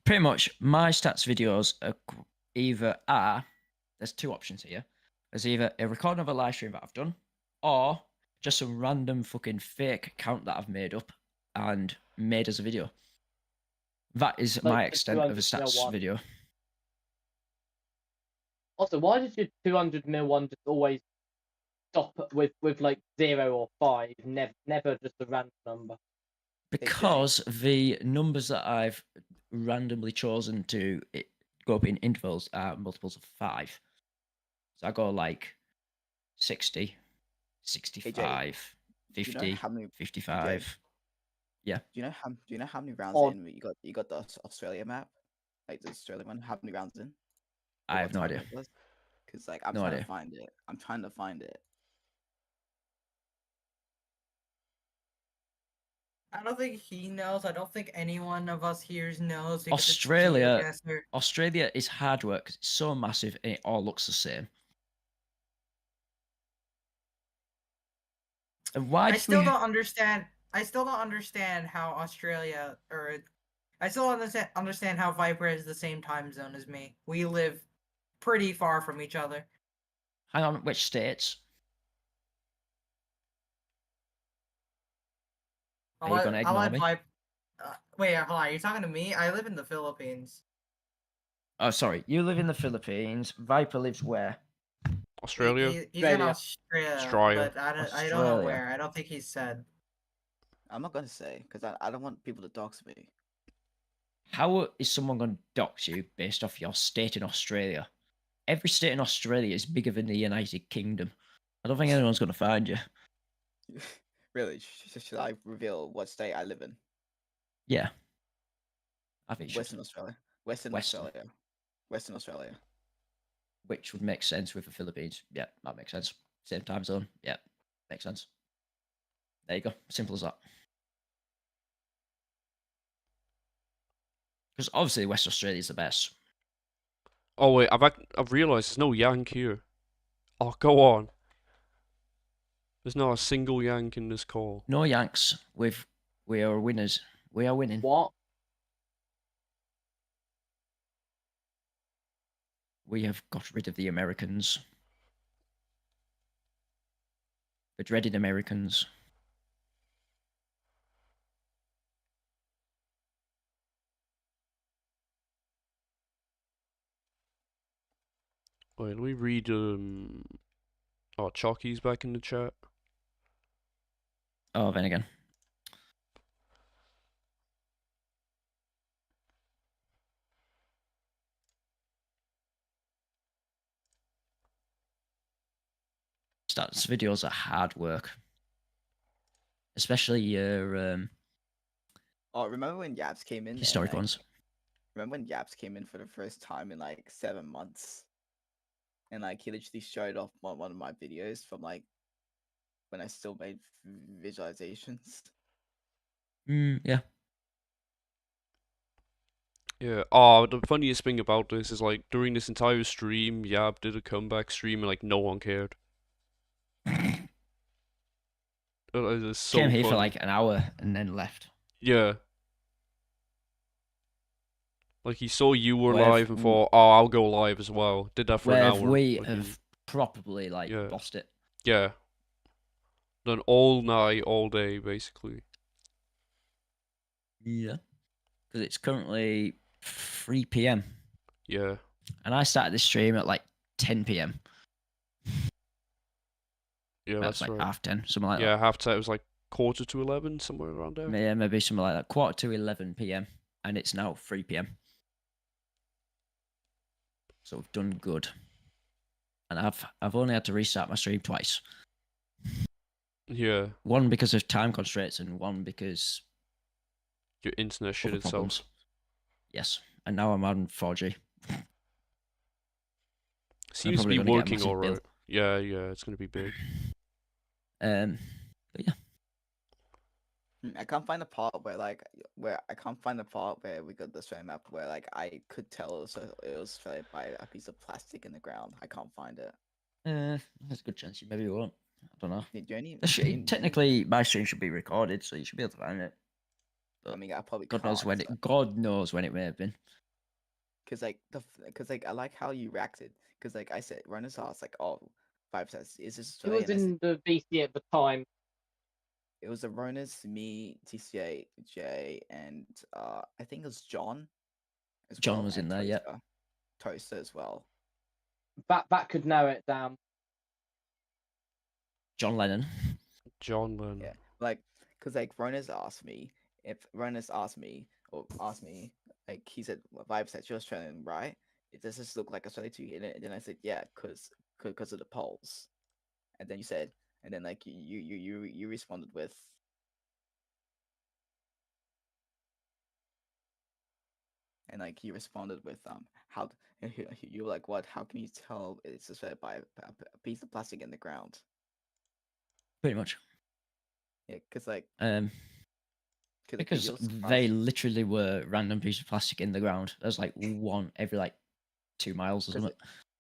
Pretty much, my stats videos are there's two options here. There's either a recording of a live stream that I've done, or just some random fucking fake account that I've made up and made as a video. That is my extent of a stats video. Also, why does your 200 mil one just always stop with like 0 or 5, never just a random number? Because the numbers that I've randomly chosen to go up in intervals are multiples of 5. So I go like 60, 65, 50, 55. Yeah. Do you know how many rounds in you got the Australia map? Like the Australia one, how many rounds in? I have no idea. Because like I'm trying to find it. I'm trying to find it. I don't think he knows. I don't think anyone of us here knows. Australia is hard work because it's so massive and it all looks the same. And why? I still don't understand how Australia I still understand how Viper is the same time zone as me. We live pretty far from each other. Hang on, which states? Are you gonna ignore me? Wait, hold on. Are you talking to me? I live in the Philippines. Oh, sorry. You live in the Philippines. Viper lives where? Australia. He's in Australia. But I don't know where. I don't think he said. I'm not gonna say because I don't want people to dox me. How is someone going to dox you based off your state in Australia? Every state in Australia is bigger than the United Kingdom. I don't think anyone's going to find you. Really? Should I reveal what state I live in? Yeah. I think Western Australia. Western Australia. Which would make sense with the Philippines. Yeah, that makes sense. Same time zone. Yeah, makes sense. There you go. Simple as that. Because obviously West Australia is the best. Oh wait, I've realised there's no Yank here. Oh, go on. There's not a single Yank in this call. No Yanks. We are winners. We are winning. What? We have got rid of the Americans. The dreaded Americans. Wait, let me read, oh, Chalky's back in the chat. Oh, then again. Stats videos are hard work. Especially your, Oh, remember when Yaps came in? Historic ones. Remember when Yaps came in for the first time in like 7 months? And like he literally showed off one of my videos from like when I still made visualizations. Yeah. Yeah. Oh, the funniest thing about this is like during this entire stream, Yab did a comeback stream and like no one cared. It is so Came here funny. for like an hour and then left. Yeah. Like he saw you were live and thought, "Oh, I'll go live as well." Did that for an hour. We have probably like lost it. Yeah. Done all night, all day, basically. Yeah. Because it's currently 3 p.m. Yeah. And I started this stream at like 10 p.m. Yeah, that's like right. 10:30, something like that. Yeah, 10:30. It was like 11:15, somewhere around there. Yeah, maybe something like that. 11:15 p.m. and it's now 3 p.m. So we've done good. And I've only had to restart my stream twice. Yeah. One because of time constraints, and one because your internet shit itself. Yes, and now I'm on 4G. Seems to be working alright. Yeah, it's gonna be big. But yeah. I can't find the part where I can't find the part where we got the stream map where like I could tell it was fed by a piece of plastic in the ground. I can't find it. There's a good chance you maybe won't. I don't know. Did technically, my stream should be recorded, so you should be able to find it. But I mean, I probably God knows when God knows when it may have been. Cause I like how you reacted. Cause like I said, Renaissance like 5 says is this. It was in the VC at the time. It was the Ronas, me, TCA, Jay, and I think it was John. John was in there, yeah. Toaster as well. That could narrow it down. John Lennon. Yeah, like, cause like Ronas asked me, like he said, Vibe said you're Australian, right? Does this look like Australia to you? And then I said, yeah, cause of the polls. And then you said, and then like you responded with. And like he responded with how you were like, what? How can you tell it's Australia by a piece of plastic in the ground? Pretty much. Yeah, because like because they literally were random piece of plastic in the ground. There's like one every like 2 miles or something.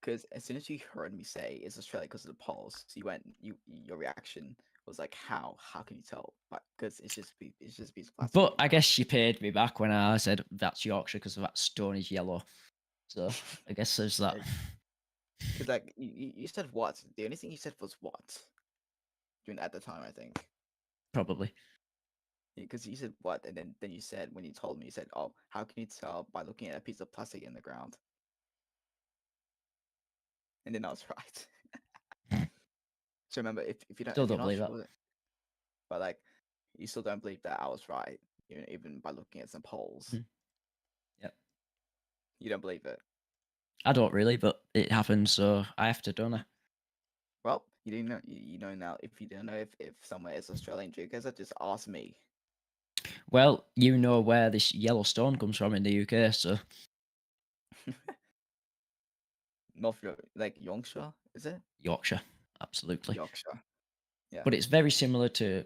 Because as soon as you heard me say it's Australia because of the polls, your reaction was like, how can you tell? Because it's just a piece of plastic. But I guess she paid me back when I said that's Yorkshire because that stone is yellow. So I guess there's that. Because like you said what? The only thing you said was what? During at the time, I think. Probably. Because you said what, and then you said when you told me, you said, "Oh, how can you tell by looking at a piece of plastic in the ground?" And then I was right. So remember, if you don't, still don't believe that, but like you still don't believe that I was right, even by looking at some polls. Yep. You don't believe it. I don't really, but it happened, so I have to, don't I? Well, you didn't know. You know now. If you don't know if somewhere is Australian geocacher, just ask me. Well, you know where this yellow stone comes from in the UK, so. North, like Yorkshire, is it? Yorkshire, absolutely. Yorkshire, yeah. But it's very similar to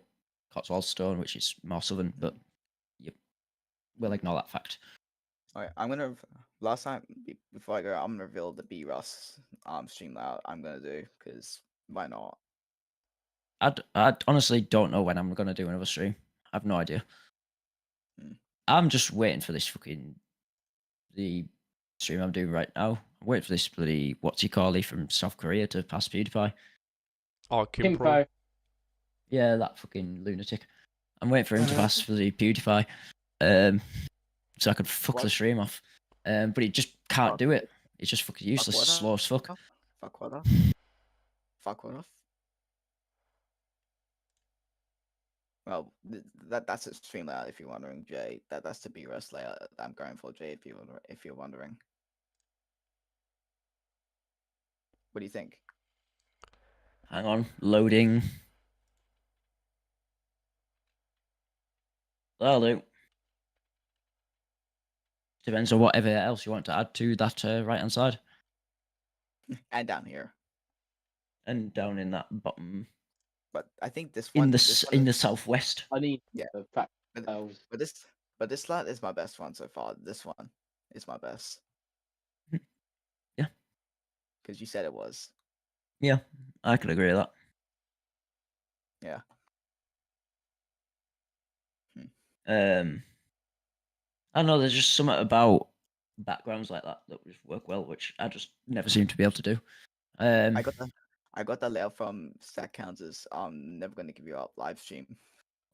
Cotswold stone, which is more southern, but we'll ignore that fact. Alright, I'm gonna. Last time before I go, I'm gonna reveal the B Russ stream that I'm gonna do because why not? I honestly don't know when I'm gonna do another stream. I have no idea. I'm just waiting for this the stream I'm doing right now. I'm waiting for this bloody what's-he-call-he from South Korea to pass PewDiePie. Oh, Kim Pro. Yeah, that fucking lunatic. I'm waiting for him to pass for the PewDiePie. So I could fuck the stream off. But he just can't do it. It's just fucking useless, slow as fuck. Fuck what off? Fuck what off? Well, that's a stream layout if you're wondering, Jay. That's the B-Russ layout I'm going for, Jay, if you're wondering. What do you think? Hang on, loading. That'll do. Depends on whatever else you want to add to that right-hand side. And down here. And down in that bottom. But I think this one in the southwest. I need but this slot is my best one so far. This one is my best. Yeah. Because you said it was. Yeah, I could agree with that. Yeah. I don't know, there's just something about backgrounds like that just work well, which I just never seem to be able to do. I got that layout from Stack Kansas. I'm never gonna give you up live stream.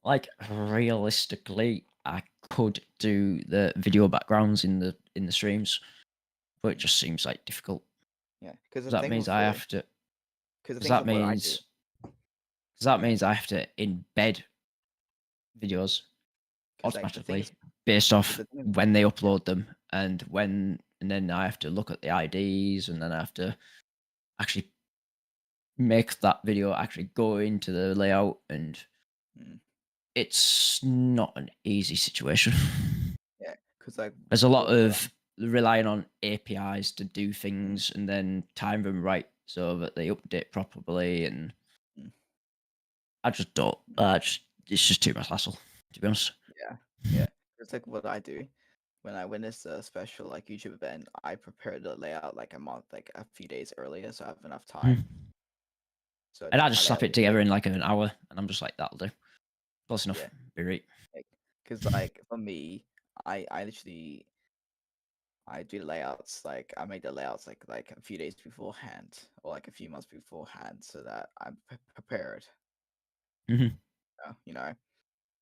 Like realistically, I could do the video backgrounds in the streams, but it just seems like difficult. Yeah, because that means I have to. Because that means Because that means I have to embed videos automatically based off when they upload them and then I have to look at the IDs and then I have to actually make that video actually go into the layout and it's not an easy situation. Yeah, because like there's a lot of relying on APIs to do things and then time them right so that they update properly and I just don't it's just too much hassle, to be honest. Yeah. It's like what I do. When I witness a special like YouTube event, I prepare the layout like a month, like a few days earlier, so I have enough time. So and I just slap it together in like an hour, and I'm just like, that'll do. Close enough. Be right. Because like for me, I literally I do the layouts like I make the layouts like a few days beforehand or like a few months beforehand, so that I'm prepared. You know,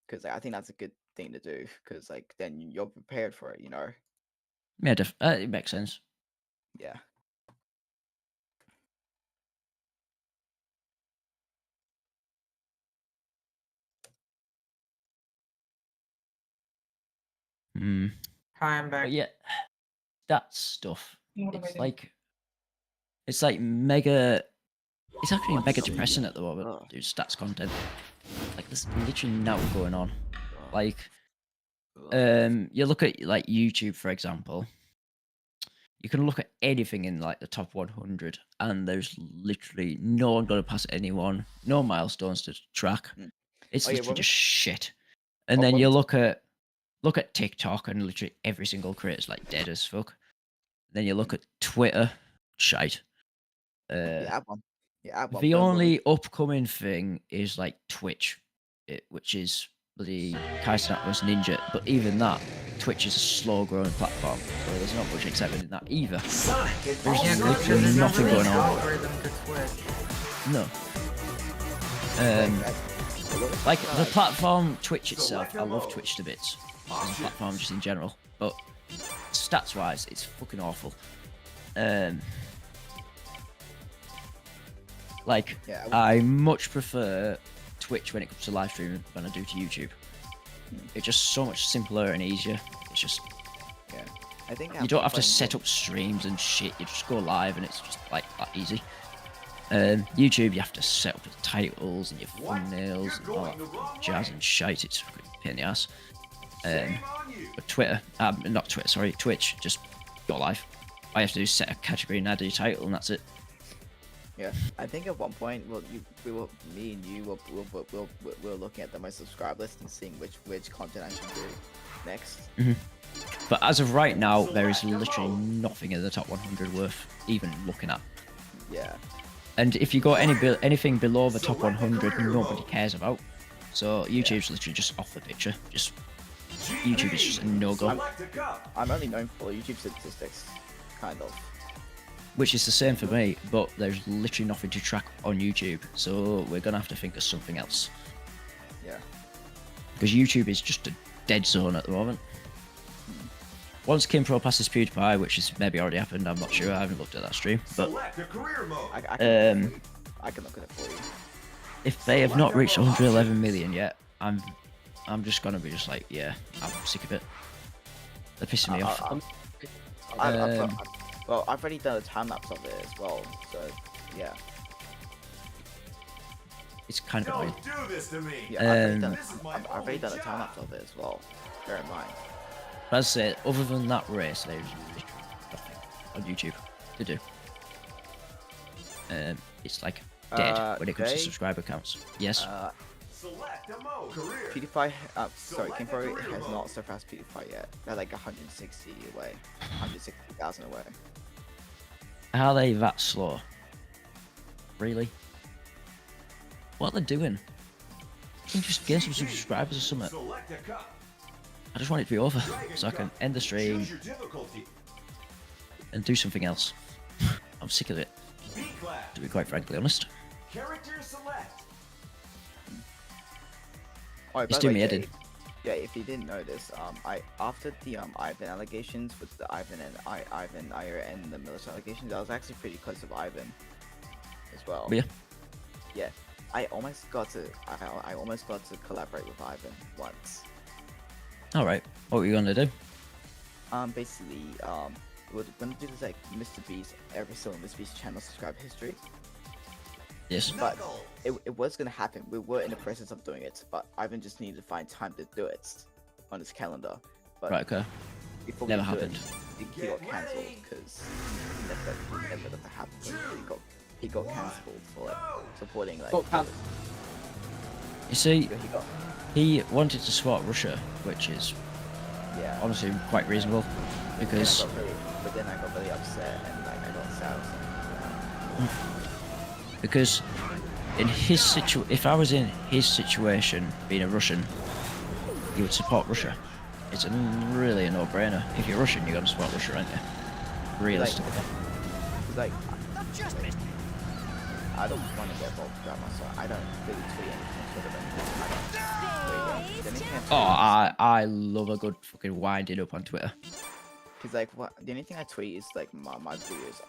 because I think that's a good thing to do because like then you're prepared for it. You know. Yeah, it makes sense. Yeah. Hi, I'm back. But yeah, that stuff. It's like mega. It's actually mega depressing at the moment, dude. Stats content. Like there's literally nothing going on. Like, you look at like YouTube for example. You can look at anything in like the top 100, and there's literally no one going to pass anyone. No milestones to track. It's literally just shit. And then you look at TikTok, and literally every single creator's like dead as fuck. Then you look at Twitter, shite. The only upcoming thing is like Twitch, which is the Kaisen Atlas Ninja. But even that, Twitch is a slow-growing platform, so there's not much excitement in that either. There's literally nothing going on. No. Like the platform Twitch itself, I love Twitch to bits. As a platform just in general, but stats wise it's fucking awful. I much prefer Twitch when it comes to live streaming than I do to YouTube. It's just so much simpler and easier. It's just I think you don't have to set up streams and shit. You just go live and it's just like that easy. YouTube, you have to set up the titles and your thumbnails and all that jazz and shite. It's a pain in the ass. But Twitter, not Twitter, sorry, Twitch, just go live. All you have to do is set a category and add your title, and that's it. Yeah, I think at one point, me and you, we're looking at my subscribe list and seeing which content I should do next. But as of right now, there is literally nothing in the top 100 worth even looking at. Yeah. And if you got anything below the top 100, nobody cares about. So YouTube's literally just off the picture. YouTube is just a no-go. I'm only known for YouTube statistics, kind of. Which is the same for me, but there's literally nothing to track on YouTube, so we're gonna have to think of something else. Yeah. Because YouTube is just a dead zone at the moment. Once Kim Pro passes PewDiePie, which has maybe already happened, I'm not sure, I haven't looked at that stream, but I can look at it for you. If they have not reached 111 million yet, I'm just gonna be just like, yeah, I'm sick of it. They're pissing me off. Well, I've already done a time lapse of it as well, so yeah. It's kind of annoying. Do this to me. Yeah, I've already done a time lapse of it as well. Bear in mind. But as I said, other than that race, there's literally nothing on YouTube to do. It's like dead when it comes to subscriber counts. Yes. PewDiePie, sorry, Kim Pro has not surpassed PewDiePie yet. They're like 160 away, 160,000 away. How are they that slow? Really? What are they doing? Can you just get some subscribers or something? I just want it to be over so I can end the stream and do something else. I'm sick of it, to be quite frankly honest. It's doing me head in. Yeah, if you didn't know this, after the Ivan allegations with the Ivan Iyer and the military allegations, I was actually pretty close to Ivan as well. Yeah. Yeah, I almost got to collaborate with Ivan once. All right. What were you gonna do? Basically, we're gonna do this like Mr. Beast every single Mr. Beast channel subscribe history. Yes. But it was gonna happen. We were in the process of doing it, but Ivan just needed to find time to do it on his calendar. But right. Okay. Never happened. He got cancelled because he never got to happen. He got cancelled for like supporting like. You see, he wanted to support Russia, which is honestly quite reasonable, because. But then I got really upset and like I got sad. Because in his if I was in his situation, being a Russian, you would support Russia. It's really a no-brainer. If you're Russian, you're gonna support Russia, aren't you? Realistically. Like, I don't want to get involved with drama, so I don't really tweet anything. I love a good fucking winding up on Twitter. Cause like the only thing I tweet is like my videos.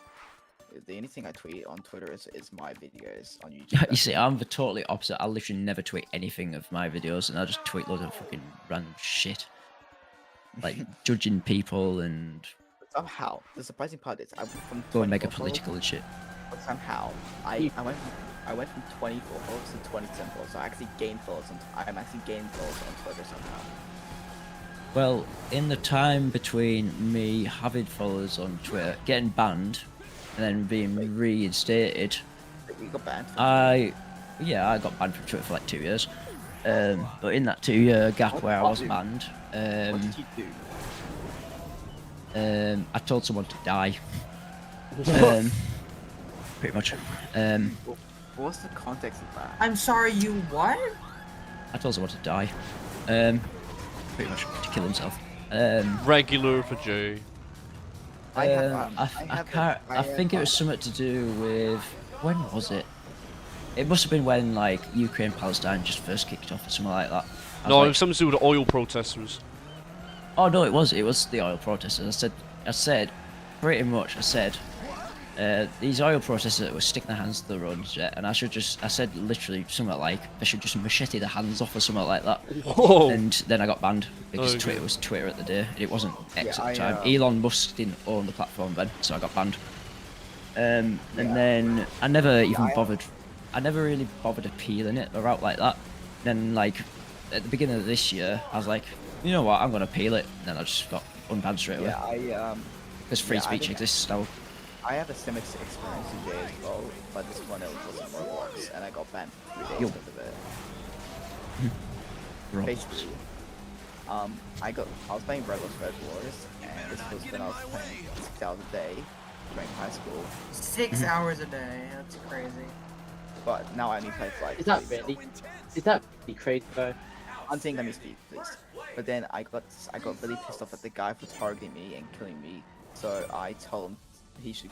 The only thing I tweet on Twitter is my videos on YouTube. You see, I'm the totally opposite. I literally never tweet anything of my videos, and I just tweet loads of fucking random shit. Like judging people and somehow the surprising part is I went from going mega political and shit. But somehow I went from 24 followers to 27 followers. So I actually gained followers. I'm actually gaining followers on Twitter somehow. Well, in the time between me having followers on Twitter, getting banned, and then being reinstated, you got banned. I got banned from Twitter for like 2 years. But in that 2-year gap where I was banned, what did you do? I told someone to die. Pretty much. What's the context of that? I'm sorry, you what? I told someone to die. Pretty much to kill himself. Regular for Jay. I think it was something to do with, when was it? It must have been when like Ukraine Palestine just first kicked off or something like that. No, it was something to do with the oil protesters. Oh no, it was the oil protesters. I said pretty much. These oil protesters that were sticking their hands to the roads, and I said literally something like they should just machete their hands off or something like that. Whoa. And then I got banned because Twitter was Twitter at the day. It wasn't X at the time. Elon Musk didn't own the platform then, so I got banned. And then I never even bothered. I never really bothered appealing it or out like that. Then like at the beginning of this year, I was like, you know what, I'm gonna appeal it. And then I just got unbanned straight away. Because free speech exists now. I have a Celix experience in Jay as well, but this one it wasn't Roblox, and I got banned for 3 days because of it. Basically, I was playing Roblox Red Wars, and this was when I was playing 6 hours a day during high school. 6 hours a day, that's crazy. But now I only play for like. Is that really crazy though? I'm saying let me speak, please. But then I got really pissed off at the guy for targeting me and killing me, so I told him he should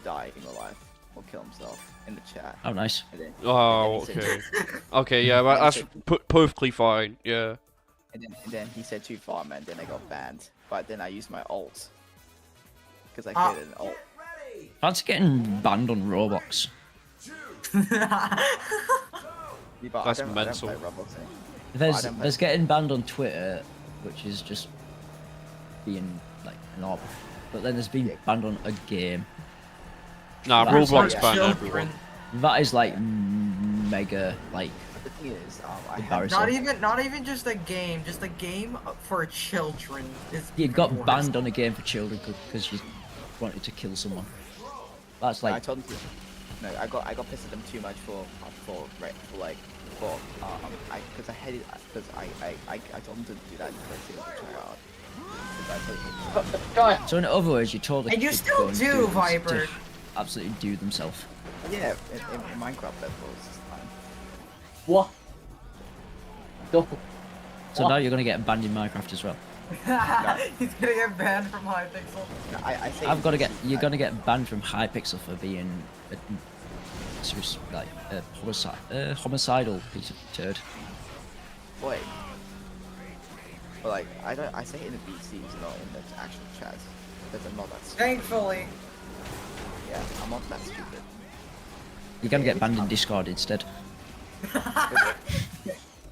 die in real life or kill himself in the chat. Oh, nice. Okay. Okay, yeah, that's perfectly fine. Yeah. And then he said too far, man. Then I got banned. But then I used my ult because I created an ult. That's getting banned on Roblox. That's mental. There's getting banned on Twitter, which is just being like an op. But then there's been banned on a game. Nah, Roblox banned everyone. That is like mega like. The thing is, not even just a game for children. You got banned on a game for children because you wanted to kill someone. That's like. I told him to. No, I got pissed at them too much because I told him to do that because he was a child. So in other words, you told the and you still do, Viper. Absolutely do themselves. Yeah, in Minecraft that was fine. What? So now you're gonna get banned in Minecraft as well. He's gonna get banned from Hypixel. No, you're gonna get banned from Hypixel for being a homicidal piece of turd. Wait. But like I say it in the BCs, not in the actual chat. Because I'm not that stupid. Thankfully. Yeah, I'm not that stupid. You're gonna get banned in Discord instead.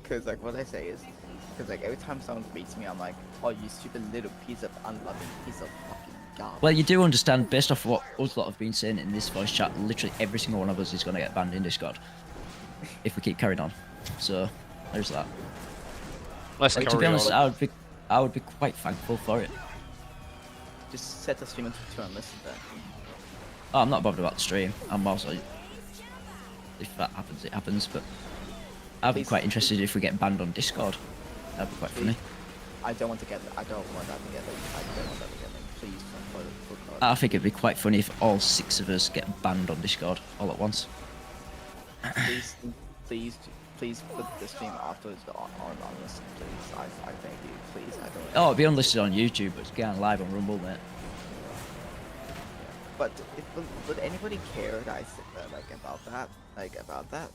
Because like what I say is, because like every time someone beats me, I'm like, oh, you stupid little piece of unloving piece of fucking garbage. Well, you do understand, based off what us lot have been saying in this voice chat, literally every single one of us is going to get banned in Discord if we keep carrying on. So there's that. Let's to be honest, I would be quite thankful for it. Just set the stream on Twitter and listen then. Oh, I'm not bothered about the stream. I'm also, if that happens, it happens. But I'd be quite interested if we get banned on Discord. That'd be quite funny. I don't want that to get linked. I don't want that to get linked. Please don't. I think it'd be quite funny if all 6 of us get banned on Discord all at once. Please put the stream afterwards on listen, please. I beg you, please. I don't. Oh, it'll be unlisted on YouTube, but it's going live on Rumble, mate. But would anybody care that I said that, about that?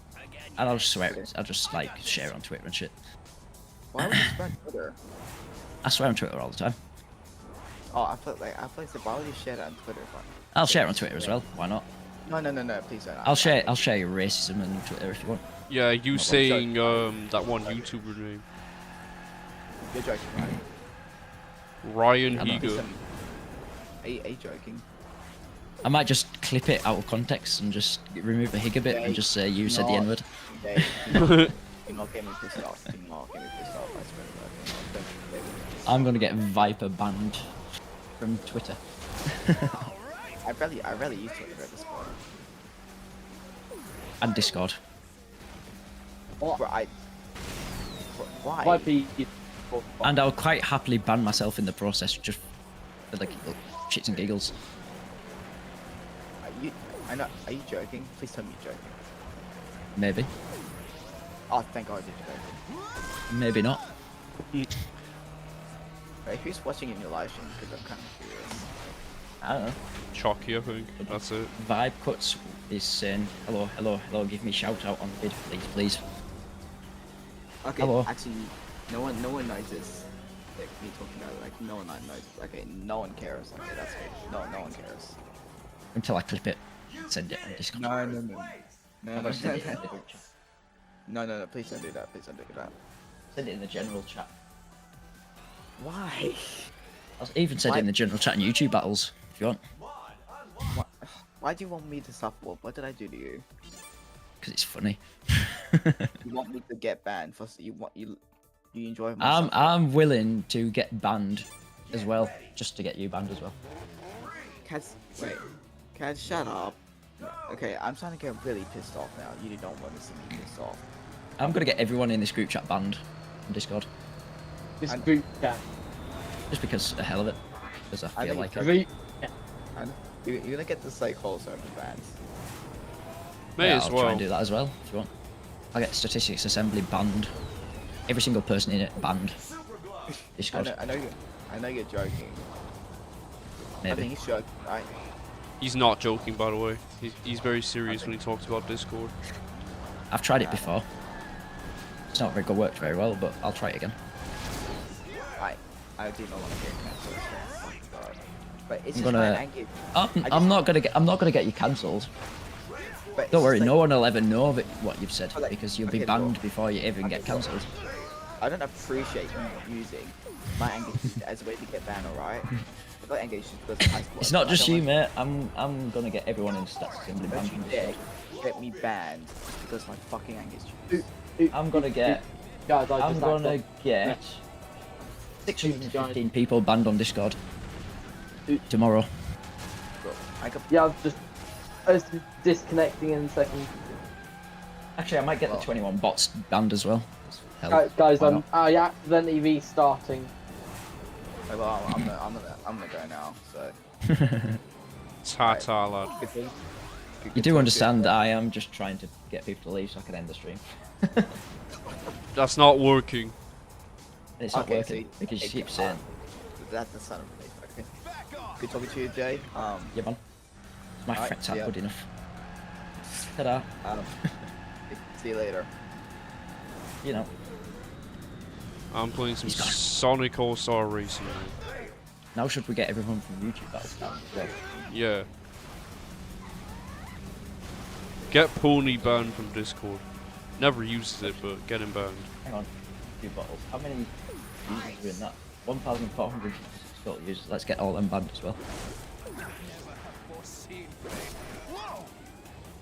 And I'll just swear. I'll just like share it on Twitter and shit. Why would you swear on Twitter? I swear on Twitter all the time. Oh, I thought why would you share that on Twitter? I'll share it on Twitter as well. Why not? No, please don't. I'll share your racism on Twitter if you want. Yeah, you saying that one YouTuber name. You're joking, right? Ryan Higa. Are you joking? I might just clip it out of context and just remove the Higa bit and just say you said the N-word. You're not getting me pissed off. I swear to God. I'm gonna get Viper banned from Twitter. I barely use Twitter at this point. And Discord. What? Why? And I'll quite happily ban myself in the process, just for like shits and giggles. Are you joking? Please tell me you're joking. Maybe. Oh, thank God you're joking. Maybe not. Wait, who's watching in your live stream? Because I'm kind of curious. I don't know. Chalky, I think. That's it. Vibe Cuts is saying, hello, give me a shout out on the vid, please. Okay, hello. Actually, no one knows this. Like, me talking about it, like, no one knows. Okay, no one cares. Okay, that's good. No one cares. Until I clip it. Send it on Discord. No, please don't do that. Send it in the general chat. Why? I'll even send it in the general chat and YouTube battles, if you want. Why do you want me to suffer? What did I do to you? Because it's funny. You want me to get banned? You enjoy my suffering? I'm willing to get banned as well, just to get you banned as well. Cats, shut up. Okay, I'm starting to get really pissed off now. You don't want to see me pissed off. I'm gonna get everyone in this group chat banned on Discord. This group chat. Just because the hell of it. Because I feel like it. You're gonna get this like whole server banned. May as I'll well. try and do that as well, if you want. I'll get Statistics Assembly banned. Every single person in it banned. Discord. I know you're joking. Maybe. I think he's joking, right? He's not joking, by the way. He's very serious when he talks about Discord. I've tried it before. It's not worked very well, but I'll try it again. I do not want to get cancelled. But it's I'm not gonna get you cancelled. Don't worry, no one will ever know what you've said because you'll be banned before you even get cancelled. I don't appreciate you using my engagement as a way to get banned, alright? I got engaged because of high school. It's not just you, mate. I'm gonna get everyone in Stats Assembly banned from Discord. Get me banned just because my fucking engagement. I'm gonna get 615 people banned on Discord tomorrow. Yeah, I was disconnecting in a second. Actually, I might get the 21 bots banned as well. Guys, I accidentally restarting. Well, I'm gonna go now. So. Ta-ta, lad. You do understand that I am just trying to get people to leave so I can end the stream. That's not working. It's not working because you keep saying. That's the son of a bitch. Okay. Good talking to you, Jay. Yeah, man. My threats aren't good enough. Ta-da. See you later. You know. I'm playing some Sonic All-Star Racing. Now should we get everyone from YouTube battles down as well? Yeah. Get Pony banned from Discord. Never uses it, but getting banned. Hang on, 2 bottles. How many users are in that? 1,400 total users. Let's get all them banned as well.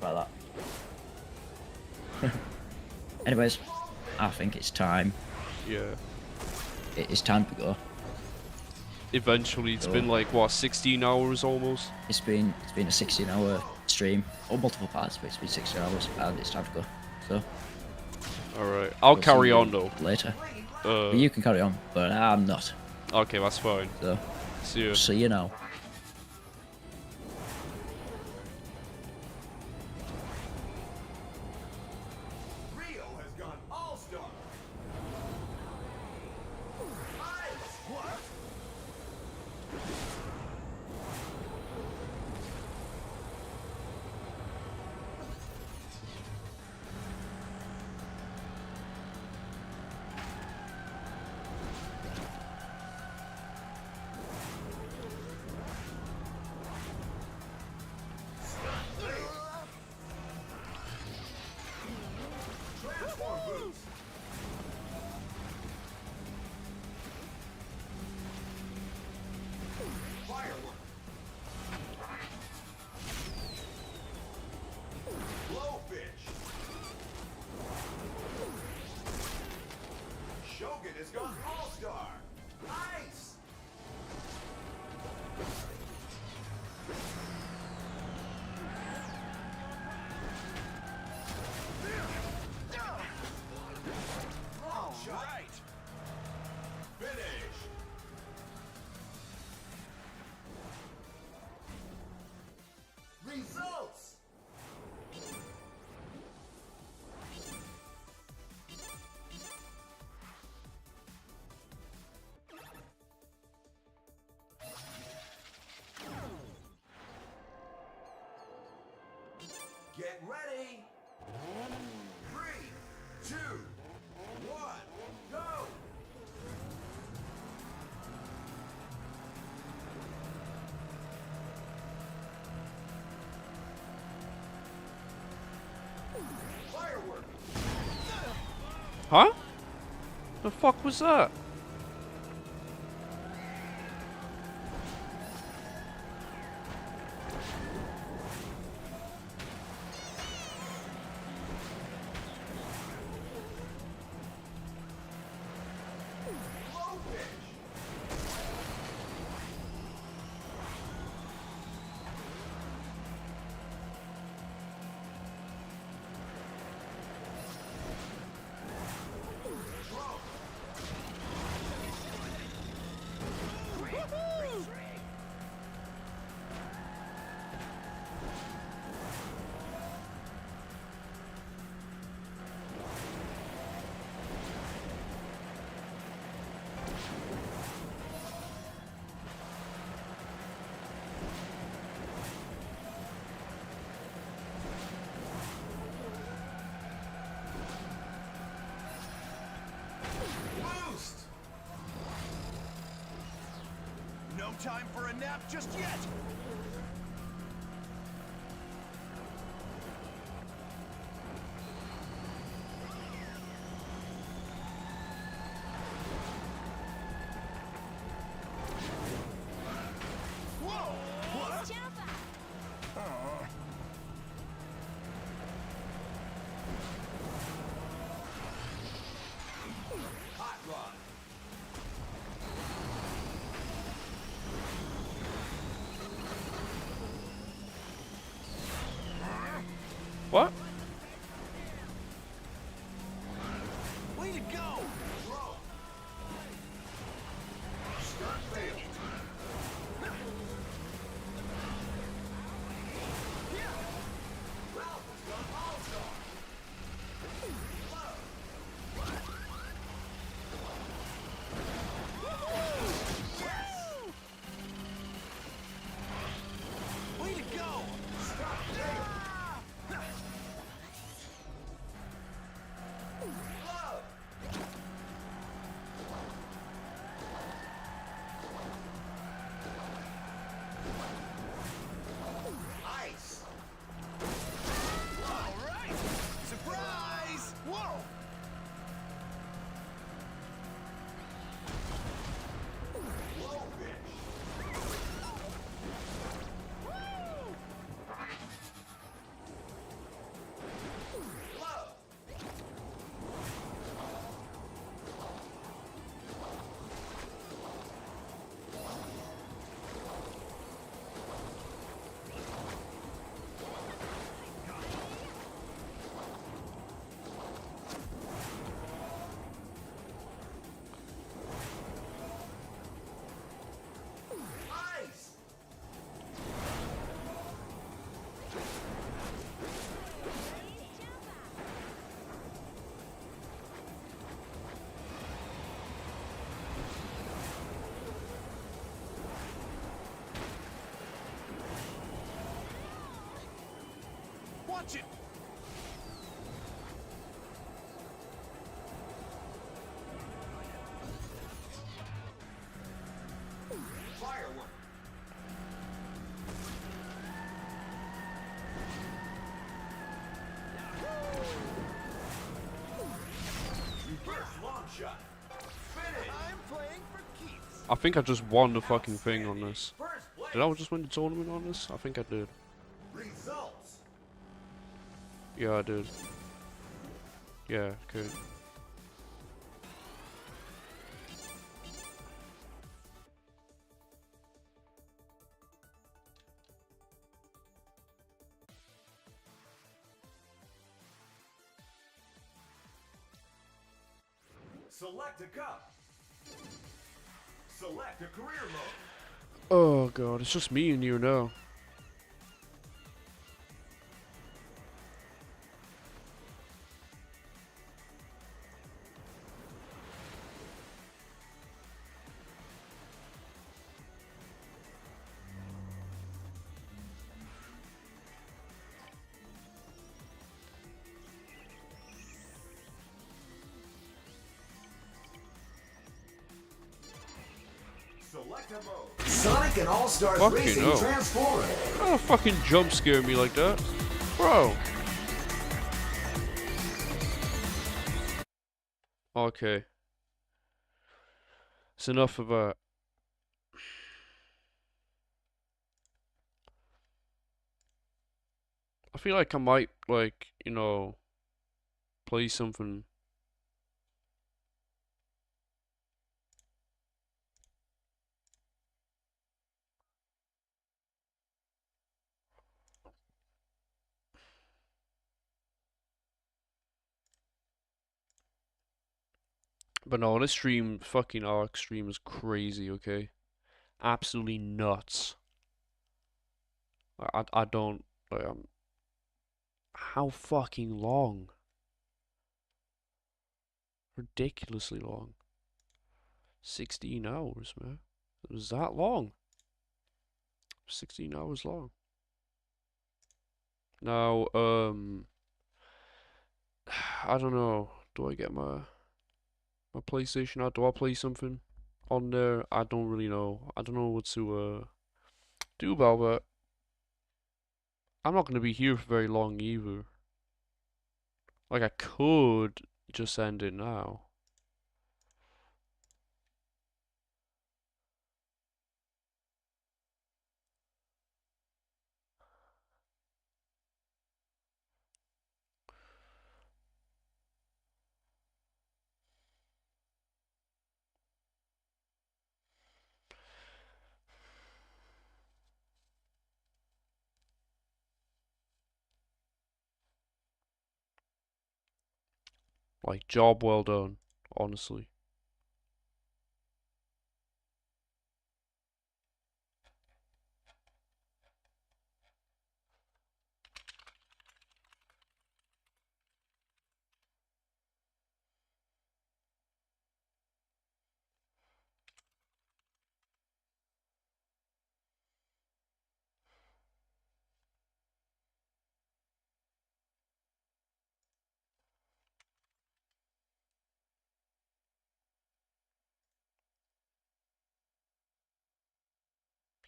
Like that. Anyways, I think it's time. Yeah. It is time to go. Eventually, it's been like what, 16 hours almost. It's been a 16-hour stream, or multiple parts, but it's been 16 hours, and it's time to go. So. All right, I'll carry on though. Later. You can carry on, but I'm not. Okay, that's fine. So. See you. See you now. Get ready! 3, 2, 1, go! Firework! Huh? The fuck was that? No time for a nap just yet! Whoa! What? Hot rod! What? Way to go! Throw. Start fail. Ralph has gone all-star. Yes! Way to go! Stop fail. Ice. All right. Surprise! Watch it. Firework. Reverse long shot. Finish. I'm playing for keeps. I think I just won the fucking thing on this. Did I just win the tournament on this? I think I did. Results. Yeah, I did. Yeah, okay. Select a cup. Select a career mode. Oh god, it's just me and you now. Select a mode. Sonic and All-Stars Fucking Racing hell. Transform. Don't fucking jump scare me like that. Bro. Okay. It's enough of that. I feel like I might, like, you know, play something. But no, this stream, fucking Arc stream is crazy, okay? Absolutely nuts. I don't, like, how fucking long? Ridiculously long. 16 hours, man. It was that long. 16 hours long. Now, I don't know. Do I get my PlayStation out? Do I play something on there? I don't really know. I don't know what to do about that. I'm not gonna be here for very long either. Like, I could just end it now. Like, job well done, honestly.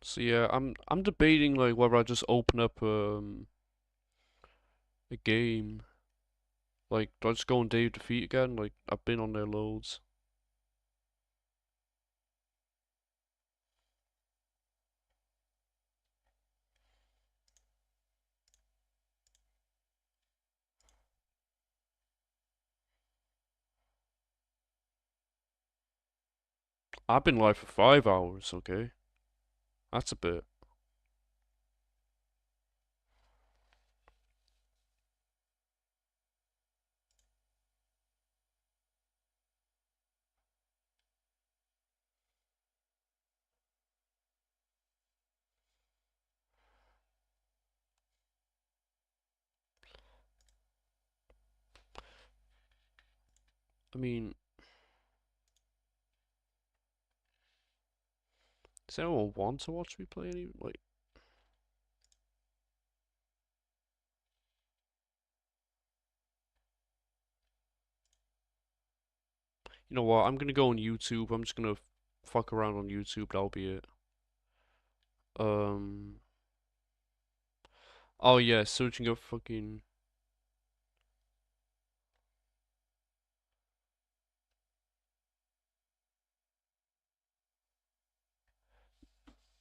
So yeah, I'm debating like whether I just open up a game. Like, do I just go on Dave Defeat again? Like, I've been on there loads. I've been live for 5 hours, okay? That's a bit. I mean, does anyone want to watch me play any, like... You know what? I'm gonna go on YouTube. I'm just gonna fuck around on YouTube. That'll be it. Oh yeah, searching up fucking.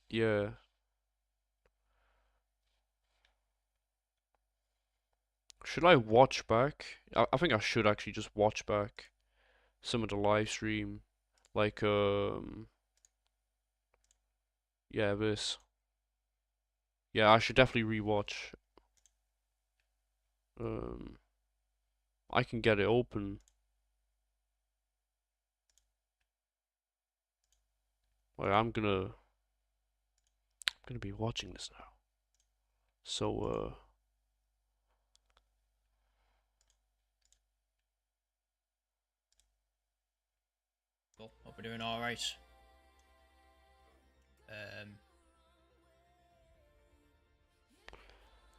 Yeah. Should I watch back? I think I should actually just watch back some of the live stream. Like, yeah, this. Yeah, I should definitely rewatch. I can get it open. Like, I'm gonna be watching this now. So, Cool. Hope we're doing all right.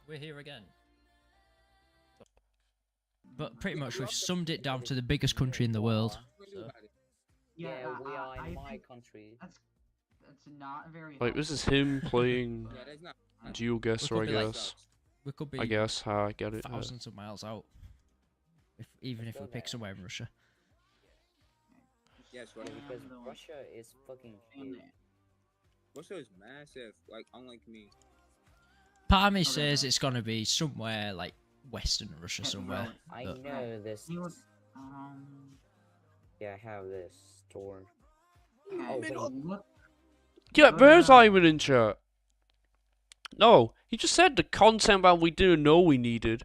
We're here again. But pretty much we've summed it down to the biggest country in the world. So. Yeah, we are in my country. That's not very. like, this is him playing GeoGuessr, I guess. We could be. I guess. I get it. Thousands of miles out. Even if we pick somewhere in Russia. Yes, right. Because Russia is fucking huge. Russia is massive, like unlike me. Part of me says it's gonna be somewhere like Western Russia somewhere. I know this. Yeah, I have this store. Oh, wait. Yeah, where's Ivan in chat? No, he just said the content that we didn't know we needed.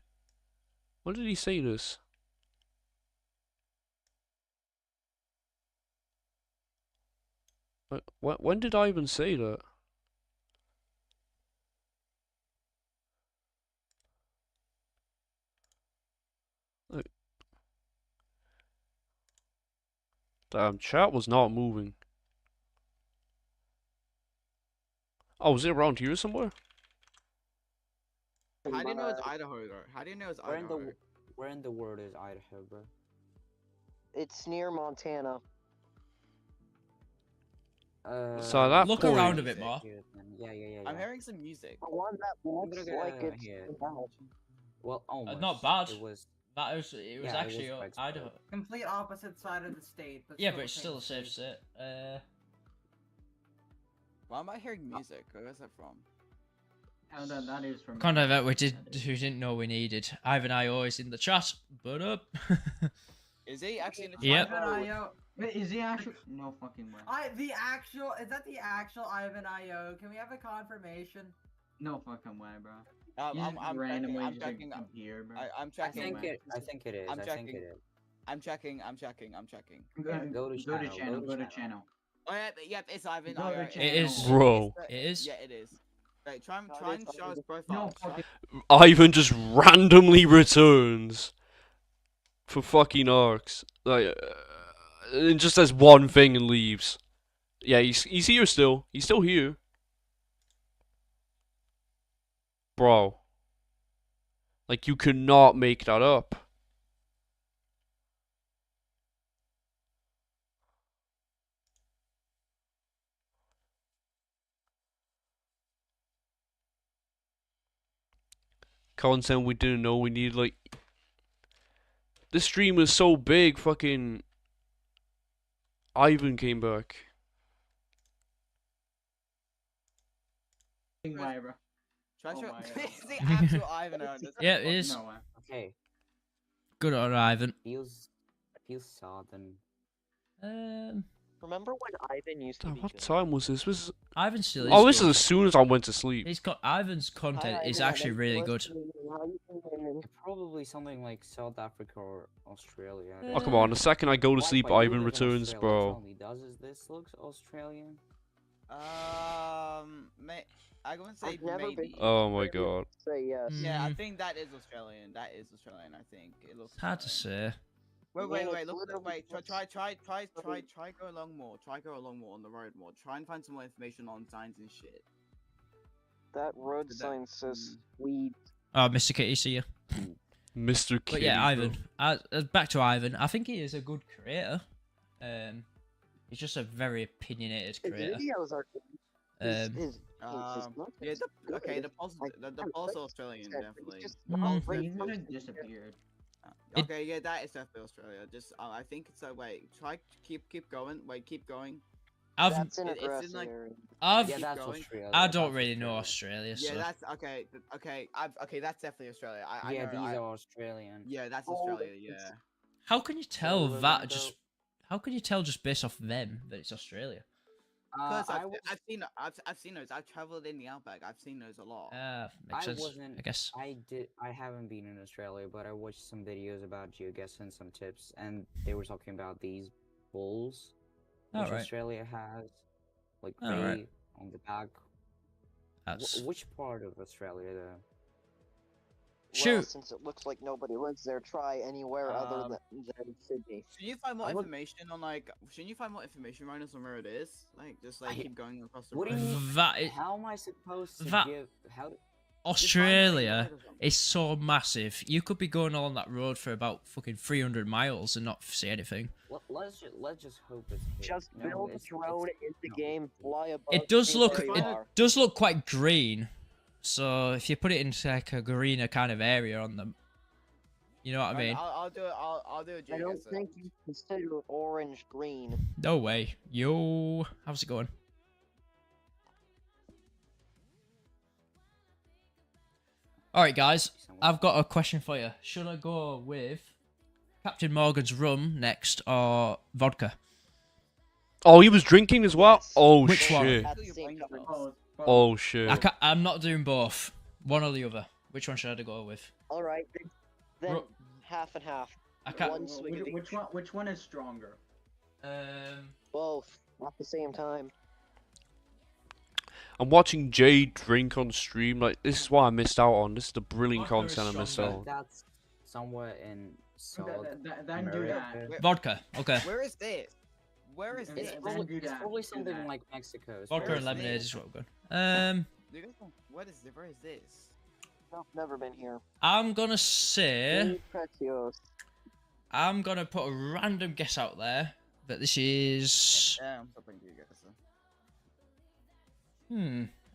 When did he say this? When did Ivan say that? Like, damn, chat was not moving. Oh, is it around here somewhere? How do you know it's Idaho, though? How do you know it's Idaho? Where in the world is Idaho, bro? It's near Montana. So that look point, around a bit more. Yeah. I'm hearing some music. The one that looks like it's bad. Well, almost. Not bad. It was actually Idaho. Complete opposite side of the state. But yeah, but it's still a safe state. Why am I hearing music? Where is that from? Oh, that is from. Contact that we didn't know we needed. Ivan IO is in the chat. But up. Is he actually in the chat? Yep. Wait, is he actually? No fucking way. Is that the actual Ivan IO? Can we have a confirmation? No fucking way, bro. I'm checking here, bro. I'm checking. I think it is. I'm checking. Go to channel. Oh yeah, it's Ivan. It is. Bro. It is. Yeah, it is. Wait, try and show his profile. Ivan just randomly returns for fucking arcs. Like, and just says one thing and leaves. Yeah, he's here still. He's still here. Bro. Like, you cannot make that up. Content we didn't know we needed, like... This stream was so big, fucking... Ivan came back. Why, bro? It's the actual Ivan. Yeah, it is. No way. Okay. Good on Ivan. Feels southern. Remember when Ivan used to be What good? time was this? This is... Ivan still is. Oh, this good. is as soon as I went to sleep. Ivan's content is actually really good. Probably something like South Africa or Australia. Oh, come on. The second I go to sleep, Ivan returns, bro. Does this look Australian? I wouldn't say maybe. Oh my god. Say yes. Yeah, I think that is Australian. I think it looks. It's hard to say. Wait. Look. Wait. Try. Go along more. Go along more on the road more. Try and find some more information on signs and shit. That road sign says weed. Oh, Mr. Kitty, see you. Mr. Kitty. But yeah, Ivan. Back to Ivan. I think he is a good creator. He's just a very opinionated creator. His videos are good. Okay, the Pulse Australian definitely. He's disappeared. Okay, yeah, that is definitely Australia. Just I think so. Wait, try keep going. Wait, keep going. That's in aggressive I don't really know Australia. Yeah, so. that's okay. Okay, that's definitely Australia. I yeah, know, these are Australian. Yeah, that's Australia. Yeah. How can you tell that? Just how can you tell just based off them that it's Australia? Because I've seen those. I've traveled in the outback. I've seen those a lot. Makes sense. I guess. I haven't been in Australia, but I watched some videos about geoguessing, some tips, and they were talking about these bulls, which Australia has, like gray on the back. Which part of Australia, though? Well, since it looks like nobody lives there, try anywhere other than Sydney. Should you find more information on Shouldn't you find more information right on where it is? Just keep going across the road. How am I supposed to give? Australia is so massive. You could be going along that road for about fucking 300 miles and not see anything. Let's just hope it's just build a drone in the game, fly above. It does look quite green. So if you put it into like a greener kind of area on them, you know what I mean? I'll do it. I'll do it. I don't think you consider orange green. No way. Yo, how's it going? All right, guys. I've got a question for you. Should I go with Captain Morgan's rum next or vodka? Oh, he was drinking as well. Yes. Oh Which shit. One? Oh shit. I'm not doing both. One or the other. Which one should I go with? All right, then half and half. I can't. Which one is stronger? Both at the same time. I'm watching Jay drink on stream. Like, this is what I missed out on. This is the brilliant content I missed out on. That's somewhere in South Then do that. Vodka. Okay. Where is this? Where is this? It's probably something like Mexico. Vodka and lemonade is what we're going. Where is this? I've never been here. I'm gonna say. I'm gonna put a random guess out there that this is. I'm stopping you guys.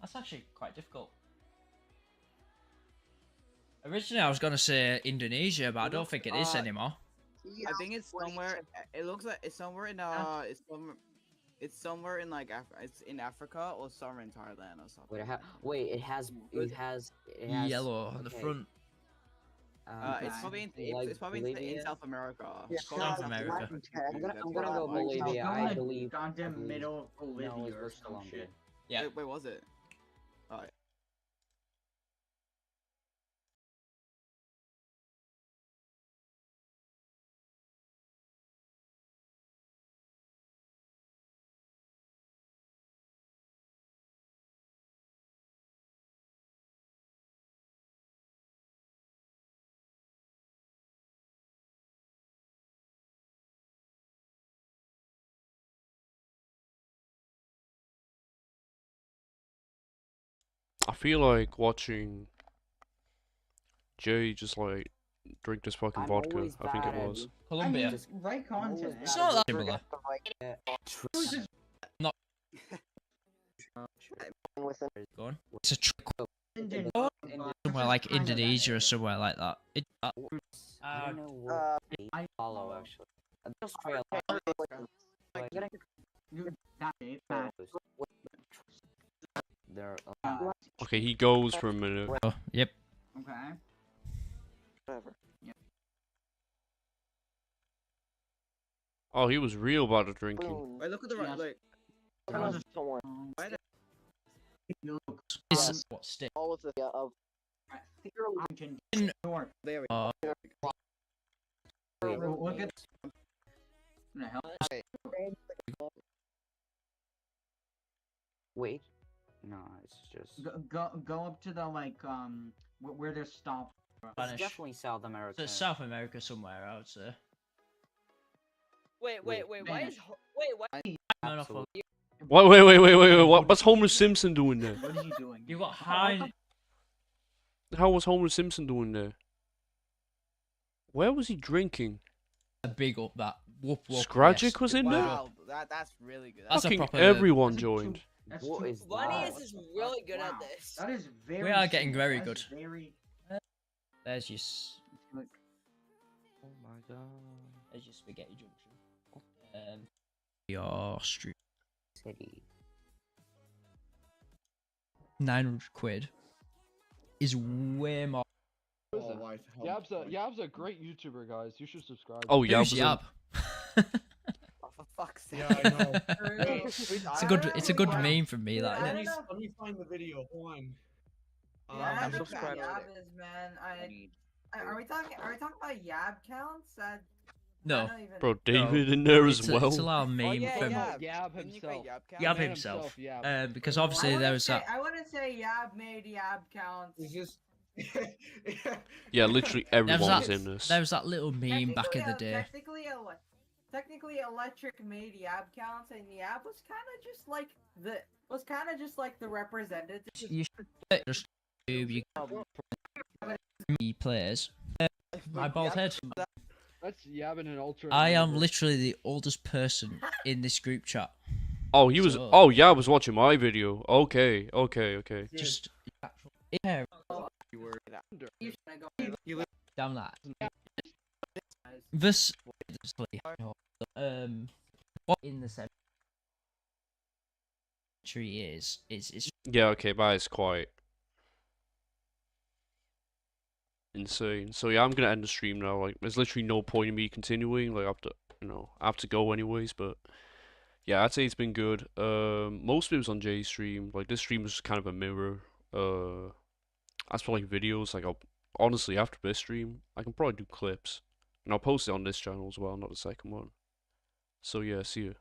That's actually quite difficult. Originally, I was gonna say Indonesia, but I don't think it is anymore. I think it's somewhere. It looks like it's somewhere in it's somewhere in like it's in Africa or somewhere in Thailand or something. Wait, it has yellow on the front. It's probably in South America. Yeah, South America. I'm gonna go Bolivia. I believe. Middle Bolivia or some shit. Yeah. Wait, was it? Alright. I feel like watching Jay just like drink this fucking vodka. I think it was. Colombia. Right content. It's not that similar. Not. Go on. It's a trick. Somewhere like Indonesia or somewhere like that. I don't know what follow actually. Okay, he goes for a minute. Oh, yep. Okay. Whatever. Yep. Oh, he was real about the drinking. Wait, look at the right. Like. What stick? All of the of. There we go. Look at. Wait. No, it's just go up to the where they're stopped. It's definitely South America. So South America somewhere, I would say. Wait, why is Wait, what's Homer Simpson doing there? What is he doing? You got high. How was Homer Simpson doing there? Where was he drinking? Big up that Whoop whoop. Scragic was in there? Wow, that's really good. That's Fucking a proper... everyone joined. What is Bunny that? is really good at this. That is very. We are getting very good. Very... There's your... Oh my god. There's your spaghetti junction. Your street. City. 900 quid is way more. Yab's a great YouTuber, guys. You should subscribe. Oh, Who's Yab. Oh, for fuck's sake. Yeah, I know. It's a good meme from me, that. Let me find the video. Hold on. I'm subscribed. Yab is, man. Are we talking about Yab counts? No. Bro, David in there as well. It's a lot of meme from Yab himself. Yab himself. Because obviously there was that. I wouldn't say Yab made Yab counts. It's just. Yeah, literally everyone was in this. There was that little meme back in the day. Technically, Electric made Yab counts, and Yab was kind of just like the representative. You should just you me players. My bald head. That's Yab in an ultra. I am literally the oldest person in this group chat. Oh, he was. So- Oh, yeah, I was watching my video. Okay. Just yeah. Damn that. This what in the century is Yeah, okay, that is quite insane. So yeah, I'm gonna end the stream now. Like, there's literally no point in me continuing. Like, I have to go anyways. But yeah, I'd say it's been good. Most of it was on Jay's stream. Like, this stream was kind of a mirror. As for like videos, like honestly, after this stream, I can probably do clips, and I'll post it on this channel as well, not the second one. So yeah, see you.